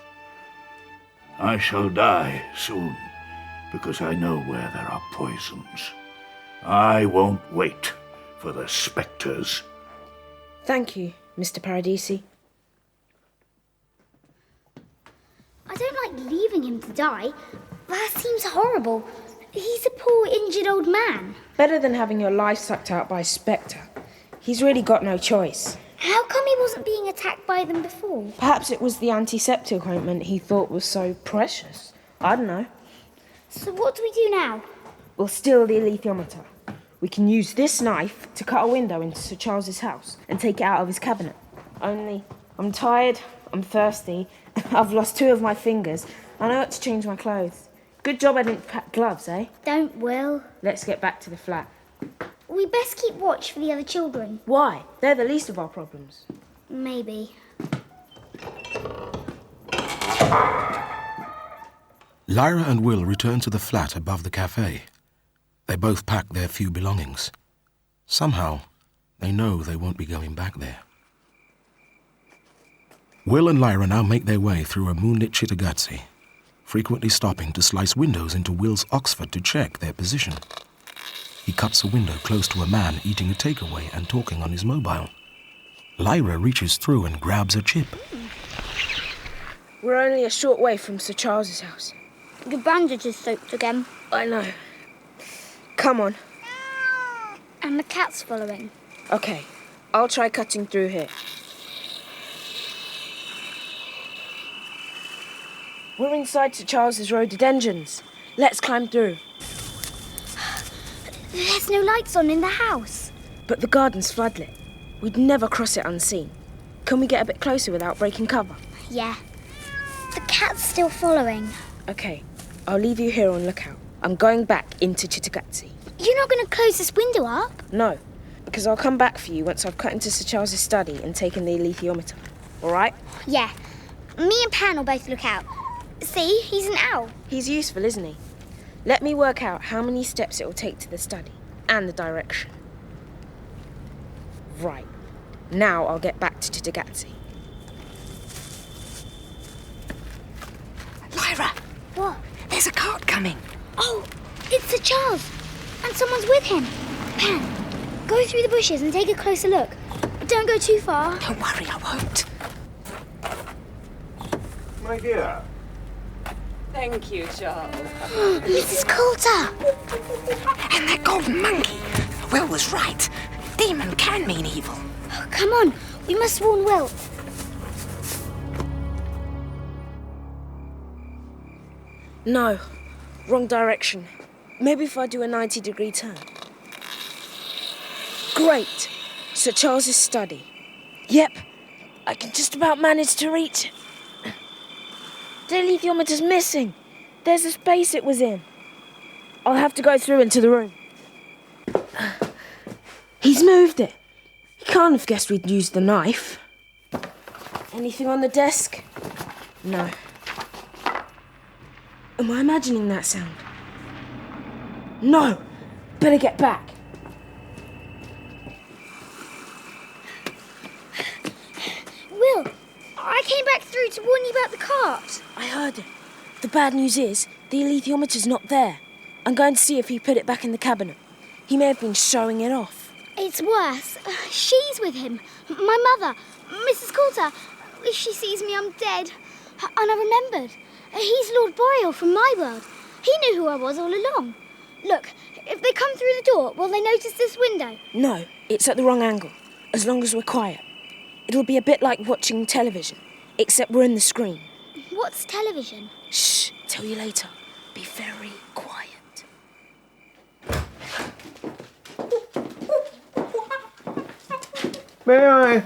I shall die soon, because I know where there are poisons. I won't wait for the spectres. Thank you, Mr. Paradisi. I don't like leaving him to die. That seems horrible. He's a poor, injured old man. Better than having your life sucked out by a spectre. He's really got no choice. How come he wasn't being attacked by them before? Perhaps it was the antiseptic ointment he thought was so precious. I don't know. So what do we do now? We'll steal the alethiometer. We can use this knife to cut a window into Sir Charles's house and take it out of his cabinet. Only, I'm tired, I'm thirsty, I've lost 2 of my fingers, and I ought to change my clothes. Good job I didn't pack gloves, eh? Don't, Will. Let's get back to the flat. We best keep watch for the other children. Why? They're the least of our problems. Maybe. Lyra and Will return to the flat above the cafe. They both pack their few belongings. Somehow, they know they won't be going back there. Will and Lyra now make their way through a moonlit Cittàgazze, frequently stopping to slice windows into Will's Oxford to check their position. He cuts a window close to a man eating a takeaway and talking on his mobile. Lyra reaches through and grabs a chip. We're only a short way from Sir Charles's house. The bandage is soaked again. I know. Come on. And the cat's following. Okay, I'll try cutting through here. We're inside Sir Charles's rhododendrons. Let's climb through. There's no lights on in the house. But the garden's floodlit. We'd never cross it unseen. Can we get a bit closer without breaking cover? Yeah. The cat's still following. Okay, I'll leave you here on lookout. I'm going back into Cittàgazze. You're not going to close this window up? No, because I'll come back for you once I've cut into Sir Charles's study and taken the alethiometer. All right? Yeah. Me and Pan will both look out. See, he's an owl. He's useful, isn't he? Let me work out how many steps it will take to the study, and the direction. Right. Now I'll get back to Titagatsi. Lyra! What? There's a cart coming. Oh, it's Sir Charles. And someone's with him. Pan, go through the bushes and take a closer look. Don't go too far. Don't worry, I won't. My dear. Thank you, Charles. Mrs. Coulter! And that golden monkey. Will was right. Demon can mean evil. Oh, come on, we must warn Will. No, wrong direction. Maybe if I do a 90-degree turn. Great! Sir Charles's study. Yep, I can just about manage to reach it. The alethiometer's missing. There's the space it was in. I'll have to go through into the room. He's moved it. He can't have guessed we'd used the knife. Anything on the desk? No. Am I imagining that sound? No! Better get back. Will, I came back through to warn you about the cart. I heard it. The bad news is, the alethiometer's not there. I'm going to see if he put it back in the cabinet. He may have been showing it off. It's worse. She's with him. My mother, Mrs. Coulter. If she sees me, I'm dead. And I remembered. He's Lord Boreal from my world. He knew who I was all along. Look, if they come through the door, will they notice this window? No, it's at the wrong angle. As long as we're quiet. It'll be a bit like watching television, except we're in the screen. What's television? Shh, tell you later. Be very quiet. May I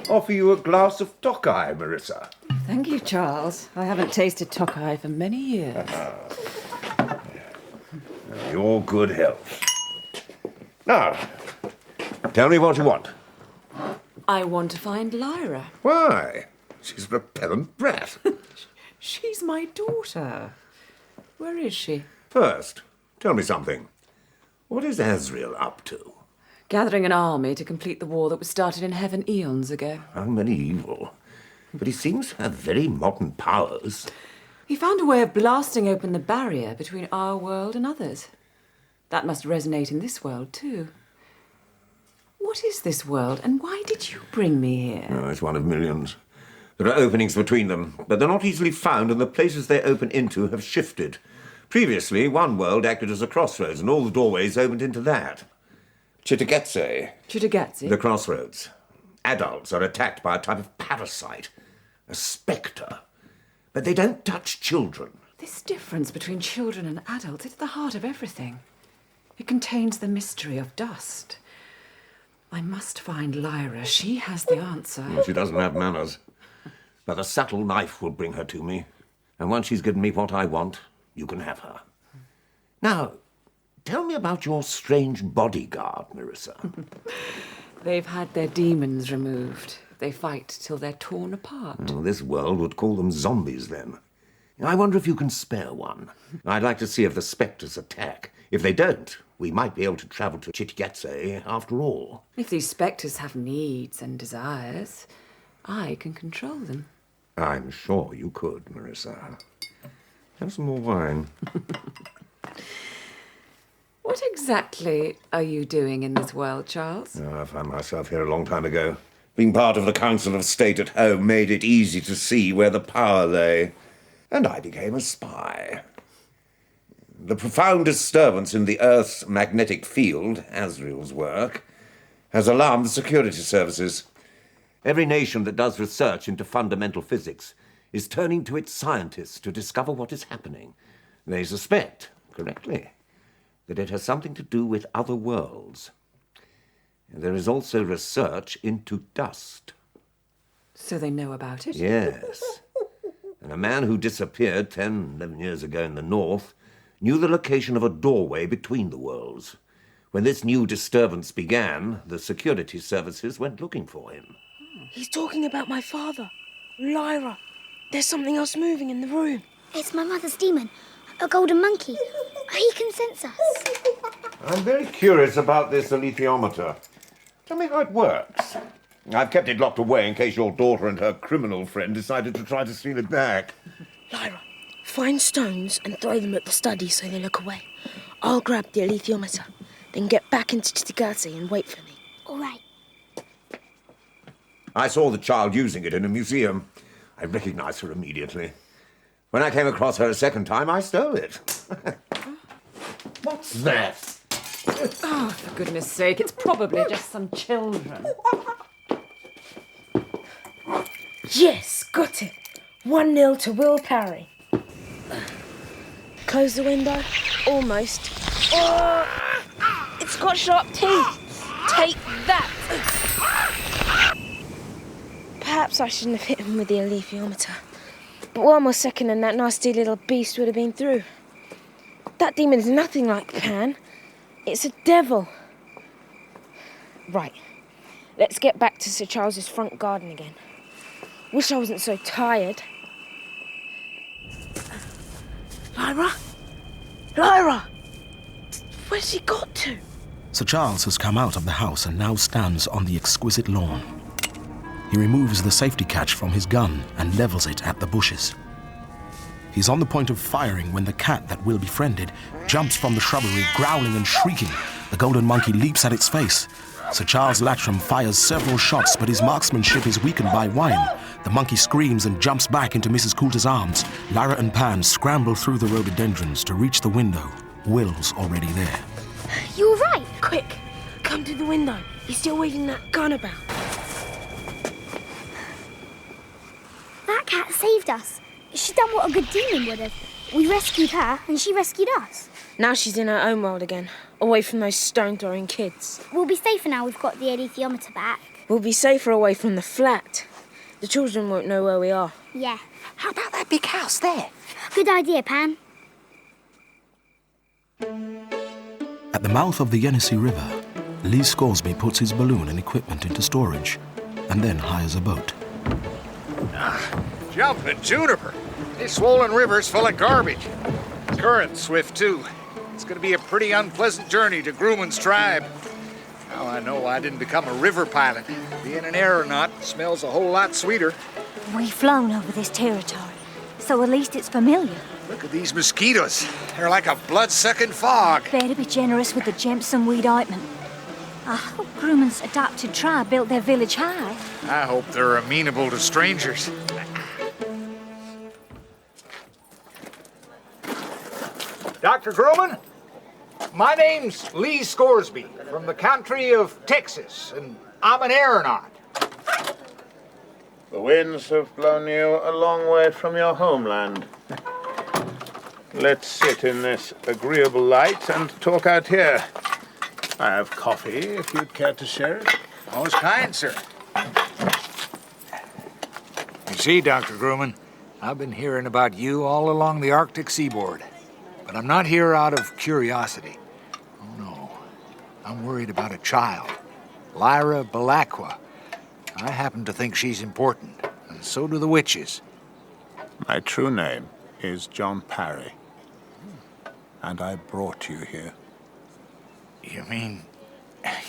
offer you a glass of Tokai, Marissa? Thank you, Charles. I haven't tasted Tokai for many years. Your good health. Now, tell me what you want. I want to find Lyra. Why? She's a repellent brat. She's my daughter. Where is she? First, tell me something. What is Asriel up to? Gathering an army to complete the war that was started in heaven eons ago. How medieval. But he seems to have very modern powers. He found a way of blasting open the barrier between our world and others. That must resonate in this world, too. What is this world, and why did you bring me here? Oh, it's one of millions. There are openings between them, but they're not easily found, and the places they open into have shifted. Previously, one world acted as a crossroads, and all the doorways opened into that. Titagatsi. Titagatsi? The crossroads. Adults are attacked by a type of parasite, a spectre. But they don't touch children. This difference between children and adults is at the heart of everything. It contains the mystery of dust. I must find Lyra. She has the answer. Well, she doesn't have manners. But a subtle knife will bring her to me. And once she's given me what I want, you can have her. Now, tell me about your strange bodyguard, Marissa. They've had their demons removed. They fight till they're torn apart. Well, this world would call them zombies, then. I wonder if you can spare one. I'd like to see if the spectres attack. If they don't, we might be able to travel to Titagatsi after all. If these spectres have needs and desires, I can control them. I'm sure you could, Marissa. Have some more wine. What exactly are you doing in this world, Charles? Oh, I found myself here a long time ago. Being part of the Council of State at home made it easy to see where the power lay. And I became a spy. The profound disturbance in the Earth's magnetic field, Asriel's work, has alarmed the security services. Every nation that does research into fundamental physics is turning to its scientists to discover what is happening. They suspect, correctly, that it has something to do with other worlds. There is also research into dust. So they know about it? Yes. And a man who disappeared 10, 11 years ago in the north knew the location of a doorway between the worlds. When this new disturbance began, the security services went looking for him. He's talking about my father, Lyra. There's something else moving in the room. It's my mother's demon, a golden monkey. He can sense us. I'm very curious about this alethiometer. Tell me how it works. I've kept it locked away in case your daughter and her criminal friend decided to try to steal it back. Lyra, find stones and throw them at the study so they look away. I'll grab the alethiometer, then get back into Titagazi and wait for me. All right. I saw the child using it in a museum. I recognized her immediately. When I came across her a second time, I stole it. What's that? Oh, for goodness sake, it's probably just some children. Yes, got it. 1-0 to Will Parry. Close the window. Almost. Oh, it's got sharp teeth. Take that. Perhaps I shouldn't have hit him with the alethiometer. But one more second and that nasty little beast would have been through. That demon is nothing like Pan. It's a devil. Right. Let's get back to Sir Charles's front garden again. Wish I wasn't so tired. Lyra? Lyra! Where's she got to? Sir Charles has come out of the house and now stands on the exquisite lawn. He removes the safety catch from his gun and levels it at the bushes. He's on the point of firing when the cat that Will befriended jumps from the shrubbery, growling and shrieking. The golden monkey leaps at its face. Sir Charles Latram fires several shots, but his marksmanship is weakened by wine. The monkey screams and jumps back into Mrs. Coulter's arms. Lyra and Pan scramble through the rhododendrons to reach the window. Will's already there. You were right. Quick, come to the window. He's still waving that gun about. That cat saved us. She done what a good demon would have. We rescued her, and she rescued us. Now she's in her own world again, away from those stone-throwing kids. We'll be safer now we've got the alethiometer back. We'll be safer away from the flat. The children won't know where we are. Yeah. How about that big house there? Good idea, Pan. At the mouth of the Yenisei River, Lee Scoresby puts his balloon and equipment into storage, and then hires a boat. Jumping juniper. This swollen river's full of garbage. Current's swift, too. It's going to be a pretty unpleasant journey to Grumman's tribe. Now I know I didn't become a river pilot. Being an aeronaut smells a whole lot sweeter. We've flown over this territory, so at least it's familiar. Look at these mosquitoes. They're like a blood-sucking fog. Better be generous with the Jemson weed ointment. I hope Grumman's adopted tribe built their village high. I hope they're amenable to strangers. Dr. Grumman, my name's Lee Scoresby from the country of Texas, and I'm an aeronaut. The winds have blown you a long way from your homeland. Let's sit in this agreeable light and talk out here. I have coffee, if you'd care to share it. Most kind, sir. You see, Dr. Grumman, I've been hearing about you all along the Arctic seaboard. But I'm not here out of curiosity. Oh, no. I'm worried about a child, Lyra Belacqua. I happen to think she's important, and so do the witches. My true name is John Parry, and I brought you here. You mean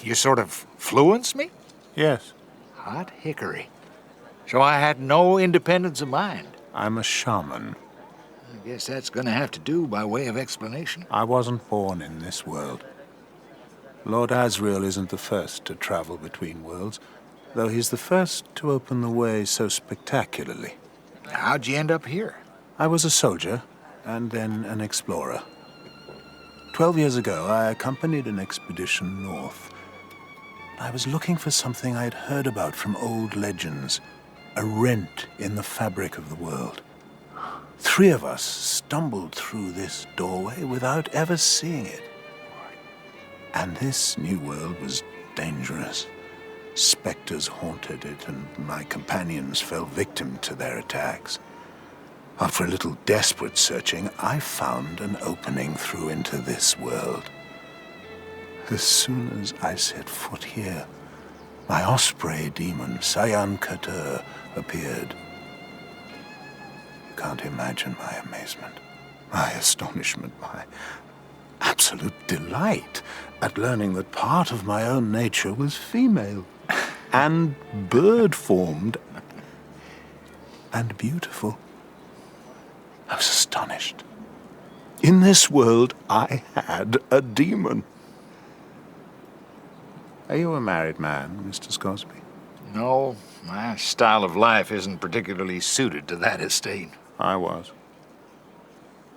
you sort of fluenced me? Yes. Hot hickory. So I had no independence of mind. I'm a shaman. I guess that's going to have to do by way of explanation. I wasn't born in this world. Lord Asriel isn't the first to travel between worlds, though he's the first to open the way so spectacularly. How'd you end up here? I was a soldier, and then an explorer. 12 years ago, I accompanied an expedition north. I was looking for something I'd heard about from old legends, a rent in the fabric of the world. 3 of us stumbled through this doorway without ever seeing it. And this new world was dangerous. Spectres haunted it, and my companions fell victim to their attacks. After a little desperate searching, I found an opening through into this world. As soon as I set foot here, my osprey demon, Sayan Kater, appeared. You can't imagine my amazement, my astonishment, absolute delight at learning that part of my own nature was female and bird-formed and beautiful. I was astonished. In this world, I had a demon. Are you a married man, Mr. Scoresby? No, my style of life isn't particularly suited to that estate. I was.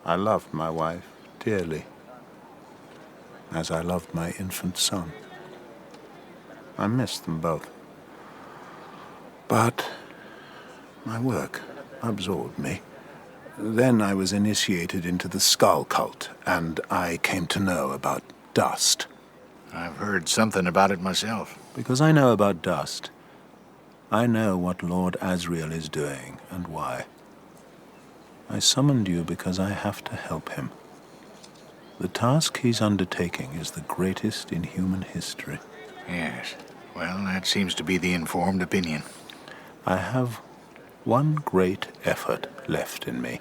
I loved my wife dearly, as I loved my infant son. I missed them both. But my work absorbed me. Then I was initiated into the skull cult, and I came to know about dust. I've heard something about it myself. Because I know about dust, I know what Lord Asriel is doing and why. I summoned you because I have to help him. The task he's undertaking is the greatest in human history. Yes. Well, that seems to be the informed opinion. I have one great effort left in me,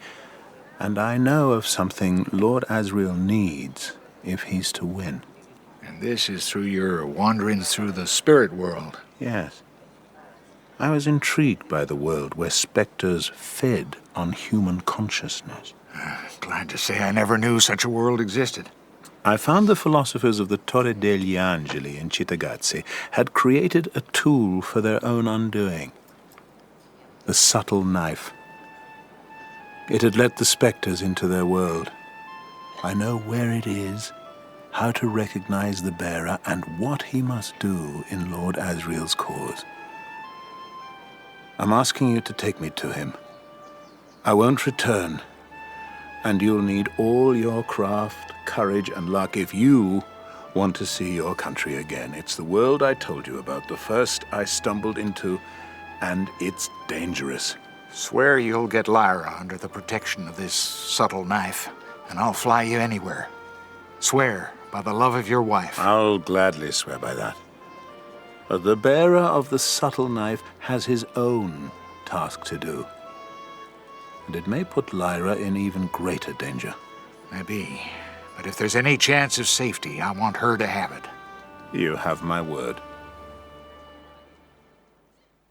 and I know of something Lord Asriel needs if he's to win. And this is through your wanderings through the spirit world. Yes. I was intrigued by the world where specters fed on human consciousness. Glad to say I never knew such a world existed. I found the philosophers of the Torre degli Angeli in Cittagazze had created a tool for their own undoing. The subtle knife. It had let the specters into their world. I know where it is, how to recognize the bearer, and what he must do in Lord Asriel's cause. I'm asking you to take me to him. I won't return, and you'll need all your craft, courage, and luck if you want to see your country again. It's the world I told you about, the first I stumbled into, and it's dangerous. Swear you'll get Lyra under the protection of this subtle knife, and I'll fly you anywhere. Swear by the love of your wife. I'll gladly swear by that. But the bearer of the subtle knife has his own task to do. And it may put Lyra in even greater danger. Maybe. But if there's any chance of safety, I want her to have it. You have my word.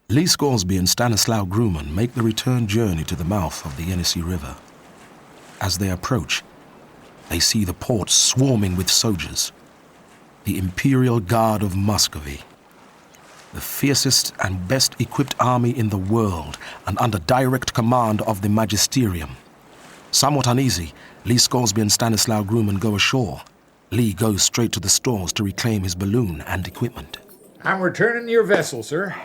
Lee Scoresby and Stanislaw Grumman make the return journey to the mouth of the Yenisei River. As they approach, they see the port swarming with soldiers. The Imperial Guard of Muscovy. The fiercest and best equipped army in the world, and under direct command of the Magisterium. Somewhat uneasy, Lee Scoresby and Stanislaw Grumman go ashore. Lee goes straight to the stores to reclaim his balloon and equipment. I'm returning your vessel, sir.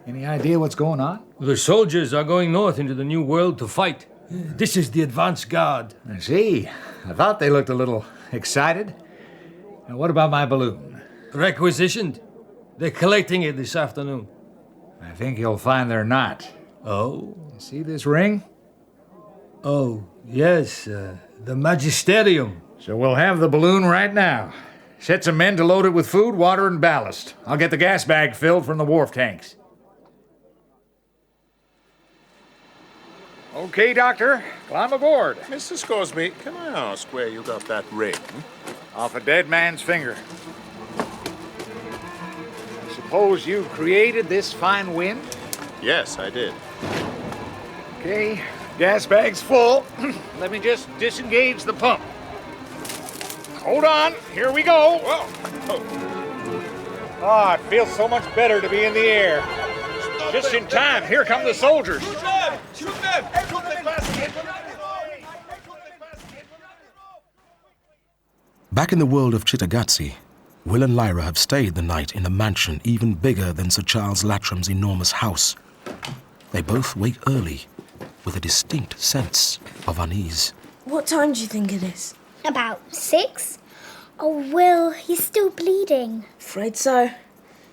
Any idea what's going on? The soldiers are going north into the New World to fight. This is the advance guard. I see. I thought they looked a little excited. And what about my balloon? Requisitioned. They're collecting it this afternoon. I think you'll find they're not. Oh? See this ring? Oh, yes, the Magisterium. So we'll have the balloon right now. Set some men to load it with food, water, and ballast. I'll get the gas bag filled from the wharf tanks. Okay, Doctor. Climb aboard. Mr. Scoresby, can I ask where you got that ring? Off a dead man's finger. I suppose you created this fine wind? Yes, I did. Okay, gas bag's full. Let me just disengage the pump. Hold on, here we go. Oh, it feels so much better to be in the air. Just in time, here come the soldiers. Shoot them! Back in the world of Cittagazze, Will and Lyra have stayed the night in a mansion even bigger than Sir Charles Latram's enormous house. They both wake early, with a distinct sense of unease. What time do you think it is? About 6. Oh, Will, he's still bleeding. Afraid so.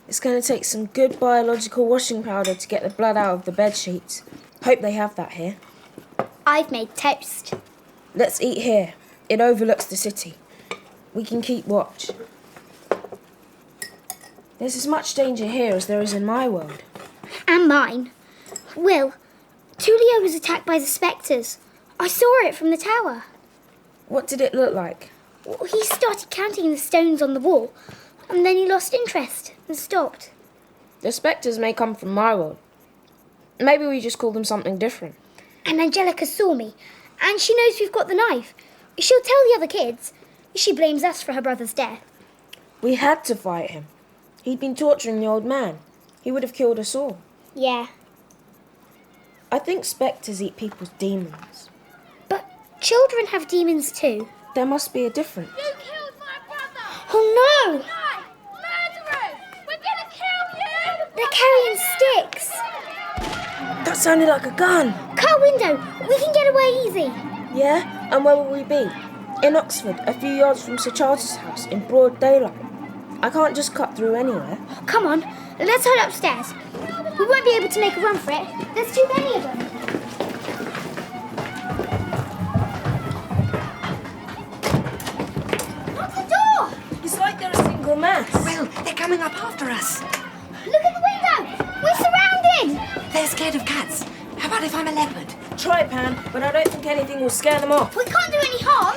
It's going to take some good biological washing powder to get the blood out of the bed sheets. Hope they have that here. I've made toast. Let's eat here. It overlooks the city. We can keep watch. There's as much danger here as there is in my world. And mine. Will, Tullio was attacked by the spectres. I saw it from the tower. What did it look like? Well, he started counting the stones on the wall, and then he lost interest and stopped. The spectres may come from my world. Maybe we just call them something different. And Angelica saw me, and she knows we've got the knife. She'll tell the other kids. She blames us for her brother's death. We had to fight him. He'd been torturing the old man. He would have killed us all. Yeah. I think spectres eat people's demons. But children have demons too. There must be a difference. You killed my brother! Oh no! Murderers! We're gonna kill you! They're carrying sticks. That sounded like a gun. Car window! We can get away easy. Yeah? And where will we be? In Oxford, a few yards from Sir Charles's house, in broad daylight. I can't just cut through anywhere. Come on, let's hide upstairs. We won't be able to make a run for it. There's too many of them. Lock the door! It's like they're a single mass. Will, they're coming up after us. Look at the window! We're surrounded! They're scared of cats. How about if I'm a leopard? Try it, Pan, but I don't think anything will scare them off. We can't do any harm.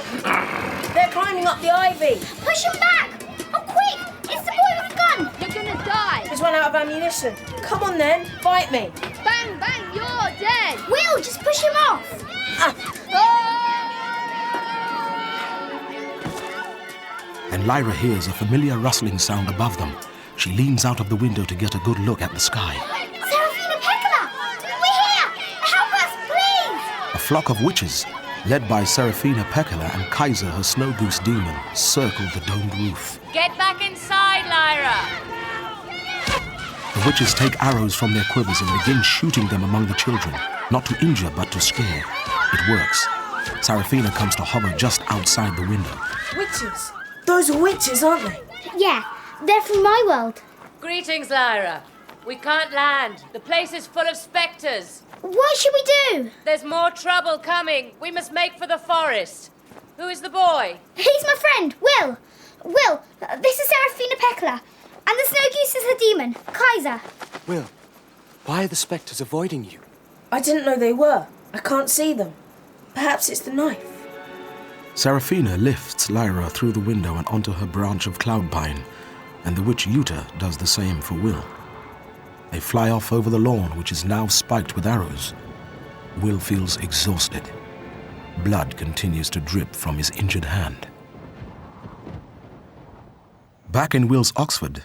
They're climbing up the ivy. Push them back! Oh, quick! It's the boy with the gun! You're gonna die! He's run out of ammunition. Come on then, fight me. Bang, bang, you're dead! Will, just push him off! Then Lyra hears a familiar rustling sound above them. She leans out of the window to get a good look at the sky. Serafina Pecola! We're here! Help us, please! A flock of witches, led by Serafina Pecola and Kaiser, her snow goose demon, circle the domed roof. Get back inside, Lyra! The witches take arrows from their quivers and begin shooting them among the children, not to injure but to scare. It works. Serafina comes to hover just outside the window. Witches? Those are witches, aren't they? Yeah, they're from my world. Greetings, Lyra. We can't land. The place is full of spectres. What should we do? There's more trouble coming. We must make for the forest. Who is the boy? He's my friend, Will. Will, this is Serafina Pecola. And the snow goose is her demon, Kaiser. Will, why are the spectres avoiding you? I didn't know they were. I can't see them. Perhaps it's the knife. Serafina lifts Lyra through the window and onto her branch of cloudpine, and the witch Yuta does the same for Will. They fly off over the lawn, which is now spiked with arrows. Will feels exhausted. Blood continues to drip from his injured hand. Back in Will's Oxford,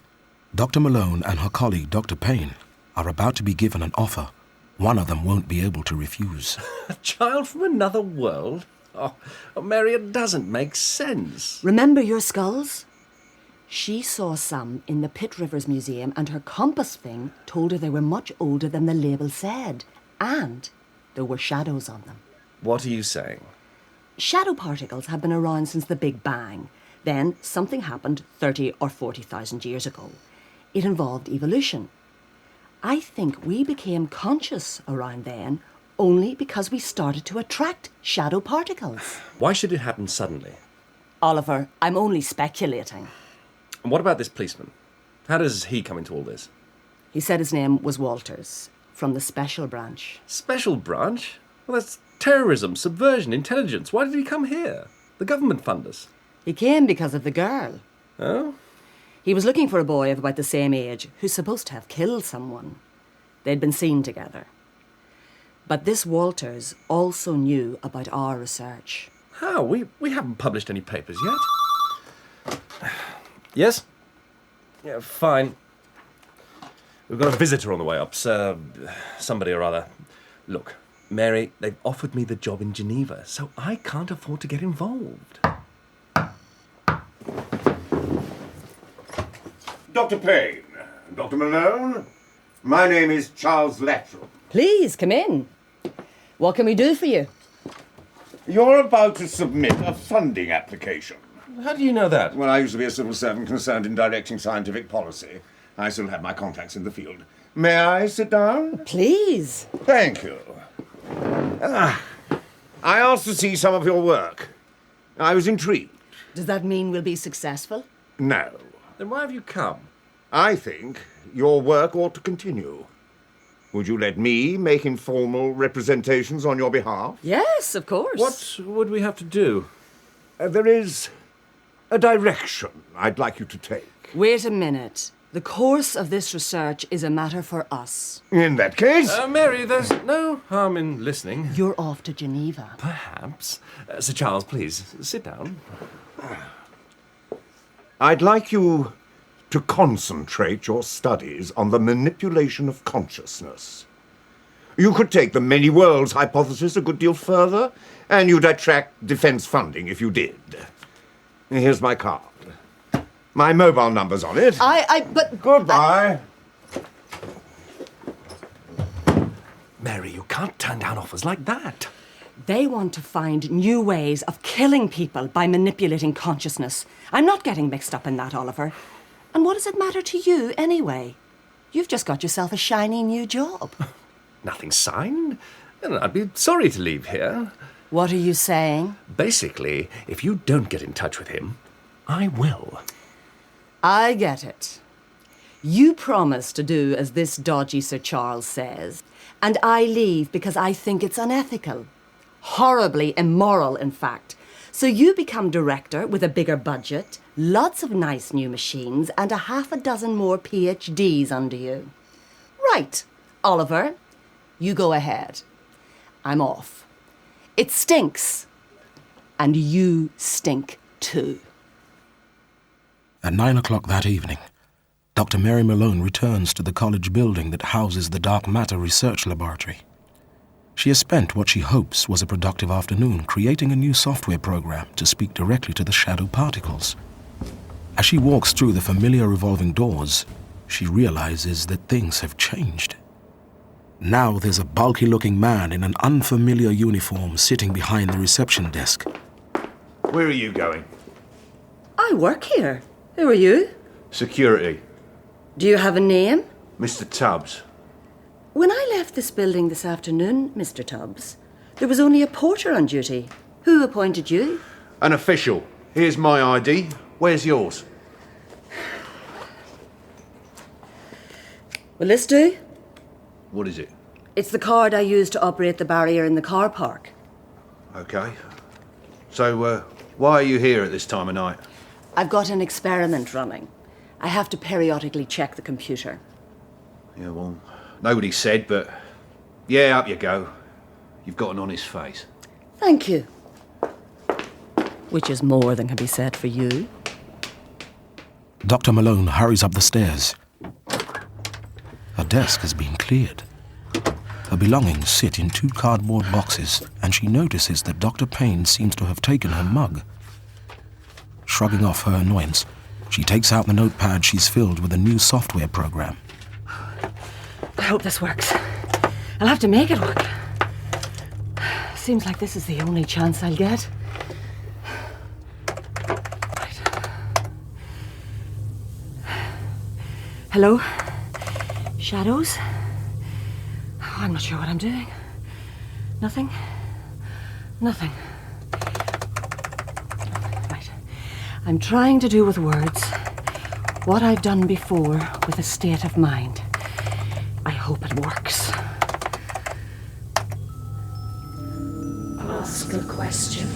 Dr. Malone and her colleague Dr. Payne are about to be given an offer one of them won't be able to refuse. A child from another world? Oh, Mary, it doesn't make sense. Remember your skulls? She saw some in the Pitt Rivers Museum, and her compass thing told her they were much older than the label said. And there were shadows on them. What are you saying? Shadow particles have been around since the Big Bang. Then something happened 30 or 40,000 years ago. It involved evolution. I think we became conscious around then only because we started to attract shadow particles. Why should it happen suddenly? Oliver, I'm only speculating. And what about this policeman? How does he come into all this? He said his name was Walters, from the Special Branch. Special Branch? Well, that's terrorism, subversion, intelligence. Why did he come here? The government fund us. He came because of the girl. Oh? He was looking for a boy of about the same age who's supposed to have killed someone. They'd been seen together. But this Walters also knew about our research. How? We haven't published any papers yet. Yes? Yeah, fine. We've got a visitor on the way up, Sir... somebody or other. Look, Mary, they've offered me the job in Geneva, so I can't afford to get involved. Dr. Payne, Dr. Malone, my name is Charles Lathrop. Please, come in. What can we do for you? You're about to submit a funding application. How do you know that? Well, I used to be a civil servant concerned in directing scientific policy. I still have my contacts in the field. May I sit down? Please. Thank you. I asked to see some of your work. I was intrigued. Does that mean we'll be successful? No. Then why have you come? I think your work ought to continue. Would you let me make informal representations on your behalf? Yes, of course. What would we have to do? There is a direction I'd like you to take. Wait a minute. The course of this research is a matter for us. In that case... Mary, there's no harm in listening. You're off to Geneva. Perhaps. Sir Charles, please, sit down. I'd like you to concentrate your studies on the manipulation of consciousness. You could take the many worlds hypothesis a good deal further, and you'd attract defense funding if you did. Here's my card. My mobile number's on it. But... Goodbye. Mary, you can't turn down offers like that. They want to find new ways of killing people by manipulating consciousness. I'm not getting mixed up in that, Oliver. And what does it matter to you, anyway? You've just got yourself a shiny new job. Nothing signed. And I'd be sorry to leave here. What are you saying? Basically, if you don't get in touch with him, I will. I get it. You promise to do as this dodgy Sir Charles says, and I leave because I think it's unethical. Horribly immoral, in fact. So you become director with a bigger budget, lots of nice new machines, and a half a dozen more PhDs under you. Right, Oliver, you go ahead. I'm off. It stinks. And you stink too. At 9 o'clock that evening, Dr. Mary Malone returns to the college building that houses the Dark Matter Research Laboratory. She has spent what she hopes was a productive afternoon creating a new software program to speak directly to the shadow particles. As she walks through the familiar revolving doors, she realizes that things have changed. Now there's a bulky-looking man in an unfamiliar uniform sitting behind the reception desk. Where are you going? I work here. Who are you? Security. Do you have a name? Mr. Tubbs. When I left this building this afternoon, Mr. Tubbs, there was only a porter on duty. Who appointed you? An official. Here's my ID. Where's yours? Will this do? What is it? It's the card I used to operate the barrier in the car park. Okay. So, why are you here at this time of night? I've got an experiment running. I have to periodically check the computer. Yeah, well, nobody said, but yeah, up you go. You've got an honest face. Thank you. Which is more than can be said for you. Dr. Malone hurries up the stairs. Her desk has been cleared. Her belongings sit in 2 cardboard boxes, and she notices that Dr. Payne seems to have taken her mug. Shrugging off her annoyance, she takes out the notepad she's filled with a new software program. I hope this works. I'll have to make it work. Seems like this is the only chance I'll get. Right. Hello? Shadows? Oh, I'm not sure what I'm doing. Nothing? Nothing. Right. I'm trying to do with words what I've done before with a state of mind. I hope it works. Ask a question.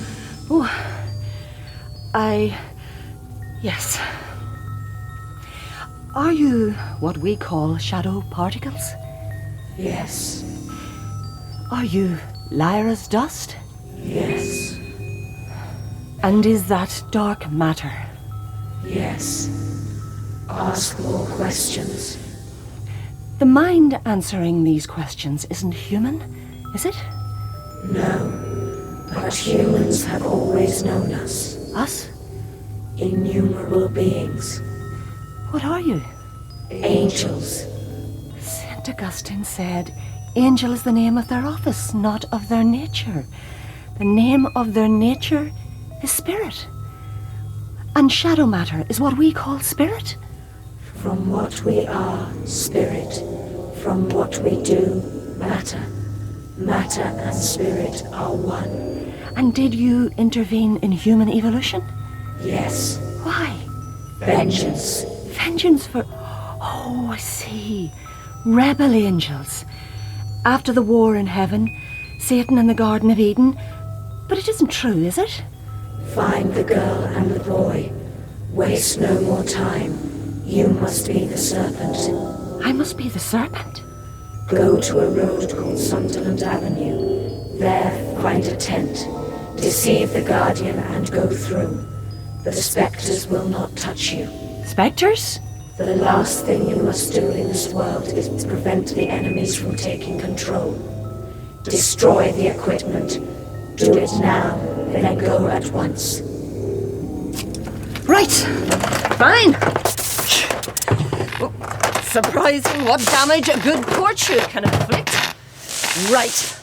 Oh, yes. Are you what we call shadow particles? Yes. Are you Lyra's dust? Yes. And is that dark matter? Yes. Ask more questions. The mind answering these questions isn't human, is it? No. But humans have always known us. Us? Innumerable beings. What are you? Angels. St. Augustine said, angel is the name of their office, not of their nature. The name of their nature is spirit. And shadow matter is what we call spirit? From what we are, spirit. From what we do, matter. Matter and spirit are one. And did you intervene in human evolution? Yes. Why? Vengeance. Vengeance for... Oh, I see. Rebel angels. After the war in heaven, Satan in the Garden of Eden. But it isn't true, is it? Find the girl and the boy. Waste no more time. You must be the serpent. I must be the serpent? Go to a road called Sunderland Avenue. There, find a tent. Deceive the Guardian and go through. The spectres will not touch you. Spectres? The last thing you must do in this world is prevent the enemies from taking control. Destroy the equipment. Do it now, then go at once. Right. Fine. Surprising what damage a good courtship can inflict. Right.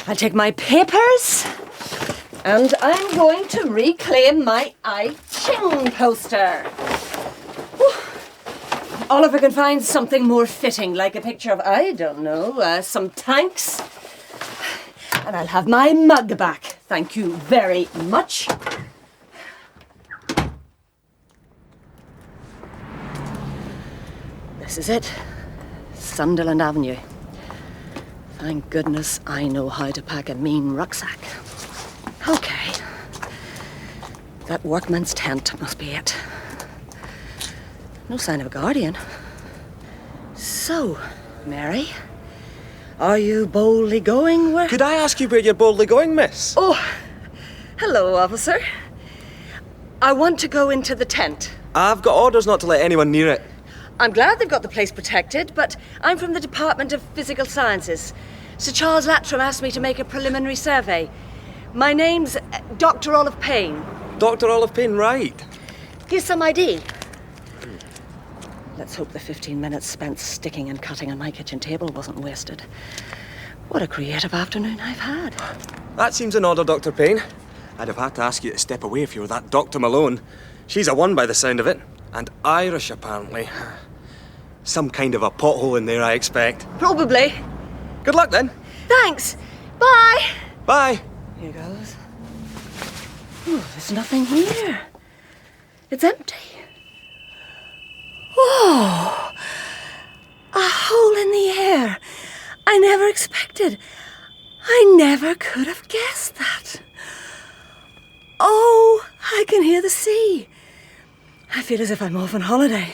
I'll take my papers, and I'm going to reclaim my I Ching poster. Whew. Oliver can find something more fitting, like a picture of, I don't know, some tanks. And I'll have my mug back. Thank you very much. This is it. Sunderland Avenue. Thank goodness I know how to pack a mean rucksack. Okay. That workman's tent must be it. No sign of a guardian. So, Mary, are you boldly going where... Could I ask you where you're boldly going, miss? Oh, hello, officer. I want to go into the tent. I've got orders not to let anyone near it. I'm glad they've got the place protected, but I'm from the Department of Physical Sciences. Sir Charles Latram asked me to make a preliminary survey. My name's Dr. Olive Payne. Dr. Olive Payne, right. Here's some ID. Let's hope the 15 minutes spent sticking and cutting on my kitchen table wasn't wasted. What a creative afternoon I've had. That seems an order, Dr. Payne. I'd have had to ask you to step away if you were that Dr. Malone. She's a one by the sound of it. And Irish, apparently. Some kind of a pothole in there, I expect. Probably. Good luck, then. Thanks. Bye. Bye. Here goes. Ooh, there's nothing here. It's empty. Whoa! A hole in the air. I never expected. I never could have guessed that. Oh, I can hear the sea. I feel as if I'm off on holiday.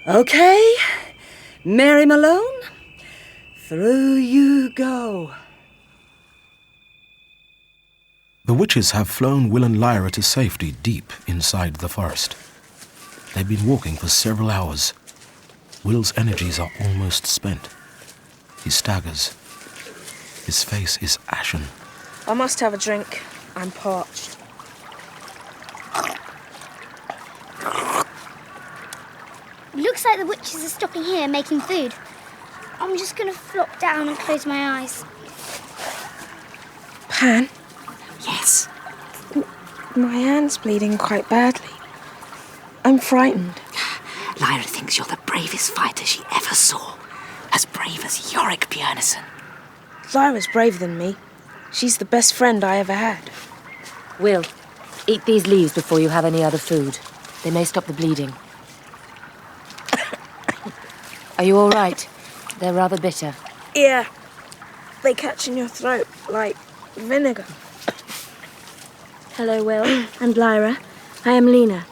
Okay, Mary Malone, through you go. The witches have flown Will and Lyra to safety deep inside the forest. They've been walking for several hours. Will's energies are almost spent. He staggers. His face is ashen. I must have a drink. I'm parched. Looks like the witches are stopping here making food. I'm just going to flop down and close my eyes. Pan? Yes? My hand's bleeding quite badly. I'm frightened. Lyra thinks you're the bravest fighter she ever saw. As brave as Yorick Björnsson. Lyra's braver than me. She's the best friend I ever had. Will, eat these leaves before you have any other food. They may stop the bleeding. Are you all right? They're rather bitter. Yeah. They catch in your throat like vinegar. Hello, Will and Lyra. I am Lena.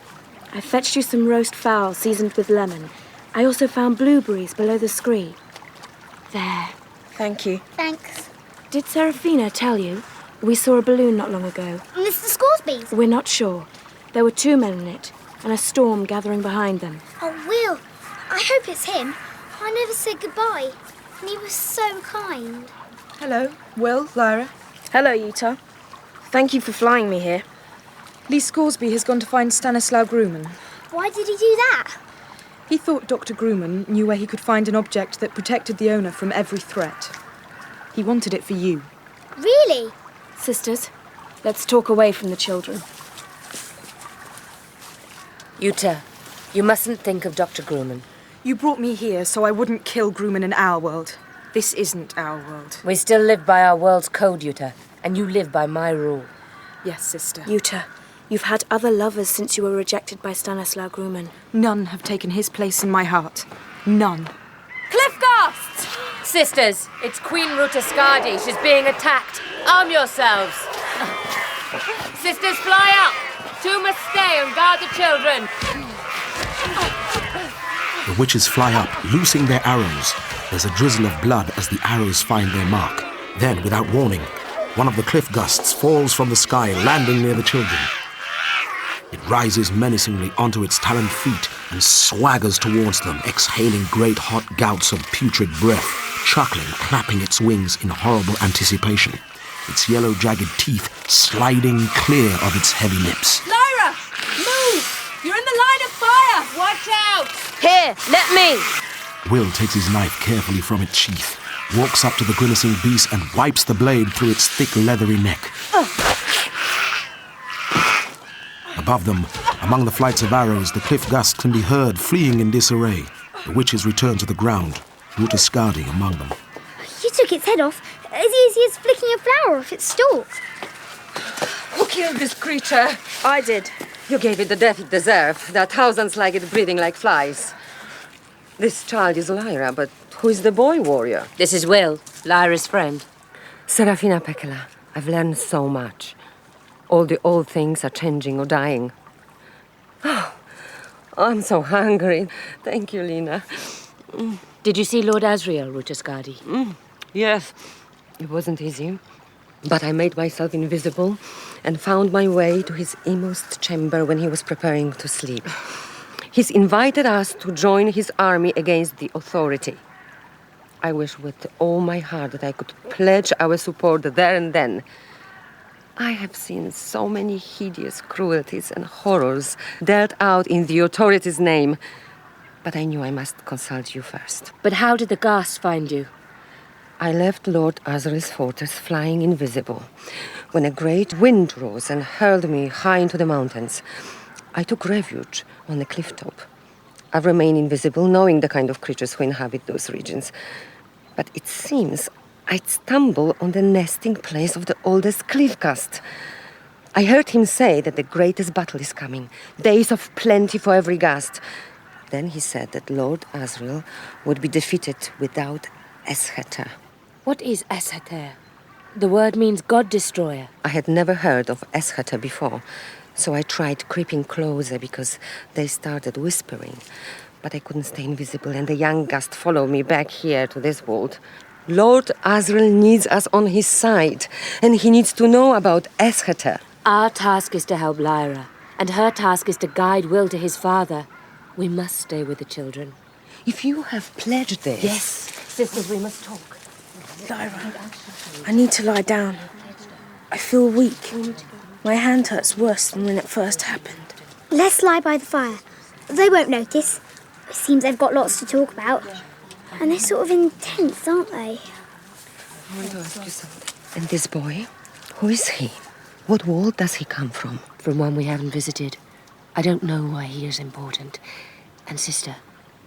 I fetched you some roast fowl seasoned with lemon. I also found blueberries below the scree. There. Thank you. Thanks. Did Seraphina tell you? We saw a balloon not long ago. Mr. Scoresby's? We're not sure. There were 2 men in it, and a storm gathering behind them. Oh, Will. I hope it's him. I never said goodbye, and he was so kind. Hello, Will, Lyra. Hello, Utah. Thank you for flying me here. Lee Scoresby has gone to find Stanislaw Grumman. Why did he do that? He thought Dr. Grumman knew where he could find an object that protected the owner from every threat. He wanted it for you. Really? Sisters, let's talk away from the children. Yuta, you mustn't think of Dr. Grumman. You brought me here so I wouldn't kill Grumman in our world. This isn't our world. We still live by our world's code, Yuta, and you live by my rule. Yes, sister. Yuta, you've had other lovers since you were rejected by Stanislaw Grumman. None have taken his place in my heart. None. Cliff Ghosts! Sisters, it's Queen Ruta Skadi. She's being attacked. Arm yourselves. Sisters, fly up! Two must stay and guard the children. The witches fly up, loosing their arrows. There's a drizzle of blood as the arrows find their mark. Then, without warning, one of the cliff gusts falls from the sky, landing near the children. It rises menacingly onto its taloned feet and swaggers towards them, exhaling great hot gouts of putrid breath, chuckling, clapping its wings in horrible anticipation, its yellow jagged teeth sliding clear of its heavy lips. Lyra! Move! You're in the line of fire! Watch out! Here, let me! Will takes his knife carefully from its sheath, walks up to the grimacing beast and wipes the blade through its thick leathery neck. Above them, among the flights of arrows, the cliff gusts can be heard fleeing in disarray. The witches return to the ground, Rutascadi among them. You took its head off as easy as flicking a flower off its stalk. Who killed this creature? I did. You gave it the death it deserved. There are thousands like it breathing like flies. This child is Lyra, but who is the boy warrior? This is Will, Lyra's friend. Serafina Pekela, I've learned so much. All the old things are changing or dying. Oh, I'm so hungry. Thank you, Lena. Did you see Lord Asriel, Rutascadi? Yes, it wasn't easy. But I made myself invisible and found my way to his inmost chamber when he was preparing to sleep. He's invited us to join his army against the authority. I wish with all my heart that I could pledge our support there and then. I have seen so many hideous cruelties and horrors dealt out in the authority's name, but I knew I must consult you first. But how did the ghasts find you? I left Lord Asriel's fortress flying invisible, when a great wind rose and hurled me high into the mountains. I took refuge on a cliff top. I've remained invisible, knowing the kind of creatures who inhabit those regions. But it seems I'd stumble on the nesting place of the oldest cliff gust. I heard him say that the greatest battle is coming, days of plenty for every gust. Then he said that Lord Asriel would be defeated without Esheter. What is Esheter? The word means God-destroyer. I had never heard of Esheter before, so I tried creeping closer because they started whispering. But I couldn't stay invisible, and the young gust followed me back here to this vault. Lord Asriel needs us on his side, and he needs to know about Esheter. Our task is to help Lyra, and her task is to guide Will to his father. We must stay with the children. If you have pledged this... Yes, sisters, we must talk. Lyra, I need to lie down. I feel weak. My hand hurts worse than when it first happened. Let's lie by the fire. They won't notice. It seems they've got lots to talk about. And they're sort of intense, aren't they? I want to ask you something. And this boy? Who is he? What world does he come from? From one we haven't visited. I don't know why he is important. And sister,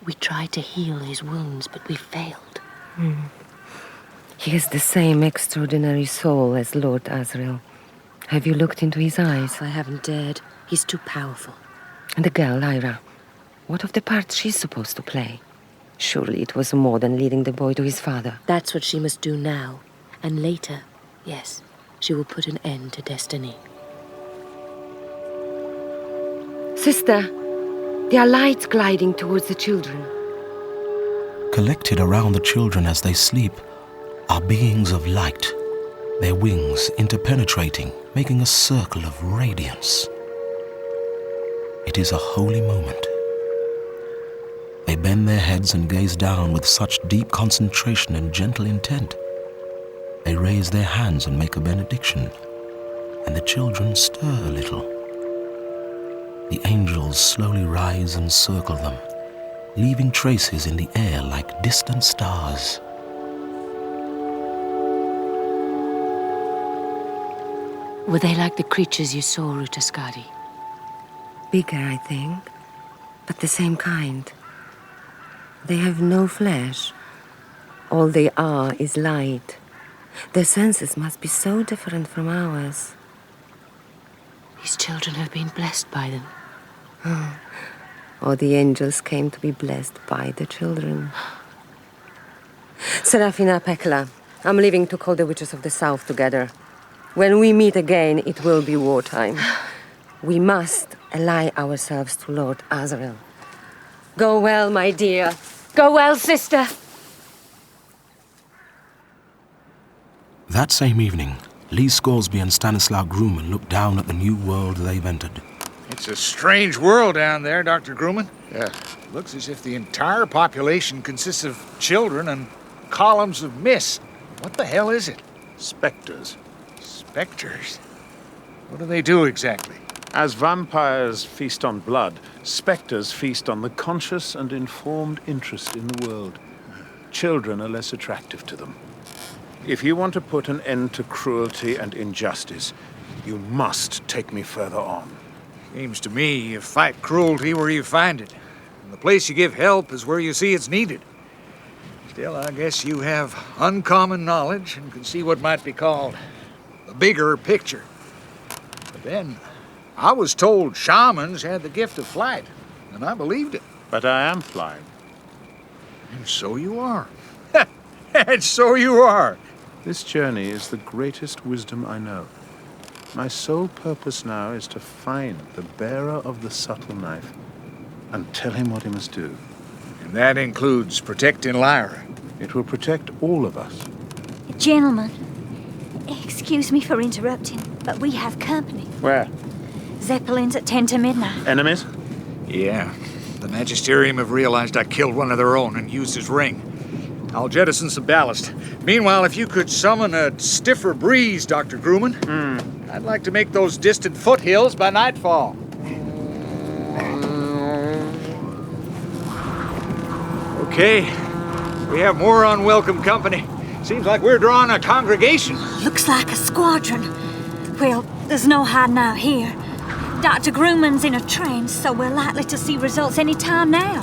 we tried to heal his wounds, but we failed. He has the same extraordinary soul as Lord Asriel. Have you looked into his eyes? I haven't dared. He's too powerful. And the girl, Lyra, what of the part she's supposed to play? Surely it was more than leading the boy to his father. That's what she must do now. And later, yes, she will put an end to destiny. Sister, there are lights gliding towards the children. Collected around the children as they sleep are beings of light, their wings interpenetrating, making a circle of radiance. It is a holy moment. They bend their heads and gaze down with such deep concentration and gentle intent. They raise their hands and make a benediction, and the children stir a little. The angels slowly rise and circle them, leaving traces in the air like distant stars. Were they like the creatures you saw, Rutascadi? Bigger, I think, but the same kind. They have no flesh. All they are is light. Their senses must be so different from ours. These children have been blessed by them. Or the angels came to be blessed by the children. Serafina Pekela, I'm leaving to call the witches of the south together. When we meet again, it will be wartime. We must ally ourselves to Lord Asriel. Go well, my dear. Go well, sister. That same evening, Lee Scoresby and Stanislaw Grumman looked down at the new world they've entered. It's a strange world down there, Dr. Grumman. Yeah. Looks as if the entire population consists of children and columns of mist. What the hell is it? Spectres. Spectres? What do they do exactly? As vampires feast on blood, spectres feast on the conscious and informed interest in the world. Children are less attractive to them. If you want to put an end to cruelty and injustice, you must take me further on. Seems to me you fight cruelty where you find it. And the place you give help is where you see it's needed. Still, I guess you have uncommon knowledge and can see what might be called the bigger picture. But then, I was told shamans had the gift of flight, and I believed it. But I am flying. And so you are. And so you are. This journey is the greatest wisdom I know. My sole purpose now is to find the bearer of the subtle knife and tell him what he must do. And that includes protecting Lyra. It will protect all of us. Gentlemen, excuse me for interrupting, but we have company. Where? Zeppelins at 10 to midnight. Enemies? Yeah. The Magisterium have realized I killed one of their own and used his ring. I'll jettison some ballast. Meanwhile, if you could summon a stiffer breeze, Dr. Grumman, I'd like to make those distant foothills by nightfall. Okay, we have more unwelcome company. Seems like we're drawing a congregation. Looks like a squadron. Well, there's no hiding out here. Dr. Grumman's in a trance, so we're likely to see results any time now.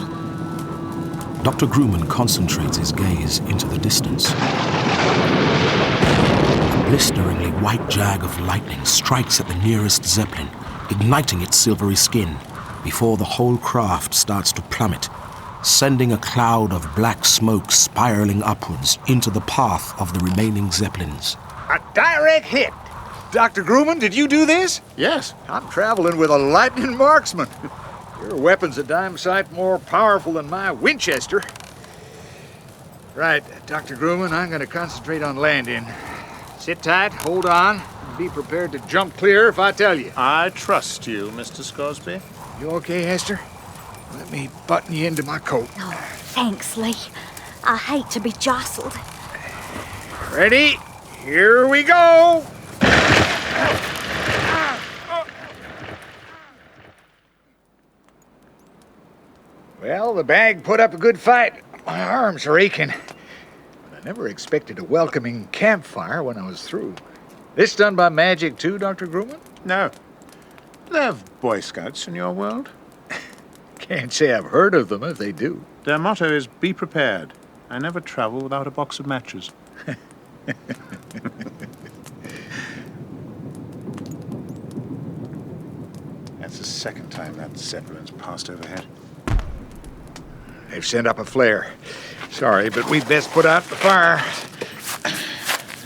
Dr. Grumman concentrates his gaze into the distance. A blisteringly white jag of lightning strikes at the nearest Zeppelin, igniting its silvery skin before the whole craft starts to plummet, sending a cloud of black smoke spiraling upwards into the path of the remaining Zeppelins. A direct hit! Dr. Grumman, did you do this? Yes. I'm traveling with a lightning marksman. Your weapon's a dime sight more powerful than my Winchester. Right, Dr. Grumman, I'm going to concentrate on landing. Sit tight, hold on, and be prepared to jump clear if I tell you. I trust you, Mr. Scoresby. You okay, Hester? Let me button you into my coat. Oh, thanks, Lee. I hate to be jostled. Ready? Here we go! Well, the bag put up a good fight. My arms are aching. But I never expected a welcoming campfire when I was through. This done by magic too, Dr. Grumman? No. Do they have Boy Scouts in your world? Can't say I've heard of them if they do. Their motto is, be prepared. I never travel without a box of matches. That's the second time that Zeppelin's passed overhead. They've sent up a flare. Sorry, but we'd best put out the fire.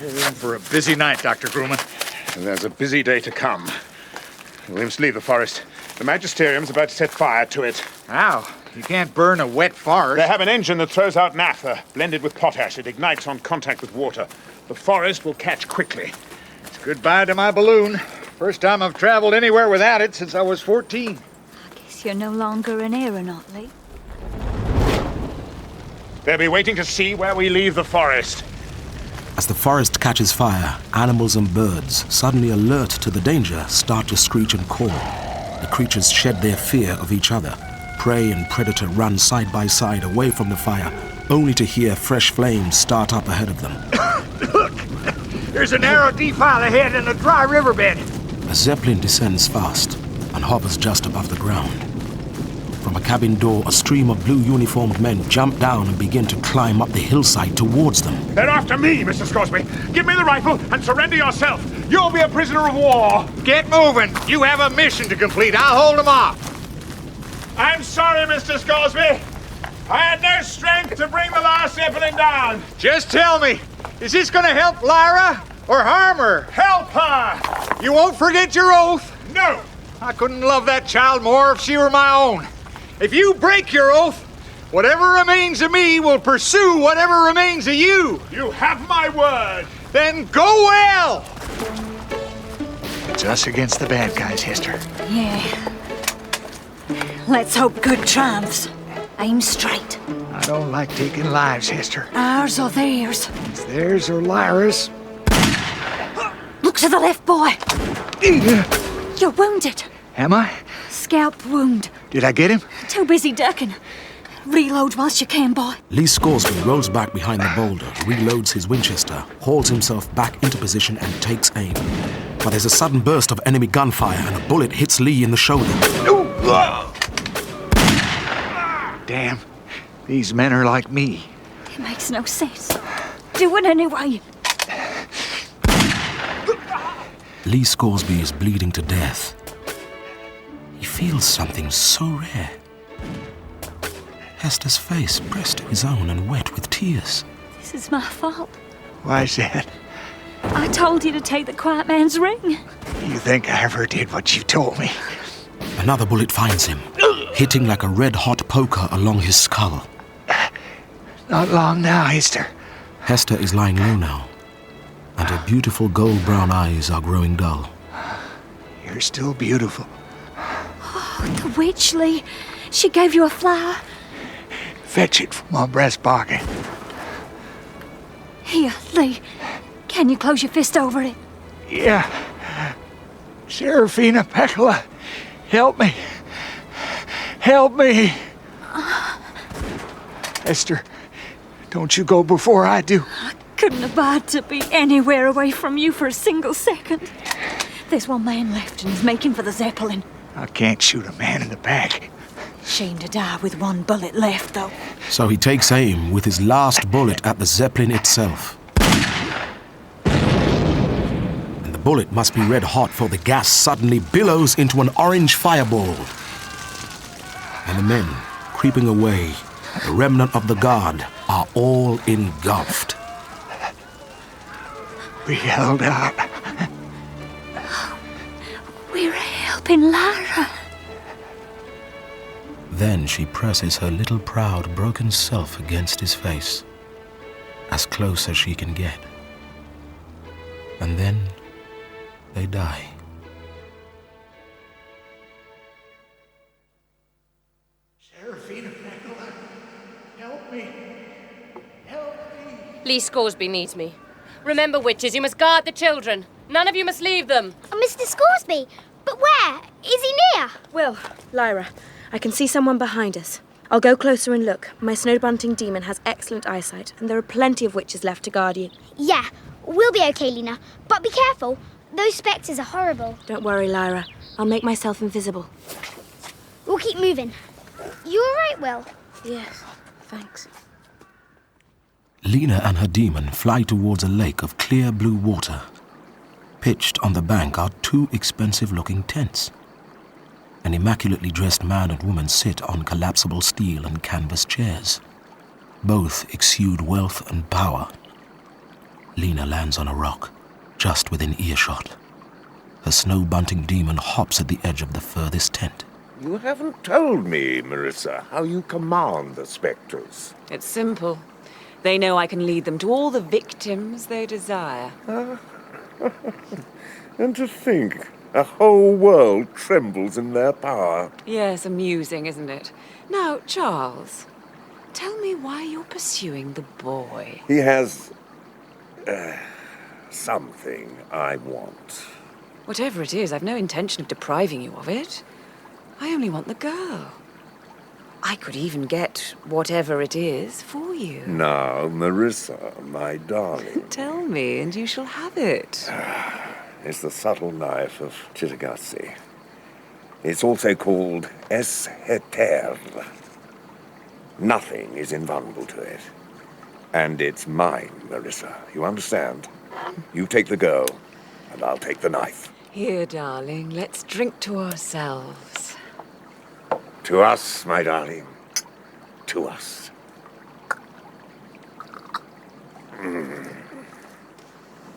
We're in for a busy night, Dr. Grumman. There's a busy day to come. We must leave the forest. The Magisterium's about to set fire to it. How? You can't burn a wet forest. They have an engine that throws out naphtha, blended with potash. It ignites on contact with water. The forest will catch quickly. It's goodbye to my balloon. First time I've traveled anywhere without it since I was 14. I guess you're no longer an aeronaut, Lee. They'll be waiting to see where we leave the forest. As the forest catches fire, animals and birds, suddenly alert to the danger, start to screech and call. The creatures shed their fear of each other. Prey and predator run side by side away from the fire, only to hear fresh flames start up ahead of them. Look! There's a narrow defile ahead and a dry riverbed. A Zeppelin descends fast and hovers just above the ground. From a cabin door, a stream of blue-uniformed men jump down and begin to climb up the hillside towards them. They're after me, Mr. Scoresby. Give me the rifle and surrender yourself. You'll be a prisoner of war. Get moving. You have a mission to complete. I'll hold them off. I'm sorry, Mr. Scoresby. I had no strength to bring the last Zeppelin down. Just tell me, is this going to help Lyra or harm her? Help her! You won't forget your oath? No! I couldn't love that child more if she were my own. If you break your oath, whatever remains of me will pursue whatever remains of you. You have my word. Then go well. It's us against the bad guys, Hester. Yeah. Let's hope good triumphs. Aim straight. I don't like taking lives, Hester. Ours or theirs. It's theirs or Lyra's. Look to the left, boy. You're wounded. Am I? Scalp wound. Did I get him? Too busy ducking. Reload whilst you can, boy. Lee Scoresby rolls back behind the boulder, reloads his Winchester, hauls himself back into position and takes aim. But there's a sudden burst of enemy gunfire and a bullet hits Lee in the shoulder. Damn. These men are like me. It makes no sense. Do it anyway. Lee Scoresby is bleeding to death. He feels something so rare. Hester's face pressed to his own and wet with tears. This is my fault. Why is that? I told you to take the quiet man's ring. You think I ever did what you told me? Another bullet finds him, hitting like a red-hot poker along his skull. Not long now, Hester. Hester is lying low now, and her beautiful gold-brown eyes are growing dull. You're still beautiful. Oh, the witch, Lee. She gave you a flower. Fetch it from my breast pocket. Here, Lee. Can you close your fist over it? Yeah. Serafina Pecola, help me. Help me. Esther, don't you go before I do. I couldn't abide to be anywhere away from you for a single second. There's one man left and he's making for the Zeppelin. I can't shoot a man in the back. Shame to die with one bullet left, though. So he takes aim with his last bullet at the Zeppelin itself. And the bullet must be red hot, for the gas suddenly billows into an orange fireball. And the men, creeping away, the remnant of the guard, are all engulfed. We held up. We're helping Lyra. Then she presses her little proud, broken self against his face, as close as she can get. And then they die. Serafina Pecola, help me. Help me. Lee Scoresby needs me. Remember, witches, you must guard the children. None of you must leave them. Oh, Mr. Scoresby, but where? Is he near? Will, Lyra, I can see someone behind us. I'll go closer and look. My snow-bunting demon has excellent eyesight, and there are plenty of witches left to guard you. Yeah, we'll be okay, Lena. But be careful. Those spectres are horrible. Don't worry, Lyra. I'll make myself invisible. We'll keep moving. You all right, Will? Yes, thanks. Lena and her demon fly towards a lake of clear blue water. Pitched on the bank are two expensive-looking tents. An immaculately dressed man and woman sit on collapsible steel and canvas chairs. Both exude wealth and power. Lena lands on a rock, just within earshot. Her snow-bunting demon hops at the edge of the furthest tent. You haven't told me, Marissa, how you command the spectres. It's simple. They know I can lead them to all the victims they desire. And to think, a whole world trembles in their power. Yes, amusing, isn't it? Now, Charles, tell me why you're pursuing the boy. He has... something I want. Whatever it is, I've no intention of depriving you of it. I only want the girl. I could even get whatever it is for you. Now, Marissa, my darling. Tell me, and you shall have it. It's the subtle knife of Chittagazzi. It's also called Es Heter. Nothing is invulnerable to it. And it's mine, Marissa. You understand? You take the girl, and I'll take the knife. Here, darling, let's drink to ourselves. To us, my darling. To us.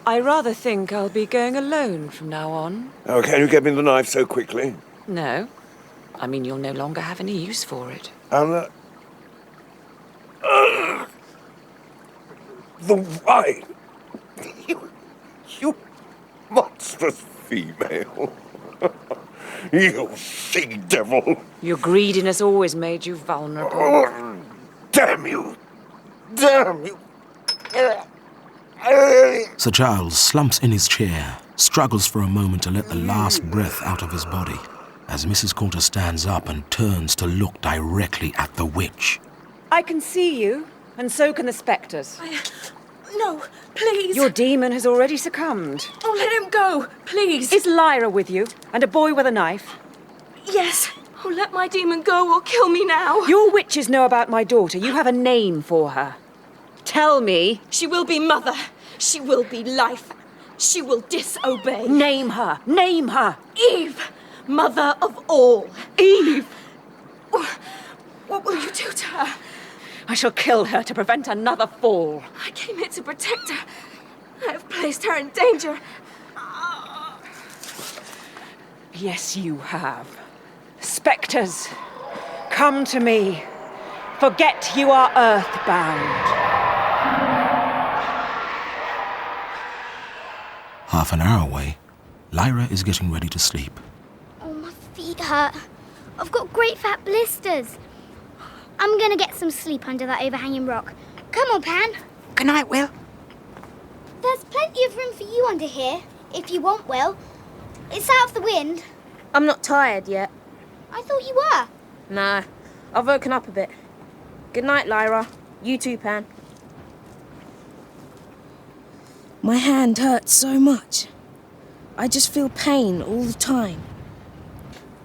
I rather think I'll be going alone from now on. Oh, can you get me the knife so quickly? No. I mean, you'll no longer have any use for it. And the wine! You monstrous female! You she-devil! Your greediness always made you vulnerable. Oh, damn you! Damn you! Sir Giles slumps in his chair, struggles for a moment to let the last breath out of his body, as Mrs. Coulter stands up and turns to look directly at the witch. I can see you, and so can the spectres. No, please. Your demon has already succumbed. Oh, let him go, please. Is Lyra with you, and a boy with a knife? Yes. Oh, let my demon go or kill me now. Your witches know about my daughter. You have a name for her. Tell me. She will be mother. She will be life. She will disobey. Name her. Name her. Eve, mother of all. Eve! What will you do to her? I shall kill her to prevent another fall. I came here to protect her. I have placed her in danger. Yes, you have. Spectres, come to me. Forget you are earthbound. Half an hour away, Lyra is getting ready to sleep. Oh, my feet hurt. I've got great fat blisters. I'm gonna get some sleep under that overhanging rock. Come on, Pan. Good night, Will. There's plenty of room for you under here, if you want, Will. It's out of the wind. I'm not tired yet. I thought you were. Nah, I've woken up a bit. Good night, Lyra. You too, Pan. My hand hurts so much. I just feel pain all the time.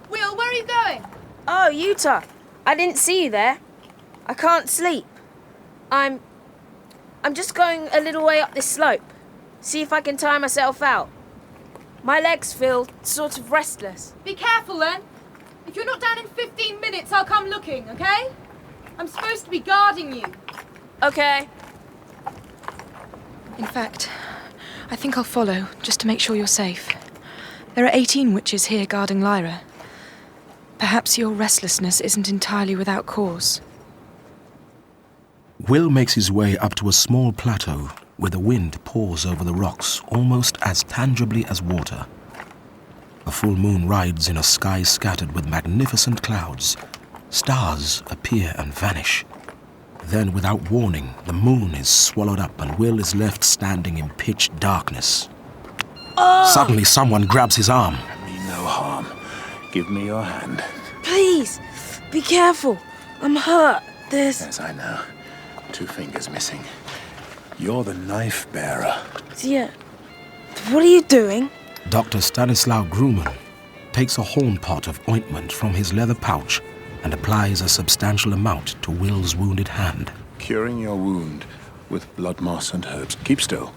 Will, where are you going? Oh, Utah. I didn't see you there. I can't sleep. I'm just going a little way up this slope. See if I can tire myself out. My legs feel sort of restless. Be careful then. If you're not down in 15 minutes, I'll come looking, okay? I'm supposed to be guarding you. Okay. In fact, I think I'll follow, just to make sure you're safe. There are 18 witches here guarding Lyra. Perhaps your restlessness isn't entirely without cause. Will makes his way up to a small plateau where the wind pours over the rocks almost as tangibly as water. A full moon rides in a sky scattered with magnificent clouds. Stars appear and vanish. Then, without warning, the moon is swallowed up and Will is left standing in pitch darkness. Oh! Suddenly, someone grabs his arm. I mean no harm. Give me your hand. Please, be careful. I'm hurt. Yes, I know. 2 fingers missing. You're the knife bearer. Yeah. What are you doing? Dr. Stanislaw Grumman takes a horn pot of ointment from his leather pouch and applies a substantial amount to Will's wounded hand. Curing your wound with blood moss and herbs. Keep still.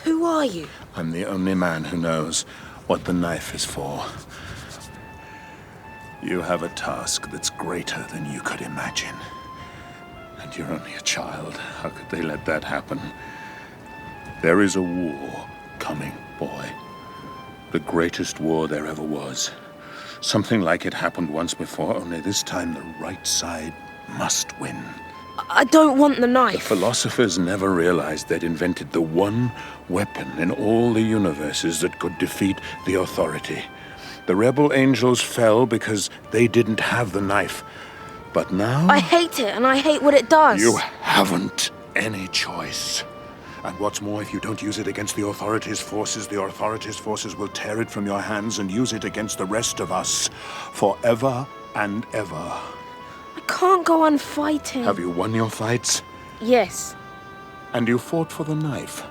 Who are you? I'm the only man who knows what the knife is for. You have a task that's greater than you could imagine. And you're only a child. How could they let that happen? There is a war coming, boy. The greatest war there ever was. Something like it happened once before, only this time the right side must win. I don't want the knife. The philosophers never realized they'd invented the one weapon in all the universes that could defeat the authority. The rebel angels fell because they didn't have the knife. But now... I hate it, and I hate what it does. You haven't any choice. And what's more, if you don't use it against the authorities' forces will tear it from your hands and use it against the rest of us. Forever and ever. I can't go on fighting. Have you won your fights? Yes. And you fought for the knife?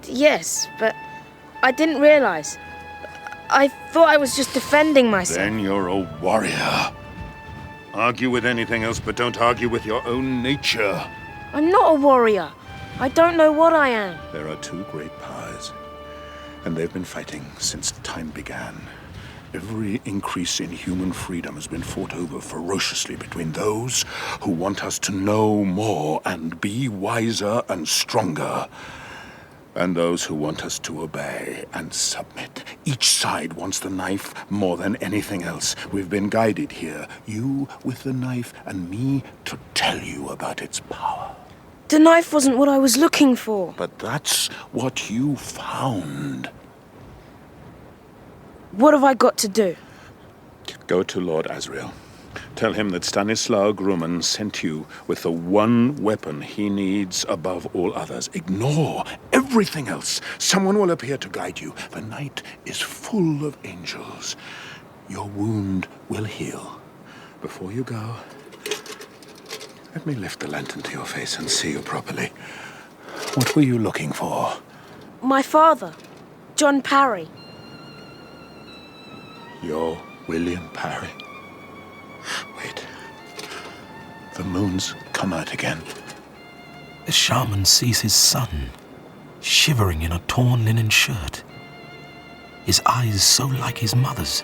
Yes, but I didn't realize. I thought I was just defending myself. Then you're a warrior. Argue with anything else, but don't argue with your own nature. I'm not a warrior. I don't know what I am. There are 2 great powers, and they've been fighting since time began. Every increase in human freedom has been fought over ferociously between those who want us to know more and be wiser and stronger, And those who want us to obey and submit. Each side wants the knife more than anything else. We've been guided here, you with the knife and me to tell you about its power. The knife wasn't what I was looking for. But that's what you found. What have I got to do? Go to Lord Asriel. Tell him that Stanislaw Grumman sent you with the one weapon he needs above all others. Ignore everything else. Someone will appear to guide you. The night is full of angels. Your wound will heal. Before you go, let me lift the lantern to your face and see you properly. What were you looking for? My father, John Parry. You're William Parry? Wait. The moon's come out again. The shaman sees his son, shivering in a torn linen shirt. His eyes so like his mother's.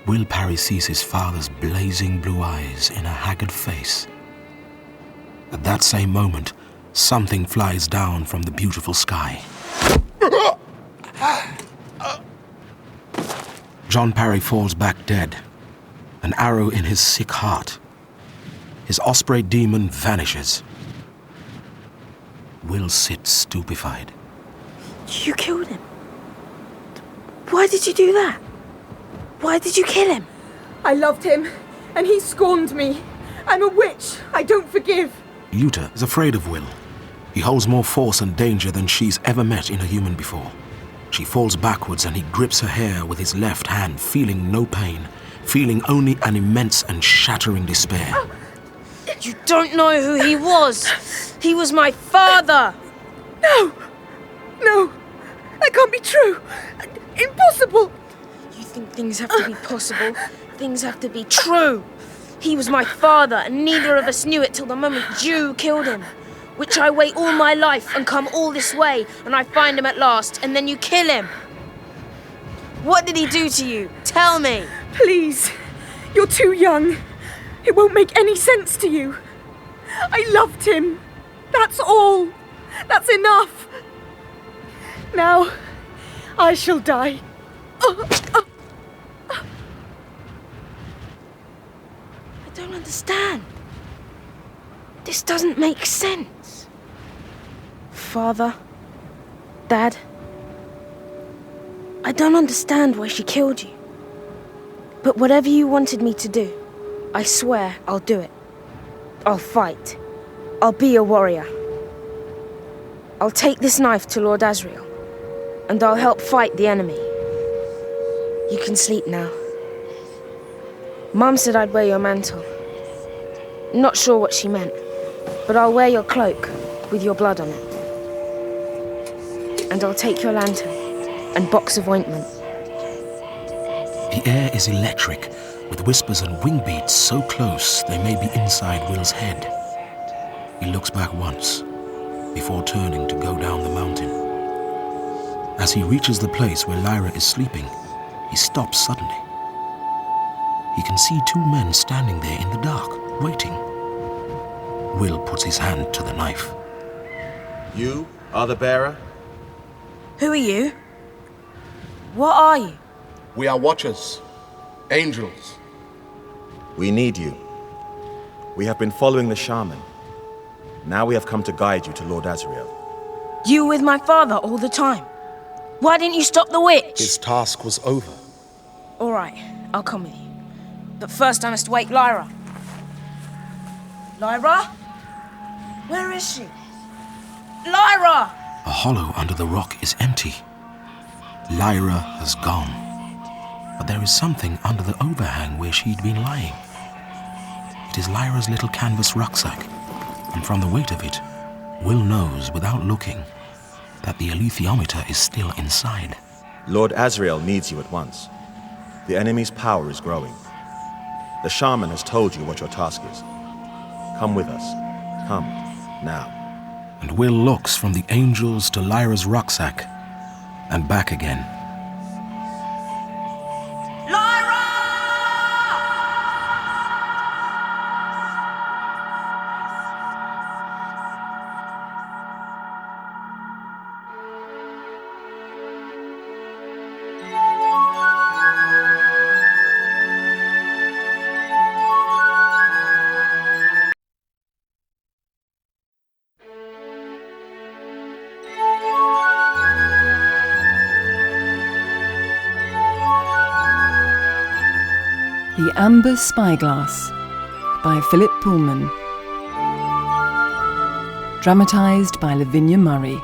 Will Parry sees his father's blazing blue eyes in a haggard face. At that same moment, something flies down from the beautiful sky. John Parry falls back dead, an arrow in his sick heart. His osprey demon vanishes. Will sits stupefied. You killed him. Why did you do that? Why did you kill him? I loved him, and he scorned me. I'm a witch. I don't forgive. Yuta is afraid of Will. He holds more force and danger than she's ever met in a human before. She falls backwards and he grips her hair with his left hand, feeling no pain, feeling only an immense and shattering despair. You don't know who he was. He was my father. No! No! That can't be true! Impossible! You think things have to be possible? Things have to be true. He was my father, and neither of us knew it till the moment you killed him. Which I wait all my life and come all this way, and I find him at last, and then you kill him. What did he do to you? Tell me. Please. You're too young. It won't make any sense to you. I loved him. That's all. That's enough. Now, I shall die. I don't understand. This doesn't make sense. Father, Dad, I don't understand why she killed you. But whatever you wanted me to do, I swear I'll do it. I'll fight. I'll be a warrior. I'll take this knife to Lord Asriel, and I'll help fight the enemy. You can sleep now. Mum said I'd wear your mantle. Not sure what she meant, but I'll wear your cloak with your blood on it. And I'll take your lantern and box of ointment. The air is electric, with whispers and wing beats so close they may be inside Will's head. He looks back once, before turning to go down the mountain. As he reaches the place where Lyra is sleeping, he stops suddenly. He can see two men standing there in the dark, waiting. Will puts his hand to the knife. You are the bearer? Who are you? What are you? We are watchers. Angels. We need you. We have been following the shaman. Now we have come to guide you to Lord Asriel. You were with my father all the time. Why didn't you stop the witch? His task was over. All right, I'll come with you. But first I must wake Lyra. Lyra? Where is she? Lyra! A hollow under the rock is empty. Lyra has gone. But there is something under the overhang where she'd been lying. It is Lyra's little canvas rucksack, and from the weight of it, Will knows, without looking, that the alethiometer is still inside. Lord Asriel needs you at once. The enemy's power is growing. The shaman has told you what your task is. Come with us. Come, now. And Will looks from the angels to Lyra's rucksack, and back again. The Amber Spyglass by Philip Pullman. Dramatized by Lavinia Murray.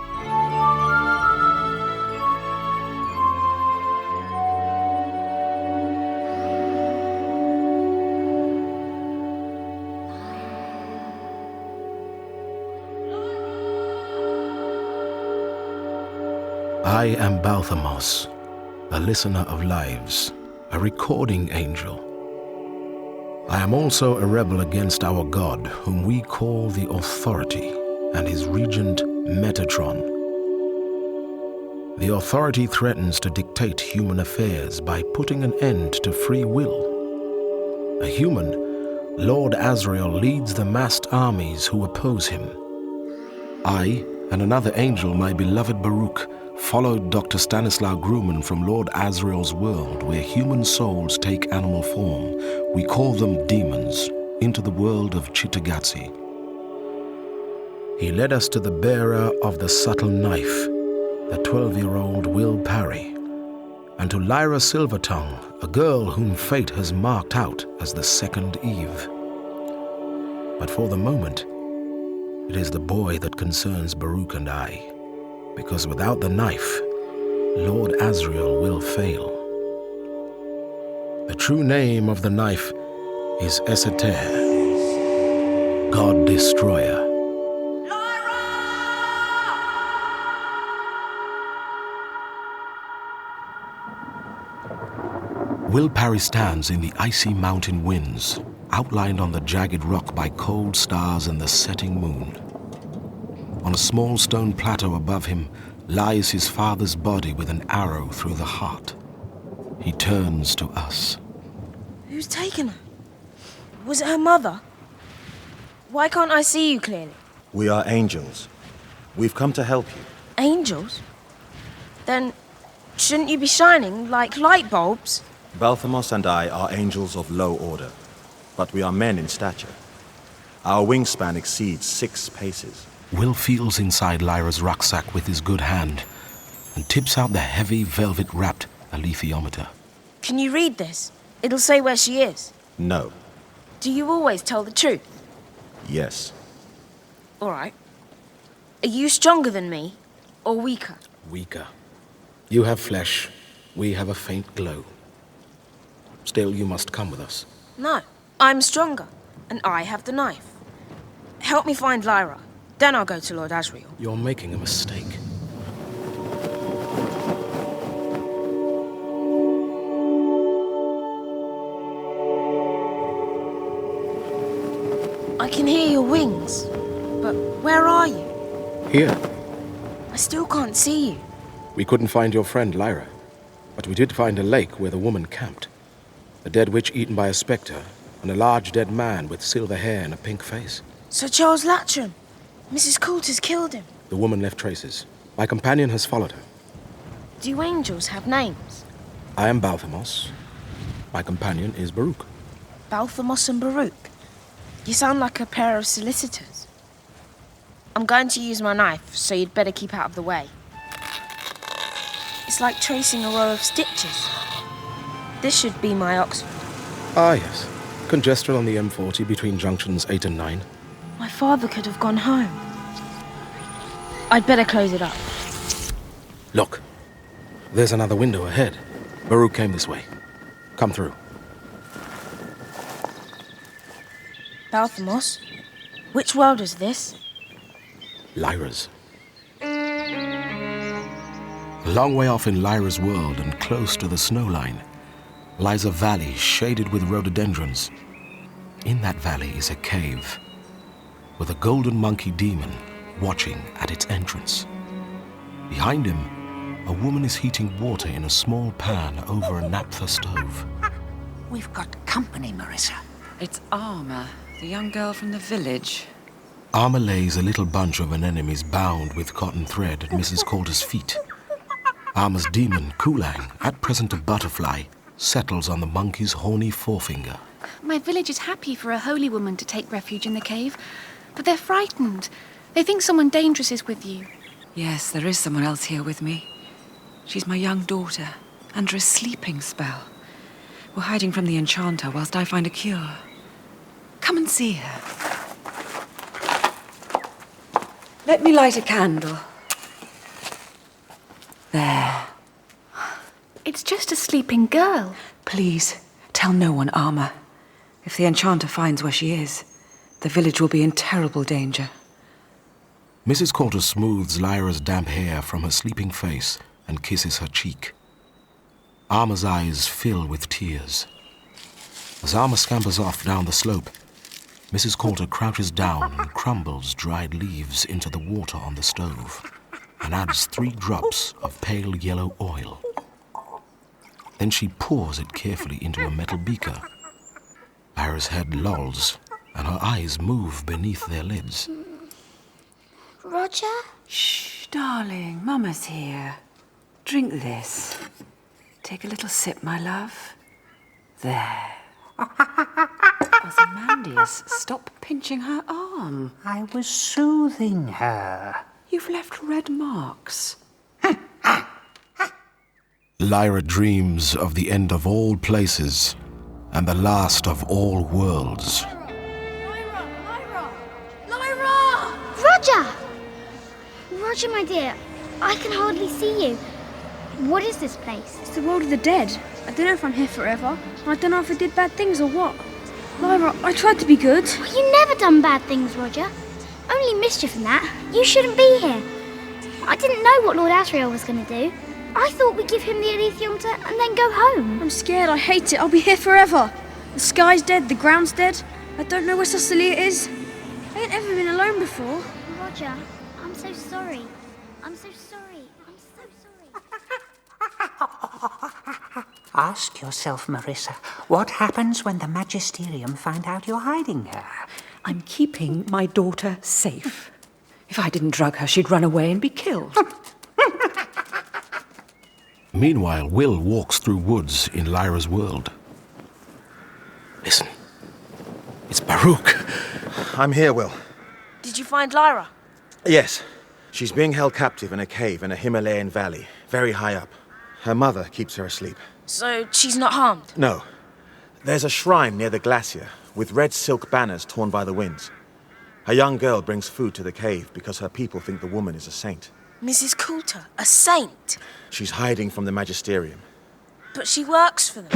I am Balthamos, a listener of lives, a recording angel. I am also a rebel against our God, whom we call the Authority, and his regent Metatron. The Authority threatens to dictate human affairs by putting an end to free will. A human, Lord Asriel leads the massed armies who oppose him. I and another angel, my beloved Baruch, followed Dr. Stanislaw Grumman from Lord Asriel's world, where human souls take animal form. We call them demons, into the world of Chittagazzi. He led us to the bearer of the subtle knife, the 12-year-old Will Parry, and to Lyra Silvertongue, a girl whom fate has marked out as the second Eve. But for the moment, it is the boy that concerns Baruch and I, because without the knife, Lord Asriel will fail. The true name of the knife is Esoter, God Destroyer. Will Parry stands in the icy mountain winds, outlined on the jagged rock by cold stars and the setting moon. On a small stone plateau above him lies his father's body with an arrow through the heart. He turns to us. Who's taken her? Was it her mother? Why can't I see you clearly? We are angels. We've come to help you. Angels? Then shouldn't you be shining like light bulbs? Balthamos and I are angels of low order, but we are men in stature. Our wingspan exceeds 6 paces. Will feels inside Lyra's rucksack with his good hand and tips out the heavy, velvet-wrapped alethiometer. Can you read this? It'll say where she is. No. Do you always tell the truth? Yes. All right. Are you stronger than me, or weaker? Weaker. You have flesh, we have a faint glow. Still, you must come with us. No, I'm stronger, and I have the knife. Help me find Lyra. Then I'll go to Lord Asriel. You're making a mistake. I can hear your wings, but where are you? Here. I still can't see you. We couldn't find your friend Lyra, but we did find a lake where the woman camped. A dead witch eaten by a spectre, and a large dead man with silver hair and a pink face. Sir Charles Latcham. Mrs. Coulter's killed him. The woman left traces. My companion has followed her. Do angels have names? I am Balthamos. My companion is Baruch. Balthamos and Baruch. You sound like a pair of solicitors. I'm going to use my knife, so you'd better keep out of the way. It's like tracing a row of stitches. This should be my Oxford. Ah, yes. Congestion on the M40 between junctions 8 and 9. My father could have gone home. I'd better close it up. Look, there's another window ahead. Baruch came this way. Come through. Balthamos, which world is this? Lyra's. A long way off in Lyra's world and close to the snow line lies a valley shaded with rhododendrons. In that valley is a cave with a golden monkey demon watching at its entrance. Behind him, a woman is heating water in a small pan over a naphtha stove. We've got company, Marissa. It's Arma, the young girl from the village. Arma lays a little bunch of anemones bound with cotton thread at Mrs. Coulter's feet. Arma's demon, Kulang, at present a butterfly, settles on the monkey's horny forefinger. My village is happy for a holy woman to take refuge in the cave, but they're frightened. They think someone dangerous is with you. Yes, there is someone else here with me. She's my young daughter, under a sleeping spell. We're hiding from the enchanter whilst I find a cure. Come and see her. Let me light a candle. There. It's just a sleeping girl. Please, tell no one, Armor. If the enchanter finds where she is, the village will be in terrible danger. Mrs. Coulter smooths Lyra's damp hair from her sleeping face and kisses her cheek. Armor's eyes fill with tears. As Armor scampers off down the slope, Mrs. Coulter crouches down and crumbles dried leaves into the water on the stove and adds 3 drops of pale yellow oil. Then she pours it carefully into a metal beaker. Lyra's head lolls and her eyes move beneath their lids. Roger? Shh, darling, Mama's here. Drink this. Take a little sip, my love. There. Ozymandias, stop pinching her arm. I was soothing her. You've left red marks. Lyra dreams of the end of all places and the last of all worlds. Roger! Roger, my dear, I can hardly see you. What is this place? It's the world of the dead. I don't know if I'm here forever. I don't know if I did bad things or what. Lyra, I tried to be good. You never done bad things, Roger. Only mischief and that. You shouldn't be here. I didn't know what Lord Asriel was going to do. I thought we'd give him the Alethiometer and then go home. I'm scared. I hate it. I'll be here forever. The sky's dead. The ground's dead. I don't know where Cecilia is. I ain't ever been alone before. Roger, I'm so sorry. I'm so sorry. I'm so sorry. Ask yourself, Marissa, what happens when the Magisterium find out you're hiding her? I'm keeping my daughter safe. If I didn't drug her, she'd run away and be killed. Meanwhile, Will walks through woods in Lyra's world. Listen. It's Baruch. I'm here, Will. Did you find Lyra? Yes. She's being held captive in a cave in a Himalayan valley, very high up. Her mother keeps her asleep. So she's not harmed? No. There's a shrine near the glacier with red silk banners torn by the winds. A young girl brings food to the cave because her people think the woman is a saint. Mrs. Coulter, a saint? She's hiding from the Magisterium. But she works for them.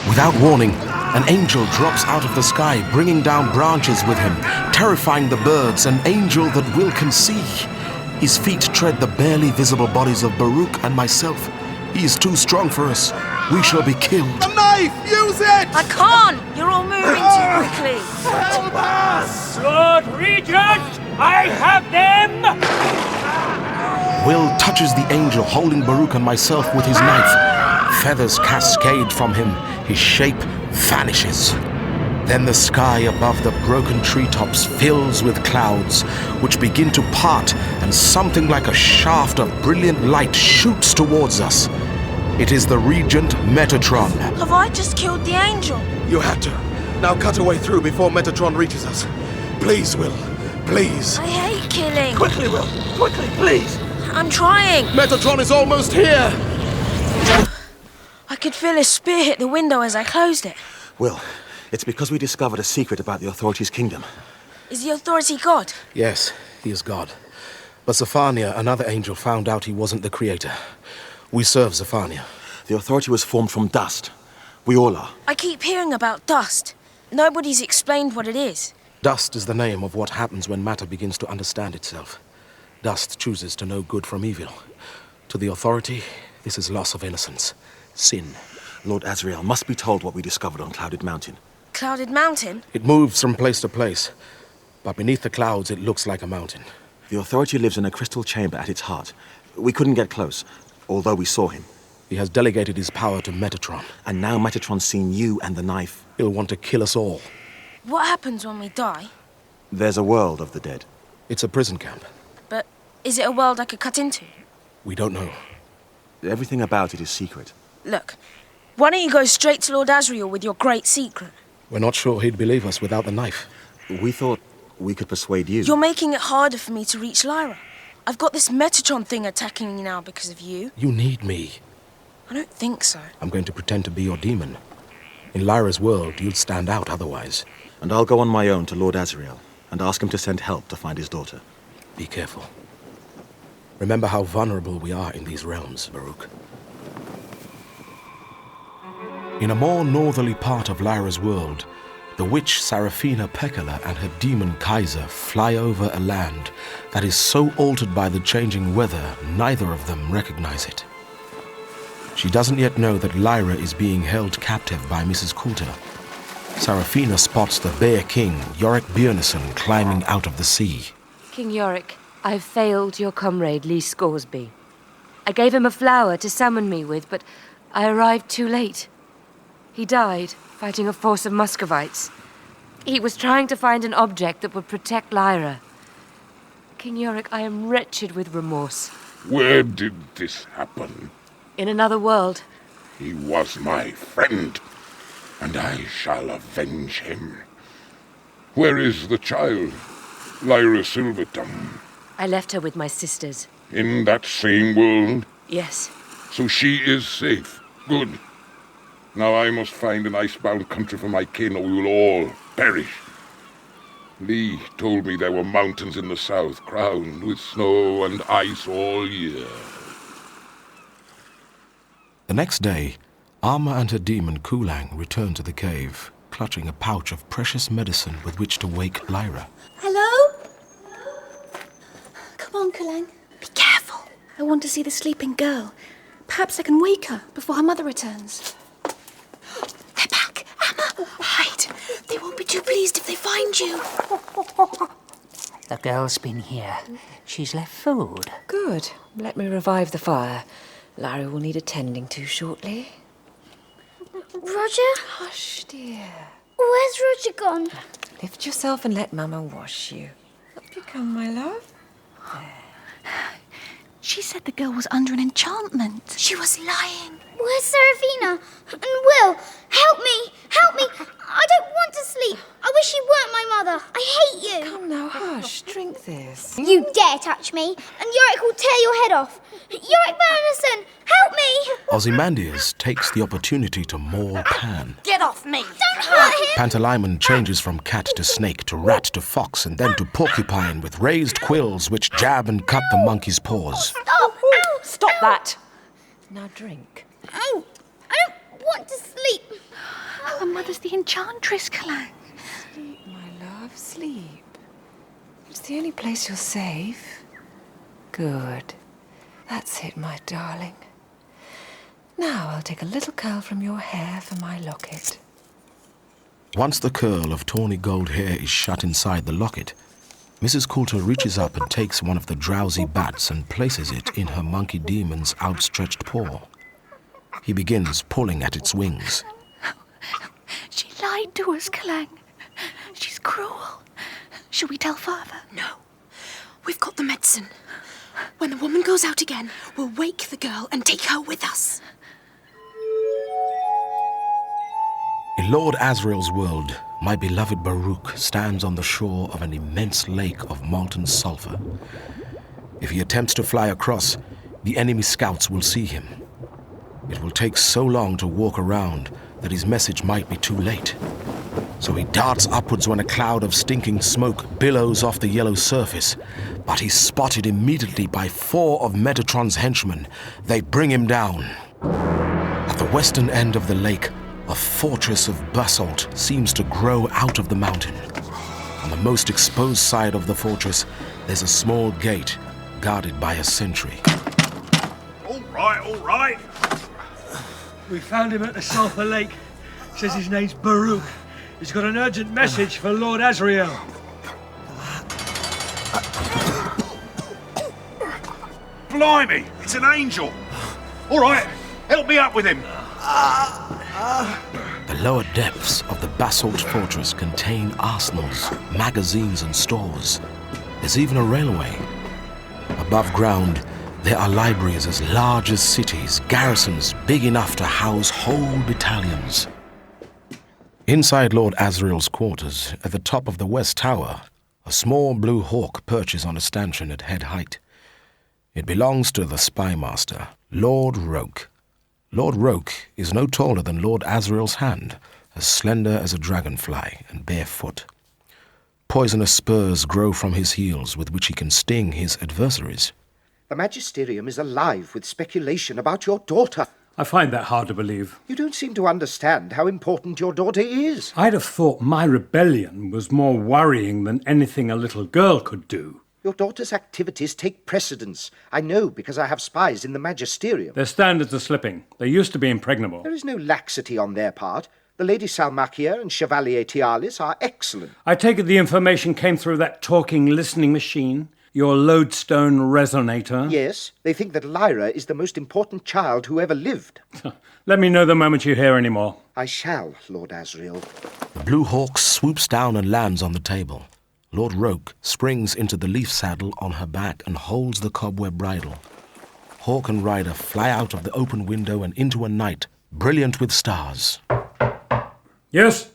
Without warning, an angel drops out of the sky, bringing down branches with him, terrifying the birds, an angel that Will can see. His feet tread the barely visible bodies of Baruch and myself. He is too strong for us. We shall be killed. A knife! Use it! I can't! You're all moving too quickly. Help us! Lord Regent, I have them! Will touches the angel, holding Baruch and myself with his knife. Feathers cascade from him. His shape vanishes. Then the sky above the broken treetops fills with clouds, which begin to part, and something like a shaft of brilliant light shoots towards us. It is the Regent Metatron. Have I just killed the angel? You had to. Now cut a way through before Metatron reaches us. Please, Will. Please. I hate killing. Quickly, Will. Quickly, please. I'm trying. Metatron is almost here. I could feel a spear hit the window as I closed it. Will, it's because we discovered a secret about the Authority's kingdom. Is the Authority God? Yes, he is God. But Zephania, another angel, found out he wasn't the creator. We serve Zephania. The Authority was formed from dust. We all are. I keep hearing about dust. Nobody's explained what it is. Dust is the name of what happens when matter begins to understand itself. Dust chooses to know good from evil. To the Authority, this is loss of innocence. Sin. Lord Asriel must be told what we discovered on Clouded Mountain. Clouded Mountain? It moves from place to place, but beneath the clouds it looks like a mountain. The Authority lives in a crystal chamber at its heart. We couldn't get close, although we saw him. He has delegated his power to Metatron. And now Metatron's seen you and the knife. He'll want to kill us all. What happens when we die? There's a world of the dead. It's a prison camp. But is it a world I could cut into? We don't know. Everything about it is secret. Look, why don't you go straight to Lord Asriel with your great secret? We're not sure he'd believe us without the knife. We thought we could persuade you. You're making it harder for me to reach Lyra. I've got this Metatron thing attacking me now because of you. You need me. I don't think so. I'm going to pretend to be your demon. In Lyra's world, you'd stand out otherwise. And I'll go on my own to Lord Asriel and ask him to send help to find his daughter. Be careful. Remember how vulnerable we are in these realms, Baruch. In a more northerly part of Lyra's world, the witch Seraphina Pekala and her demon Kaiser fly over a land that is so altered by the changing weather, neither of them recognize it. She doesn't yet know that Lyra is being held captive by Mrs. Coulter. Seraphina spots the Bear King, Yorick Björnesson, climbing out of the sea. King Yorick, I've failed your comrade, Lee Scoresby. I gave him a flower to summon me with, but I arrived too late. He died, fighting a force of Muscovites. He was trying to find an object that would protect Lyra. King Yorick, I am wretched with remorse. Where did this happen? In another world. He was my friend, and I shall avenge him. Where is the child, Lyra Silvertongue? I left her with my sisters. In that same world? Yes. So she is safe. Good. Now I must find an icebound country for my kin, or we will all perish. Lee told me there were mountains in the south, crowned with snow and ice all year. The next day, Arma and her demon Kulang return to the cave, clutching a pouch of precious medicine with which to wake Lyra. Hello? Come on, Kulang. Be careful. I want to see the sleeping girl. Perhaps I can wake her before her mother returns. They're back. Emma, hide. They won't be too pleased if they find you. The girl's been here. She's left food. Good. Let me revive the fire. Lyra will need attending to shortly. Roger? Hush, dear. Where's Roger gone? Lift yourself and let Mama wash you. Up you come, my love. She said the girl was under an enchantment. She was lying. Where's Seraphina? And Will? Help me! Help me! I don't want to sleep. I wish you weren't my mother. I hate you. Come now, hush. Drink this. You dare touch me, and Yorick will tear your head off. Yorick Bernison, help me! Ozymandias takes the opportunity to maul Pan. Get off me! Don't hurt him! Pantalaimon changes from cat to snake to rat to fox and then to porcupine with raised quills which jab and cut the monkey's paws. Stop! Ow! Stop that! Now drink. Ow! I don't want to sleep. Her mother's the enchantress, Kulang. Sleep, my love, sleep. It's the only place you're safe. Good. That's it, my darling. Now I'll take a little curl from your hair for my locket. Once the curl of tawny gold hair is shut inside the locket, Mrs. Coulter reaches up and takes one of the drowsy bats and places it in her monkey demon's outstretched paw. He begins pulling at its wings. She lied to us, Kulang. She's cruel. Shall we tell Father? No. We've got the medicine. When the woman goes out again, we'll wake the girl and take her with us. In Lord Asriel's world, my beloved Baruch stands on the shore of an immense lake of molten sulfur. If he attempts to fly across, the enemy scouts will see him. It will take so long to walk around that his message might be too late. So he darts upwards when a cloud of stinking smoke billows off the yellow surface, but he's spotted immediately by 4 of Metatron's henchmen. They bring him down. At the western end of the lake, a fortress of basalt seems to grow out of the mountain. On the most exposed side of the fortress, there's a small gate guarded by a sentry. All right. We found him at the Sulphur Lake. Says his name's Baruch. He's got an urgent message for Lord Asriel. Blimey, it's an angel. All right, help me up with him. The lower depths of the basalt fortress contain arsenals, magazines and stores. There's even a railway. Above ground, there are libraries as large as cities, garrisons big enough to house whole battalions. Inside Lord Asriel's quarters, at the top of the west tower, a small blue hawk perches on a stanchion at head height. It belongs to the spymaster, Lord Roke. Lord Roke is no taller than Lord Asriel's hand, as slender as a dragonfly and barefoot. Poisonous spurs grow from his heels with which he can sting his adversaries. The Magisterium is alive with speculation about your daughter. I find that hard to believe. You don't seem to understand how important your daughter is. I'd have thought my rebellion was more worrying than anything a little girl could do. Your daughter's activities take precedence. I know because I have spies in the Magisterium. Their standards are slipping. They used to be impregnable. There is no laxity on their part. The Lady Salmakia and Chevalier Tialis are excellent. I take it the information came through that talking listening machine? Your lodestone resonator? Yes, they think that Lyra is the most important child who ever lived. Let me know the moment you hear any more. I shall, Lord Asriel. The Blue Hawk swoops down and lands on the table. Lord Roke springs into the leaf saddle on her back and holds the cobweb bridle. Hawk and rider fly out of the open window and into a night brilliant with stars. Yes?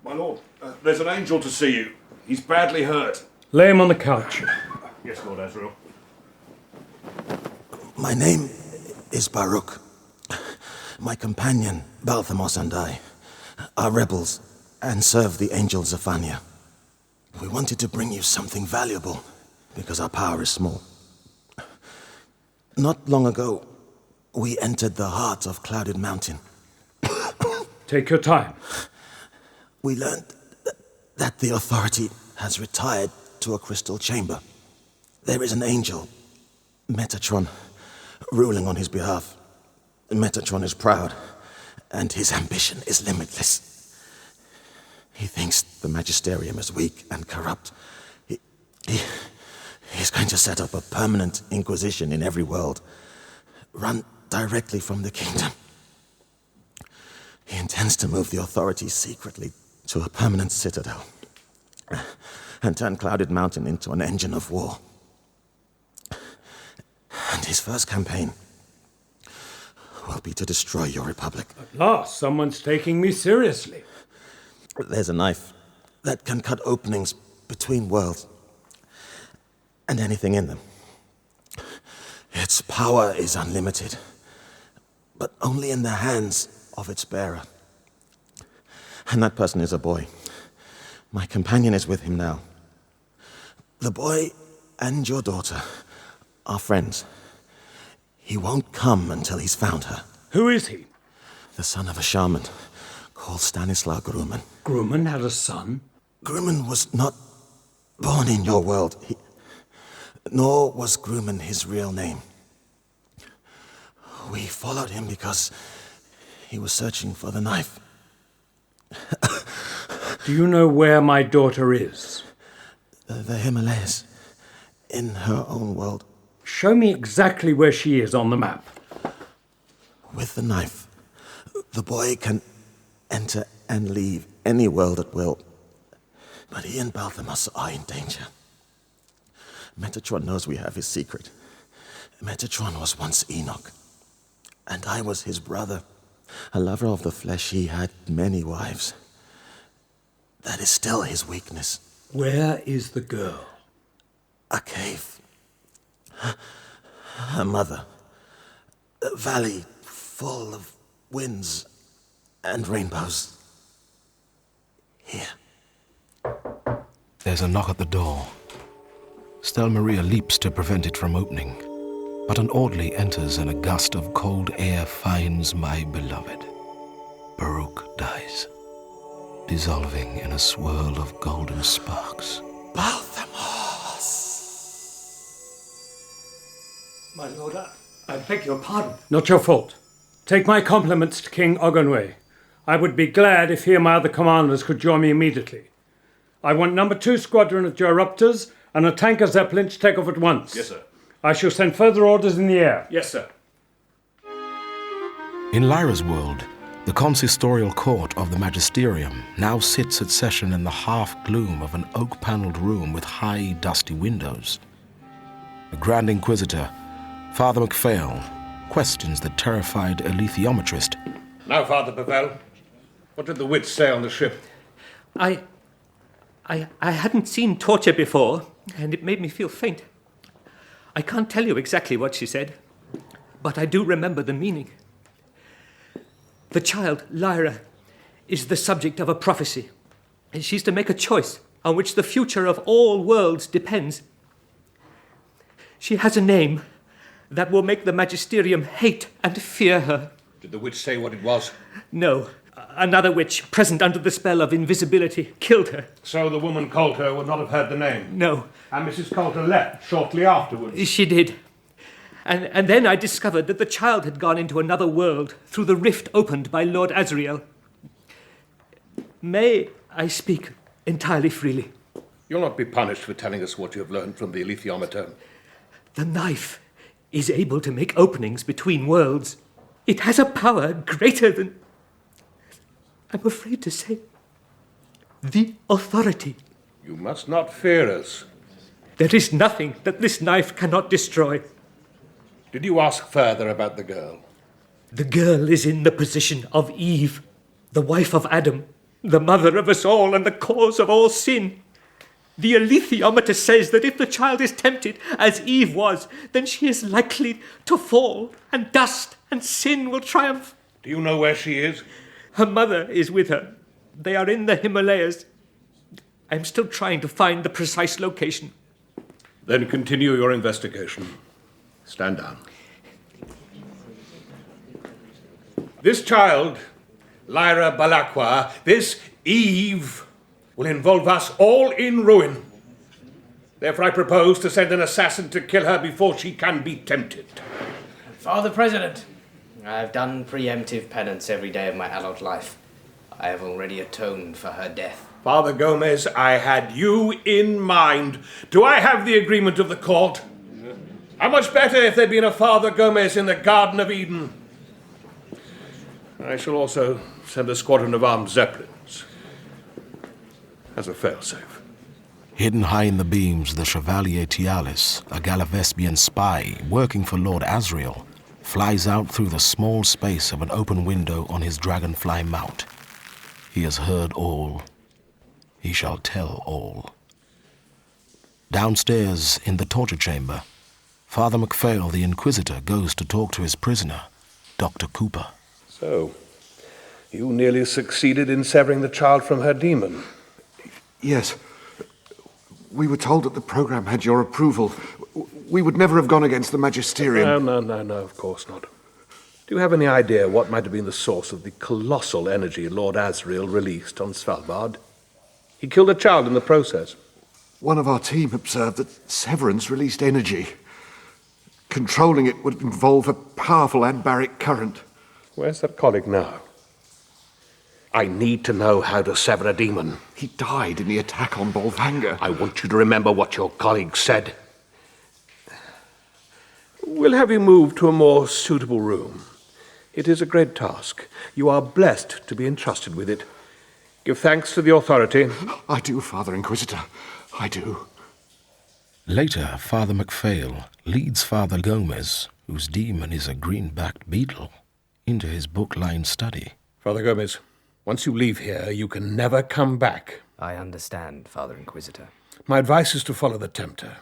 My lord, there's an angel to see you. He's badly hurt. Lay him on the couch. Yes, Lord Asriel. My name is Baruch. My companion, Balthamos, and I are rebels and serve the angel Zephania. We wanted to bring you something valuable because our power is small. Not long ago, we entered the heart of Clouded Mountain. Take your time. We learned that the authority has retired to a crystal chamber. There is an angel, Metatron, ruling on his behalf. Metatron is proud, and his ambition is limitless. He thinks the Magisterium is weak and corrupt. He's going to set up a permanent inquisition in every world, run directly from the kingdom. He intends to move the authority secretly to a permanent citadel and turn Clouded Mountain into an engine of war. And his first campaign will be to destroy your republic. At last, someone's taking me seriously. There's a knife that can cut openings between worlds and anything in them. Its power is unlimited, but only in the hands of its bearer. And that person is a boy. My companion is with him now. The boy and your daughter are friends. He won't come until he's found her. Who is he? The son of a shaman called Stanislaw Grumman. Grumman had a son? Grumman was not born in your world. Nor was Grumman his real name. We followed him because he was searching for the knife. Do you know where my daughter is? The Himalayas. In her own world. Show me exactly where she is on the map. With the knife, the boy can enter and leave any world at will. But he and Balthamos are in danger. Metatron knows we have his secret. Metatron was once Enoch, and I was his brother. A lover of the flesh, he had many wives. That is still his weakness. Where is the girl? A cave. Her mother. A valley full of winds and rainbows. Here. There's a knock at the door. Stel Maria leaps to prevent it from opening, but an orderly enters and a gust of cold air finds my beloved. Baruch dies, dissolving in a swirl of golden sparks. Balthamos! My lord, I beg your pardon. Not your fault. Take my compliments to King Ogonwe. I would be glad if he and my other commanders could join me immediately. I want number 2 squadron of Gyropters and a tanker Zeppelin to take off at once. Yes, sir. I shall send further orders in the air. Yes, sir. In Lyra's world, the consistorial court of the Magisterium now sits at session in the half-gloom of an oak-panelled room with high, dusty windows. The Grand Inquisitor, Father MacPhail, questions the terrified alethiometrist. Now, Father Pavel, what did the witch say on the ship? I hadn't seen torture before, and it made me feel faint. I can't tell you exactly what she said, but I do remember the meaning. The child, Lyra, is the subject of a prophecy. And she's to make a choice on which the future of all worlds depends. She has a name that will make the Magisterium hate and fear her. Did the witch say what it was? No. Another witch, present under the spell of invisibility, killed her. So the woman Coulter would not have heard the name? No. And Mrs. Coulter left shortly afterwards? She did. And then I discovered that the child had gone into another world through the rift opened by Lord Asriel. May I speak entirely freely? You'll not be punished for telling us what you have learned from the alethiometer. The knife is able to make openings between worlds. It has a power greater than, I'm afraid to say, the authority. You must not fear us. There is nothing that this knife cannot destroy. Did you ask further about the girl? The girl is in the position of Eve, the wife of Adam, the mother of us all and the cause of all sin. The alethiometer says that if the child is tempted, as Eve was, then she is likely to fall, and dust and sin will triumph. Do you know where she is? Her mother is with her. They are in the Himalayas. I'm still trying to find the precise location. Then continue your investigation. Stand down. This child, Lyra Belacqua, this Eve, will involve us all in ruin. Therefore I propose to send an assassin to kill her before she can be tempted. Father President, I have done preemptive penance every day of my adult life. I have already atoned for her death. Father Gomez, I had you in mind. Do I have the agreement of the court? How much better if there'd been a Father Gomez in the Garden of Eden. I shall also send a squadron of armed zeppelins as a failsafe. Hidden high in the beams, the Chevalier Tialis, a Galavespian spy working for Lord Asriel, flies out through the small space of an open window on his dragonfly mount. He has heard all. He shall tell all. Downstairs, in the torture chamber, Father MacPhail, the Inquisitor, goes to talk to his prisoner, Dr. Cooper. So, you nearly succeeded in severing the child from her demon. Yes. We were told that the program had your approval. We would never have gone against the Magisterium. No, of course not. Do you have any idea what might have been the source of the colossal energy Lord Asriel released on Svalbard? He killed a child in the process. One of our team observed that Severance released energy. Controlling it would involve a powerful anbaric current. Where's that colleague now? I need to know how to sever a demon. He died in the attack on Bolvanga. I want you to remember what your colleague said. We'll have you moved to a more suitable room. It is a great task. You are blessed to be entrusted with it. Give thanks to the authority. I do, Father Inquisitor. I do. Later, Father MacPhail leads Father Gomez, whose demon is a green-backed beetle, into his book-lined study. Father Gomez, once you leave here, you can never come back. I understand, Father Inquisitor. My advice is to follow the Tempter.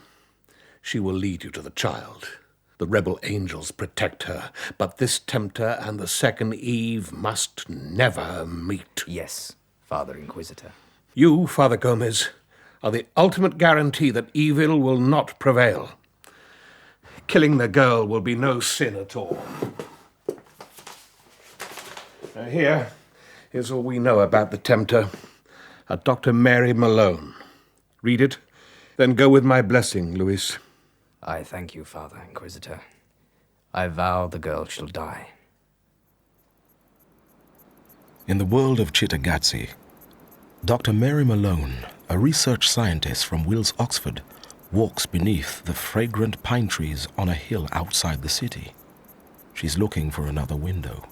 She will lead you to the child. The rebel angels protect her, but this Tempter and the second Eve must never meet. Yes, Father Inquisitor. You, Father Gomez, are the ultimate guarantee that evil will not prevail. Killing the girl will be no sin at all. Now here is all we know about the Tempter. A Dr. Mary Malone. Read it, then go with my blessing, Louis. I thank you, Father Inquisitor. I vow the girl shall die. In the world of Chittagazzi, Dr. Mary Malone, a research scientist from Wills, Oxford, walks beneath the fragrant pine trees on a hill outside the city. She's looking for another window.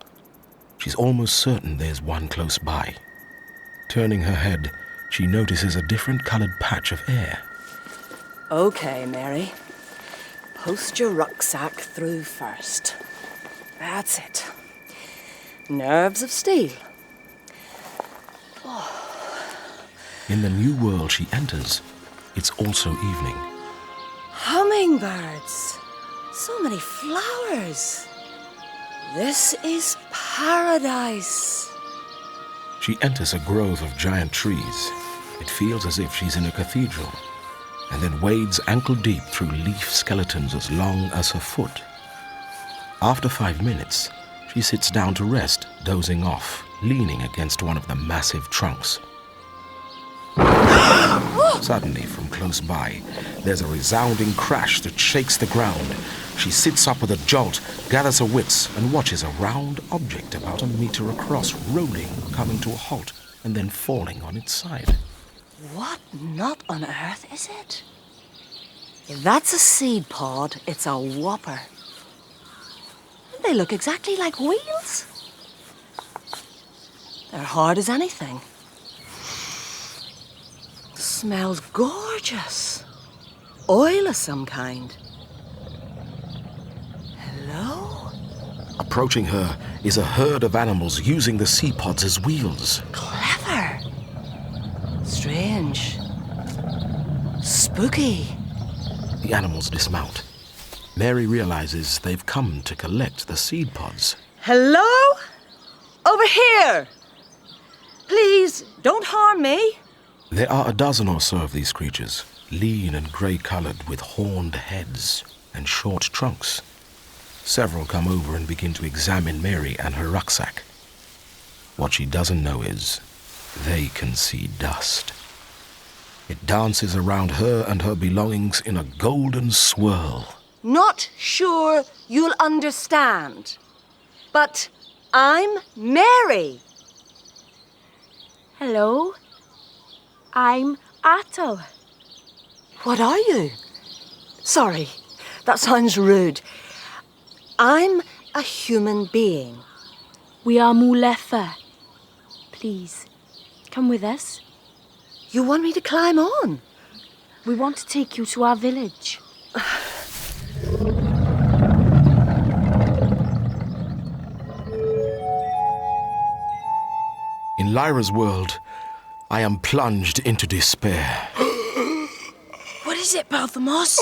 She's almost certain there's one close by. Turning her head, she notices a different colored patch of air. Okay, Mary. Post your rucksack through first. That's it. Nerves of steel. In the new world she enters, it's also evening. Hummingbirds. So many flowers. This is paradise. She enters a grove of giant trees. It feels as if she's in a cathedral, and then wades ankle-deep through leaf skeletons as long as her foot. After 5 minutes, she sits down to rest, dozing off, leaning against one of the massive trunks. Suddenly, from close by, there's a resounding crash that shakes the ground. She sits up with a jolt, gathers her wits, and watches a round object about 1 meter across rolling, coming to a halt, and then falling on its side. What nut on earth is it? If that's a seed pod, it's a whopper. They look exactly like wheels. They're hard as anything. Smells gorgeous. Oil of some kind. Hello? Approaching her is a herd of animals using the sea pods as wheels. Clever. Strange. Spooky. The animals dismount. Mary realizes they've come to collect the seed pods. Hello? Over here. Please, don't harm me. There are a dozen or so of these creatures, lean and grey-coloured with horned heads and short trunks. Several come over and begin to examine Mary and her rucksack. What she doesn't know is they can see dust. It dances around her and her belongings in a golden swirl. Not sure you'll understand, but I'm Mary. Hello? I'm Atto. What are you? Sorry, that sounds rude. I'm a human being. We are Mulefa. Please, come with us. You want me to climb on? We want to take you to our village. In Lyra's world, I am plunged into despair. What is it, Balthamos?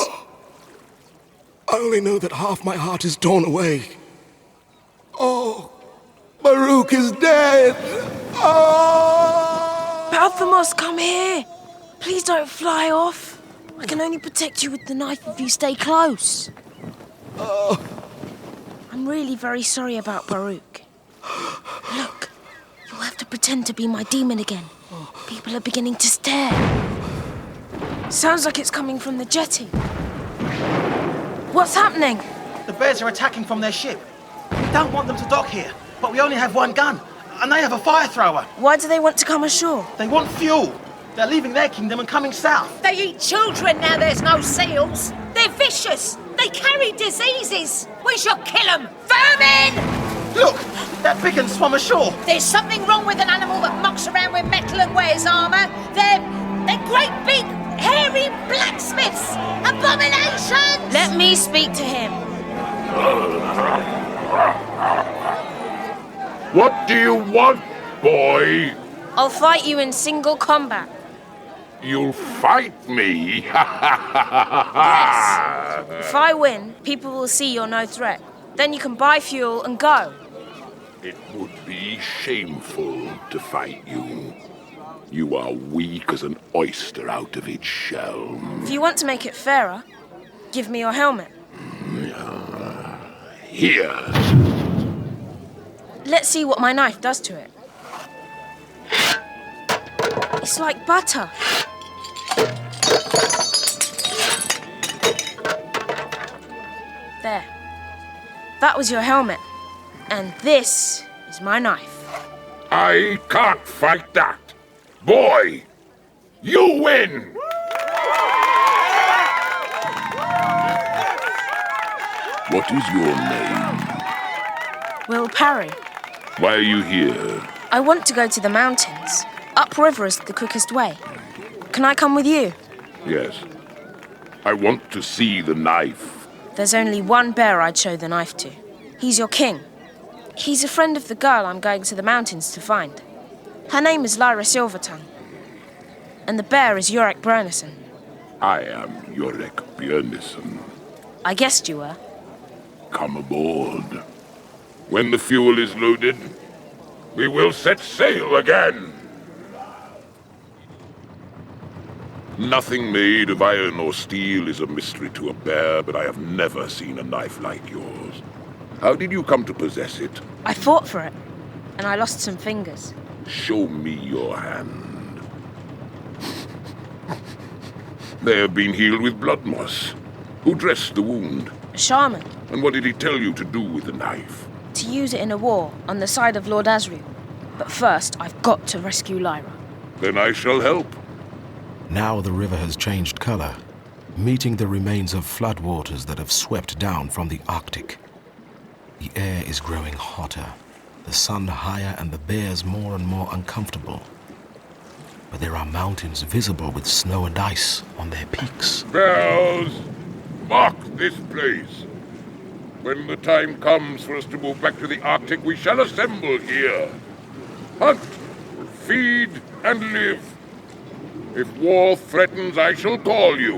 I only know that half my heart is torn away. Oh, Baruch is dead! Oh! Balthamos, come here! Please don't fly off. I can only protect you with the knife if you stay close. Oh. I'm really very sorry about Baruch. Look, you'll have to pretend to be my demon again. People are beginning to stare. Sounds like it's coming from the jetty. What's happening? The bears are attacking from their ship. We don't want them to dock here, but we only have one gun, and they have a fire thrower. Why do they want to come ashore? They want fuel. They're leaving their kingdom and coming south. They eat children now there's no seals. They're vicious. They carry diseases. We shall kill them. Vermin! Look, that beacon swam ashore. There's something wrong with an animal that mucks around with metal and wears armour. They're great big, hairy blacksmiths. Abominations! Let me speak to him. What do you want, boy? I'll fight you in single combat. You'll fight me? Yes. If I win, people will see you're no threat. Then you can buy fuel and go. It would be shameful to fight you. You are weak as an oyster out of its shell. If you want to make it fairer, give me your helmet. Here. Let's see what my knife does to it. It's like butter. There. That was your helmet. And this is my knife. I can't fight that. Boy, you win! What is your name? Will Parry. Why are you here? I want to go to the mountains. Upriver is the quickest way. Can I come with you? Yes. I want to see the knife. There's only one bear I'd show the knife to. He's your king. He's a friend of the girl I'm going to the mountains to find. Her name is Lyra Silvertongue. And the bear is Yorick Bernison. I am Yorick Björnison. I guessed you were. Come aboard. When the fuel is loaded, we will set sail again. Nothing made of iron or steel is a mystery to a bear, but I have never seen a knife like yours. How did you come to possess it? I fought for it, and I lost some fingers. Show me your hand. They have been healed with blood moss. Who dressed the wound? A shaman. And what did he tell you to do with the knife? To use it in a war on the side of Lord Asriel. But first, I've got to rescue Lyra. Then I shall help. Now the river has changed color, meeting the remains of floodwaters that have swept down from the Arctic. The air is growing hotter, the sun higher and the bears more and more uncomfortable. But there are mountains visible with snow and ice on their peaks. Bears, mark this place. When the time comes for us to move back to the Arctic, we shall assemble here. Hunt, feed, and live. If war threatens, I shall call you.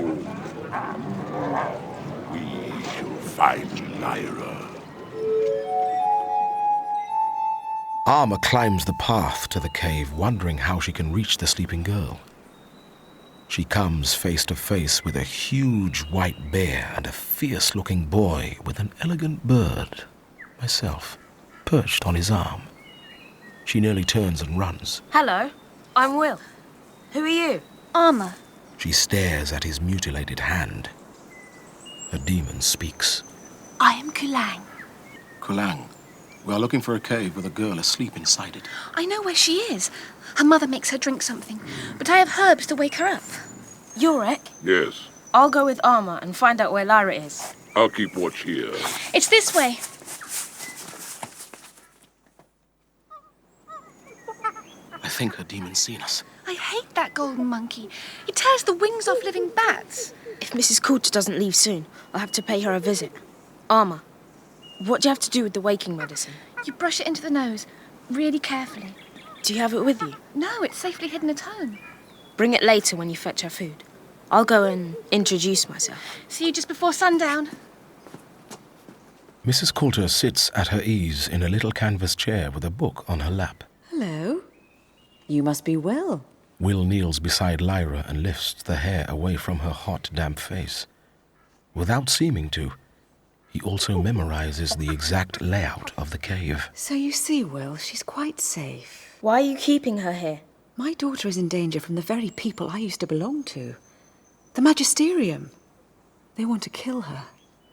We shall find Lyra. Arma climbs the path to the cave, wondering how she can reach the sleeping girl. She comes face to face with a huge white bear and a fierce-looking boy with an elegant bird, myself, perched on his arm. She nearly turns and runs. Hello, I'm Will. Who are you? Arma. She stares at his mutilated hand. A demon speaks. I am Kulang. Kulang, we are looking for a cave with a girl asleep inside it. I know where she is. Her mother makes her drink something, but I have herbs to wake her up. Yorick? Yes. I'll go with Arma and find out where Lyra is. I'll keep watch here. It's this way. I think her demon's seen us. I hate that golden monkey. It tears the wings off living bats. If Mrs. Coulter doesn't leave soon, I'll have to pay her a visit. Arma, what do you have to do with the waking medicine? You brush it into the nose, really carefully. Do you have it with you? No, it's safely hidden at home. Bring it later when you fetch her food. I'll go and introduce myself. See you just before sundown. Mrs. Coulter sits at her ease in a little canvas chair with a book on her lap. Hello. You must be well. Will kneels beside Lyra and lifts the hair away from her hot, damp face. Without seeming to, he also memorizes the exact layout of the cave. So you see, Will, she's quite safe. Why are you keeping her here? My daughter is in danger from the very people I used to belong to. The Magisterium. They want to kill her.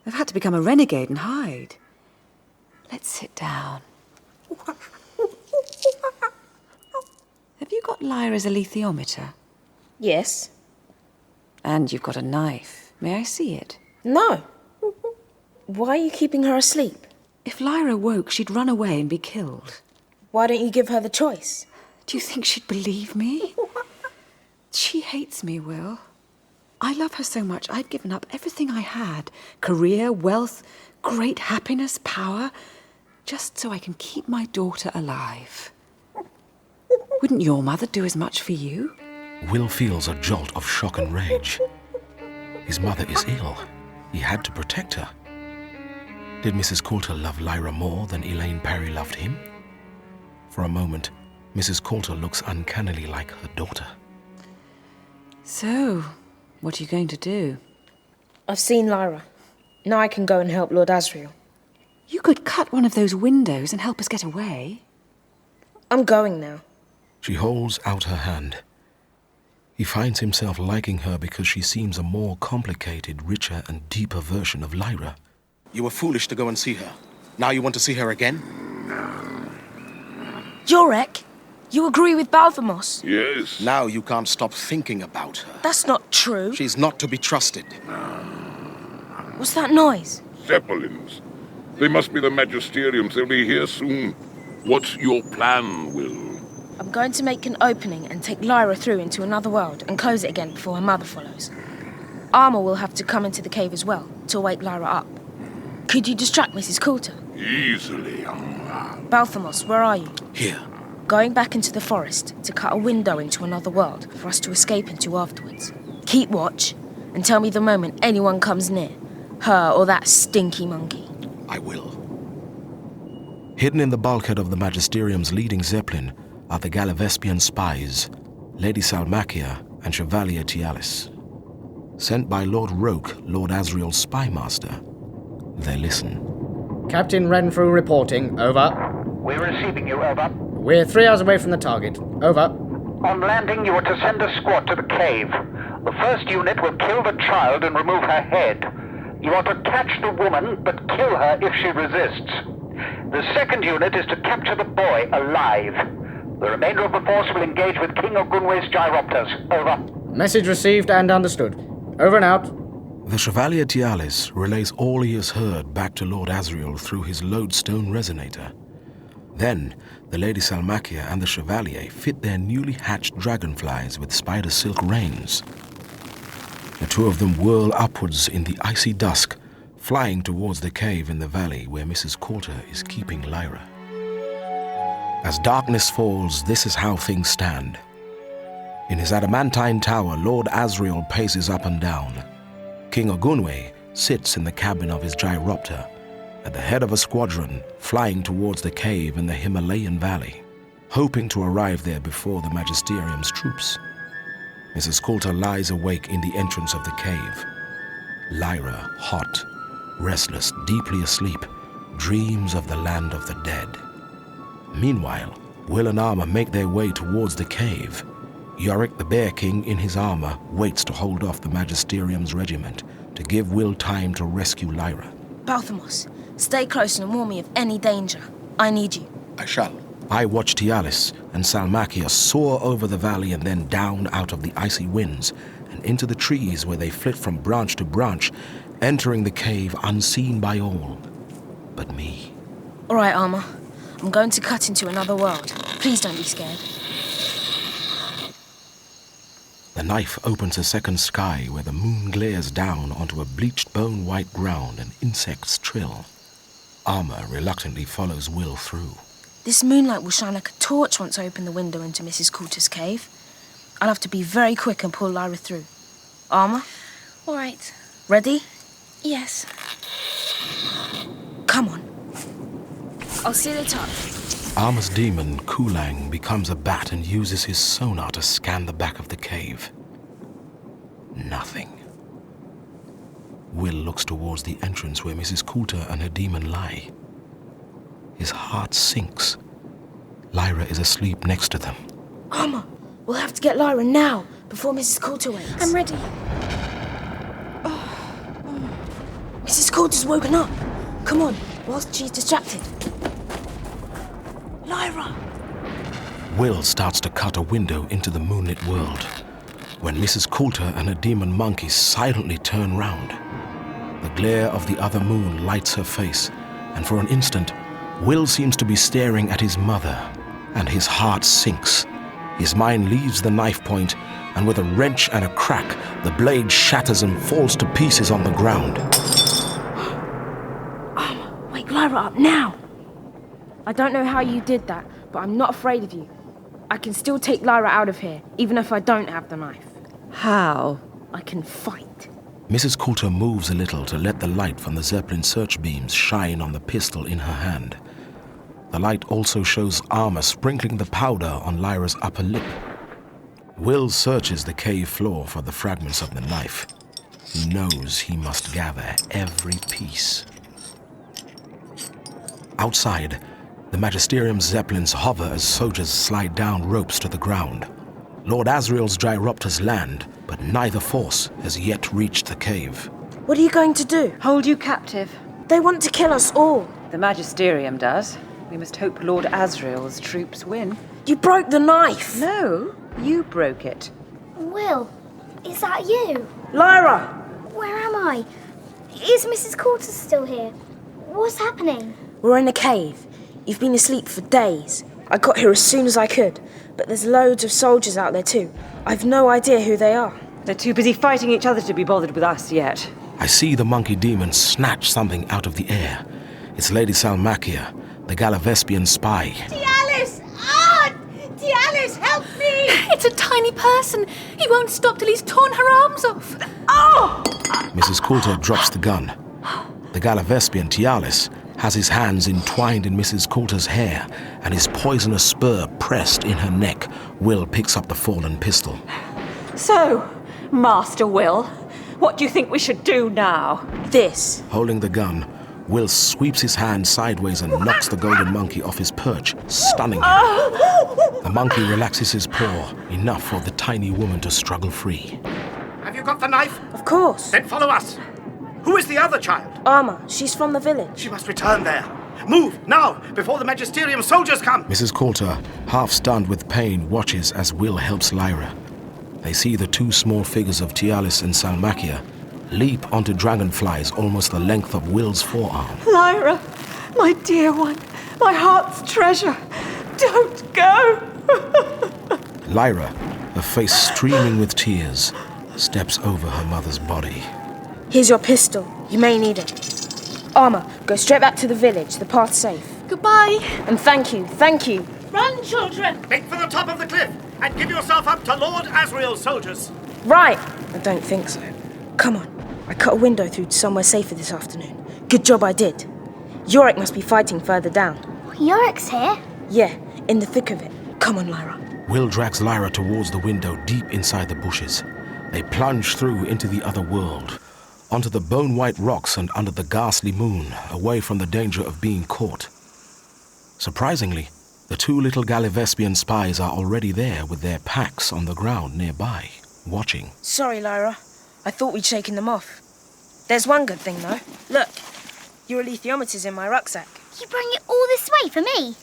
They've had to become a renegade and hide. Let's sit down. Have you got Lyra's alethiometer? Yes. And you've got a knife. May I see it? No. Why are you keeping her asleep? If Lyra woke, she'd run away and be killed. Why don't you give her the choice? Do you think she'd believe me? She hates me, Will. I love her so much, I've given up everything I had. Career, wealth, great happiness, power. Just so I can keep my daughter alive. Wouldn't your mother do as much for you? Will feels a jolt of shock and rage. His mother is ill. He had to protect her. Did Mrs. Coulter love Lyra more than Elaine Parry loved him? For a moment, Mrs. Coulter looks uncannily like her daughter. So, what are you going to do? I've seen Lyra. Now I can go and help Lord Asriel. You could cut one of those windows and help us get away. I'm going now. She holds out her hand. He finds himself liking her because she seems a more complicated, richer and deeper version of Lyra. You were foolish to go and see her. Now you want to see her again? Jorek, you agree with Balthamos? Yes. Now you can't stop thinking about her. That's not true. She's not to be trusted. What's that noise? Zeppelins. They must be the Magisteriums. They'll be here soon. What's your plan, Will? I'm going to make an opening and take Lyra through into another world and close it again before her mother follows. Arma will have to come into the cave as well to wake Lyra up. Could you distract Mrs. Coulter? Easily. Balthamos, where are you? Here. Going back into the forest to cut a window into another world for us to escape into afterwards. Keep watch and tell me the moment anyone comes near. Her or that stinky monkey. I will. Hidden in the bulkhead of the Magisterium's leading zeppelin are the Galavespian spies, Lady Salmakia and Chevalier Tialis. Sent by Lord Roke, Lord Asriel's spymaster, they listen. Captain Renfrew reporting, over. We're receiving you, over. We're 3 hours away from the target, over. On landing, you are to send a squad to the cave. The first unit will kill the child and remove her head. You are to catch the woman, but kill her if she resists. The second unit is to capture the boy alive. The remainder of the force will engage with King Ogunwe's gyropters. Over. Message received and understood. Over and out. The Chevalier Tialis relays all he has heard back to Lord Asriel through his lodestone resonator. Then, the Lady Salmakia and the Chevalier fit their newly hatched dragonflies with spider silk reins. The two of them whirl upwards in the icy dusk, flying towards the cave in the valley where Mrs. Coulter is keeping Lyra. As darkness falls, this is how things stand. In his adamantine tower, Lord Asriel paces up and down. King Ogunwe sits in the cabin of his gyropter, at the head of a squadron flying towards the cave in the Himalayan valley, hoping to arrive there before the Magisterium's troops. Mrs. Coulter lies awake in the entrance of the cave. Lyra, hot, restless, deeply asleep, dreams of the land of the dead. Meanwhile, Will and Armor make their way towards the cave. Yorick the Bear King in his armor waits to hold off the Magisterium's regiment to give Will time to rescue Lyra. Balthamos, stay close and warn me of any danger. I need you. I shall. I watch Tialis and Salmakia soar over the valley and then down out of the icy winds and into the trees where they flit from branch to branch, entering the cave unseen by all but me. All right, Armor. I'm going to cut into another world. Please don't be scared. The knife opens a second sky where the moon glares down onto a bleached bone-white ground and insects trill. Armor reluctantly follows Will through. This moonlight will shine like a torch once I open the window into Mrs. Coulter's cave. I'll have to be very quick and pull Lyra through. Armor? All right. Ready? Yes. Come on. I'll seal it up. Armor's demon, Kulang, becomes a bat and uses his sonar to scan the back of the cave. Nothing. Will looks towards the entrance where Mrs. Coulter and her demon lie. His heart sinks. Lyra is asleep next to them. Armor, we'll have to get Lyra now, before Mrs. Coulter wakes. I'm ready. Mrs. Coulter's woken up. Come on, whilst she's distracted. Lyra! Will starts to cut a window into the moonlit world, when Mrs. Coulter and her demon monkey silently turn round. The glare of the other moon lights her face, and for an instant, Will seems to be staring at his mother, and his heart sinks. His mind leaves the knife point, and with a wrench and a crack, the blade shatters and falls to pieces on the ground. Wake Lyra up now! I don't know how you did that, but I'm not afraid of you. I can still take Lyra out of here, even if I don't have the knife. How? I can fight. Mrs. Coulter moves a little to let the light from the Zeppelin search beams shine on the pistol in her hand. The light also shows Armor sprinkling the powder on Lyra's upper lip. Will searches the cave floor for the fragments of the knife. He knows he must gather every piece. Outside, the Magisterium's Zeppelins hover as soldiers slide down ropes to the ground. Lord Asriel's gyropters land, but neither force has yet reached the cave. What are you going to do? Hold you captive. They want to kill us all. The Magisterium does. We must hope Lord Asriel's troops win. You broke the knife! No, you broke it. Will, is that you? Lyra! Where am I? Is Mrs. Coulter still here? What's happening? We're in a cave. You've been asleep for days. I got here as soon as I could, but there's loads of soldiers out there too. I've no idea who they are. They're too busy fighting each other to be bothered with us yet. I see the monkey demon snatch something out of the air. It's Lady Salmakia, the Galavespian spy. Tialis! Ah! Tialis, help me! It's a tiny person. He won't stop till he's torn her arms off. Oh! Mrs. Coulter drops the gun. The Galavespian Tialis has his hands entwined in Mrs. Coulter's hair and his poisonous spur pressed in her neck, Will picks up the fallen pistol. So, Master Will, what do you think we should do now? This. Holding the gun, Will sweeps his hand sideways and knocks the golden monkey off his perch, stunning him. The monkey relaxes his paw, enough for the tiny woman to struggle free. Have you got the knife? Of course. Then follow us. Who is the other child? Arma. She's from the village. She must return there. Move, now, before the Magisterium soldiers come! Mrs. Coulter, half stunned with pain, watches as Will helps Lyra. They see the two small figures of Tialis and Salmakia leap onto dragonflies almost the length of Will's forearm. Lyra, my dear one, my heart's treasure, don't go! Lyra, her face streaming with tears, steps over her mother's body. Here's your pistol. You may need it. Arma, go straight back to the village. The path's safe. Goodbye. And thank you, thank you. Run, children. Make for the top of the cliff and give yourself up to Lord Asriel's soldiers. Right. I don't think so. Come on. I cut a window through to somewhere safer this afternoon. Good job I did. Yorick must be fighting further down. Yorick's here? Yeah, in the thick of it. Come on, Lyra. Will drags Lyra towards the window deep inside the bushes. They plunge through into the other world, onto the bone-white rocks and under the ghastly moon, away from the danger of being caught. Surprisingly, the two little Gallivespian spies are already there with their packs on the ground nearby, watching. Sorry, Lyra. I thought we'd shaken them off. There's one good thing, though. Look, your alethiometer's in my rucksack. You bring it all this way for me?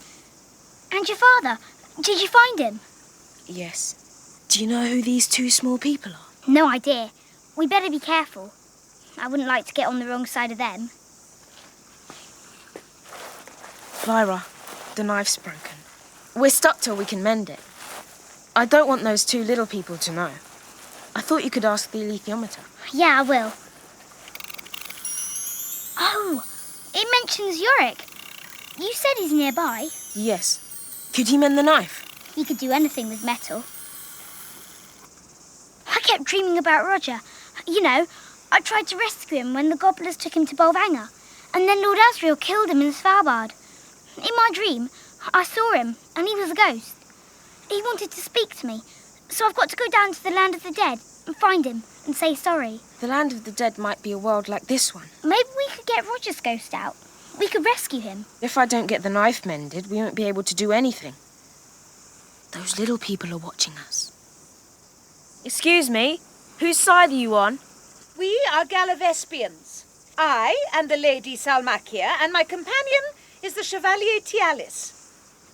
And your father? Did you find him? Yes. Do you know who these two small people are? No idea. We better be careful. I wouldn't like to get on the wrong side of them. Lyra, the knife's broken. We're stuck till we can mend it. I don't want those two little people to know. I thought you could ask the alethiometer. Yeah, I will. Oh, it mentions Yorick. You said he's nearby. Yes. Could he mend the knife? He could do anything with metal. I kept dreaming about Roger. You know, I tried to rescue him when the gobblers took him to Bolvangar, and then Lord Asriel killed him in Svalbard. In my dream, I saw him, and he was a ghost. He wanted to speak to me, so I've got to go down to the land of the dead and find him and say sorry. The land of the dead might be a world like this one. Maybe we could get Roger's ghost out. We could rescue him. If I don't get the knife mended, we won't be able to do anything. Those little people are watching us. Excuse me, whose side are you on? We are Gallivespians. I am the Lady Salmakia, and my companion is the Chevalier Tialis.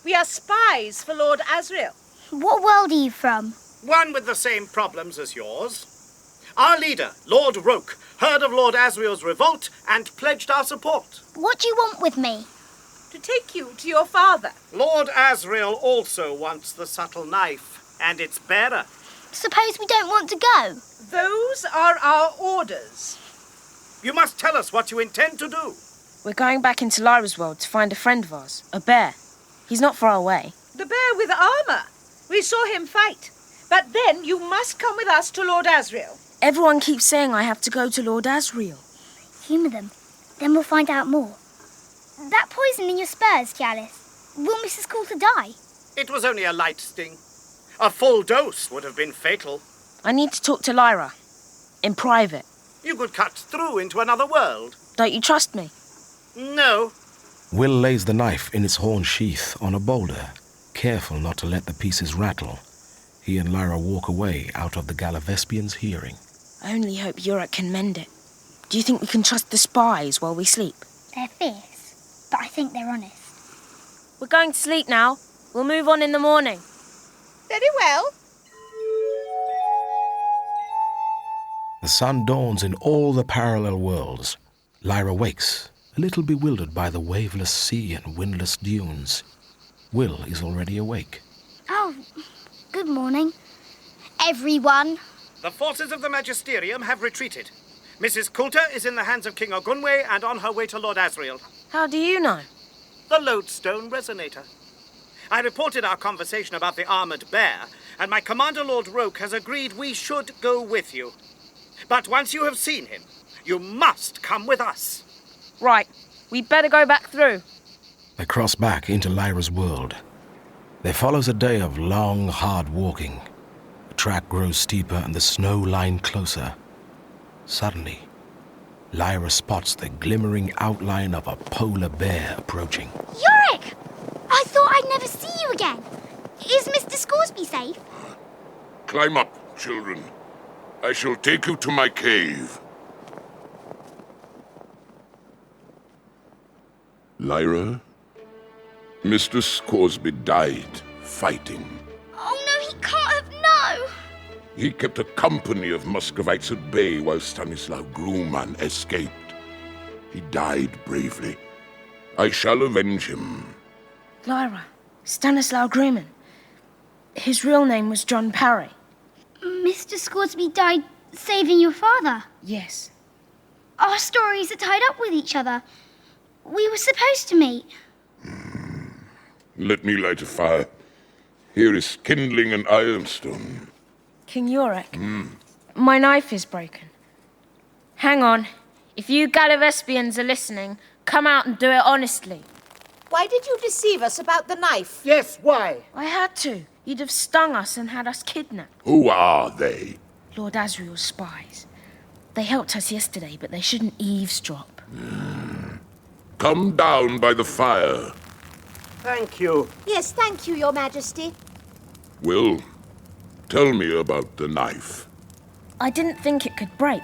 We are spies for Lord Asriel. What world are you from? One with the same problems as yours. Our leader, Lord Roke, heard of Lord Asriel's revolt and pledged our support. What do you want with me? To take you to your father. Lord Asriel also wants the subtle knife and its bearer. Suppose we don't want to go? Those are our orders. You must tell us what you intend to do. We're going back into Lyra's world to find a friend of ours, a bear. He's not far away. The bear with armour. We saw him fight. But then you must come with us to Lord Asriel. Everyone keeps saying I have to go to Lord Asriel. Humour them. Then we'll find out more. That poison in your spurs, Tialis. Will Mrs. Coulter die? It was only a light sting. A full dose would have been fatal. I need to talk to Lyra. In private. You could cut through into another world. Don't you trust me? No. Will lays the knife in its horn sheath on a boulder, careful not to let the pieces rattle. He and Lyra walk away out of the Gallivespian's hearing. I only hope Yorick can mend it. Do you think we can trust the spies while we sleep? They're fierce, but I think they're honest. We're going to sleep now. We'll move on in the morning. Very well. The sun dawns in all the parallel worlds. Lyra wakes, a little bewildered by the waveless sea and windless dunes. Will is already awake. Oh, good morning, everyone. The forces of the Magisterium have retreated. Mrs. Coulter is in the hands of King Ogunwe and on her way to Lord Asriel. How do you know? The lodestone resonator. I reported our conversation about the armoured bear, and my commander, Lord Roke, has agreed we should go with you. But once you have seen him, you must come with us. Right. We'd better go back through. They cross back into Lyra's world. There follows a day of long, hard walking. The track grows steeper and the snow line closer. Suddenly, Lyra spots the glimmering outline of a polar bear approaching. Yorick! I thought I'd never see you again. Is Mr. Scoresby safe? Climb up, children. I shall take you to my cave. Lyra, Mr. Scoresby died fighting. Oh no, he can't have, no! He kept a company of Muscovites at bay while Stanislaw Grumman escaped. He died bravely. I shall avenge him. Lyra, Stanislaw Grumman. His real name was John Parry. Mr. Scoresby died saving your father? Yes. Our stories are tied up with each other. We were supposed to meet. Let me light a fire. Here is kindling and ironstone. King Yorick, my knife is broken. Hang on. If you Galavespians are listening, come out and do it honestly. Why did you deceive us about the knife? Yes, why? I had to. You'd have stung us and had us kidnapped. Who are they? Lord Asriel's spies. They helped us yesterday, but they shouldn't eavesdrop. Come down by the fire. Thank you. Yes, thank you, Your Majesty. Will, tell me about the knife. I didn't think it could break.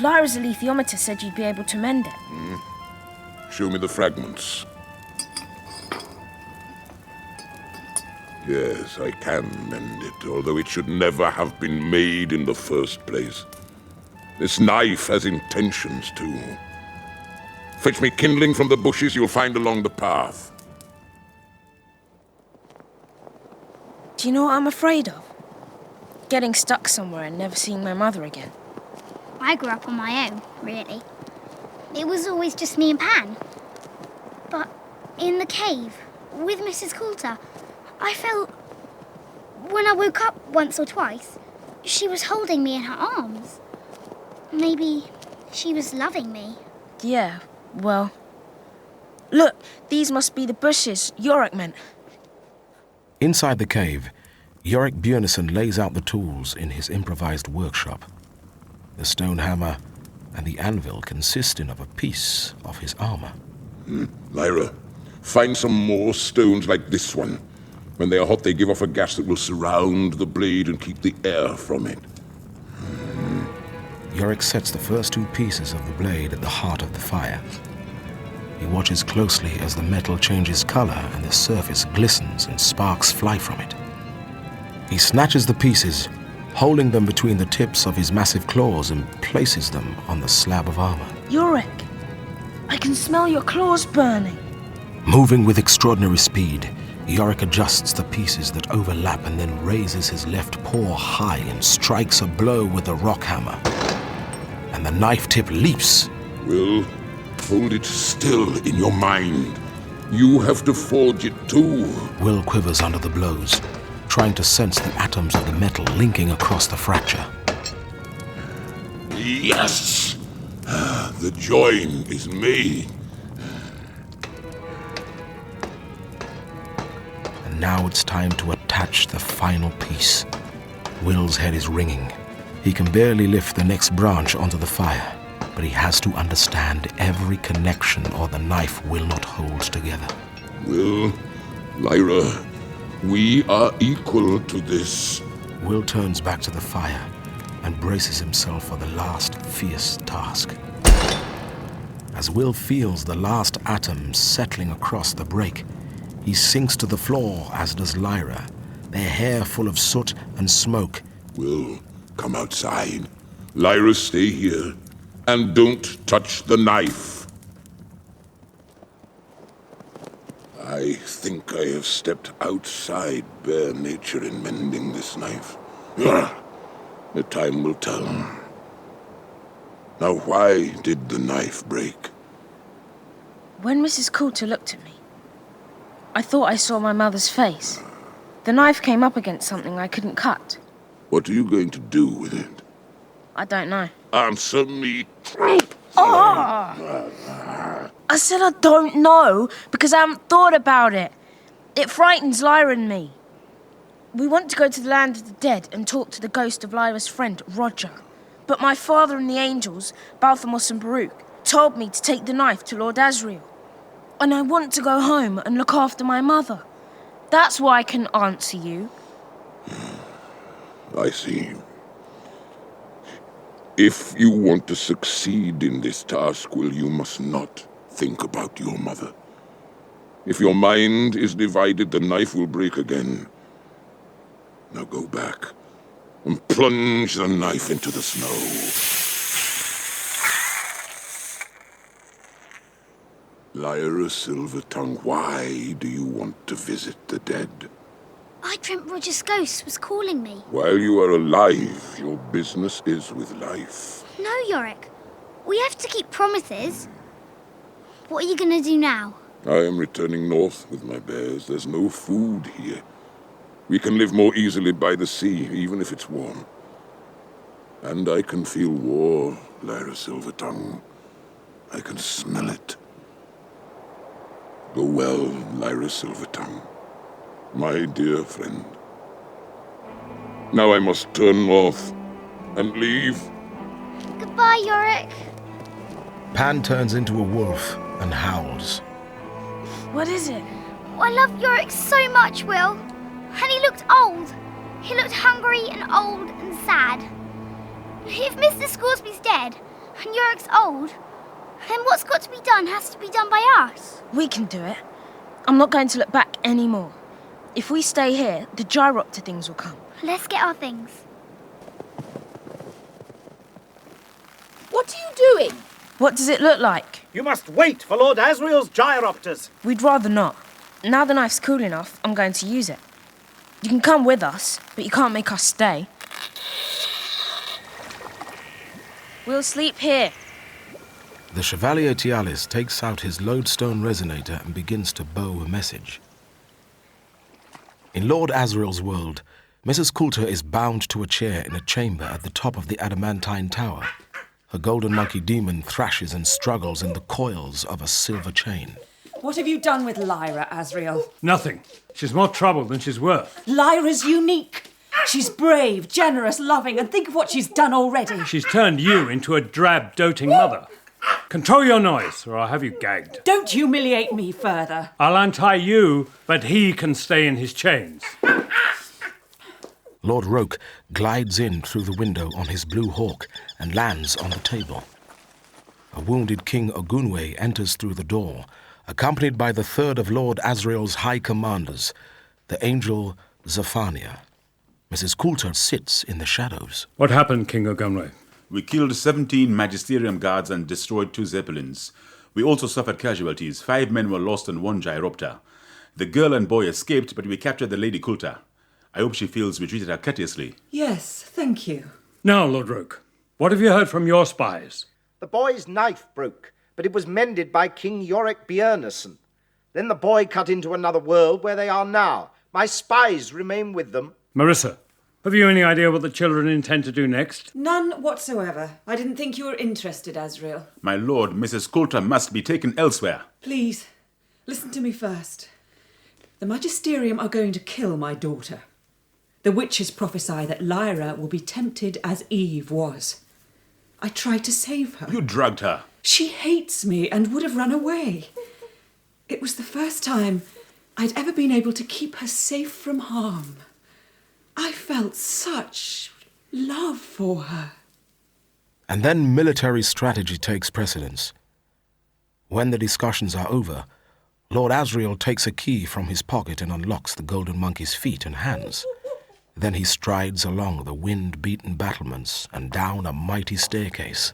Lyra's alethiometer said you'd be able to mend it. Show me the fragments. Yes, I can mend it, although it should never have been made in the first place. This knife has intentions, too. Fetch me kindling from the bushes you'll find along the path. Do you know what I'm afraid of? Getting stuck somewhere and never seeing my mother again. I grew up on my own, really. It was always just me and Pan. But in the cave, with Mrs. Coulter, I felt... When I woke up once or twice, she was holding me in her arms. Maybe she was loving me. Yeah, well... Look, these must be the bushes Yorick meant. Inside the cave, Yorick Björnsson lays out the tools in his improvised workshop. The stone hammer and the anvil consisting of a piece of his armor. Lyra, find some more stones like this one. When they are hot, they give off a gas that will surround the blade and keep the air from it. Yorick sets the first two pieces of the blade at the heart of the fire. He watches closely as the metal changes color and the surface glistens and sparks fly from it. He snatches the pieces, holding them between the tips of his massive claws, and places them on the slab of armor. Yorick, I can smell your claws burning. Moving with extraordinary speed, Yorick adjusts the pieces that overlap and then raises his left paw high and strikes a blow with the rock hammer. And the knife tip leaps. Will, hold it still in your mind. You have to forge it too. Will quivers under the blows, trying to sense the atoms of the metal linking across the fracture. Yes! The join is made. And now it's time to attach the final piece. Will's head is ringing. He can barely lift the next branch onto the fire, but he has to understand every connection or the knife will not hold together. Will, Lyra, we are equal to this. Will turns back to the fire and braces himself for the last fierce task. As Will feels the last atoms settling across the break, he sinks to the floor, as does Lyra, their hair full of soot and smoke. Will, come outside. Lyra, stay here. And don't touch the knife. I think I have stepped outside bare nature in mending this knife. The time will tell. Now, why did the knife break? When Mrs. Coulter looked at me, I thought I saw my mother's face. The knife came up against something I couldn't cut. What are you going to do with it? I don't know. Answer me truth. Oh! I said I don't know because I haven't thought about it. It frightens Lyra and me. We want to go to the land of the dead and talk to the ghost of Lyra's friend, Roger. But my father and the angels, Balthamos and Baruch, told me to take the knife to Lord Asriel. And I want to go home and look after my mother. That's why I can answer you. I see. If you want to succeed in this task, Will, you must not think about your mother. If your mind is divided, the knife will break again. Now go back and plunge the knife into the snow. Lyra Silvertongue, why do you want to visit the dead? I dreamt Roger's ghost was calling me. While you are alive, your business is with life. No, Yorick. We have to keep promises. What are you going to do now? I am returning north with my bears. There's no food here. We can live more easily by the sea, even if it's warm. And I can feel war, Lyra Silvertongue. I can smell it. Go well, Lyra Silvertongue, my dear friend. Now I must turn north and leave. Goodbye, Yorick. Pan turns into a wolf and howls. What is it? Oh, I love Yorick so much, Will. And he looked old. He looked hungry and old and sad. If Mr. Scoresby's dead and Yorick's old, then what's got to be done has to be done by us. We can do it. I'm not going to look back anymore. If we stay here, the gyropter things will come. Let's get our things. What are you doing? What does it look like? You must wait for Lord Asriel's gyropters. We'd rather not. Now the knife's cool enough, I'm going to use it. You can come with us, but you can't make us stay. We'll sleep here. The Chevalier Tialis takes out his lodestone resonator and begins to bow a message. In Lord Asriel's world, Mrs. Coulter is bound to a chair in a chamber at the top of the adamantine tower. Her golden monkey demon thrashes and struggles in the coils of a silver chain. What have you done with Lyra, Asriel? Nothing. She's more trouble than she's worth. Lyra's unique. She's brave, generous, loving, and think of what she's done already. She's turned you into a drab, doting mother. Control your noise, or I'll have you gagged. Don't humiliate me further. I'll untie you, but he can stay in his chains. Lord Roke glides in through the window on his blue hawk and lands on the table. A wounded King Ogunwe enters through the door, accompanied by the third of Lord Asriel's high commanders, the angel Zephania. Mrs. Coulter sits in the shadows. What happened, King Ogunwe? We killed 17 magisterium guards and destroyed 2 zeppelins. We also suffered casualties. 5 men were lost on 1 gyropter. The girl and boy escaped, but we captured the Lady Coulter. I hope she feels we treated her courteously. Yes, thank you. Now, Lord Roke, what have you heard from your spies? The boy's knife broke, but it was mended by King Yorick Björnesson. Then the boy cut into another world where they are now. My spies remain with them. Marissa, have you any idea what the children intend to do next? None whatsoever. I didn't think you were interested, Asriel. My lord, Mrs. Coulter must be taken elsewhere. Please, listen to me first. The Magisterium are going to kill my daughter. The witches prophesy that Lyra will be tempted as Eve was. I tried to save her. You drugged her. She hates me and would have run away. It was the first time I'd ever been able to keep her safe from harm. I felt such love for her. And then military strategy takes precedence. When the discussions are over, Lord Asriel takes a key from his pocket and unlocks the golden monkey's feet and hands. Then he strides along the wind-beaten battlements and down a mighty staircase.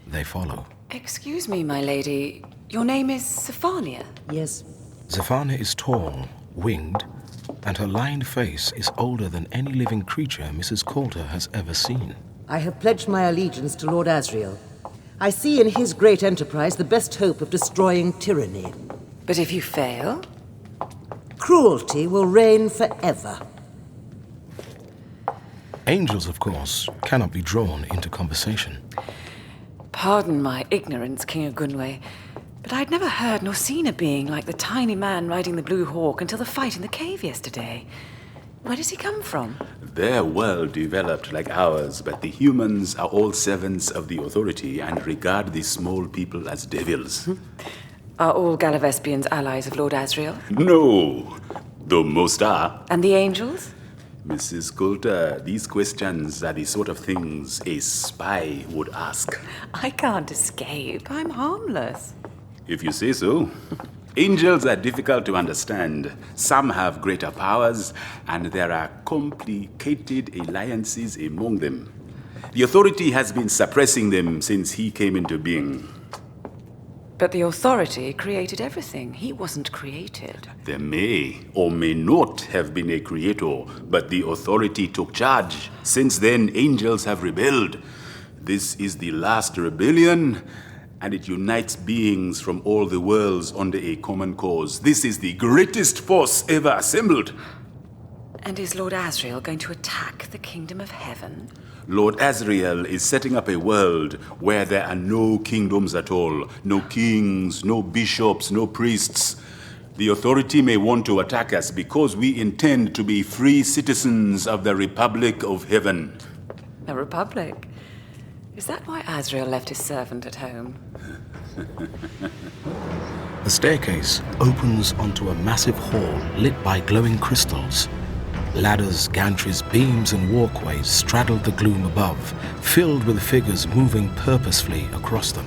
They follow. Excuse me, my lady. Your name is Zephania? Yes. Zephania is tall, winged, and her lined face is older than any living creature Mrs. Coulter has ever seen. I have pledged my allegiance to Lord Asriel. I see in his great enterprise the best hope of destroying tyranny. But if you fail? Cruelty will reign forever. Angels, of course, cannot be drawn into conversation. Pardon my ignorance, King Ogunwe, But I'd never heard nor seen a being like the tiny man riding the Blue Hawk until the fight in the cave yesterday. Where does he come from? They're well developed like ours, but the humans are all servants of the authority and regard the small people as devils. Are all Galavespians allies of Lord Asriel? No, though most are. And the angels? Mrs. Coulter, these questions are the sort of things a spy would ask. I can't escape. I'm harmless. If you say so. Angels are difficult to understand. Some have greater powers, and there are complicated alliances among them. The authority has been suppressing them since he came into being. But the authority created everything. He wasn't created. There may or may not have been a creator, but the authority took charge. Since then, angels have rebelled. This is the last rebellion, and it unites beings from all the worlds under a common cause. This is the greatest force ever assembled. And is Lord Asriel going to attack the kingdom of heaven? Lord Asriel is setting up a world where there are no kingdoms at all. No kings, no bishops, no priests. The authority may want to attack us because we intend to be free citizens of the Republic of Heaven. A republic? Is that why Asriel left his servant at home? The staircase opens onto a massive hall lit by glowing crystals. Ladders, gantries, beams, and walkways straddled the gloom above, filled with figures moving purposefully across them.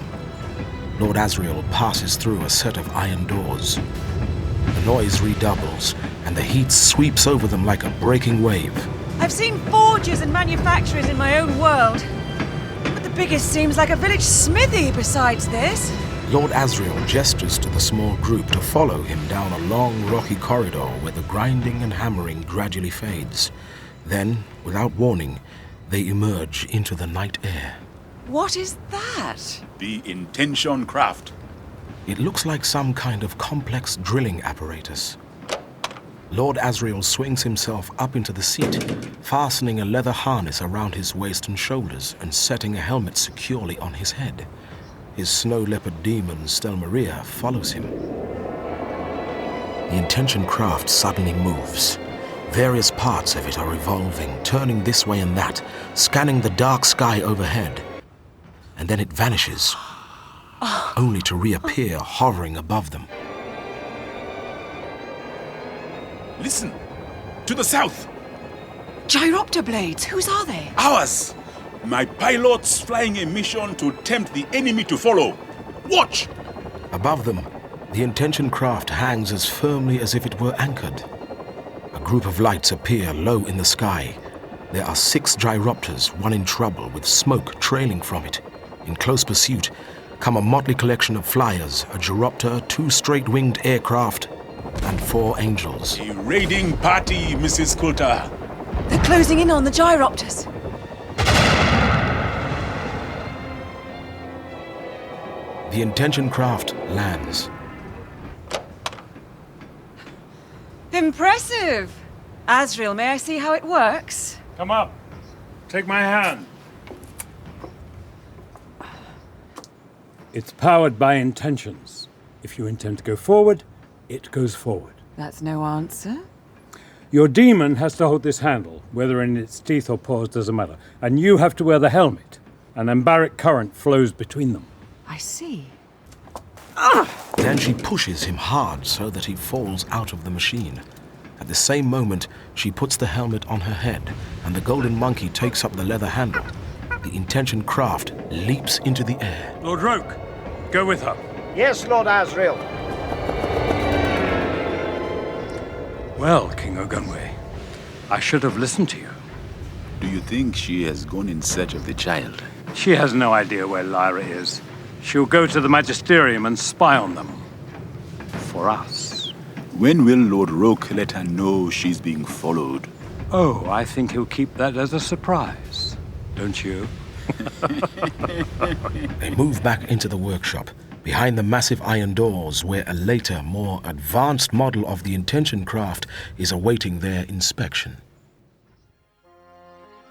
Lord Asriel passes through a set of iron doors. The noise redoubles, and the heat sweeps over them like a breaking wave. I've seen forges and manufacturers in my own world, but the biggest seems like a village smithy besides this. Lord Asriel gestures to the small group to follow him down a long, rocky corridor where the grinding and hammering gradually fades. Then, without warning, they emerge into the night air. What is that? The intention craft. It looks like some kind of complex drilling apparatus. Lord Asriel swings himself up into the seat, fastening a leather harness around his waist and shoulders and setting a helmet securely on his head. His snow leopard demon, Stelmaria, follows him. The intention craft suddenly moves. Various parts of it are revolving, turning this way and that, scanning the dark sky overhead. And then it vanishes, only to reappear hovering above them. Listen! To the south! Gyropter blades, whose are they? Ours! My pilots flying a mission to tempt the enemy to follow. Watch! Above them, the intention craft hangs as firmly as if it were anchored. A group of lights appear low in the sky. There are 6 gyropters, one in trouble, with smoke trailing from it. In close pursuit come a motley collection of flyers, a gyropter, 2 straight-winged aircraft, and 4 angels. A raiding party, Mrs. Coulter. They're closing in on the gyropters. The intention craft lands. Impressive! Asriel, may I see how it works? Come up. Take my hand. It's powered by intentions. If you intend to go forward, it goes forward. That's no answer. Your demon has to hold this handle, whether in its teeth or paws doesn't matter. And you have to wear the helmet. An embaric current flows between them. I see. Then she pushes him hard so that he falls out of the machine. At the same moment, she puts the helmet on her head, and the golden monkey takes up the leather handle. The intention craft leaps into the air. Lord Roke, go with her. Yes, Lord Asriel. Well, King Ogunwe, I should have listened to you. Do you think she has gone in search of the child? She has no idea where Lyra is. She'll go to the Magisterium and spy on them. For us. When will Lord Roke let her know she's being followed? Oh, I think he'll keep that as a surprise. Don't you? They move back into the workshop, behind the massive iron doors where a later, more advanced model of the intention craft is awaiting their inspection.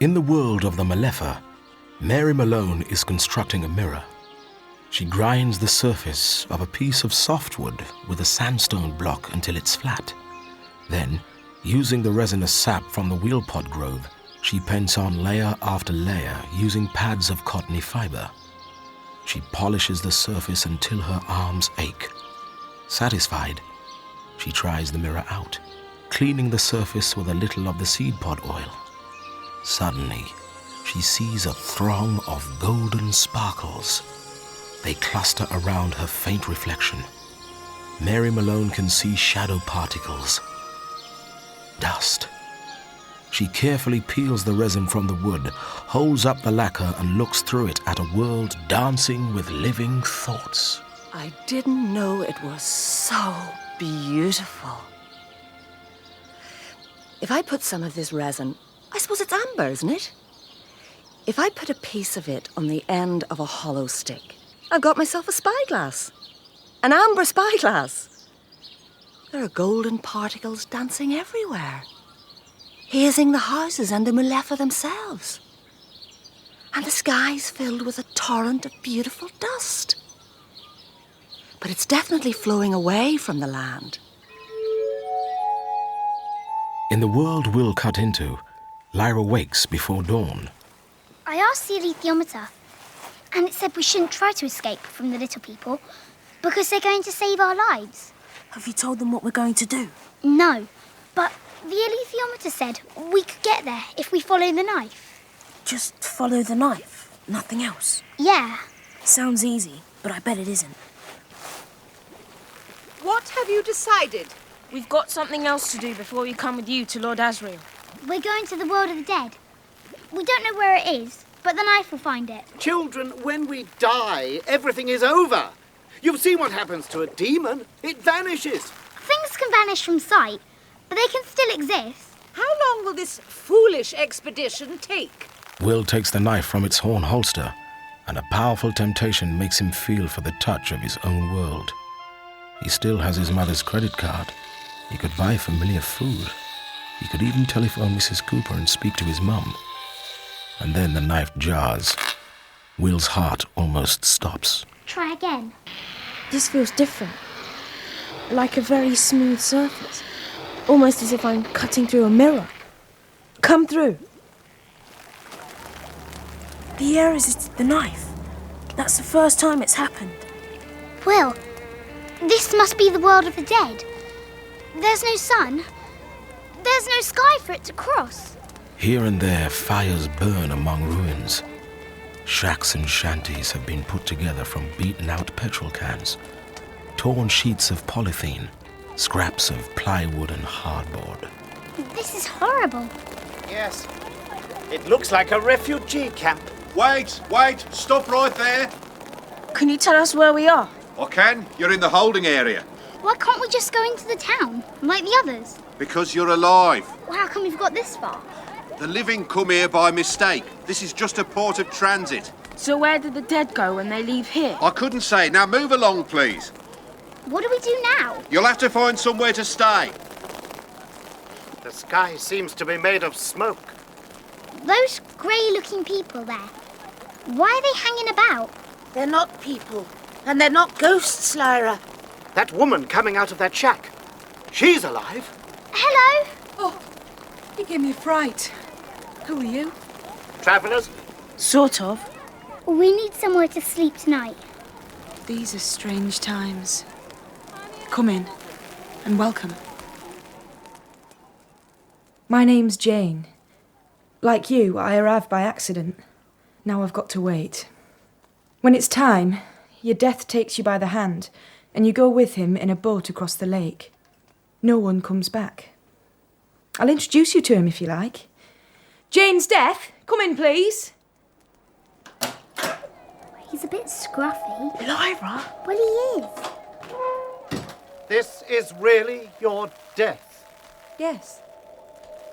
In the world of the Malefa, Mary Malone is constructing a mirror. She grinds the surface of a piece of softwood with a sandstone block until it's flat. Then, using the resinous sap from the wheelpot grove, she paints on layer after layer using pads of cottony fiber. She polishes the surface until her arms ache. Satisfied, she tries the mirror out, cleaning the surface with a little of the seed pod oil. Suddenly, she sees a throng of golden sparkles. They cluster around her faint reflection. Mary Malone can see shadow particles. Dust. She carefully peels the resin from the wood, holds up the lacquer and looks through it at a world dancing with living thoughts. I didn't know it was so beautiful. If I put some of this resin, I suppose it's amber, isn't it? If I put a piece of it on the end of a hollow stick, I've got myself a spyglass. An amber spyglass. There are golden particles dancing everywhere, hazing the houses and the Mulefa themselves. And the sky's filled with a torrent of beautiful dust. But it's definitely flowing away from the land. In the world Will cut into, Lyra wakes before dawn. I asked the alethiometer, and it said we shouldn't try to escape from the little people because they're going to save our lives. Have you told them what we're going to do? No, but the alethiometer said we could get there if we follow the knife. Just follow the knife, nothing else. Yeah. Sounds easy, but I bet it isn't. What have you decided? We've got something else to do before we come with you to Lord Asriel. We're going to the world of the dead. We don't know where it is, but the knife will find it. Children, when we die, everything is over. You've seen what happens to a demon. It vanishes. Things can vanish from sight, but they can still exist. How long will this foolish expedition take? Will takes the knife from its horn holster, and a powerful temptation makes him feel for the touch of his own world. He still has his mother's credit card. He could buy familiar food. He could even telephone Mrs. Cooper and speak to his mum. And then the knife jars. Will's heart almost stops. Try again. This feels different. Like a very smooth surface. Almost as if I'm cutting through a mirror. Come through. The air resists the knife. That's the first time it's happened. Will, this must be the world of the dead. There's no sun. There's no sky for it to cross. Here and there, fires burn among ruins. Shacks and shanties have been put together from beaten-out petrol cans, torn sheets of polythene, scraps of plywood and hardboard. This is horrible. Yes. It looks like a refugee camp. Wait, stop right there. Can you tell us where we are? I can. You're in the holding area. Why can't we just go into the town, like the others? Because you're alive. Well, how come we've got this far? The living come here by mistake. This is just a port of transit. So where did the dead go when they leave here? I couldn't say. Now move along, please. What do we do now? You'll have to find somewhere to stay. The sky seems to be made of smoke. Those grey-looking people there, why are they hanging about? They're not people, and they're not ghosts, Lyra. That woman coming out of that shack. She's alive. Hello? Oh, you gave me a fright. Who are you? Travellers? Sort of. We need somewhere to sleep tonight. These are strange times. Come in, and welcome. My name's Jane. Like you, I arrived by accident. Now I've got to wait. When it's time, your death takes you by the hand, and you go with him in a boat across the lake. No one comes back. I'll introduce you to him if you like. Jane's death, come in, please. He's a bit scruffy. Lyra? Well, he is. This is really your death? Yes.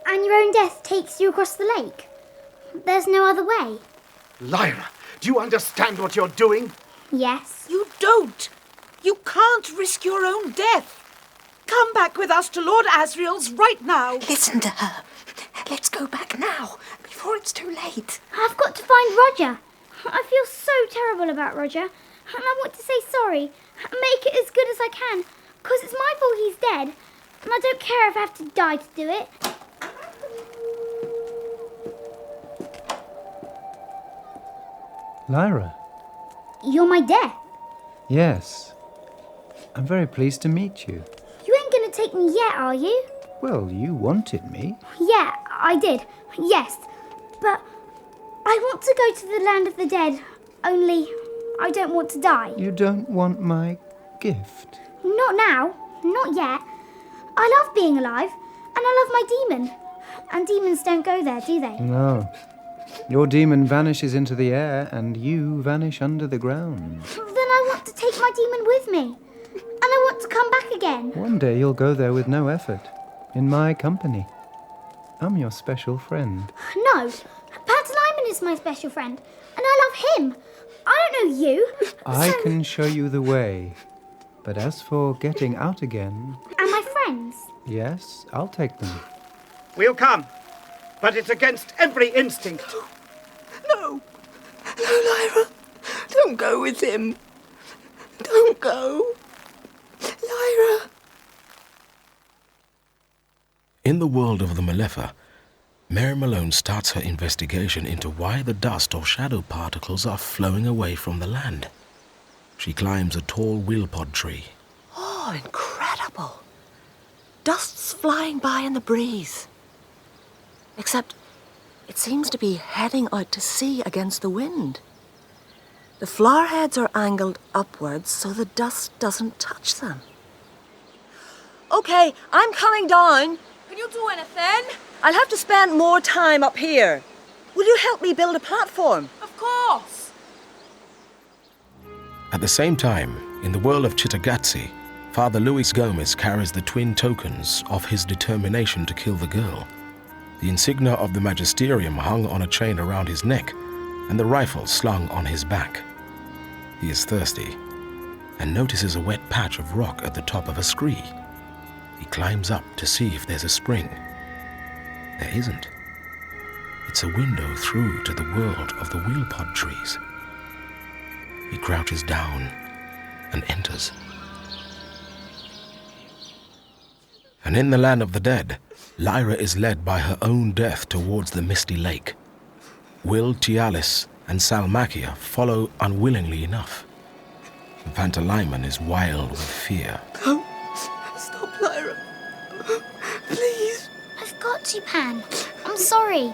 And your own death takes you across the lake? There's no other way? Lyra, do you understand what you're doing? Yes. You don't. You can't risk your own death. Come back with us to Lord Asriel's right now. Listen to her. Let's go back now, before it's too late. I've got to find Roger. I feel so terrible about Roger, and I want to say sorry and make it as good as I can, because it's my fault he's dead, and I don't care if I have to die to do it. Lyra? You're my death. Yes. I'm very pleased to meet you. You ain't gonna take me yet, are you? Well, you wanted me. Yeah, I did. Yes. But I want to go to the land of the dead, only I don't want to die. You don't want my gift? Not now. Not yet. I love being alive, and I love my demon. And demons don't go there, do they? No. Your demon vanishes into the air, and you vanish under the ground. Then I want to take my demon with me. And I want to come back again. One day you'll go there with no effort, in my company. I'm your special friend. No, Pantomime is my special friend, and I love him. I don't know you. I can show you the way. But as for getting out again... And my friends? Yes, I'll take them. We'll come, but it's against every instinct. No, Lyra, don't go with him. Don't go. Lyra. In the world of the Malefa, Mary Malone starts her investigation into why the dust or shadow particles are flowing away from the land. She climbs a tall wheelpod tree. Oh, incredible. Dust's flying by in the breeze. Except it seems to be heading out to sea against the wind. The flower heads are angled upwards so the dust doesn't touch them. Okay, I'm coming down. Can you do anything? I'll have to spend more time up here. Will you help me build a platform? Of course. At the same time, in the world of Chittagazzi, Father Luis Gomez carries the twin tokens of his determination to kill the girl. The insignia of the magisterium hung on a chain around his neck, and the rifle slung on his back. He is thirsty, and notices a wet patch of rock at the top of a scree. He climbs up to see if there's a spring. There isn't. It's a window through to the world of the wheelpod trees. He crouches down and enters. And in the land of the dead, Lyra is led by her own death towards the misty lake. Will, Tialis, and Salmakia follow unwillingly enough. Pantalaimon is wild with fear. Don't stop, Lyra. Please. I've got to, Pan. I'm sorry.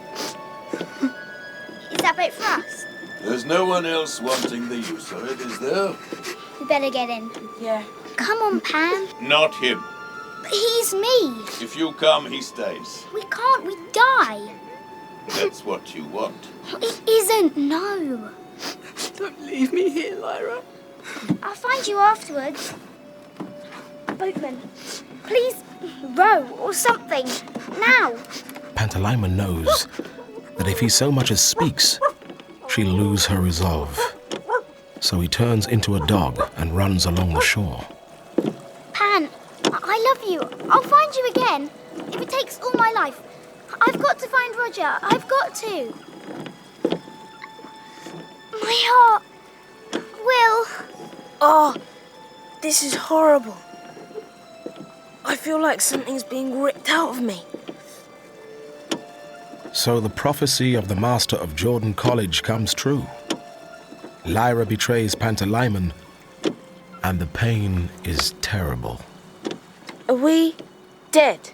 Is that boat for us? There's no one else wanting the use of it, is there? We better get in. Yeah. Come on, Pan. Not him. But he's me. If you come, he stays. We can't. We die. That's what you want. It isn't. No. Don't leave me here, Lyra. I'll find you afterwards. Boatman, please row or something. Now. Pantalaimon knows that if he so much as speaks, she'll lose her resolve. So he turns into a dog and runs along the shore. Pan, I love you. I'll find you again. If it takes all my life. I've got to find Roger. I've got to. My heart. Will. Oh, this is horrible. I feel like something's being ripped out of me. So the prophecy of the master of Jordan College comes true. Lyra betrays Pantalaimon, and the pain is terrible. Are we dead?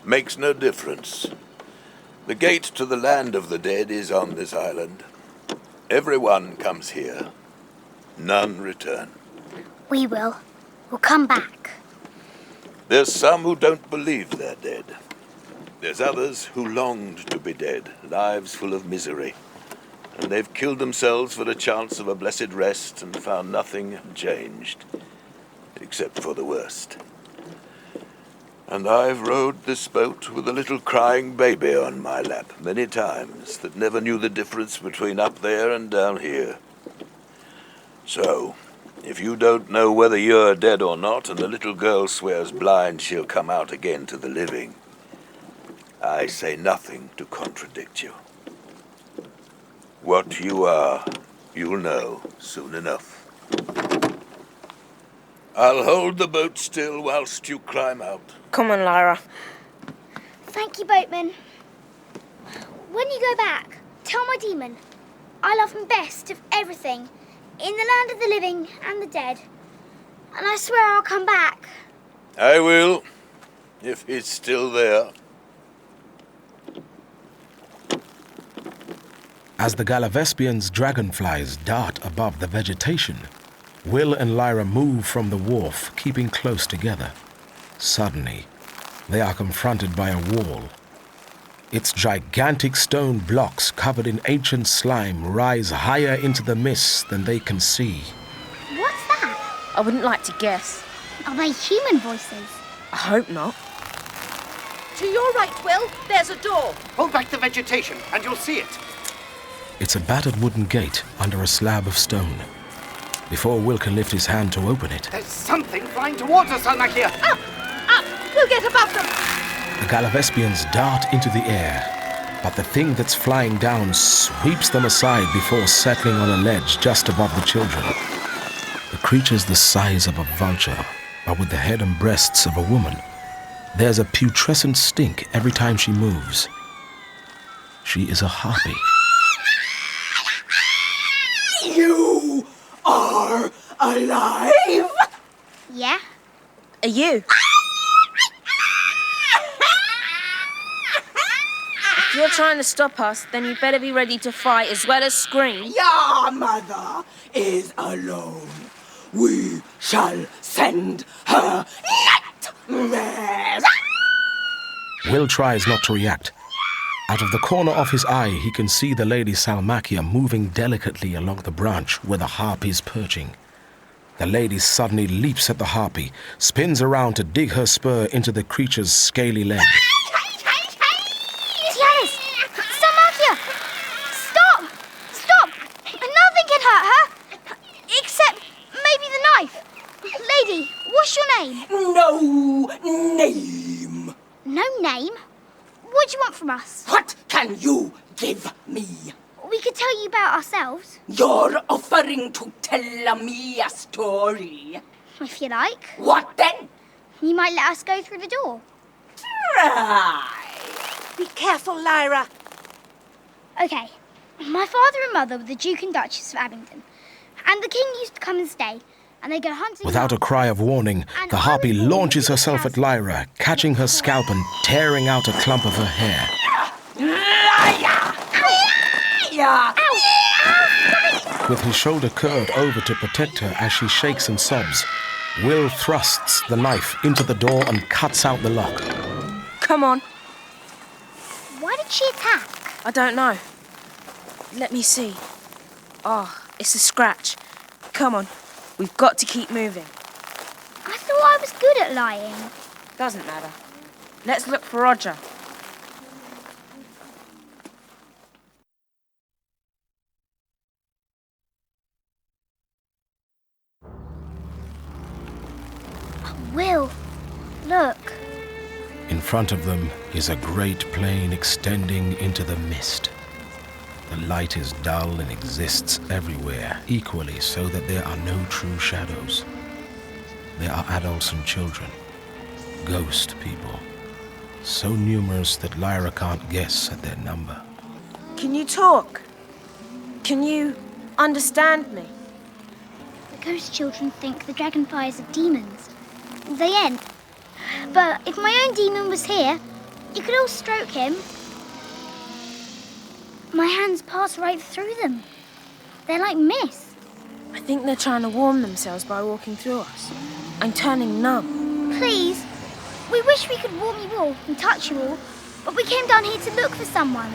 Makes no difference. The gate to the land of the dead is on this island. Everyone comes here. None return. We will. We'll come back. There's some who don't believe they're dead. There's others who longed to be dead, lives full of misery. And they've killed themselves for a chance of a blessed rest and found nothing changed, except for the worst. And I've rowed this boat with a little crying baby on my lap many times that never knew the difference between up there and down here. So, if you don't know whether you're dead or not, and the little girl swears blind she'll come out again to the living, I say nothing to contradict you. What you are, you'll know soon enough. I'll hold the boat still whilst you climb out. Come on, Lyra. Thank you, boatman. When you go back, tell my demon I love him best of everything in the land of the living and the dead. And I swear I'll come back. I will, if he's still there. As the Galavespian's dragonflies dart above the vegetation, Will and Lyra move from the wharf, keeping close together. Suddenly, they are confronted by a wall. Its gigantic stone blocks covered in ancient slime rise higher into the mist than they can see. What's that? I wouldn't like to guess. Are they human voices? I hope not. To your right, Will, there's a door. Pull back the vegetation and you'll see it. It's a battered wooden gate under a slab of stone. Before Will can lift his hand to open it, There's something flying towards us, Salmakia. Up! We'll get above them. the Galavespians dart into the air, but the thing that's flying down sweeps them aside before settling on a ledge just above the children. The creature's the size of a vulture, but with the head and breasts of a woman. There's a putrescent stink every time she moves. She is a harpy. You are alive? Yeah? Are you? If you're trying to stop us, then you better be ready to fight as well as scream. Your mother is alone. We shall send her nightmares. Will tries not to react. Out of the corner of his eye, he can see the Lady Salmakia moving delicately along the branch where the harpy's perching. The lady suddenly leaps at the harpy, spins around to dig her spur into the creature's scaly leg. Tialis! Salmakia! Stop! Stop! Nothing can hurt her! Except maybe the knife. Lady, what's your name? No name. No name? What do you want from us? What can you give me? We could tell you about ourselves. You're offering to tell me a story. If you like. What then? You might let us go through the door. Right. Be careful, Lyra. Okay. My father and mother were the Duke and Duchess of Abingdon. And the king used to come and stay. And they go hunting. Without a cry of warning, the harpy launches herself at Lyra, catching her scalp and tearing out a clump of her hair. Liar! Liar! With his shoulder curved over to protect her as she shakes and sobs, Will thrusts the knife into the door and cuts out the lock. Come on. Why did she attack? I don't know. Let me see. Oh, it's a scratch. Come on. We've got to keep moving. I thought I was good at lying. Doesn't matter. Let's look for Roger. Will, look. In front of them is a great plain extending into the mist. The light is dull and exists everywhere, equally so that there are no true shadows. There are adults and children, ghost people, so numerous that Lyra can't guess at their number. Can you talk? Can you understand me? The ghost children think the dragonflies are demons. They ain't. But if my own demon was here, you could all stroke him. My hands pass right through them. They're like mist. I think they're trying to warm themselves by walking through us. I'm turning numb. Please, we wish we could warm you all and touch you all, but we came down here to look for someone.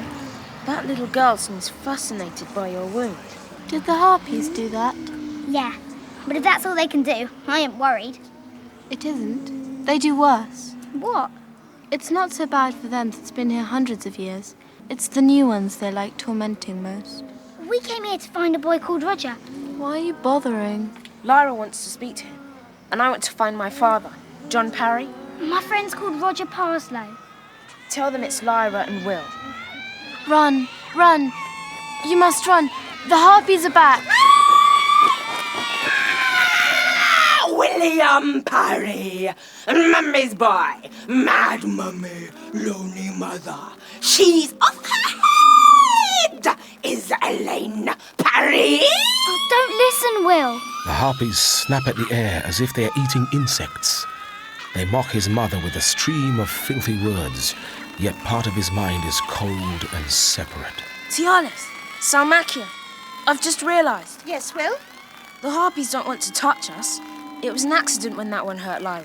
That little girl seems fascinated by your wound. Did the harpies do that? Yeah, but if that's all they can do, I ain't worried. It isn't. They do worse. What? It's not so bad for them that's been here hundreds of years. It's the new ones they like tormenting most. We came here to find a boy called Roger. Why are you bothering? Lyra wants to speak to him, and I want to find my father, John Parry. My friend's called Roger Parslow. Tell them it's Lyra and Will. Run, run. You must run. The harpies are back. William Parry, Mummy's boy, mad mummy, lonely mother. She's off her head! Is Elaine Parry? Oh, don't listen, Will. The harpies snap at the air as if they are eating insects. They mock his mother with a stream of filthy words, yet part of his mind is cold and separate. Tialis, Salmakia, I've just realised. Yes, Will? The harpies don't want to touch us. It was an accident when that one hurt Lyra.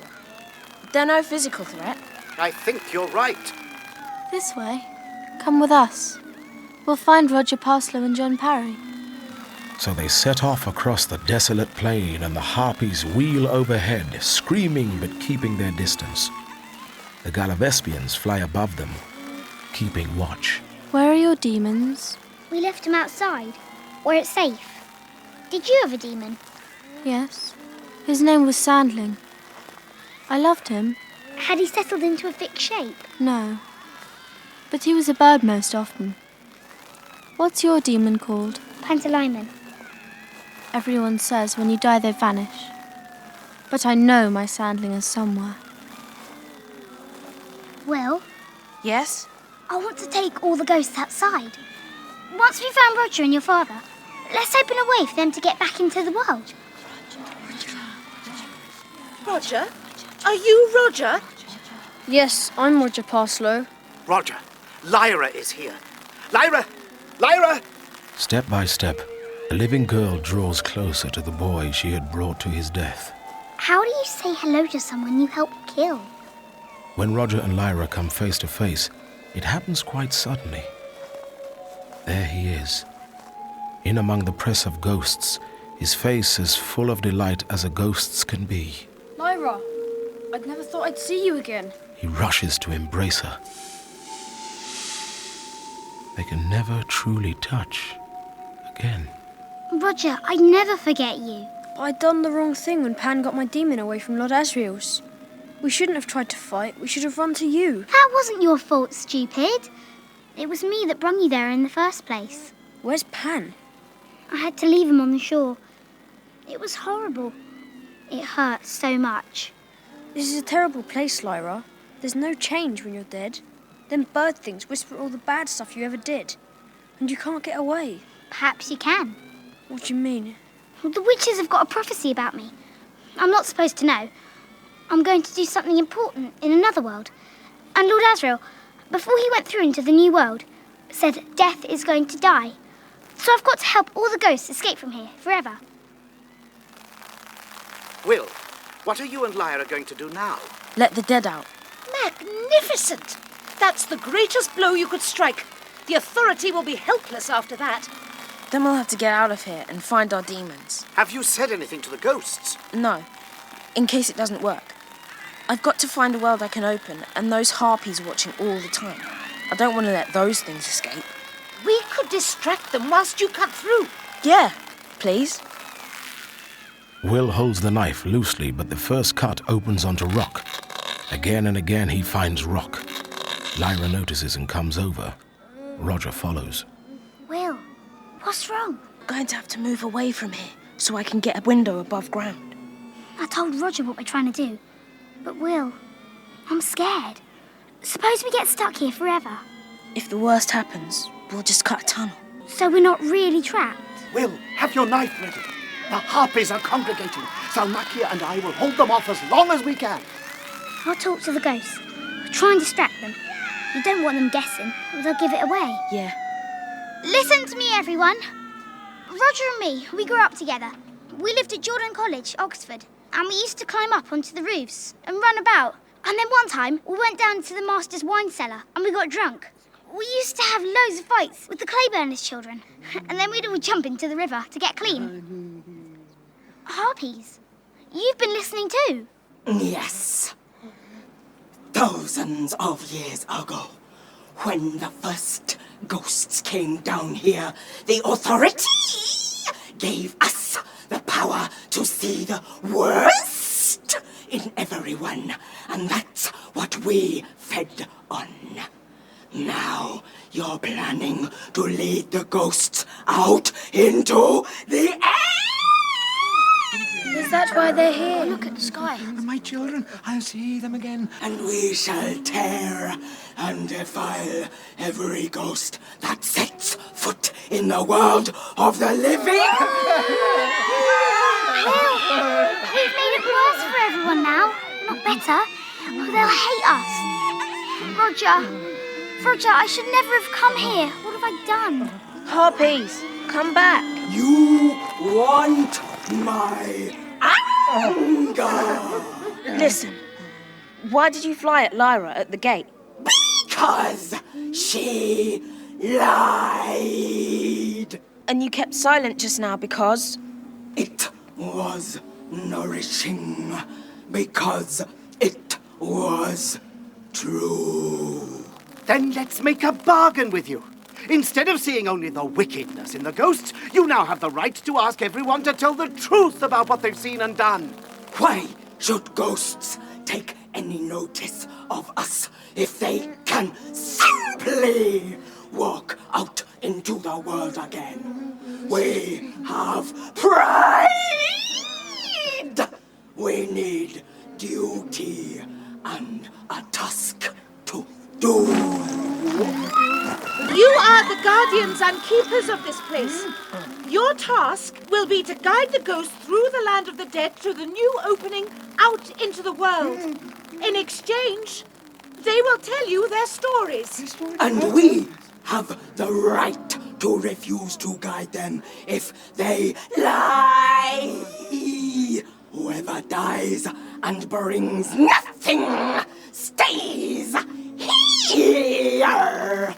They're no physical threat. I think you're right. This way. Come with us. We'll find Roger Parslow and John Parry. So they set off across the desolate plain, and the harpies wheel overhead, screaming but keeping their distance. The Galavespians fly above them, keeping watch. Where are your demons? We left him outside, where it's safe. Did you have a demon? Yes. His name was Sandling. I loved him. Had he settled into a fixed shape? No. But he was a bird most often. What's your demon called? Pantalaimon. Everyone says when you die they vanish. But I know my Sandling is somewhere. Will? Yes? I want to take all the ghosts outside. Once we found Roger and your father, let's open a way for them to get back into the world. Roger? Are you Roger? Yes, I'm Roger Parslow. Roger, Lyra is here. Lyra! Lyra! Step by step, the living girl draws closer to the boy she had brought to his death. How do you say hello to someone you helped kill? When Roger and Lyra come face to face, it happens quite suddenly. There he is. In among the press of ghosts, his face as full of delight as a ghost's can be. Lyra, I'd never thought I'd see you again. He rushes to embrace her. They can never truly touch again. Roger, I never forget you. I'd done the wrong thing when Pan got my demon away from Lord Asriel's. We shouldn't have tried to fight. We should have run to you. That wasn't your fault, stupid. It was me that brung you there in the first place. Where's Pan? I had to leave him on the shore. It was horrible. It hurt so much. This is a terrible place, Lyra. There's no change when you're dead. Them bird things whisper all the bad stuff you ever did. And you can't get away. Perhaps you can. What do you mean? Well, the witches have got a prophecy about me. I'm not supposed to know. I'm going to do something important in another world. And Lord Asriel, before he went through into the new world, said death is going to die. So I've got to help all the ghosts escape from here forever. Will, what are you and Lyra going to do now? Let the dead out. Magnificent! That's the greatest blow you could strike. The authority will be helpless after that. Then we'll have to get out of here and find our demons. Have you said anything to the ghosts? No, in case it doesn't work. I've got to find a world I can open, and those harpies watching all the time. I don't want to let those things escape. We could distract them whilst you cut through. Yeah, please. Will holds the knife loosely, but the first cut opens onto rock. Again and again he finds rock. Lyra notices and comes over. Roger follows. Will, what's wrong? I'm going to have to move away from here so I can get a window above ground. I told Roger what we're trying to do. But Will, I'm scared. Suppose we get stuck here forever. If the worst happens, we'll just cut a tunnel. So we're not really trapped. Will, have your knife ready. The harpies are congregating. Salmakia and I will hold them off as long as we can. I'll talk to the ghosts. Try and distract them. You don't want them guessing, or they'll give it away. Yeah. Listen to me, everyone. Roger and me, we grew up together. We lived at Jordan College, Oxford, and we used to climb up onto the roofs and run about. And then one time, we went down to the master's wine cellar and we got drunk. We used to have loads of fights with the Clayburners children. And then we'd all jump into the river to get clean. Harpies, you've been listening too. Yes. Thousands of years ago, when the first ghosts came down here, the authority gave us the power to see the worst in everyone. And that's what we fed on. Now you're planning to lead the ghosts out into the air! Is that why they're here? Look at the sky. My children, I'll see them again. And we shall tear and defile every ghost that sets foot in the world of the living. We've made it worse for everyone now, not better. Oh, they'll hate us. Roger, I should never have come here. What have I done? Harpies, come back. You want my anger. Listen, why did you fly at Lyra at the gate? Because she lied. And you kept silent just now because? It was nourishing. Because it was true. Then let's make a bargain with you. Instead of seeing only the wickedness in the ghosts, you now have the right to ask everyone to tell the truth about what they've seen and done. Why should ghosts take any notice of us if they can simply walk out into the world again? We have pride! We need duty and a task to do. You are the guardians and keepers of this place. Your task will be to guide the ghosts through the land of the dead to the new opening out into the world. In exchange, they will tell you their stories. And we have the right to refuse to guide them if they lie. Whoever dies and brings nothing stays here.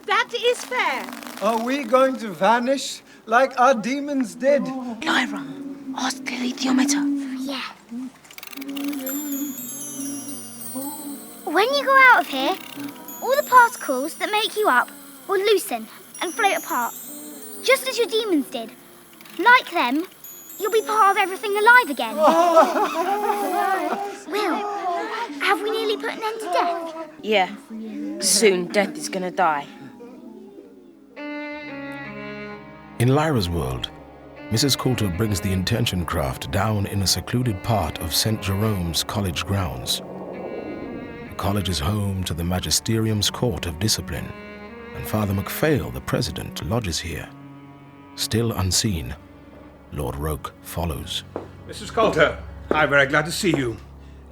That is fair. Are we going to vanish like our demons did? Lyra, ask the radiometer. Yeah. When you go out of here, all the particles that make you up will loosen and float apart, just as your demons did. Like them, you'll be part of everything alive again. Will, have we nearly put an end to death? Yeah, soon death is gonna die. In Lyra's world, Mrs. Coulter brings the intention craft down in a secluded part of St. Jerome's College grounds. The college is home to the Magisterium's Court of Discipline, and Father MacPhail, the president, lodges here. Still unseen, Lord Roke follows. Mrs. Coulter, I'm very glad to see you.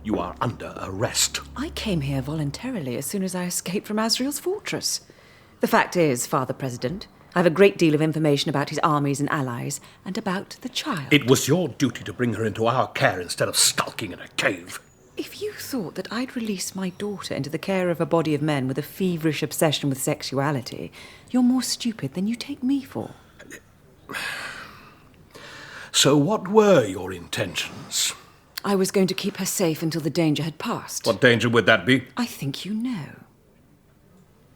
You are under arrest. I came here voluntarily as soon as I escaped from Asriel's fortress. The fact is, Father President, I have a great deal of information about his armies and allies, and about the child. It was your duty to bring her into our care instead of skulking in a cave. If you thought that I'd release my daughter into the care of a body of men with a feverish obsession with sexuality, you're more stupid than you take me for. So what were your intentions? I was going to keep her safe until the danger had passed. What danger would that be? I think you know.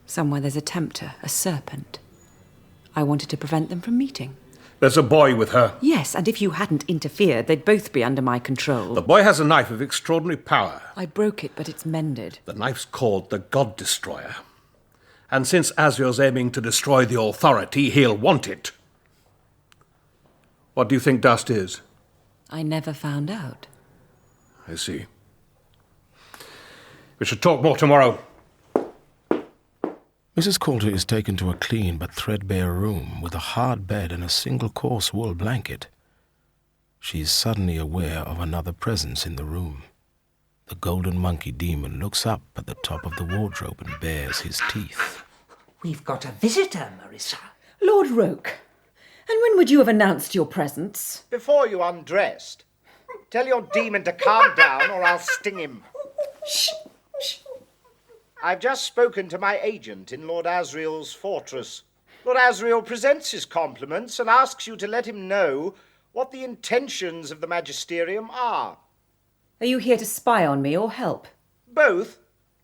Somewhere there's a tempter, a serpent. I wanted to prevent them from meeting. There's a boy with her. Yes, and if you hadn't interfered, they'd both be under my control. The boy has a knife of extraordinary power. I broke it, but it's mended. The knife's called the God Destroyer. And since Asriel's aiming to destroy the authority, he'll want it. What do you think dust is? I never found out. I see. We should talk more tomorrow. Mrs. Coulter is taken to a clean but threadbare room with a hard bed and a single coarse wool blanket. She is suddenly aware of another presence in the room. The golden monkey demon looks up at the top of the wardrobe and bares his teeth. We've got a visitor, Marissa. Lord Roke, and when would you have announced your presence? Before you undressed. Tell your demon to calm down or I'll sting him. Shh. I've just spoken to my agent in Lord Asriel's fortress. Lord Asriel presents his compliments and asks you to let him know what the intentions of the Magisterium are. Are you here to spy on me or help? Both.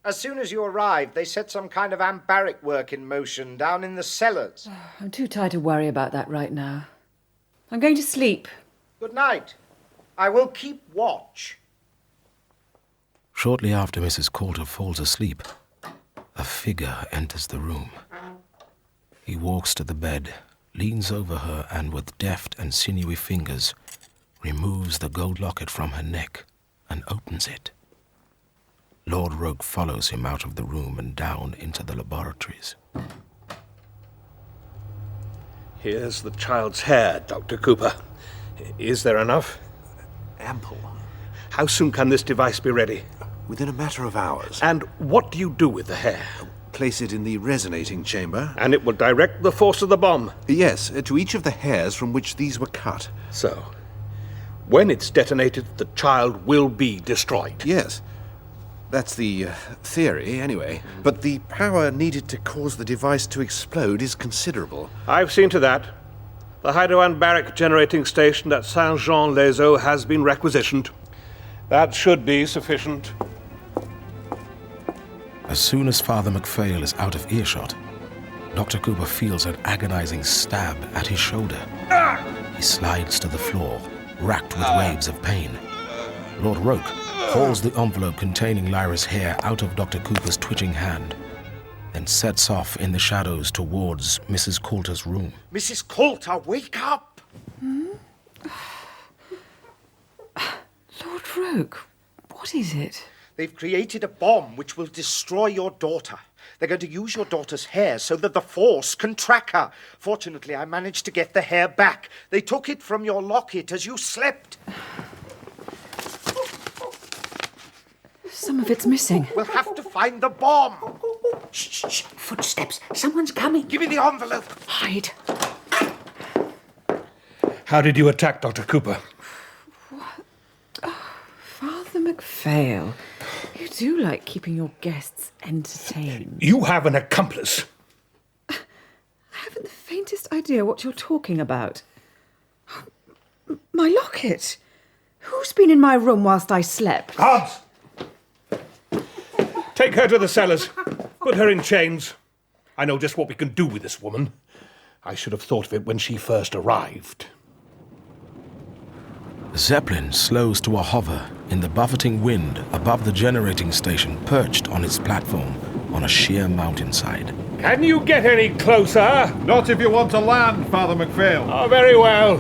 As soon as you arrived, they set some kind of ambaric work in motion down in the cellars. I'm too tired to worry about that right now. I'm going to sleep. Good night. I will keep watch. Shortly after Mrs. Coulter falls asleep, A figure enters the room. He walks to the bed, leans over her, and with deft and sinewy fingers, removes the gold locket from her neck and opens it. Lord Roke follows him out of the room and down into the laboratories. Here's the child's hair, Dr. Cooper. Is there enough? Ample. How soon can this device be ready? Within a matter of hours. And what do you do with the hair? Place it in the resonating chamber. And it will direct the force of the bomb? Yes, to each of the hairs from which these were cut. So, when it's detonated, the child will be destroyed? Yes. That's the theory, anyway. But the power needed to cause the device to explode is considerable. I've seen to that. The hydroanbaric generating station at Saint-Jean-les-Eaux has been requisitioned. That should be sufficient. As soon as Father MacPhail is out of earshot, Dr. Cooper feels an agonizing stab at his shoulder. He slides to the floor, racked with waves of pain. Lord Roke hauls the envelope containing Lyra's hair out of Dr. Cooper's twitching hand, then sets off in the shadows towards Mrs. Coulter's room. Mrs. Coulter, wake up! Lord Roke, what is it? They've created a bomb which will destroy your daughter. They're going to use your daughter's hair so that the Force can track her. Fortunately, I managed to get the hair back. They took it from your locket as you slept. Some of it's missing. We'll have to find the bomb. Shh, shh. Footsteps. Someone's coming. Give me the envelope. Hide. How did you attack Dr. Cooper? Father MacPhail, you do like keeping your guests entertained. You have an accomplice. I haven't the faintest idea what you're talking about. My locket. Who's been in my room whilst I slept? Guards! Take her to the cellars. Put her in chains. I know just what we can do with this woman. I should have thought of it when she first arrived. The Zeppelin slows to a hover in the buffeting wind above the generating station perched on its platform on a sheer mountainside. Can you get any closer? Not if you want to land, Father MacPhail. Oh, very well.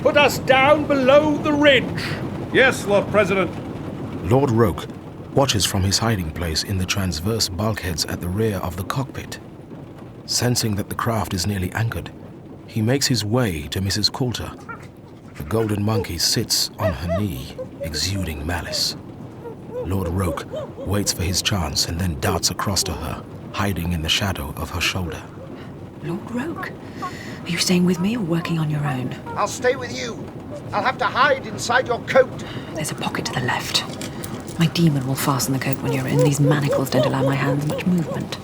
Put us down below the ridge. Yes, Lord President. Lord Roke watches from his hiding place in the transverse bulkheads at the rear of the cockpit. Sensing that the craft is nearly anchored, he makes his way to Mrs. Coulter. The golden monkey sits on her knee, exuding malice. Lord Roke waits for his chance and then darts across to her, hiding in the shadow of her shoulder. Lord Roke, are you staying with me or working on your own? I'll stay with you. I'll have to hide inside your coat. There's a pocket to the left. My demon will fasten the coat when you're in. These manacles don't allow my hands much movement.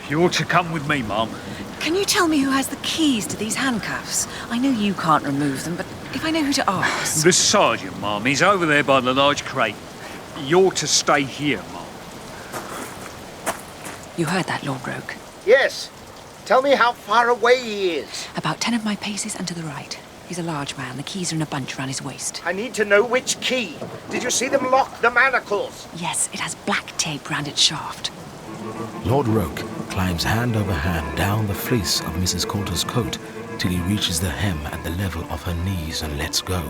You ought to come with me, Mum. Can you tell me who has the keys to these handcuffs? I know you can't remove them, but if I know who to ask... The sergeant, Mum. He's over there by the large crate. You're to stay here, Mum. You heard that, Lord Roke? Yes. Tell me how far away he is. About 10 of my paces and to the right. He's a large man. The keys are in a bunch around his waist. I need to know which key. Did you see them lock the manacles? Yes, it has black tape round its shaft. Lord Roke climbs hand over hand down the fleece of Mrs. Coulter's coat till he reaches the hem at the level of her knees and lets go.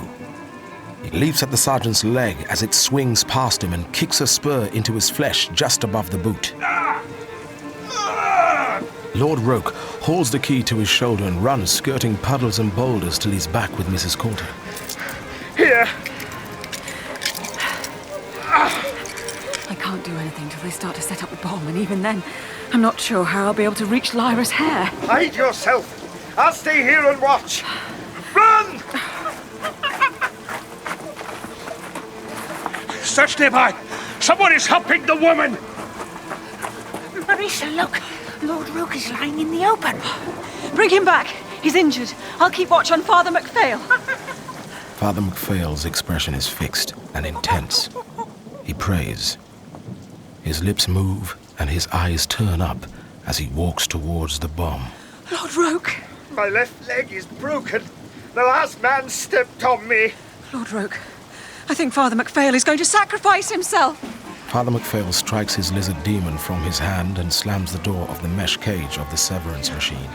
He leaps at the sergeant's leg as it swings past him and kicks a spur into his flesh just above the boot. Lord Roke hauls the key to his shoulder and runs, skirting puddles and boulders till he's back with Mrs. Coulter. Here! I can't do anything till they start to set up the bomb, and even then, I'm not sure how I'll be able to reach Lyra's hair. Hide yourself! I'll stay here and watch! Run! Search nearby! Someone is helping the woman! Marisa, look! Lord Roke is lying in the open. Bring him back. He's injured. I'll keep watch on Father MacPhail. Father MacPhail's expression is fixed and intense. He prays. His lips move and his eyes turn up as he walks towards the bomb. Lord Roke! My left leg is broken. The last man stepped on me. Lord Roke, I think Father MacPhail is going to sacrifice himself. Father MacPhail strikes his lizard demon from his hand and slams the door of the mesh cage of the severance machine.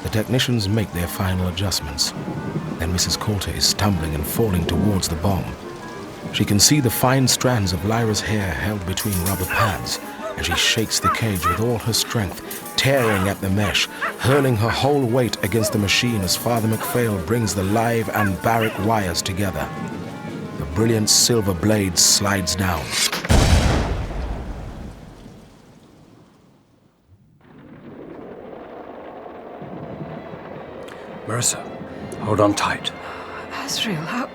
The technicians make their final adjustments. Then Mrs. Coulter is stumbling and falling towards the bomb. She can see the fine strands of Lyra's hair held between rubber pads, and she shakes the cage with all her strength, tearing at the mesh, hurling her whole weight against the machine as Father MacPhail brings the live and barrack wires together. The brilliant silver blade slides down. Marissa, hold on tight. Asriel, how...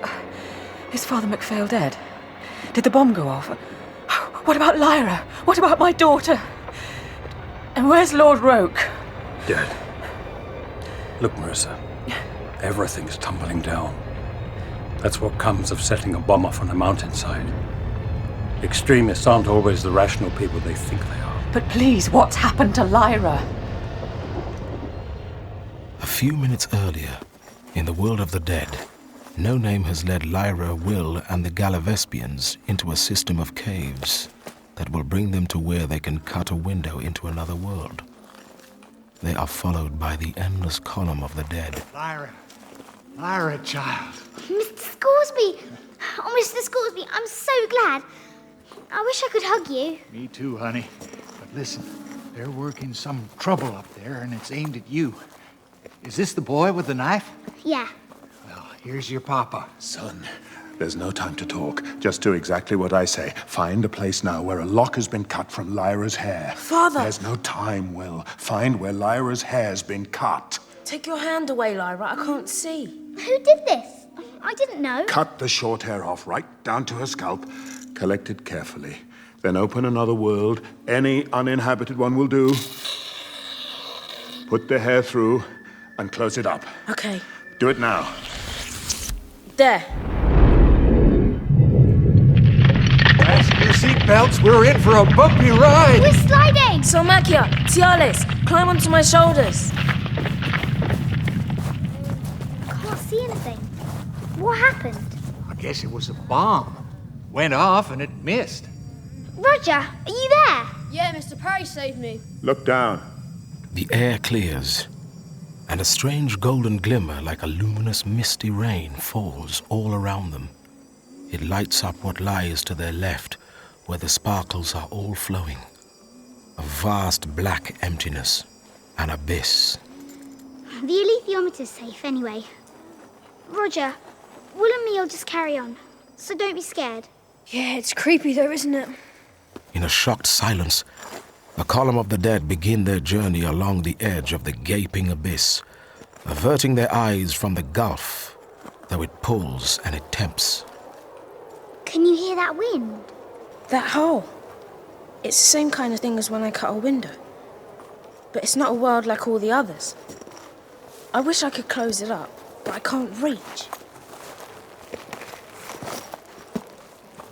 Is Father MacPhail dead? Did the bomb go off? What about Lyra? What about my daughter? And where's Lord Roke? Dead. Look, Marissa, everything's tumbling down. That's what comes of setting a bomb off on a mountainside. Extremists aren't always the rational people they think they are. But please, what's happened to Lyra? A few minutes earlier, in the world of the dead, No Name has led Lyra, Will, and the Galavespians into a system of caves that will bring them to where they can cut a window into another world. They are followed by the endless column of the dead. Lyra, child. Mr. Scoresby! Oh, Mr. Scoresby, I'm so glad. I wish I could hug you. Me too, honey. But listen, they're working some trouble up there, and it's aimed at you. Is this the boy with the knife? Yeah. Well, here's your papa. Son, there's no time to talk. Just do exactly what I say. Find a place now where a lock has been cut from Lyra's hair. Father! There's no time, Will. Find where Lyra's hair's been cut. Take your hand away, Lyra. I can't see. Who did this? I didn't know. Cut the short hair off right down to her scalp. Collect it carefully. Then open another world. Any uninhabited one will do. Put the hair through and close it up. Okay. Do it now. There. Fasten your seatbelts. We're in for a bumpy ride. We're sliding! Salmakia, Cialis, climb onto my shoulders. I can't see anything. What happened? I guess it was a bomb. Went off and it missed. Roger, are you there? Yeah, Mr. Parry saved me. Look down. The air clears, and a strange golden glimmer like a luminous misty rain falls all around them. It lights up what lies to their left, where the sparkles are all flowing. A vast black emptiness, an abyss. The alethiometer's safe anyway. Roger, Will and me will just carry on, so don't be scared. Yeah, it's creepy though, isn't it? In a shocked silence, the column of the dead begin their journey along the edge of the gaping abyss, averting their eyes from the gulf, though it pulls and it tempts. Can you hear that wind? That hole. It's the same kind of thing as when I cut a window. But it's not a world like all the others. I wish I could close it up, but I can't reach.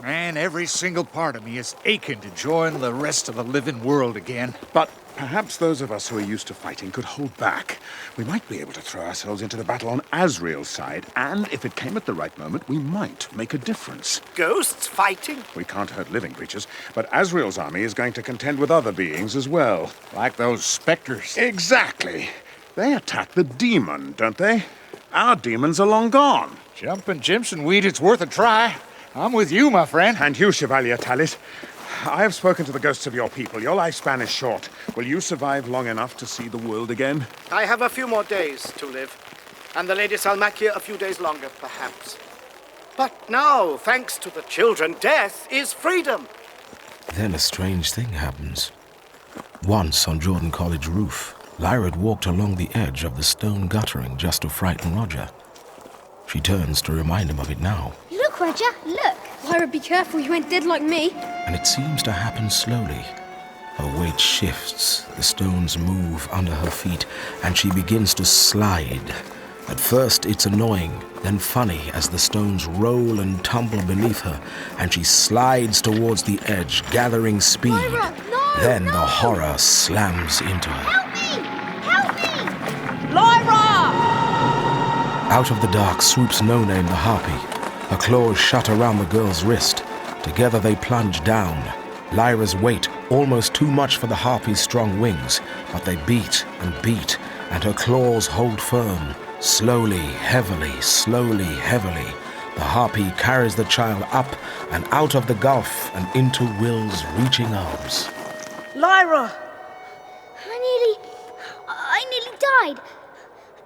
Man, every single part of me is aching to join the rest of the living world again. But perhaps those of us who are used to fighting could hold back. We might be able to throw ourselves into the battle on Asriel's side, and if it came at the right moment, we might make a difference. Ghosts fighting? We can't hurt living creatures, but Asriel's army is going to contend with other beings as well. Like those specters. Exactly. They attack the demon, don't they? Our demons are long gone. Jumping Jimson weed, it's worth a try. I'm with you, my friend. And you, Chevalier Talis. I have spoken to the ghosts of your people. Your lifespan is short. Will you survive long enough to see the world again? I have a few more days to live. And the Lady Salmakia a few days longer, perhaps. But now, thanks to the children, death is freedom. Then a strange thing happens. Once on Jordan College roof, Lyra had walked along the edge of the stone guttering just to frighten Roger. She turns to remind him of it now. Look, Roger, look. Lyra, be careful, you ain't dead like me. And it seems to happen slowly. Her weight shifts, the stones move under her feet, and she begins to slide. At first it's annoying, then funny as the stones roll and tumble beneath her, and she slides towards the edge, gathering speed. Lyra, no, then the horror slams into her. Help me! Help me! Lyra! Out of the dark swoops No Name the Harpy. Her claws shut around the girl's wrist. Together they plunge down. Lyra's weight almost too much for the harpy's strong wings, but they beat, and her claws hold firm. Slowly, heavily, the harpy carries the child up and out of the gulf and into Will's reaching arms. Lyra! I nearly died.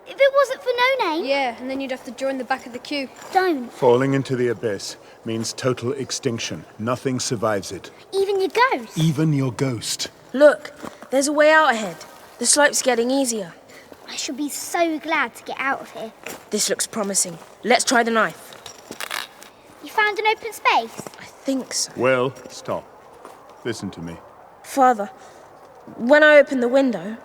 If it wasn't for No Name... Yeah, and then you'd have to join the back of the queue. Don't. Falling into the abyss means total extinction. Nothing survives it. Even your ghost. Even your ghost. Look, there's a way out ahead. The slope's getting easier. I shall be so glad to get out of here. This looks promising. Let's try the knife. You found an open space? I think so. Well, stop. Listen to me. Father, when I open the window,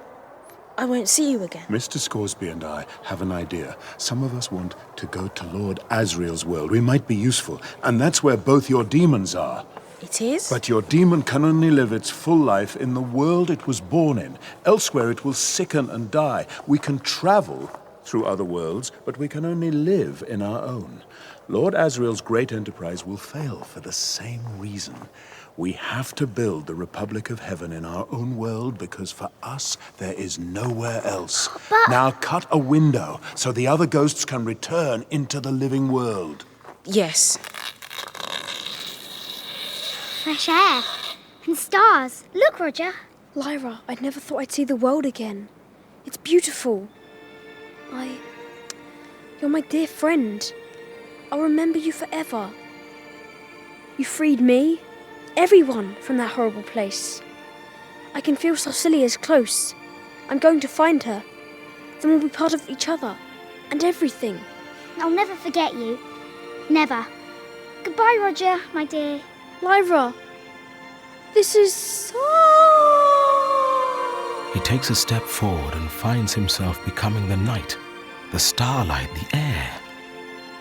I won't see you again. Mr. Scoresby and I have an idea. Some of us want to go to Lord Asriel's world. We might be useful, and that's where both your demons are. It is? But your demon can only live its full life in the world it was born in. Elsewhere it will sicken and die. We can travel through other worlds, but we can only live in our own. Lord Asriel's great enterprise will fail for the same reason. We have to build the Republic of Heaven in our own world because for us there is nowhere else. But... Now cut a window so the other ghosts can return into the living world. Yes. Fresh air. And stars. Look, Roger. Lyra, I never thought I'd see the world again. It's beautiful. You're my dear friend. I'll remember you forever. You freed me, everyone, from that horrible place. I can feel Cecilia's close. I'm going to find her. Then we'll be part of each other and everything. I'll never forget you. Never. Goodbye, Roger, my dear. Lyra, this is so... He takes a step forward and finds himself becoming the night, the starlight, the air.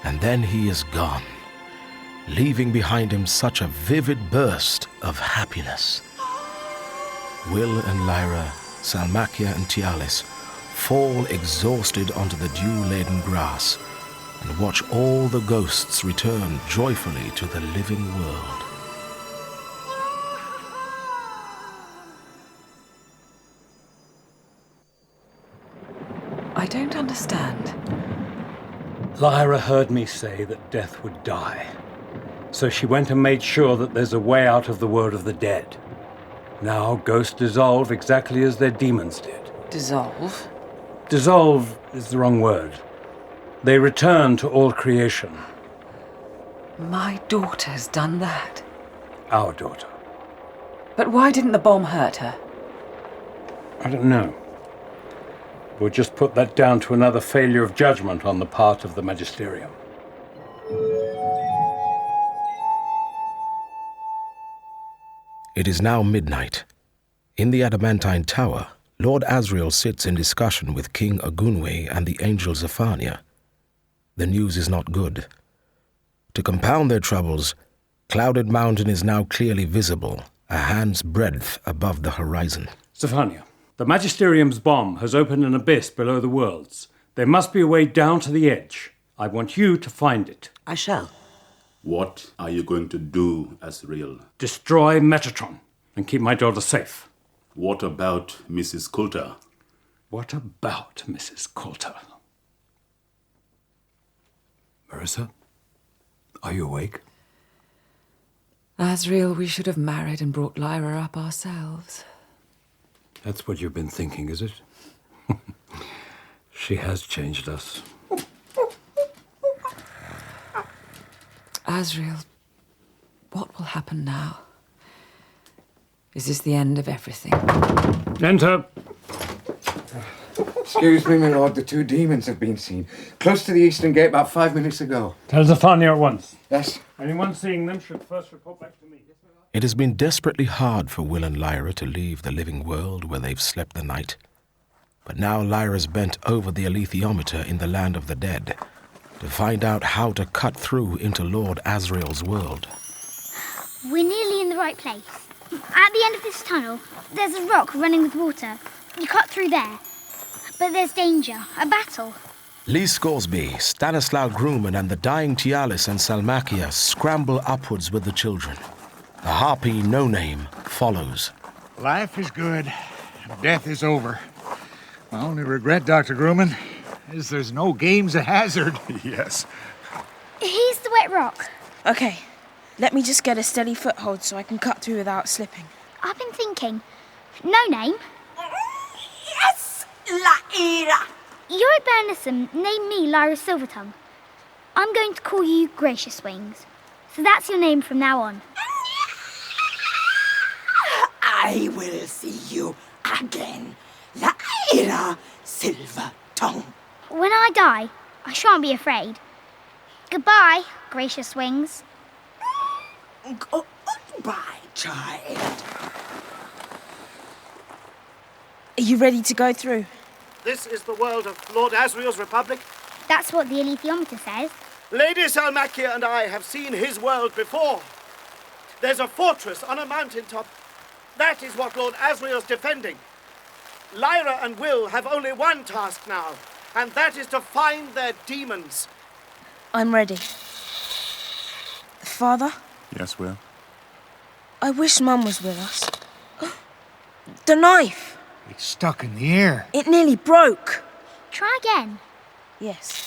And then he is gone, leaving behind him such a vivid burst of happiness. Will and Lyra, Salmakia and Tialis fall exhausted onto the dew-laden grass and watch all the ghosts return joyfully to the living world. I don't understand. Lyra heard me say that death would die. So she went and made sure that there's a way out of the world of the dead. Now ghosts dissolve exactly as their demons did. Dissolve? Dissolve is the wrong word. They return to all creation. My daughter's done that. Our daughter. But why didn't the bomb hurt her? I don't know. We'll just put that down to another failure of judgment on the part of the Magisterium. It is now midnight. In the Adamantine Tower, Lord Asriel sits in discussion with King Ogunwe and the angel Zephania. The news is not good. To compound their troubles, Clouded Mountain is now clearly visible, a hand's breadth above the horizon. Zephania, the Magisterium's bomb has opened an abyss below the worlds. There must be a way down to the edge. I want you to find it. I shall. What are you going to do, Asriel? Destroy Metatron and keep my daughter safe. What about Mrs. Coulter? What about Mrs. Coulter? Marissa, are you awake? Asriel, we should have married and brought Lyra up ourselves. That's what you've been thinking, is it? She has changed us. Asriel, what will happen now? Is this the end of everything? Enter. Excuse me, my lord. The two demons have been seen. Close to the eastern gate about 5 minutes ago. Tell Zephania at once. Yes. Anyone seeing them should first report back to me. It has been desperately hard for Will and Lyra to leave the living world where they've slept the night. But now Lyra's bent over the alethiometer in the land of the dead to find out how to cut through into Lord Asriel's world. We're nearly in the right place. At the end of this tunnel, there's a rock running with water. You cut through there. But there's danger, a battle. Lee Scoresby, Stanislaw Grumman, and the dying Tialis and Salmakia scramble upwards with the children. The harpy No Name follows. Life is good, and death is over. My only regret, Dr. Grumman, is there's no games of hazard. Yes. Here's the wet rock. Okay, let me just get a steady foothold so I can cut through without slipping. I've been thinking. No name. Yes, Lyra. Yorick Bernison named me Lyra Silvertongue. I'm going to call you Gracious Wings. So that's your name from now on. I will see you again, Lyra Silvertongue. When I die, I shan't be afraid. Goodbye, Gracious Wings. Goodbye, child. Are you ready to go through? This is the world of Lord Asriel's Republic. That's what the alethiometer says. Lady Salmakia and I have seen his world before. There's a fortress on a mountaintop. That is what Lord Asriel's defending. Lyra and Will have only one task now, and that is to find their demons. I'm ready. Father, Yes, Will? I wish Mum was with us. The knife! It's stuck in the air. It nearly broke. Try again. Yes.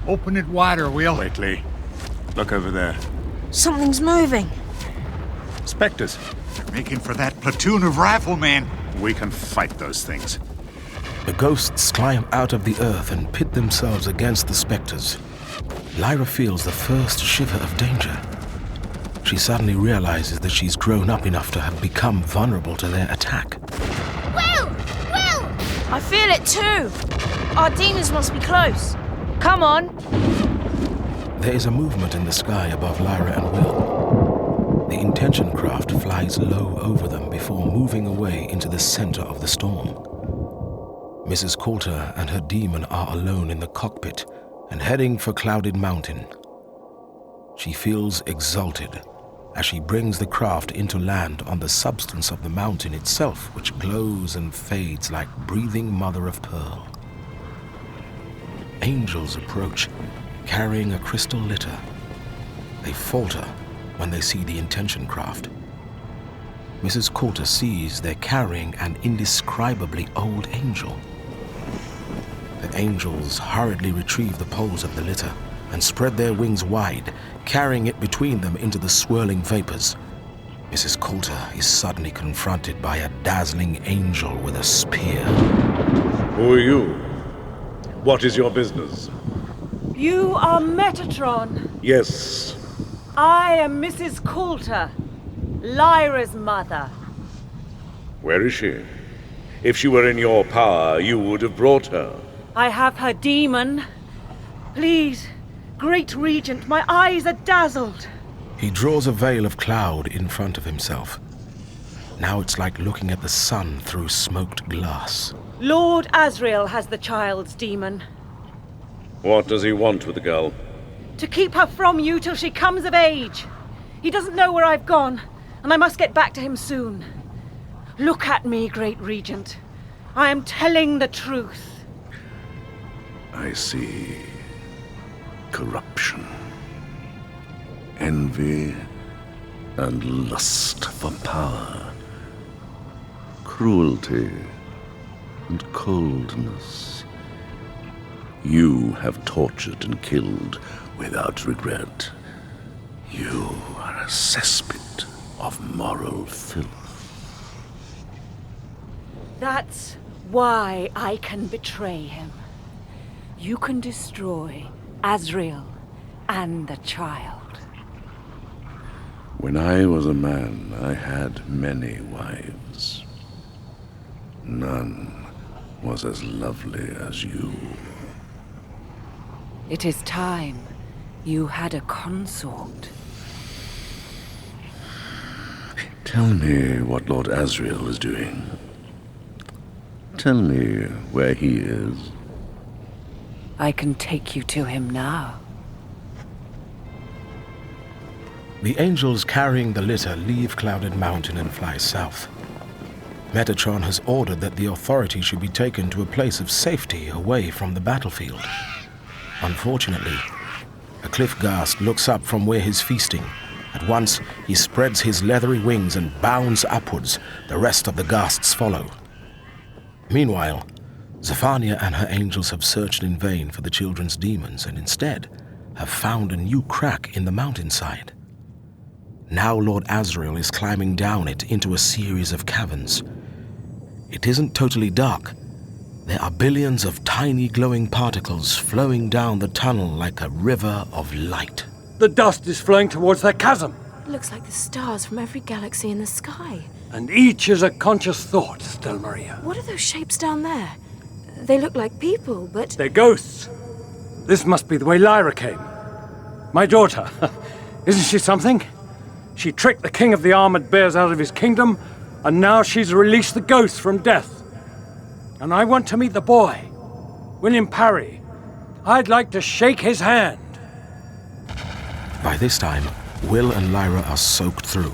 Open it wider, Will. Wait, Lee. Look over there. Something's moving. Spectres. They're making for that platoon of riflemen. We can fight those things. The ghosts climb out of the earth and pit themselves against the spectres. Lyra feels the first shiver of danger. She suddenly realizes that she's grown up enough to have become vulnerable to their attack. Will! Will! I feel it too. Our demons must be close. Come on. There is a movement in the sky above Lyra and Will. The intention craft flies low over them before moving away into the center of the storm. Mrs. Coulter and her demon are alone in the cockpit and heading for Clouded Mountain. She feels exalted as she brings the craft into land on the substance of the mountain itself, which glows and fades like breathing mother of pearl. Angels approach, carrying a crystal litter. They falter when they see the intention craft. Mrs. Coulter sees they're carrying an indescribably old angel. The angels hurriedly retrieve the poles of the litter and spread their wings wide, carrying it between them into the swirling vapors. Mrs. Coulter is suddenly confronted by a dazzling angel with a spear. Who are you? What is your business? You are Metatron. Yes. I am Mrs. Coulter, Lyra's mother. Where is she? If she were in your power, you would have brought her. I have her demon. Please, Great Regent, my eyes are dazzled. He draws a veil of cloud in front of himself. Now it's like looking at the sun through smoked glass. Lord Asriel has the child's demon. What does he want with the girl? To keep her from you till she comes of age. He doesn't know where I've gone, and I must get back to him soon. Look at me, Great Regent. I am telling the truth. I see corruption, envy, and lust for power, cruelty, and coldness. You have tortured and killed without regret. You are a cesspit of moral filth. That's why I can betray him. You can destroy Asriel and the child. When I was a man, I had many wives. None was as lovely as you. It is time you had a consort. Tell me what Lord Asriel is doing. Tell me where he is. I can take you to him now. The angels carrying the litter leave Clouded Mountain and fly south. Metatron has ordered that the authority should be taken to a place of safety away from the battlefield. Unfortunately, a cliff ghast looks up from where he's feasting. At once, he spreads his leathery wings and bounds upwards. The rest of the ghasts follow. Meanwhile, Zephania and her angels have searched in vain for the children's demons and instead have found a new crack in the mountainside. Now Lord Asriel is climbing down it into a series of caverns. It isn't totally dark. There are billions of tiny glowing particles flowing down the tunnel like a river of light. The dust is flowing towards that chasm, It looks like the stars from every galaxy in the sky. and each is a conscious thought, Stella Maria. What are those shapes down there? They look like people, but... They're ghosts. This must be the way Lyra came. My daughter. Isn't she something? She tricked the king of the armored bears out of his kingdom, and now she's released the ghosts from death. And I want to meet the boy, William Parry. I'd like to shake his hand. By this time, Will and Lyra are soaked through.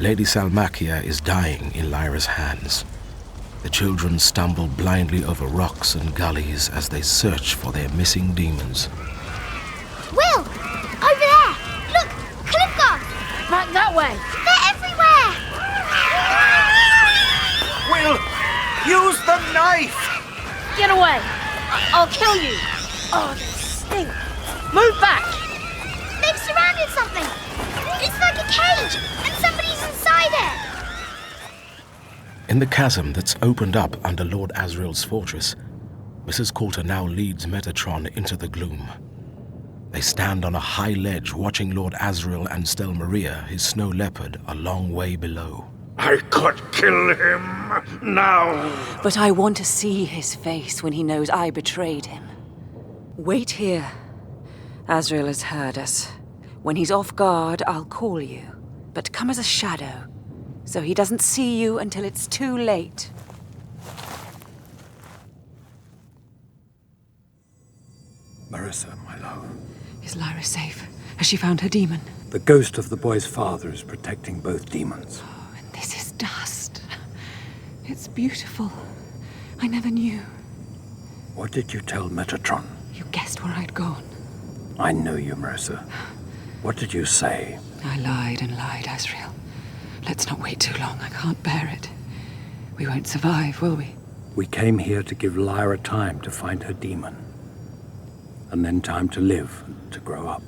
Lady Salmakia is dying in Lyra's hands. The children stumble blindly over rocks and gullies as they search for their missing demons. Will! Over there! Look! Cliff guard! Back that way! They're everywhere! Will, use the knife! Get away! I'll kill you! Oh, they stink! Move back! They've surrounded something! It's like a cage, and somebody's inside it! In the chasm that's opened up under Lord Asriel's fortress, Mrs. Coulter now leads Metatron into the gloom. They stand on a high ledge watching Lord Asriel and Stella Maria, his snow leopard, a long way below. I could kill him now. But I want to see his face when he knows I betrayed him. Wait here. Asriel has heard us. When he's off guard, I'll call you. But come as a shadow, so he doesn't see you until it's too late. Marissa, my love. Is Lyra safe? Has she found her demon? The ghost of the boy's father is protecting both demons. This is dust. It's beautiful. I never knew. What did you tell Metatron? You guessed where I'd gone. I know you, Marissa. What did you say? I lied and lied, Asriel. Let's not wait too long. I can't bear it. We won't survive, will we? We came here to give Lyra time to find her demon. And then time to live and to grow up.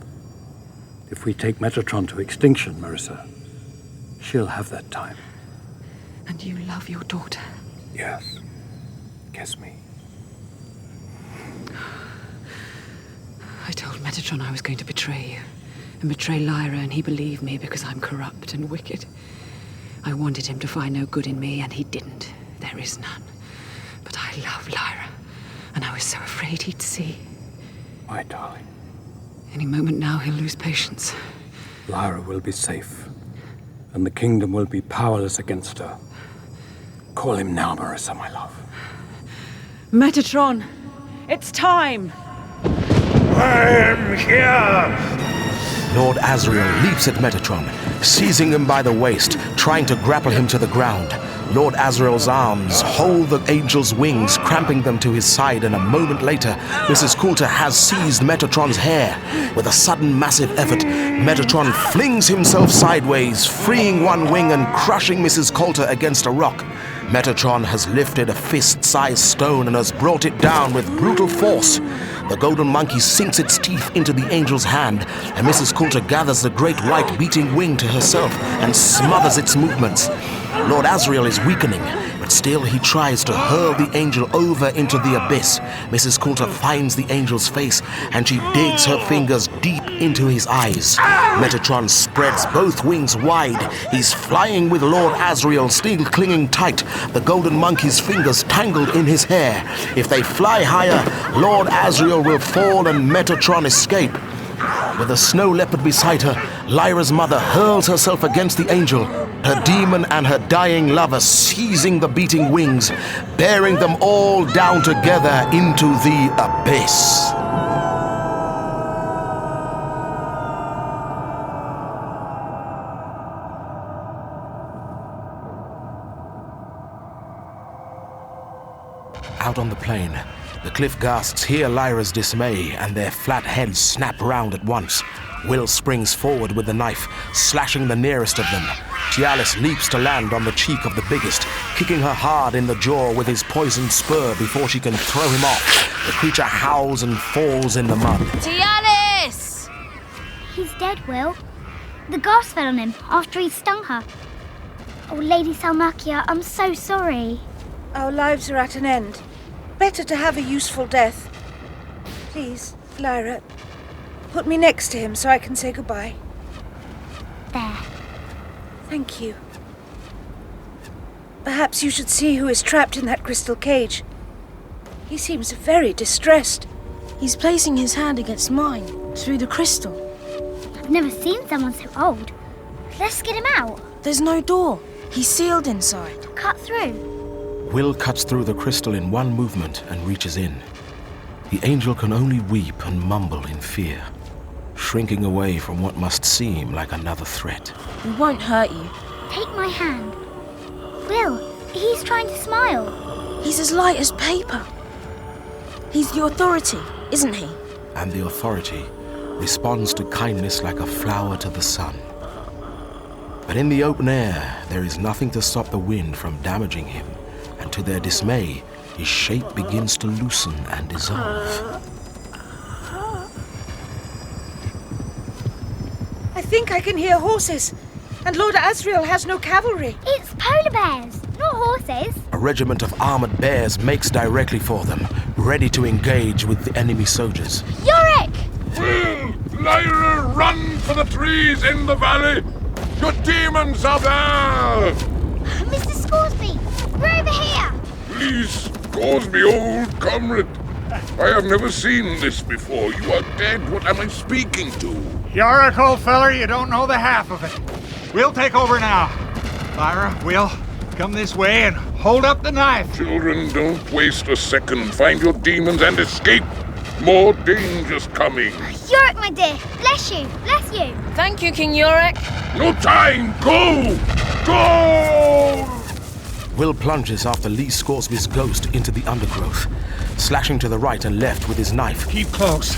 If we take Metatron to extinction, Marissa, she'll have that time. And you love your daughter? Yes. Kiss me. I told Metatron I was going to betray you. And betray Lyra, and he believed me because I'm corrupt and wicked. I wanted him to find no good in me, and he didn't. There is none. But I love Lyra, and I was so afraid he'd see. My darling. Any moment now, he'll lose patience. Lyra will be safe, and the kingdom will be powerless against her. Call him now, Marissa, my love. Metatron! It's time! I am here! Lord Asriel leaps at Metatron, seizing him by the waist, trying to grapple him to the ground. Lord Asriel's arms hold the angel's wings, cramping them to his side, and a moment later, Mrs. Coulter has seized Metatron's hair. With a sudden massive effort, Metatron flings himself sideways, freeing one wing and crushing Mrs. Coulter against a rock. Metatron has lifted a fist-sized stone and has brought it down with brutal force. The golden monkey sinks its teeth into the angel's hand, and Mrs. Coulter gathers the great white beating wing to herself and smothers its movements. Lord Asriel is weakening, but still he tries to hurl the angel over into the abyss. Mrs. Coulter finds the angel's face, and she digs her fingers deep into his eyes. Metatron spreads both wings wide. He's flying with Lord Asriel still clinging tight, the golden monkey's fingers tangled in his hair. If they fly higher, Lord Asriel will fall and Metatron escape. With a snow leopard beside her, Lyra's mother hurls herself against the angel, her demon and her dying lover seizing the beating wings, bearing them all down together into the abyss. Out on the plain, the cliff ghasts hear Lyra's dismay, and their flat heads snap round at once. Will springs forward with the knife, slashing the nearest of them. Tialis leaps to land on the cheek of the biggest, kicking her hard in the jaw with his poisoned spur before she can throw him off. The creature howls and falls in the mud. Tialis! He's dead, Will. The gas fell on him after he stung her. Oh, Lady Salmakia, I'm so sorry. Our lives are at an end. Better to have a useful death. Please, Lyra, put me next to him so I can say goodbye. There. Thank you. Perhaps you should see who is trapped in that crystal cage. He seems very distressed. He's placing his hand against mine, through the crystal. I've never seen someone so old. Let's get him out. There's no door. He's sealed inside. Cut through. Will cuts through the crystal in one movement and reaches in. The angel can only weep and mumble in fear, shrinking away from what must seem like another threat. We won't hurt you. Take my hand. Will, he's trying to smile. He's as light as paper. He's the authority, isn't he? And the authority responds to kindness like a flower to the sun. But in the open air, there is nothing to stop the wind from damaging him, and to their dismay, his shape begins to loosen and dissolve. I think I can hear horses, and Lord Asriel has no cavalry. It's polar bears, not horses. A regiment of armored bears makes directly for them, ready to engage with the enemy soldiers. Yorick! Will, Lyra, run for the trees in the valley! Your demons are there! Mr. Scoresby, we're over here! Please, Scoresby, old comrade. I have never seen this before. You are dead. What am I speaking to? Yorick, old feller, you don't know the half of it. We'll take over now. Lyra, Will, come this way and hold up the knife. Children, don't waste a second. Find your demons and escape. More dangers coming. Yorick, my dear, bless you, bless you. Thank you, King Yorick. No time! Go! Go! Will plunges after Lee Scoresby's ghost into the undergrowth, slashing to the right and left with his knife. Keep close.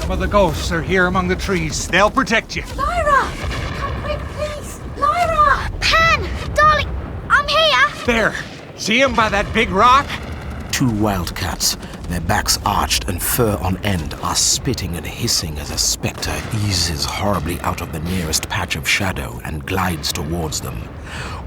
Some of the ghosts are here among the trees. They'll protect you. Lyra! Come quick, please! Lyra! Pan! Darling, I'm here! There. See him by that big rock? Two wildcats, their backs arched and fur on end, are spitting and hissing as a spectre eases horribly out of the nearest patch of shadow and glides towards them.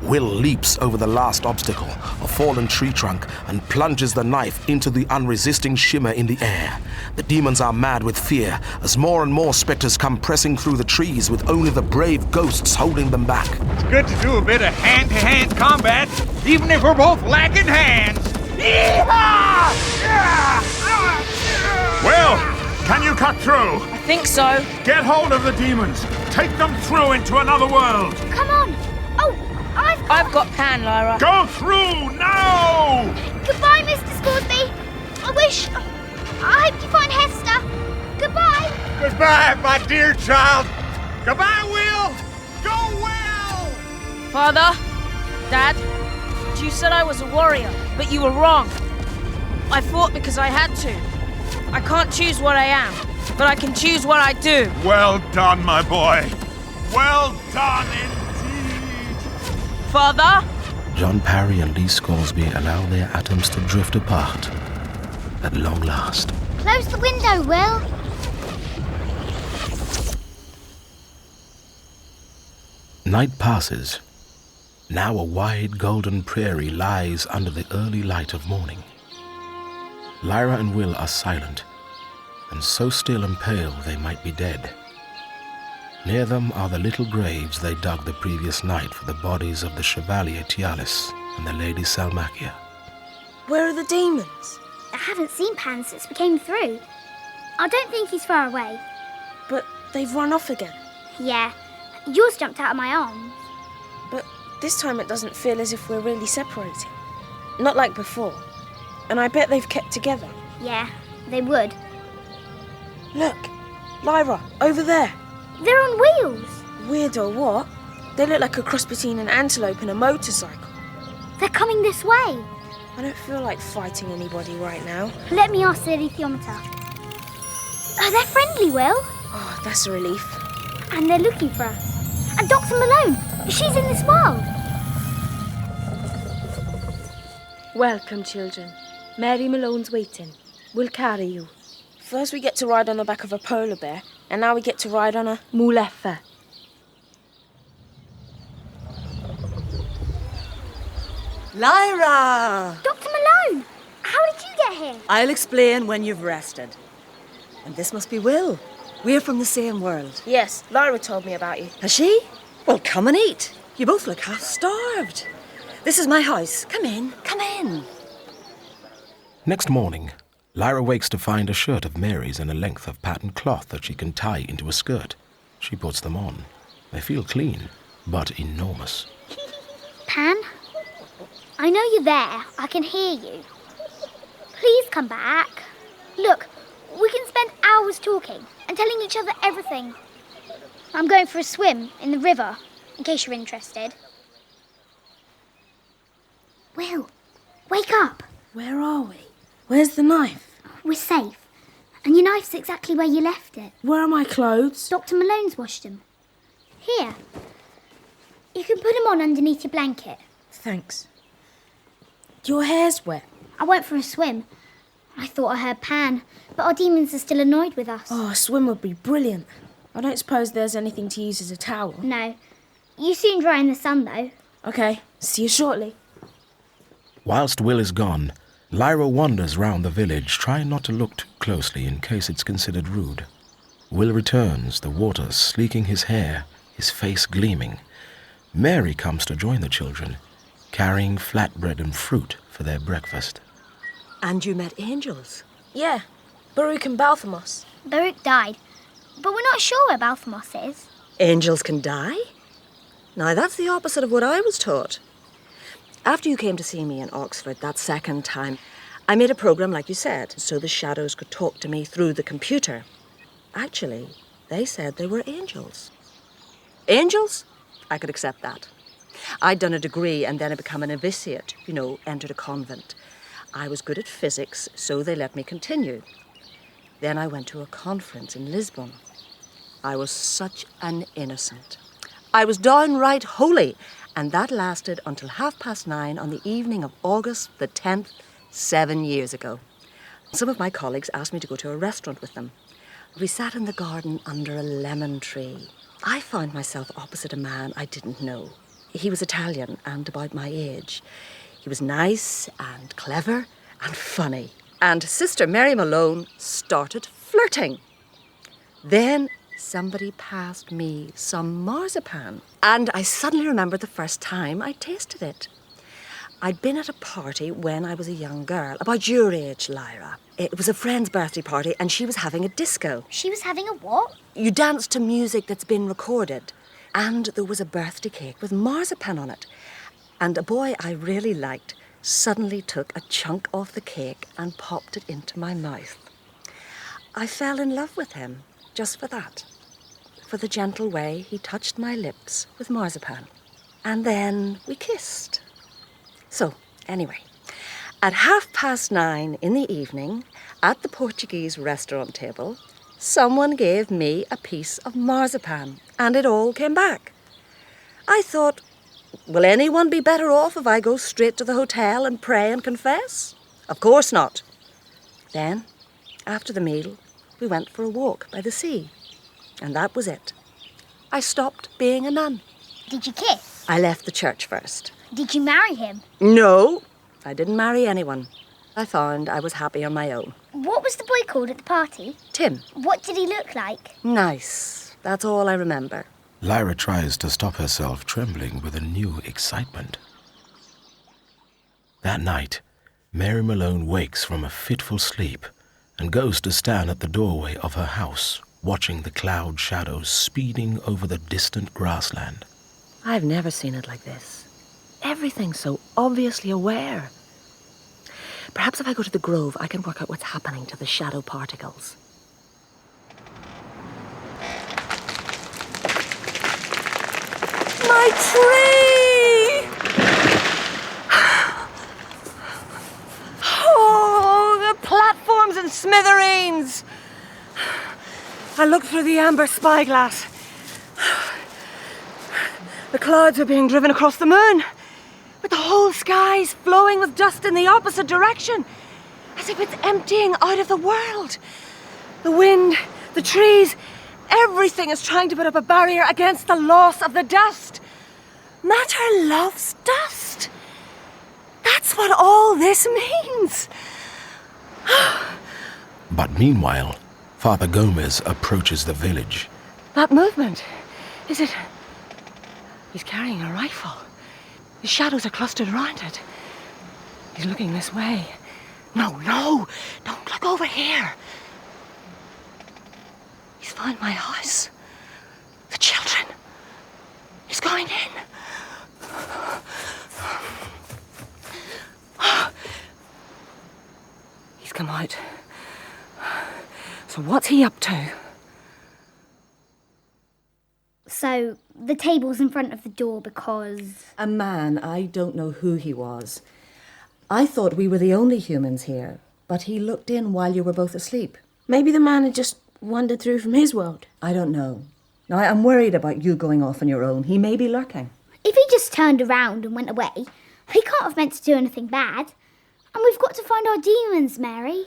Will leaps over the last obstacle, a fallen tree trunk, and plunges the knife into the unresisting shimmer in the air. The demons are mad with fear as more and more spectres come pressing through the trees with only the brave ghosts holding them back. It's good to do a bit of hand-to-hand combat, even if we're both lacking hands. Well, can you cut through? I think so. Get hold of the demons. Take them through into another world. Come on! Oh, I've got Pan, Lyra. Go through now! Goodbye, Mr. Scoresby. I hope you find Hester. Goodbye. Goodbye, my dear child. Goodbye, Will. Go, Will. Father, Dad, you said I was a warrior, but you were wrong. I fought because I had to. I can't choose what I am, but I can choose what I do. Well done, my boy. Well done indeed. Father? John Parry and Lee Scoresby allow their atoms to drift apart at long last. Close the window, Will. Night passes. Now a wide golden prairie lies under the early light of morning. Lyra and Will are silent, and so still and pale they might be dead. Near them are the little graves they dug the previous night for the bodies of the Chevalier Tialis and the Lady Salmakia. Where are the demons? I haven't seen Pan since we came through. I don't think he's far away. But they've run off again. Yeah, yours jumped out of my arms. But this time it doesn't feel as if we're really separating. Not like before. And I bet they've kept together. Yeah, they would. Look, Lyra, over there. They're on wheels. Weird or what? They look like a cross between an antelope and a motorcycle. They're coming this way. I don't feel like fighting anybody right now. Let me ask the alethiometer. Oh, they're friendly, Will. Oh, that's a relief. And they're looking for us. And Dr. Malone, she's in this world. Welcome, children. Mary Malone's waiting. We'll carry you. First we get to ride on the back of a polar bear, and now we get to ride on a muleffa. Lyra! Dr. Malone, how did you get here? I'll explain when you've rested. And this must be Will. We're from the same world. Yes, Lyra told me about you. Has she? Well, come and eat. You both look half-starved. This is my house. Come in, come in. Next morning, Lyra wakes to find a shirt of Mary's and a length of patterned cloth that she can tie into a skirt. She puts them on. They feel clean, but enormous. Pan, I know you're there. I can hear you. Please come back. Look, we can spend hours talking and telling each other everything. I'm going for a swim in the river, in case you're interested. Will, wake up. Where are we? Where's the knife? We're safe. And your knife's exactly where you left it. Where are my clothes? Dr. Malone's washed them. Here. You can put them on underneath your blanket. Thanks. Your hair's wet. I went for a swim. I thought I heard Pan, but our demons are still annoyed with us. Oh, a swim would be brilliant. I don't suppose there's anything to use as a towel. No. You soon dry in the sun, though. Okay, see you shortly. Whilst Will is gone, Lyra wanders round the village, trying not to look too closely in case it's considered rude. Will returns, the water sleeking his hair, his face gleaming. Mary comes to join the children, carrying flatbread and fruit for their breakfast. And you met angels? Yeah, Baruch and Balthamos. Baruch died, but we're not sure where Balthamos is. Angels can die? Now, that's the opposite of what I was taught. After you came to see me in Oxford that second time, I made a program like you said, so the shadows could talk to me through the computer. Actually, they said they were angels. Angels? I could accept that. I'd done a degree and then had become a novitiate, entered a convent. I was good at physics, so they let me continue. Then I went to a conference in Lisbon. I was such an innocent. I was downright holy, and that lasted until 9:30 on the evening of August the 10th, 7 years ago. Some of my colleagues asked me to go to a restaurant with them. We sat in the garden under a lemon tree. I found myself opposite a man I didn't know. He was Italian and about my age. He was nice and clever and funny. And Sister Mary Malone started flirting. Then somebody passed me some marzipan, and I suddenly remembered the first time I tasted it. I'd been at a party when I was a young girl, about your age, Lyra. It was a friend's birthday party, and she was having a disco. She was having a what? You dance to music that's been recorded. And there was a birthday cake with marzipan on it. And a boy I really liked suddenly took a chunk off the cake and popped it into my mouth. I fell in love with him, just for that. For the gentle way he touched my lips with marzipan. And then we kissed. So, anyway, at 9:30 in the evening, at the Portuguese restaurant table, someone gave me a piece of marzipan, and it all came back. I thought, will anyone be better off if I go straight to the hotel and pray and confess? Of course not. Then, after the meal, we went for a walk by the sea. And that was it. I stopped being a nun. Did you kiss? I left the church first. Did you marry him? No, I didn't marry anyone. I found I was happy on my own. What was the boy called at the party? Tim. What did he look like? Nice. That's all I remember. Lyra tries to stop herself, trembling with a new excitement. That night, Mary Malone wakes from a fitful sleep and goes to stand at the doorway of her house, watching the cloud shadows speeding over the distant grassland. I've never seen it like this. Everything's so obviously aware. Perhaps if I go to the grove, I can work out what's happening to the shadow particles. My tree! smithereens! I looked through the Amber Spyglass. The clouds are being driven across the moon, but the whole sky's flowing with dust in the opposite direction, as if it's emptying out of the world. The wind, the trees, everything is trying to put up a barrier against the loss of the dust. Matter loves dust. That's what all this means. But meanwhile, Father Gomez approaches the village. That movement, is it... He's carrying a rifle. The shadows are clustered around it. He's looking this way. No, don't look over here. He's found my house. The children. He's going in. He's come out. So what's he up to? So, the table's in front of the door because... A man, I don't know who he was. I thought we were the only humans here, but he looked in while you were both asleep. Maybe the man had just wandered through from his world. I don't know. Now, I'm worried about you going off on your own. He may be lurking. If he just turned around and went away, he can't have meant to do anything bad. And we've got to find our demons, Mary.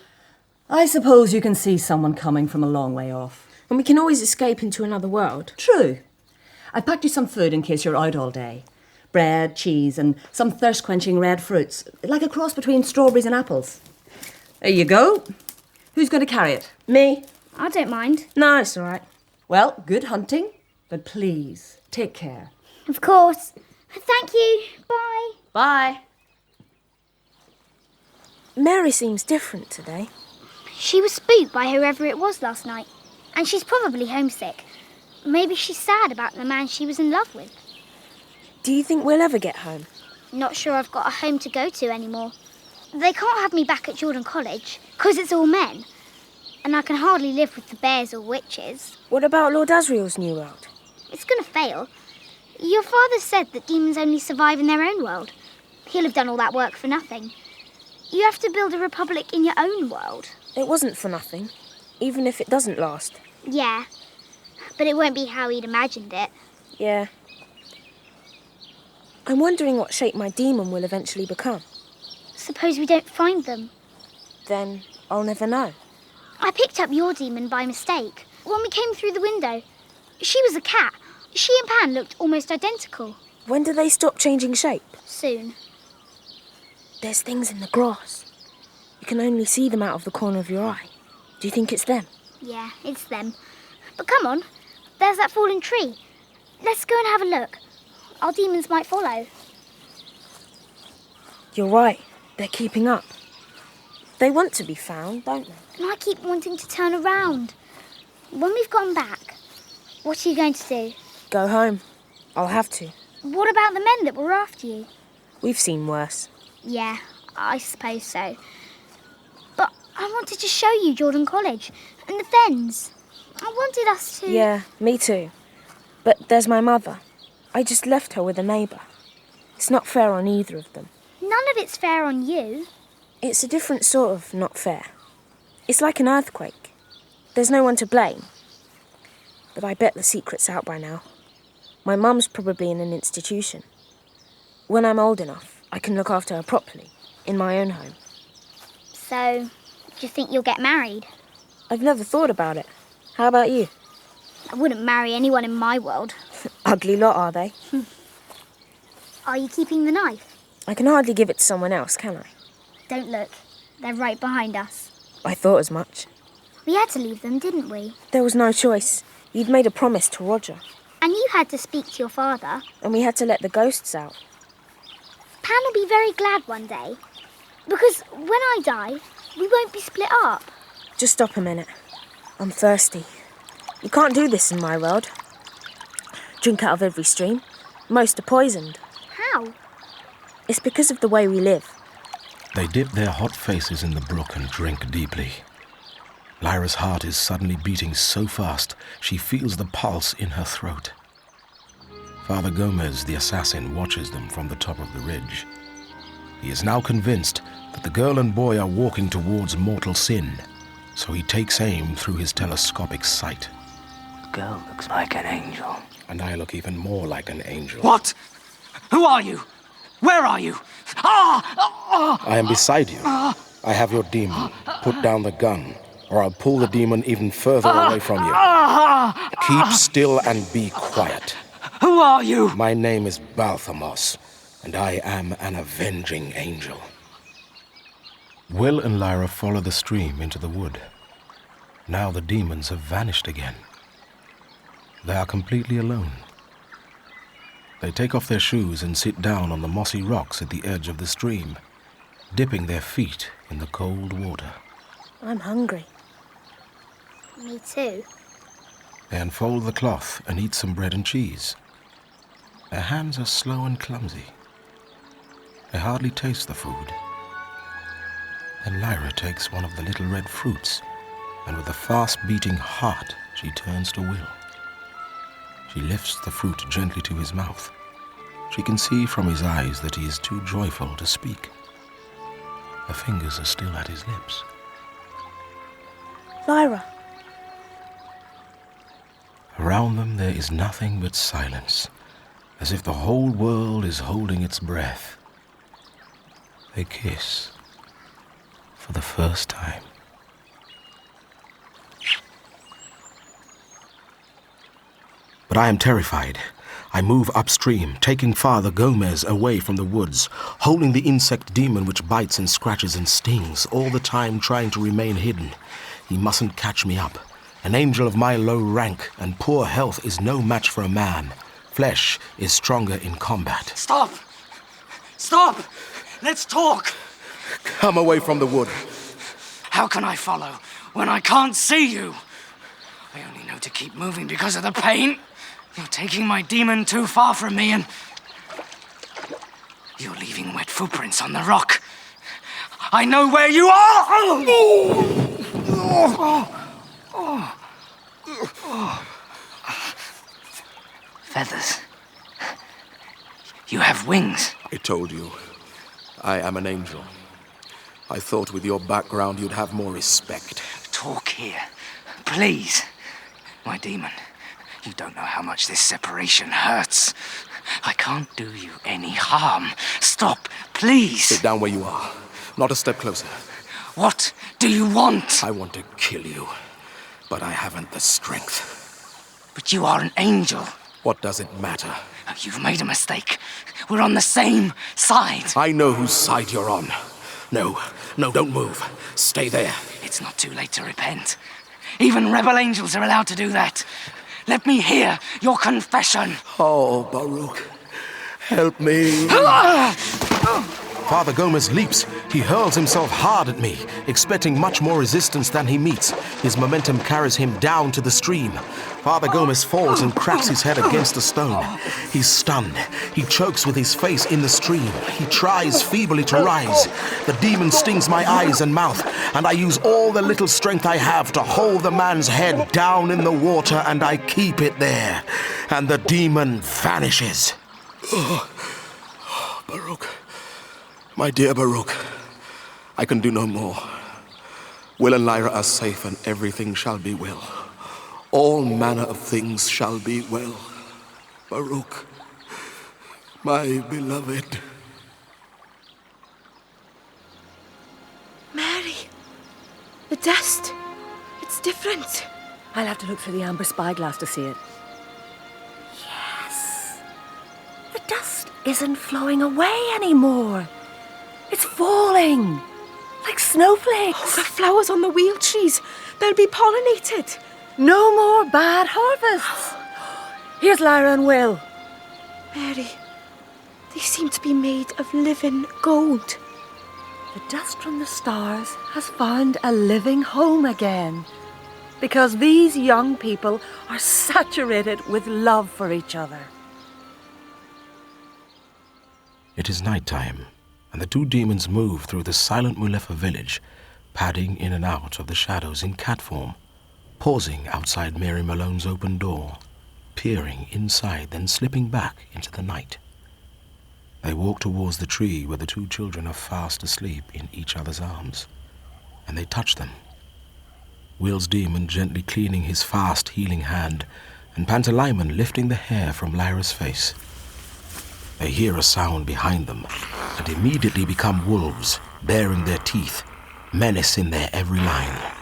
I suppose you can see someone coming from a long way off. And we can always escape into another world. True. I packed you some food in case you're out all day. Bread, cheese, and some thirst-quenching red fruits, like a cross between strawberries and apples. There you go. Who's going to carry it? Me. I don't mind. No, it's all right. Well, good hunting, but please, take care. Of course. Thank you. Bye. Bye. Mary seems different today. She was spooked by whoever it was last night, and she's probably homesick. Maybe she's sad about the man she was in love with. Do you think we'll ever get home? Not sure I've got a home to go to anymore. They can't have me back at Jordan College, 'cause it's all men. And I can hardly live with the bears or witches. What about Lord Asriel's new world? It's going to fail. Your father said that demons only survive in their own world. He'll have done all that work for nothing. You have to build a republic in your own world. It wasn't for nothing, even if it doesn't last. Yeah, but it won't be how he'd imagined it. Yeah. I'm wondering what shape my demon will eventually become. Suppose we don't find them. Then I'll never know. I picked up your demon by mistake when we came through the window. She was a cat. She and Pan looked almost identical. When do they stop changing shape? Soon. There's things in the grass. You can only see them out of the corner of your eye. Do you think it's them? Yeah, it's them. But come on, there's that fallen tree. Let's go and have a look. Our demons might follow. You're right. They're keeping up. They want to be found, don't they? And I keep wanting to turn around. When we've gone back, what are you going to do? Go home. I'll have to. What about the men that were after you? We've seen worse. Yeah, I suppose so. But I wanted to show you Jordan College and the Fens. I wanted us to... Yeah, me too. But there's my mother. I just left her with a neighbour. It's not fair on either of them. None of it's fair on you. It's a different sort of not fair. It's like an earthquake. There's no one to blame. But I bet the secret's out by now. My mum's probably in an institution. When I'm old enough, I can look after her properly, in my own home. So, do you think you'll get married? I've never thought about it. How about you? I wouldn't marry anyone in my world. Ugly lot, are they? Are you keeping the knife? I can hardly give it to someone else, can I? Don't look. They're right behind us. I thought as much. We had to leave them, didn't we? There was no choice. You'd made a promise to Roger. And you had to speak to your father. And we had to let the ghosts out. Pan will be very glad one day. Because when I die, we won't be split up. Just stop a minute. I'm thirsty. You can't do this in my world. Drink out of every stream. Most are poisoned. How? It's because of the way we live. They dip their hot faces in the brook and drink deeply. Lyra's heart is suddenly beating so fast she feels the pulse in her throat. Father Gomez, the assassin, watches them from the top of the ridge. He is now convinced that the girl and boy are walking towards mortal sin, so he takes aim through his telescopic sight. The girl looks like an angel. And I look even more like an angel. What? Who are you? Where are you? I am beside you. I have your demon. Put down the gun, or I'll pull the demon even further away from you. Keep still and be quiet. Who are you? My name is Balthamos, and I am an avenging angel. Will and Lyra follow the stream into the wood. Now the demons have vanished again. They are completely alone. They take off their shoes and sit down on the mossy rocks at the edge of the stream, dipping their feet in the cold water. I'm hungry. Me too. They unfold the cloth and eat some bread and cheese. Their hands are slow and clumsy. They hardly taste the food. Then Lyra takes one of the little red fruits, and with a fast-beating heart, she turns to Will. She lifts the fruit gently to his mouth. She can see from his eyes that he is too joyful to speak. Her fingers are still at his lips. Lyra. Around them there is nothing but silence, as if the whole world is holding its breath. They kiss for the first time. But I am terrified. I move upstream, taking Father Gomez away from the woods, holding the insect demon which bites and scratches and stings, all the time trying to remain hidden. He mustn't catch me up. An angel of my low rank and poor health is no match for a man. Flesh is stronger in combat. Stop! Stop! Let's talk! Come away from the wood. How can I follow when I can't see you? I only know to keep moving because of the pain. You're taking my demon too far from me and you're leaving wet footprints on the rock. I know where you are! Feathers. You have wings. I told you, I am an angel. I thought with your background you'd have more respect. Talk here, please. My demon, you don't know how much this separation hurts. I can't do you any harm. Stop, please. Sit down where you are. Not a step closer. What do you want? I want to kill you, but I haven't the strength. But you are an angel. What does it matter? You've made a mistake. We're on the same side. I know whose side you're on. No, don't move. Stay there. It's not too late to repent. Even rebel angels are allowed to do that. Let me hear your confession. Oh, Baruch, help me. Father Gomez leaps. He hurls himself hard at me, expecting much more resistance than he meets. His momentum carries him down to the stream. Father Gomez falls and cracks his head against a stone. He's stunned. He chokes with his face in the stream. He tries feebly to rise. The demon stings my eyes and mouth, and I use all the little strength I have to hold the man's head down in the water, and I keep it there. And the demon vanishes. Baruch. My dear Baruch, I can do no more. Will and Lyra are safe, and everything shall be well. All manner of things shall be well. Baruch, my beloved. Mary, the dust, it's different. I'll have to look through the Amber Spyglass to see it. Yes, the dust isn't flowing away anymore. It's falling, like snowflakes. Oh, the flowers on the wheel trees, they'll be pollinated. No more bad harvests. Here's Lyra and Will. Mary, they seem to be made of living gold. The dust from the stars has found a living home again, because these young people are saturated with love for each other. It is night time, and the two demons move through the silent Mulefa village, padding in and out of the shadows in cat form, pausing outside Mary Malone's open door, peering inside, then slipping back into the night. They walk towards the tree where the two children are fast asleep in each other's arms, and they touch them. Will's demon gently cleaning his fast healing hand, and Pantalaimon lifting the hair from Lyra's face. They hear a sound behind them, and immediately become wolves, baring their teeth, menace in their every line.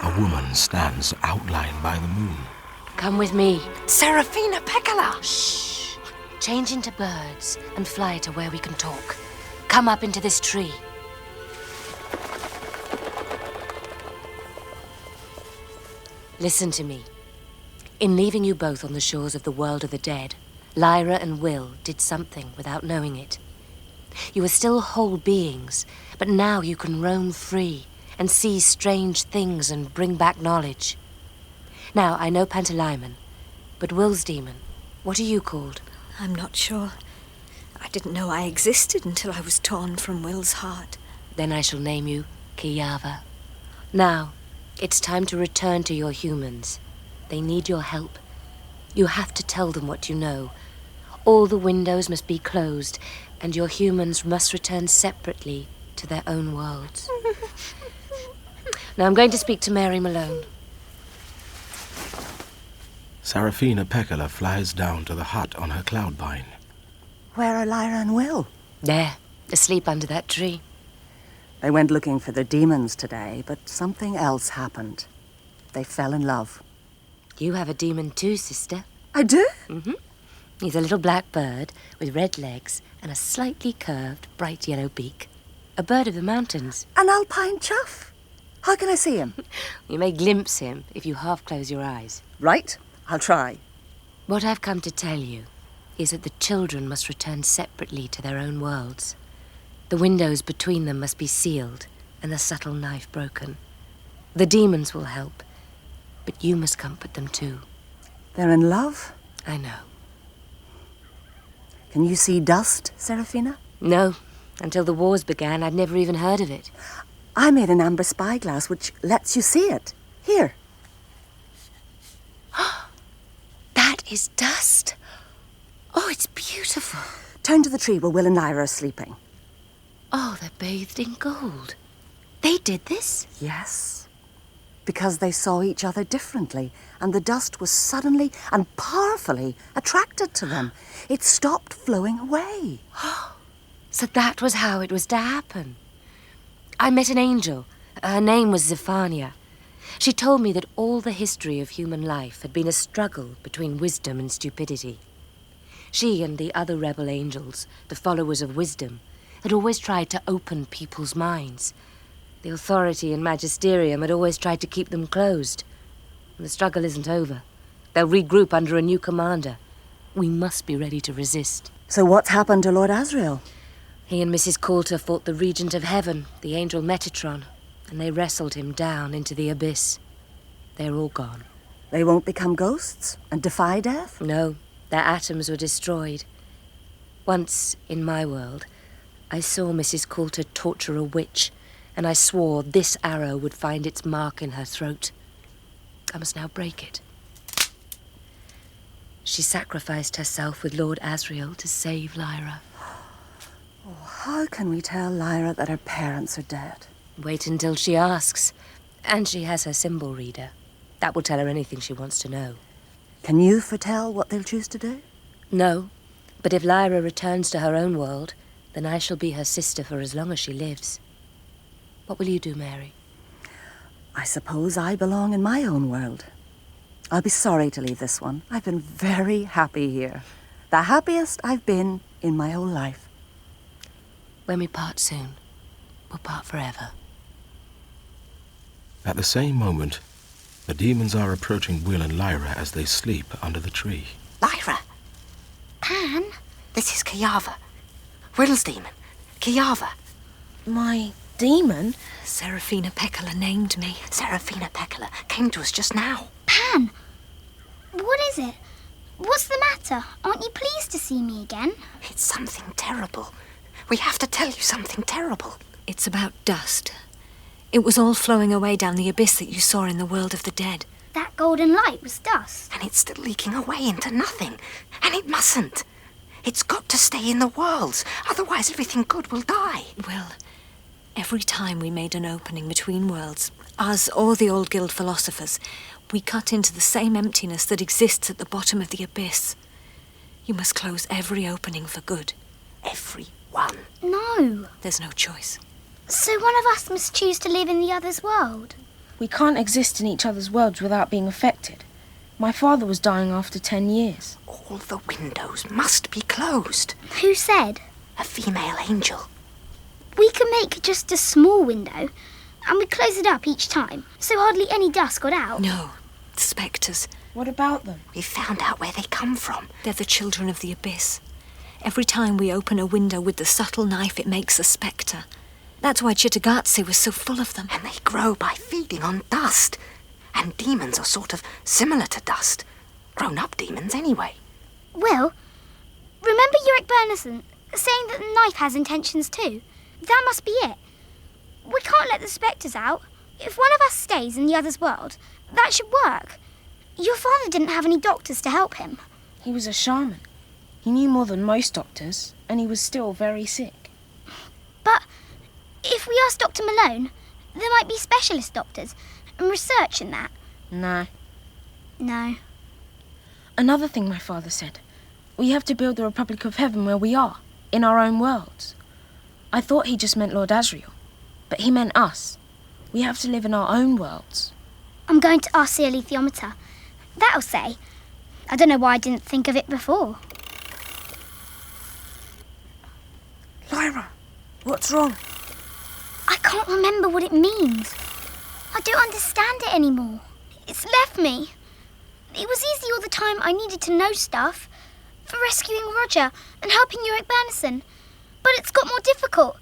A woman stands outlined by the moon. Come with me. Serafina Pekkala! Shh. Change into birds and fly to where we can talk. Come up into this tree. Listen to me. In leaving you both on the shores of the world of the dead, Lyra and Will did something without knowing it. You are still whole beings, but now you can roam free and see strange things and bring back knowledge. Now, I know Pantalaimon, but Will's demon, what are you called? I'm not sure. I didn't know I existed until I was torn from Will's heart. Then I shall name you Kiyava. Now, it's time to return to your humans. They need your help. You have to tell them what you know. All the windows must be closed, and your humans must return separately to their own worlds. Now I'm going to speak to Mary Malone. Serafina Pekkala flies down to the hut on her cloudvine. Where are Lyra and Will? There, asleep under that tree. They went looking for their demons today, but something else happened. They fell in love. You have a demon too, sister. I do? Mm-hmm. He's a little black bird with red legs and a slightly curved, bright yellow beak. A bird of the mountains. An alpine chuff? How can I see him? You may glimpse him if you half close your eyes. Right, I'll try. What I've come to tell you is that the children must return separately to their own worlds. The windows between them must be sealed and the subtle knife broken. The demons will help, but you must comfort them too. They're in love? I know. Can you see dust, Serafina? No. Until the wars began, I'd never even heard of it. I made an Amber Spyglass which lets you see it. Here. That is dust. Oh, it's beautiful. Turn to the tree where Will and Lyra are sleeping. Oh, they're bathed in gold. They did this? Yes. Because they saw each other differently, and the dust was suddenly and powerfully attracted to them. It stopped flowing away. So that was how it was to happen. I met an angel. Her name was Zephania. She told me that all the history of human life had been a struggle between wisdom and stupidity. She and the other rebel angels, the followers of wisdom, had always tried to open people's minds. The authority and magisterium had always tried to keep them closed. The struggle isn't over. They'll regroup under a new commander. We must be ready to resist. So what's happened to Lord Asriel? He and Mrs. Coulter fought the Regent of Heaven, the angel Metatron, and they wrestled him down into the abyss. They're all gone. They won't become ghosts and defy death? No, their atoms were destroyed. Once, in my world, I saw Mrs. Coulter torture a witch, and I swore this arrow would find its mark in her throat. I must now break it. She sacrificed herself with Lord Asriel to save Lyra. Oh, how can we tell Lyra that her parents are dead? Wait until she asks. And she has her symbol reader. That will tell her anything she wants to know. Can you foretell what they'll choose to do? No, but if Lyra returns to her own world, then I shall be her sister for as long as she lives. What will you do, Mary? I suppose I belong in my own world. I'll be sorry to leave this one. I've been very happy here. The happiest I've been in my whole life. When we part soon, we'll part forever. At the same moment, the demons are approaching Will and Lyra as they sleep under the tree. Lyra! Pan? This is Kiyava. Will's demon. Kiyava. My demon? Serafina Pekkala named me. Serafina Pekkala came to us just now. Pan! What is it? What's the matter? Aren't you pleased to see me again? It's something terrible. We have to tell you something terrible. It's about dust. It was all flowing away down the abyss that you saw in the world of the dead. That golden light was dust. And it's still leaking away into nothing. And it mustn't. It's got to stay in the worlds. Otherwise everything good will die. Will, Every time we made an opening between worlds, us or the old guild philosophers, we cut into the same emptiness that exists at the bottom of the abyss. You must close every opening for good. Every one. No. There's no choice. So one of us must choose to live in the other's world. We can't exist in each other's worlds without being affected. My father was dying after 10 years. All the windows must be closed. Who said? A female angel. We can make just a small window, and we close it up each time, so hardly any dust got out. No. The spectres. What about them? We found out where they come from. They're the children of the abyss. Every time we open a window with the subtle knife, it makes a spectre. That's why Cittàgazze was so full of them. And they grow by feeding on dust. And demons are sort of similar to dust. Grown-up demons, anyway. Will, remember Ulrich Bernison saying that the knife has intentions too? That must be it. We can't let the spectres out. If one of us stays in the other's world, that should work. Your father didn't have any doctors to help him. He was a shaman. He knew more than most doctors, and he was still very sick. But if we ask Dr. Malone, there might be specialist doctors and research in that. No. No. Another thing my father said. We have to build the Republic of Heaven where we are, in our own worlds. I thought he just meant Lord Asriel, but he meant us. We have to live in our own worlds. I'm going to ask the alethiometer. That'll say. I don't know why I didn't think of it before. Lyra, what's wrong? I can't remember what it means. I don't understand it anymore. It's left me. It was easy all the time I needed to know stuff. For rescuing Roger and helping Ulrich Bernison. But it's got more difficult.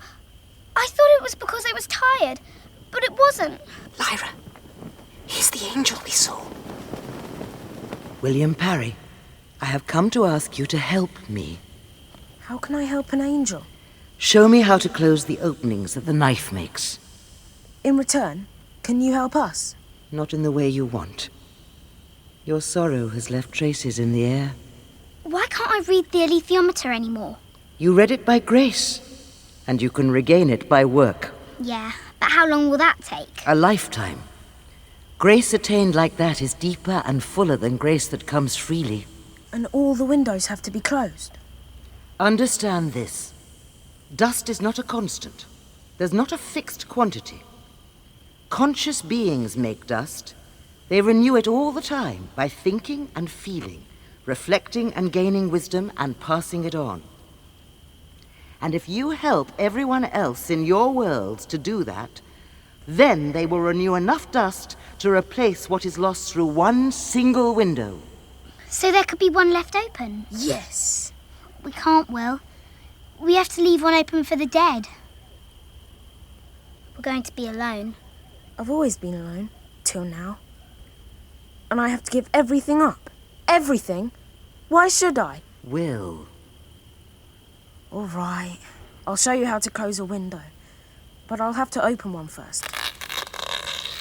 I thought it was because I was tired, but it wasn't. Lyra, he's the angel we saw. William Parry, I have come to ask you to help me. How can I help an angel? Show me how to close the openings that the knife makes. In return, can you help us? Not in the way you want. Your sorrow has left traces in the air. Why can't I read the alethiometer anymore? You read it by grace, and you can regain it by work. Yeah, but how long will that take? A lifetime. Grace attained like that is deeper and fuller than grace that comes freely. And all the windows have to be closed. Understand this. Dust is not a constant. There's not a fixed quantity. Conscious beings make dust. They renew it all the time by thinking and feeling, reflecting and gaining wisdom and passing it on. And if you help everyone else in your worlds to do that, then they will renew enough dust to replace what is lost through one single window. So there could be one left open? Yes. We can't, Will. We have to leave one open for the dead. We're going to be alone. I've always been alone, till now. And I have to give everything up. Everything? Why should I? Will. All right. I'll show you how to close a window. But I'll have to open one first.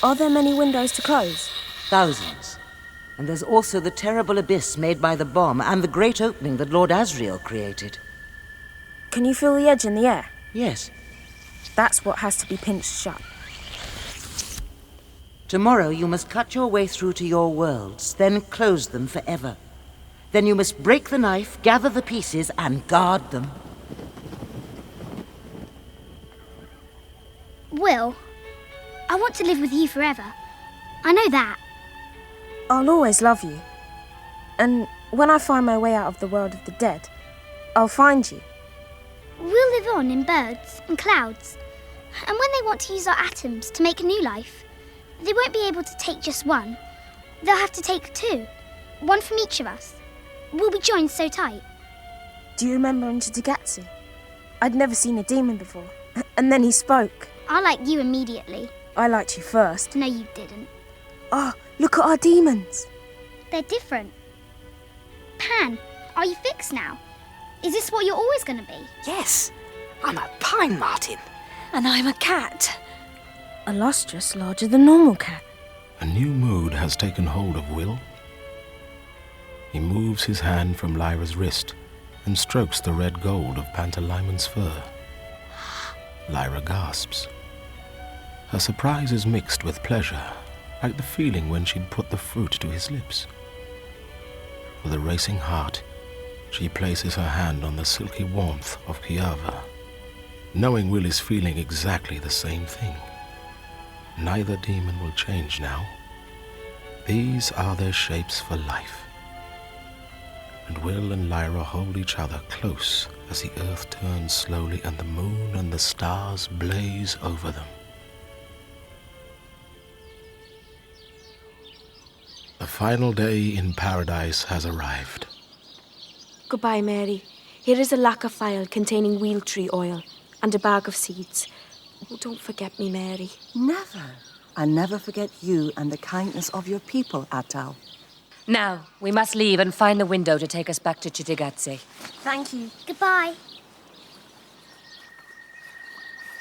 Are there many windows to close? Thousands. And there's also the terrible abyss made by the bomb and the great opening that Lord Asriel created. Can you feel the edge in the air? Yes. That's what has to be pinched shut. Tomorrow you must cut your way through to your worlds, then close them forever. Then you must break the knife, gather the pieces, and guard them. Will, I want to live with you forever. I know that. I'll always love you. And when I find my way out of the world of the dead, I'll find you. We'll live on in birds and clouds. And when they want to use our atoms to make a new life, they won't be able to take just one. They'll have to take two. One from each of us. We'll be joined so tight. Do you remember in Cittàgazze? I'd never seen a demon before. And then he spoke. I liked you immediately. I liked you first. No, you didn't. Oh, look at our demons. They're different. Pan, are you fixed now? Is this what you're always going to be? Yes. I'm a pine marten. And I'm a cat. A lustrous larger than normal cat. A new mood has taken hold of Will. He moves his hand from Lyra's wrist and strokes the red gold of Pantalaimmon's fur. Lyra gasps. Her surprise is mixed with pleasure, like the feeling when she'd put the fruit to his lips. With a racing heart, she places her hand on the silky warmth of Kiava, knowing Will is feeling exactly the same thing. Neither demon will change now. These are their shapes for life. And Will and Lyra hold each other close as the earth turns slowly and the moon and the stars blaze over them. The final day in paradise has arrived. Goodbye, Mary. Here is a lacquer phial containing wheel tree oil and a bag of seeds. Oh, don't forget me, Mary. Never. I never forget you and the kindness of your people, Atal. Now, we must leave and find the window to take us back to Cittàgazze. Thank you. Goodbye.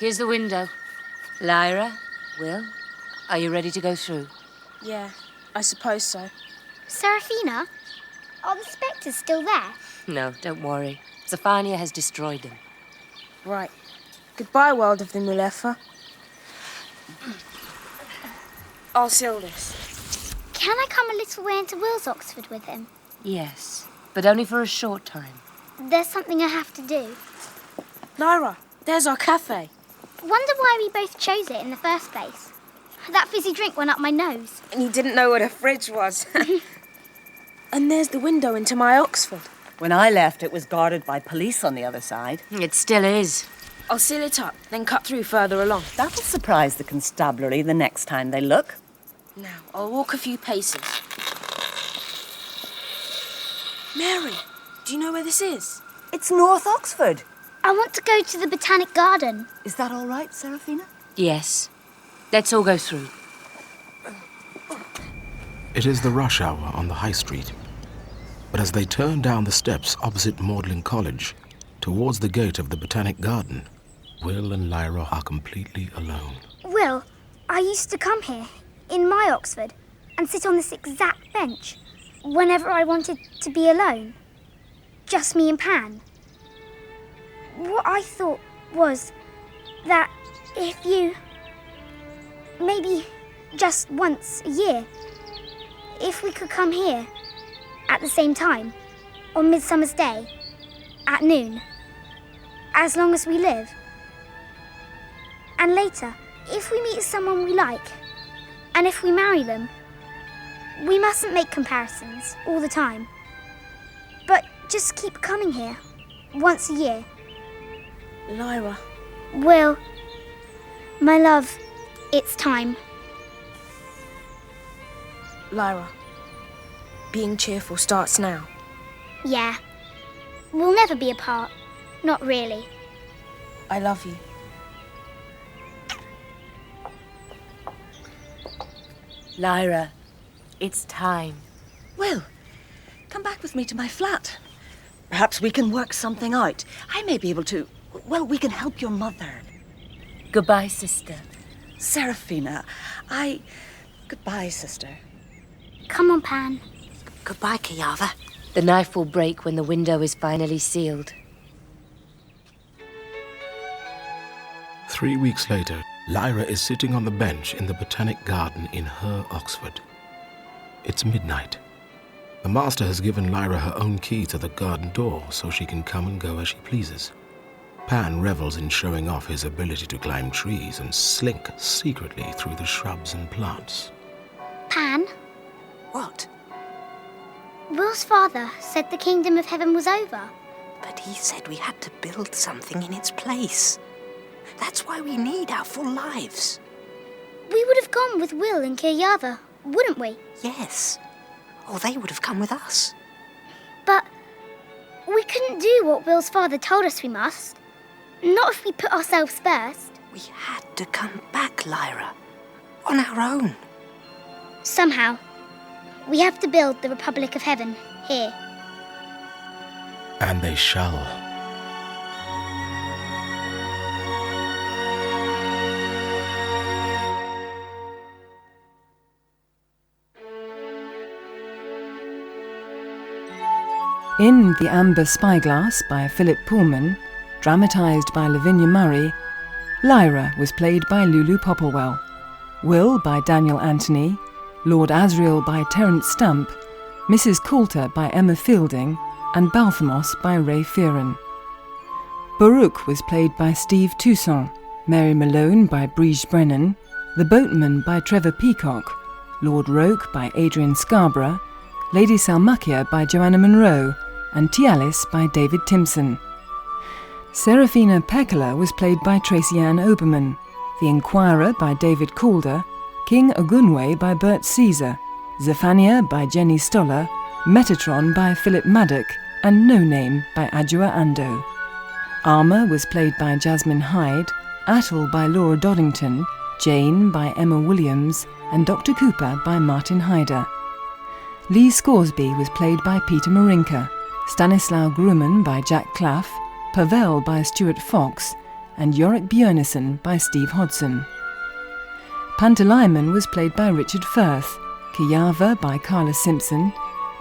Here's the window. Lyra, Will, are you ready to go through? Yeah, I suppose so. Serafina, are the spectres still there? No, don't worry. Zephania has destroyed them. Right. Goodbye, world of the Mulefa. I'll seal this. Can I come a little way into Will's Oxford with him? Yes, but only for a short time. There's something I have to do. Lyra, there's our cafe. Wonder why we both chose it in the first place. That fizzy drink went up my nose. And you didn't know what a fridge was. And there's the window into my Oxford. When I left, it was guarded by police on the other side. It still is. I'll seal it up, then cut through further along. That'll surprise the constabulary the next time they look. Now, I'll walk a few paces. Mary, do you know where this is? It's North Oxford. I want to go to the Botanic Garden. Is that all right, Serafina? Yes. Let's all go through. It is the rush hour on the high street. But as they turn down the steps opposite Magdalen College, towards the gate of the Botanic Garden, Will and Lyra are completely alone. Will, I used to come here, in my Oxford, and sit on this exact bench, whenever I wanted to be alone. Just me and Pan. What I thought was that if you, maybe just once a year, if we could come here at the same time, on Midsummer's Day, at noon, as long as we live. And later, if we meet someone we like, and if we marry them, we mustn't make comparisons all the time, but just keep coming here, once a year. Lyra. Will, my love, it's time. Lyra, being cheerful starts now. Yeah. We'll never be apart. Not really. I love you. Lyra, it's time. Will, come back with me to my flat. Perhaps we can work something out. I may be able to... Well, we can help your mother. Goodbye, sister. Serafina, Goodbye, sister. Come on, Pan. Goodbye, Kiava. The knife will break when the window is finally sealed. 3 weeks later, Lyra is sitting on the bench in the Botanic Garden in her Oxford. It's midnight. The master has given Lyra her own key to the garden door so she can come and go as she pleases. Pan revels in showing off his ability to climb trees and slink secretly through the shrubs and plants. Pan? What? Will's father said the kingdom of heaven was over. But he said we had to build something in its place. That's why we need our full lives. We would have gone with Will and Kiava, wouldn't we? Yes. Or they would have come with us. But we couldn't do what Will's father told us we must. Not if we put ourselves first. We had to come back, Lyra. On our own. Somehow. We have to build the Republic of Heaven here. And they shall. In The Amber Spyglass by Philip Pullman, dramatised by Lavinia Murray, Lyra was played by Lulu Popplewell. Will by Daniel Anthony. Lord Asriel by Terence Stump. Mrs. Coulter by Emma Fielding. And Balthamos by Ray Fearon. Baruch was played by Steve Toussaint. Mary Malone by Briege Brennan. The Boatman by Trevor Peacock. Lord Roke by Adrian Scarborough. Lady Salmakia by Joanna Monroe. And Tialis by David Timpson. Serafina Pekkala was played by Tracy Ann Oberman. The Inquirer by David Calder. King Ogunwe by Bert Caesar. Zephania by Jenny Stoller. Metatron by Philip Maddock. And No Name by Adjua Ando. Armour was played by Jasmine Hyde. Attle by Laura Doddington. Jane by Emma Williams. And Dr. Cooper by Martin Hyder. Lee Scoresby was played by Peter Marinka. Stanislaw Grumman by Jack Claff. Pavel by Stuart Fox. And Yorick Björnesen by Steve Hodson. Pantalaimon was played by Richard Firth. Kiyava by Carla Simpson.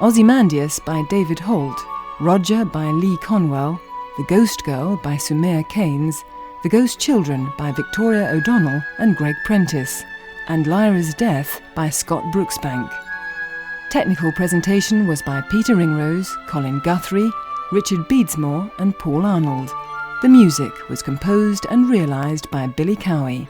Ozymandias by David Holt. Roger by Lee Conwell. The Ghost Girl by Sumair Keynes. The Ghost Children by Victoria O'Donnell and Greg Prentice. And Lyra's Death by Scott Brooksbank. Technical presentation was by Peter Ringrose, Colin Guthrie, Richard Beadsmore and Paul Arnold. The music was composed and realised by Billy Cowie.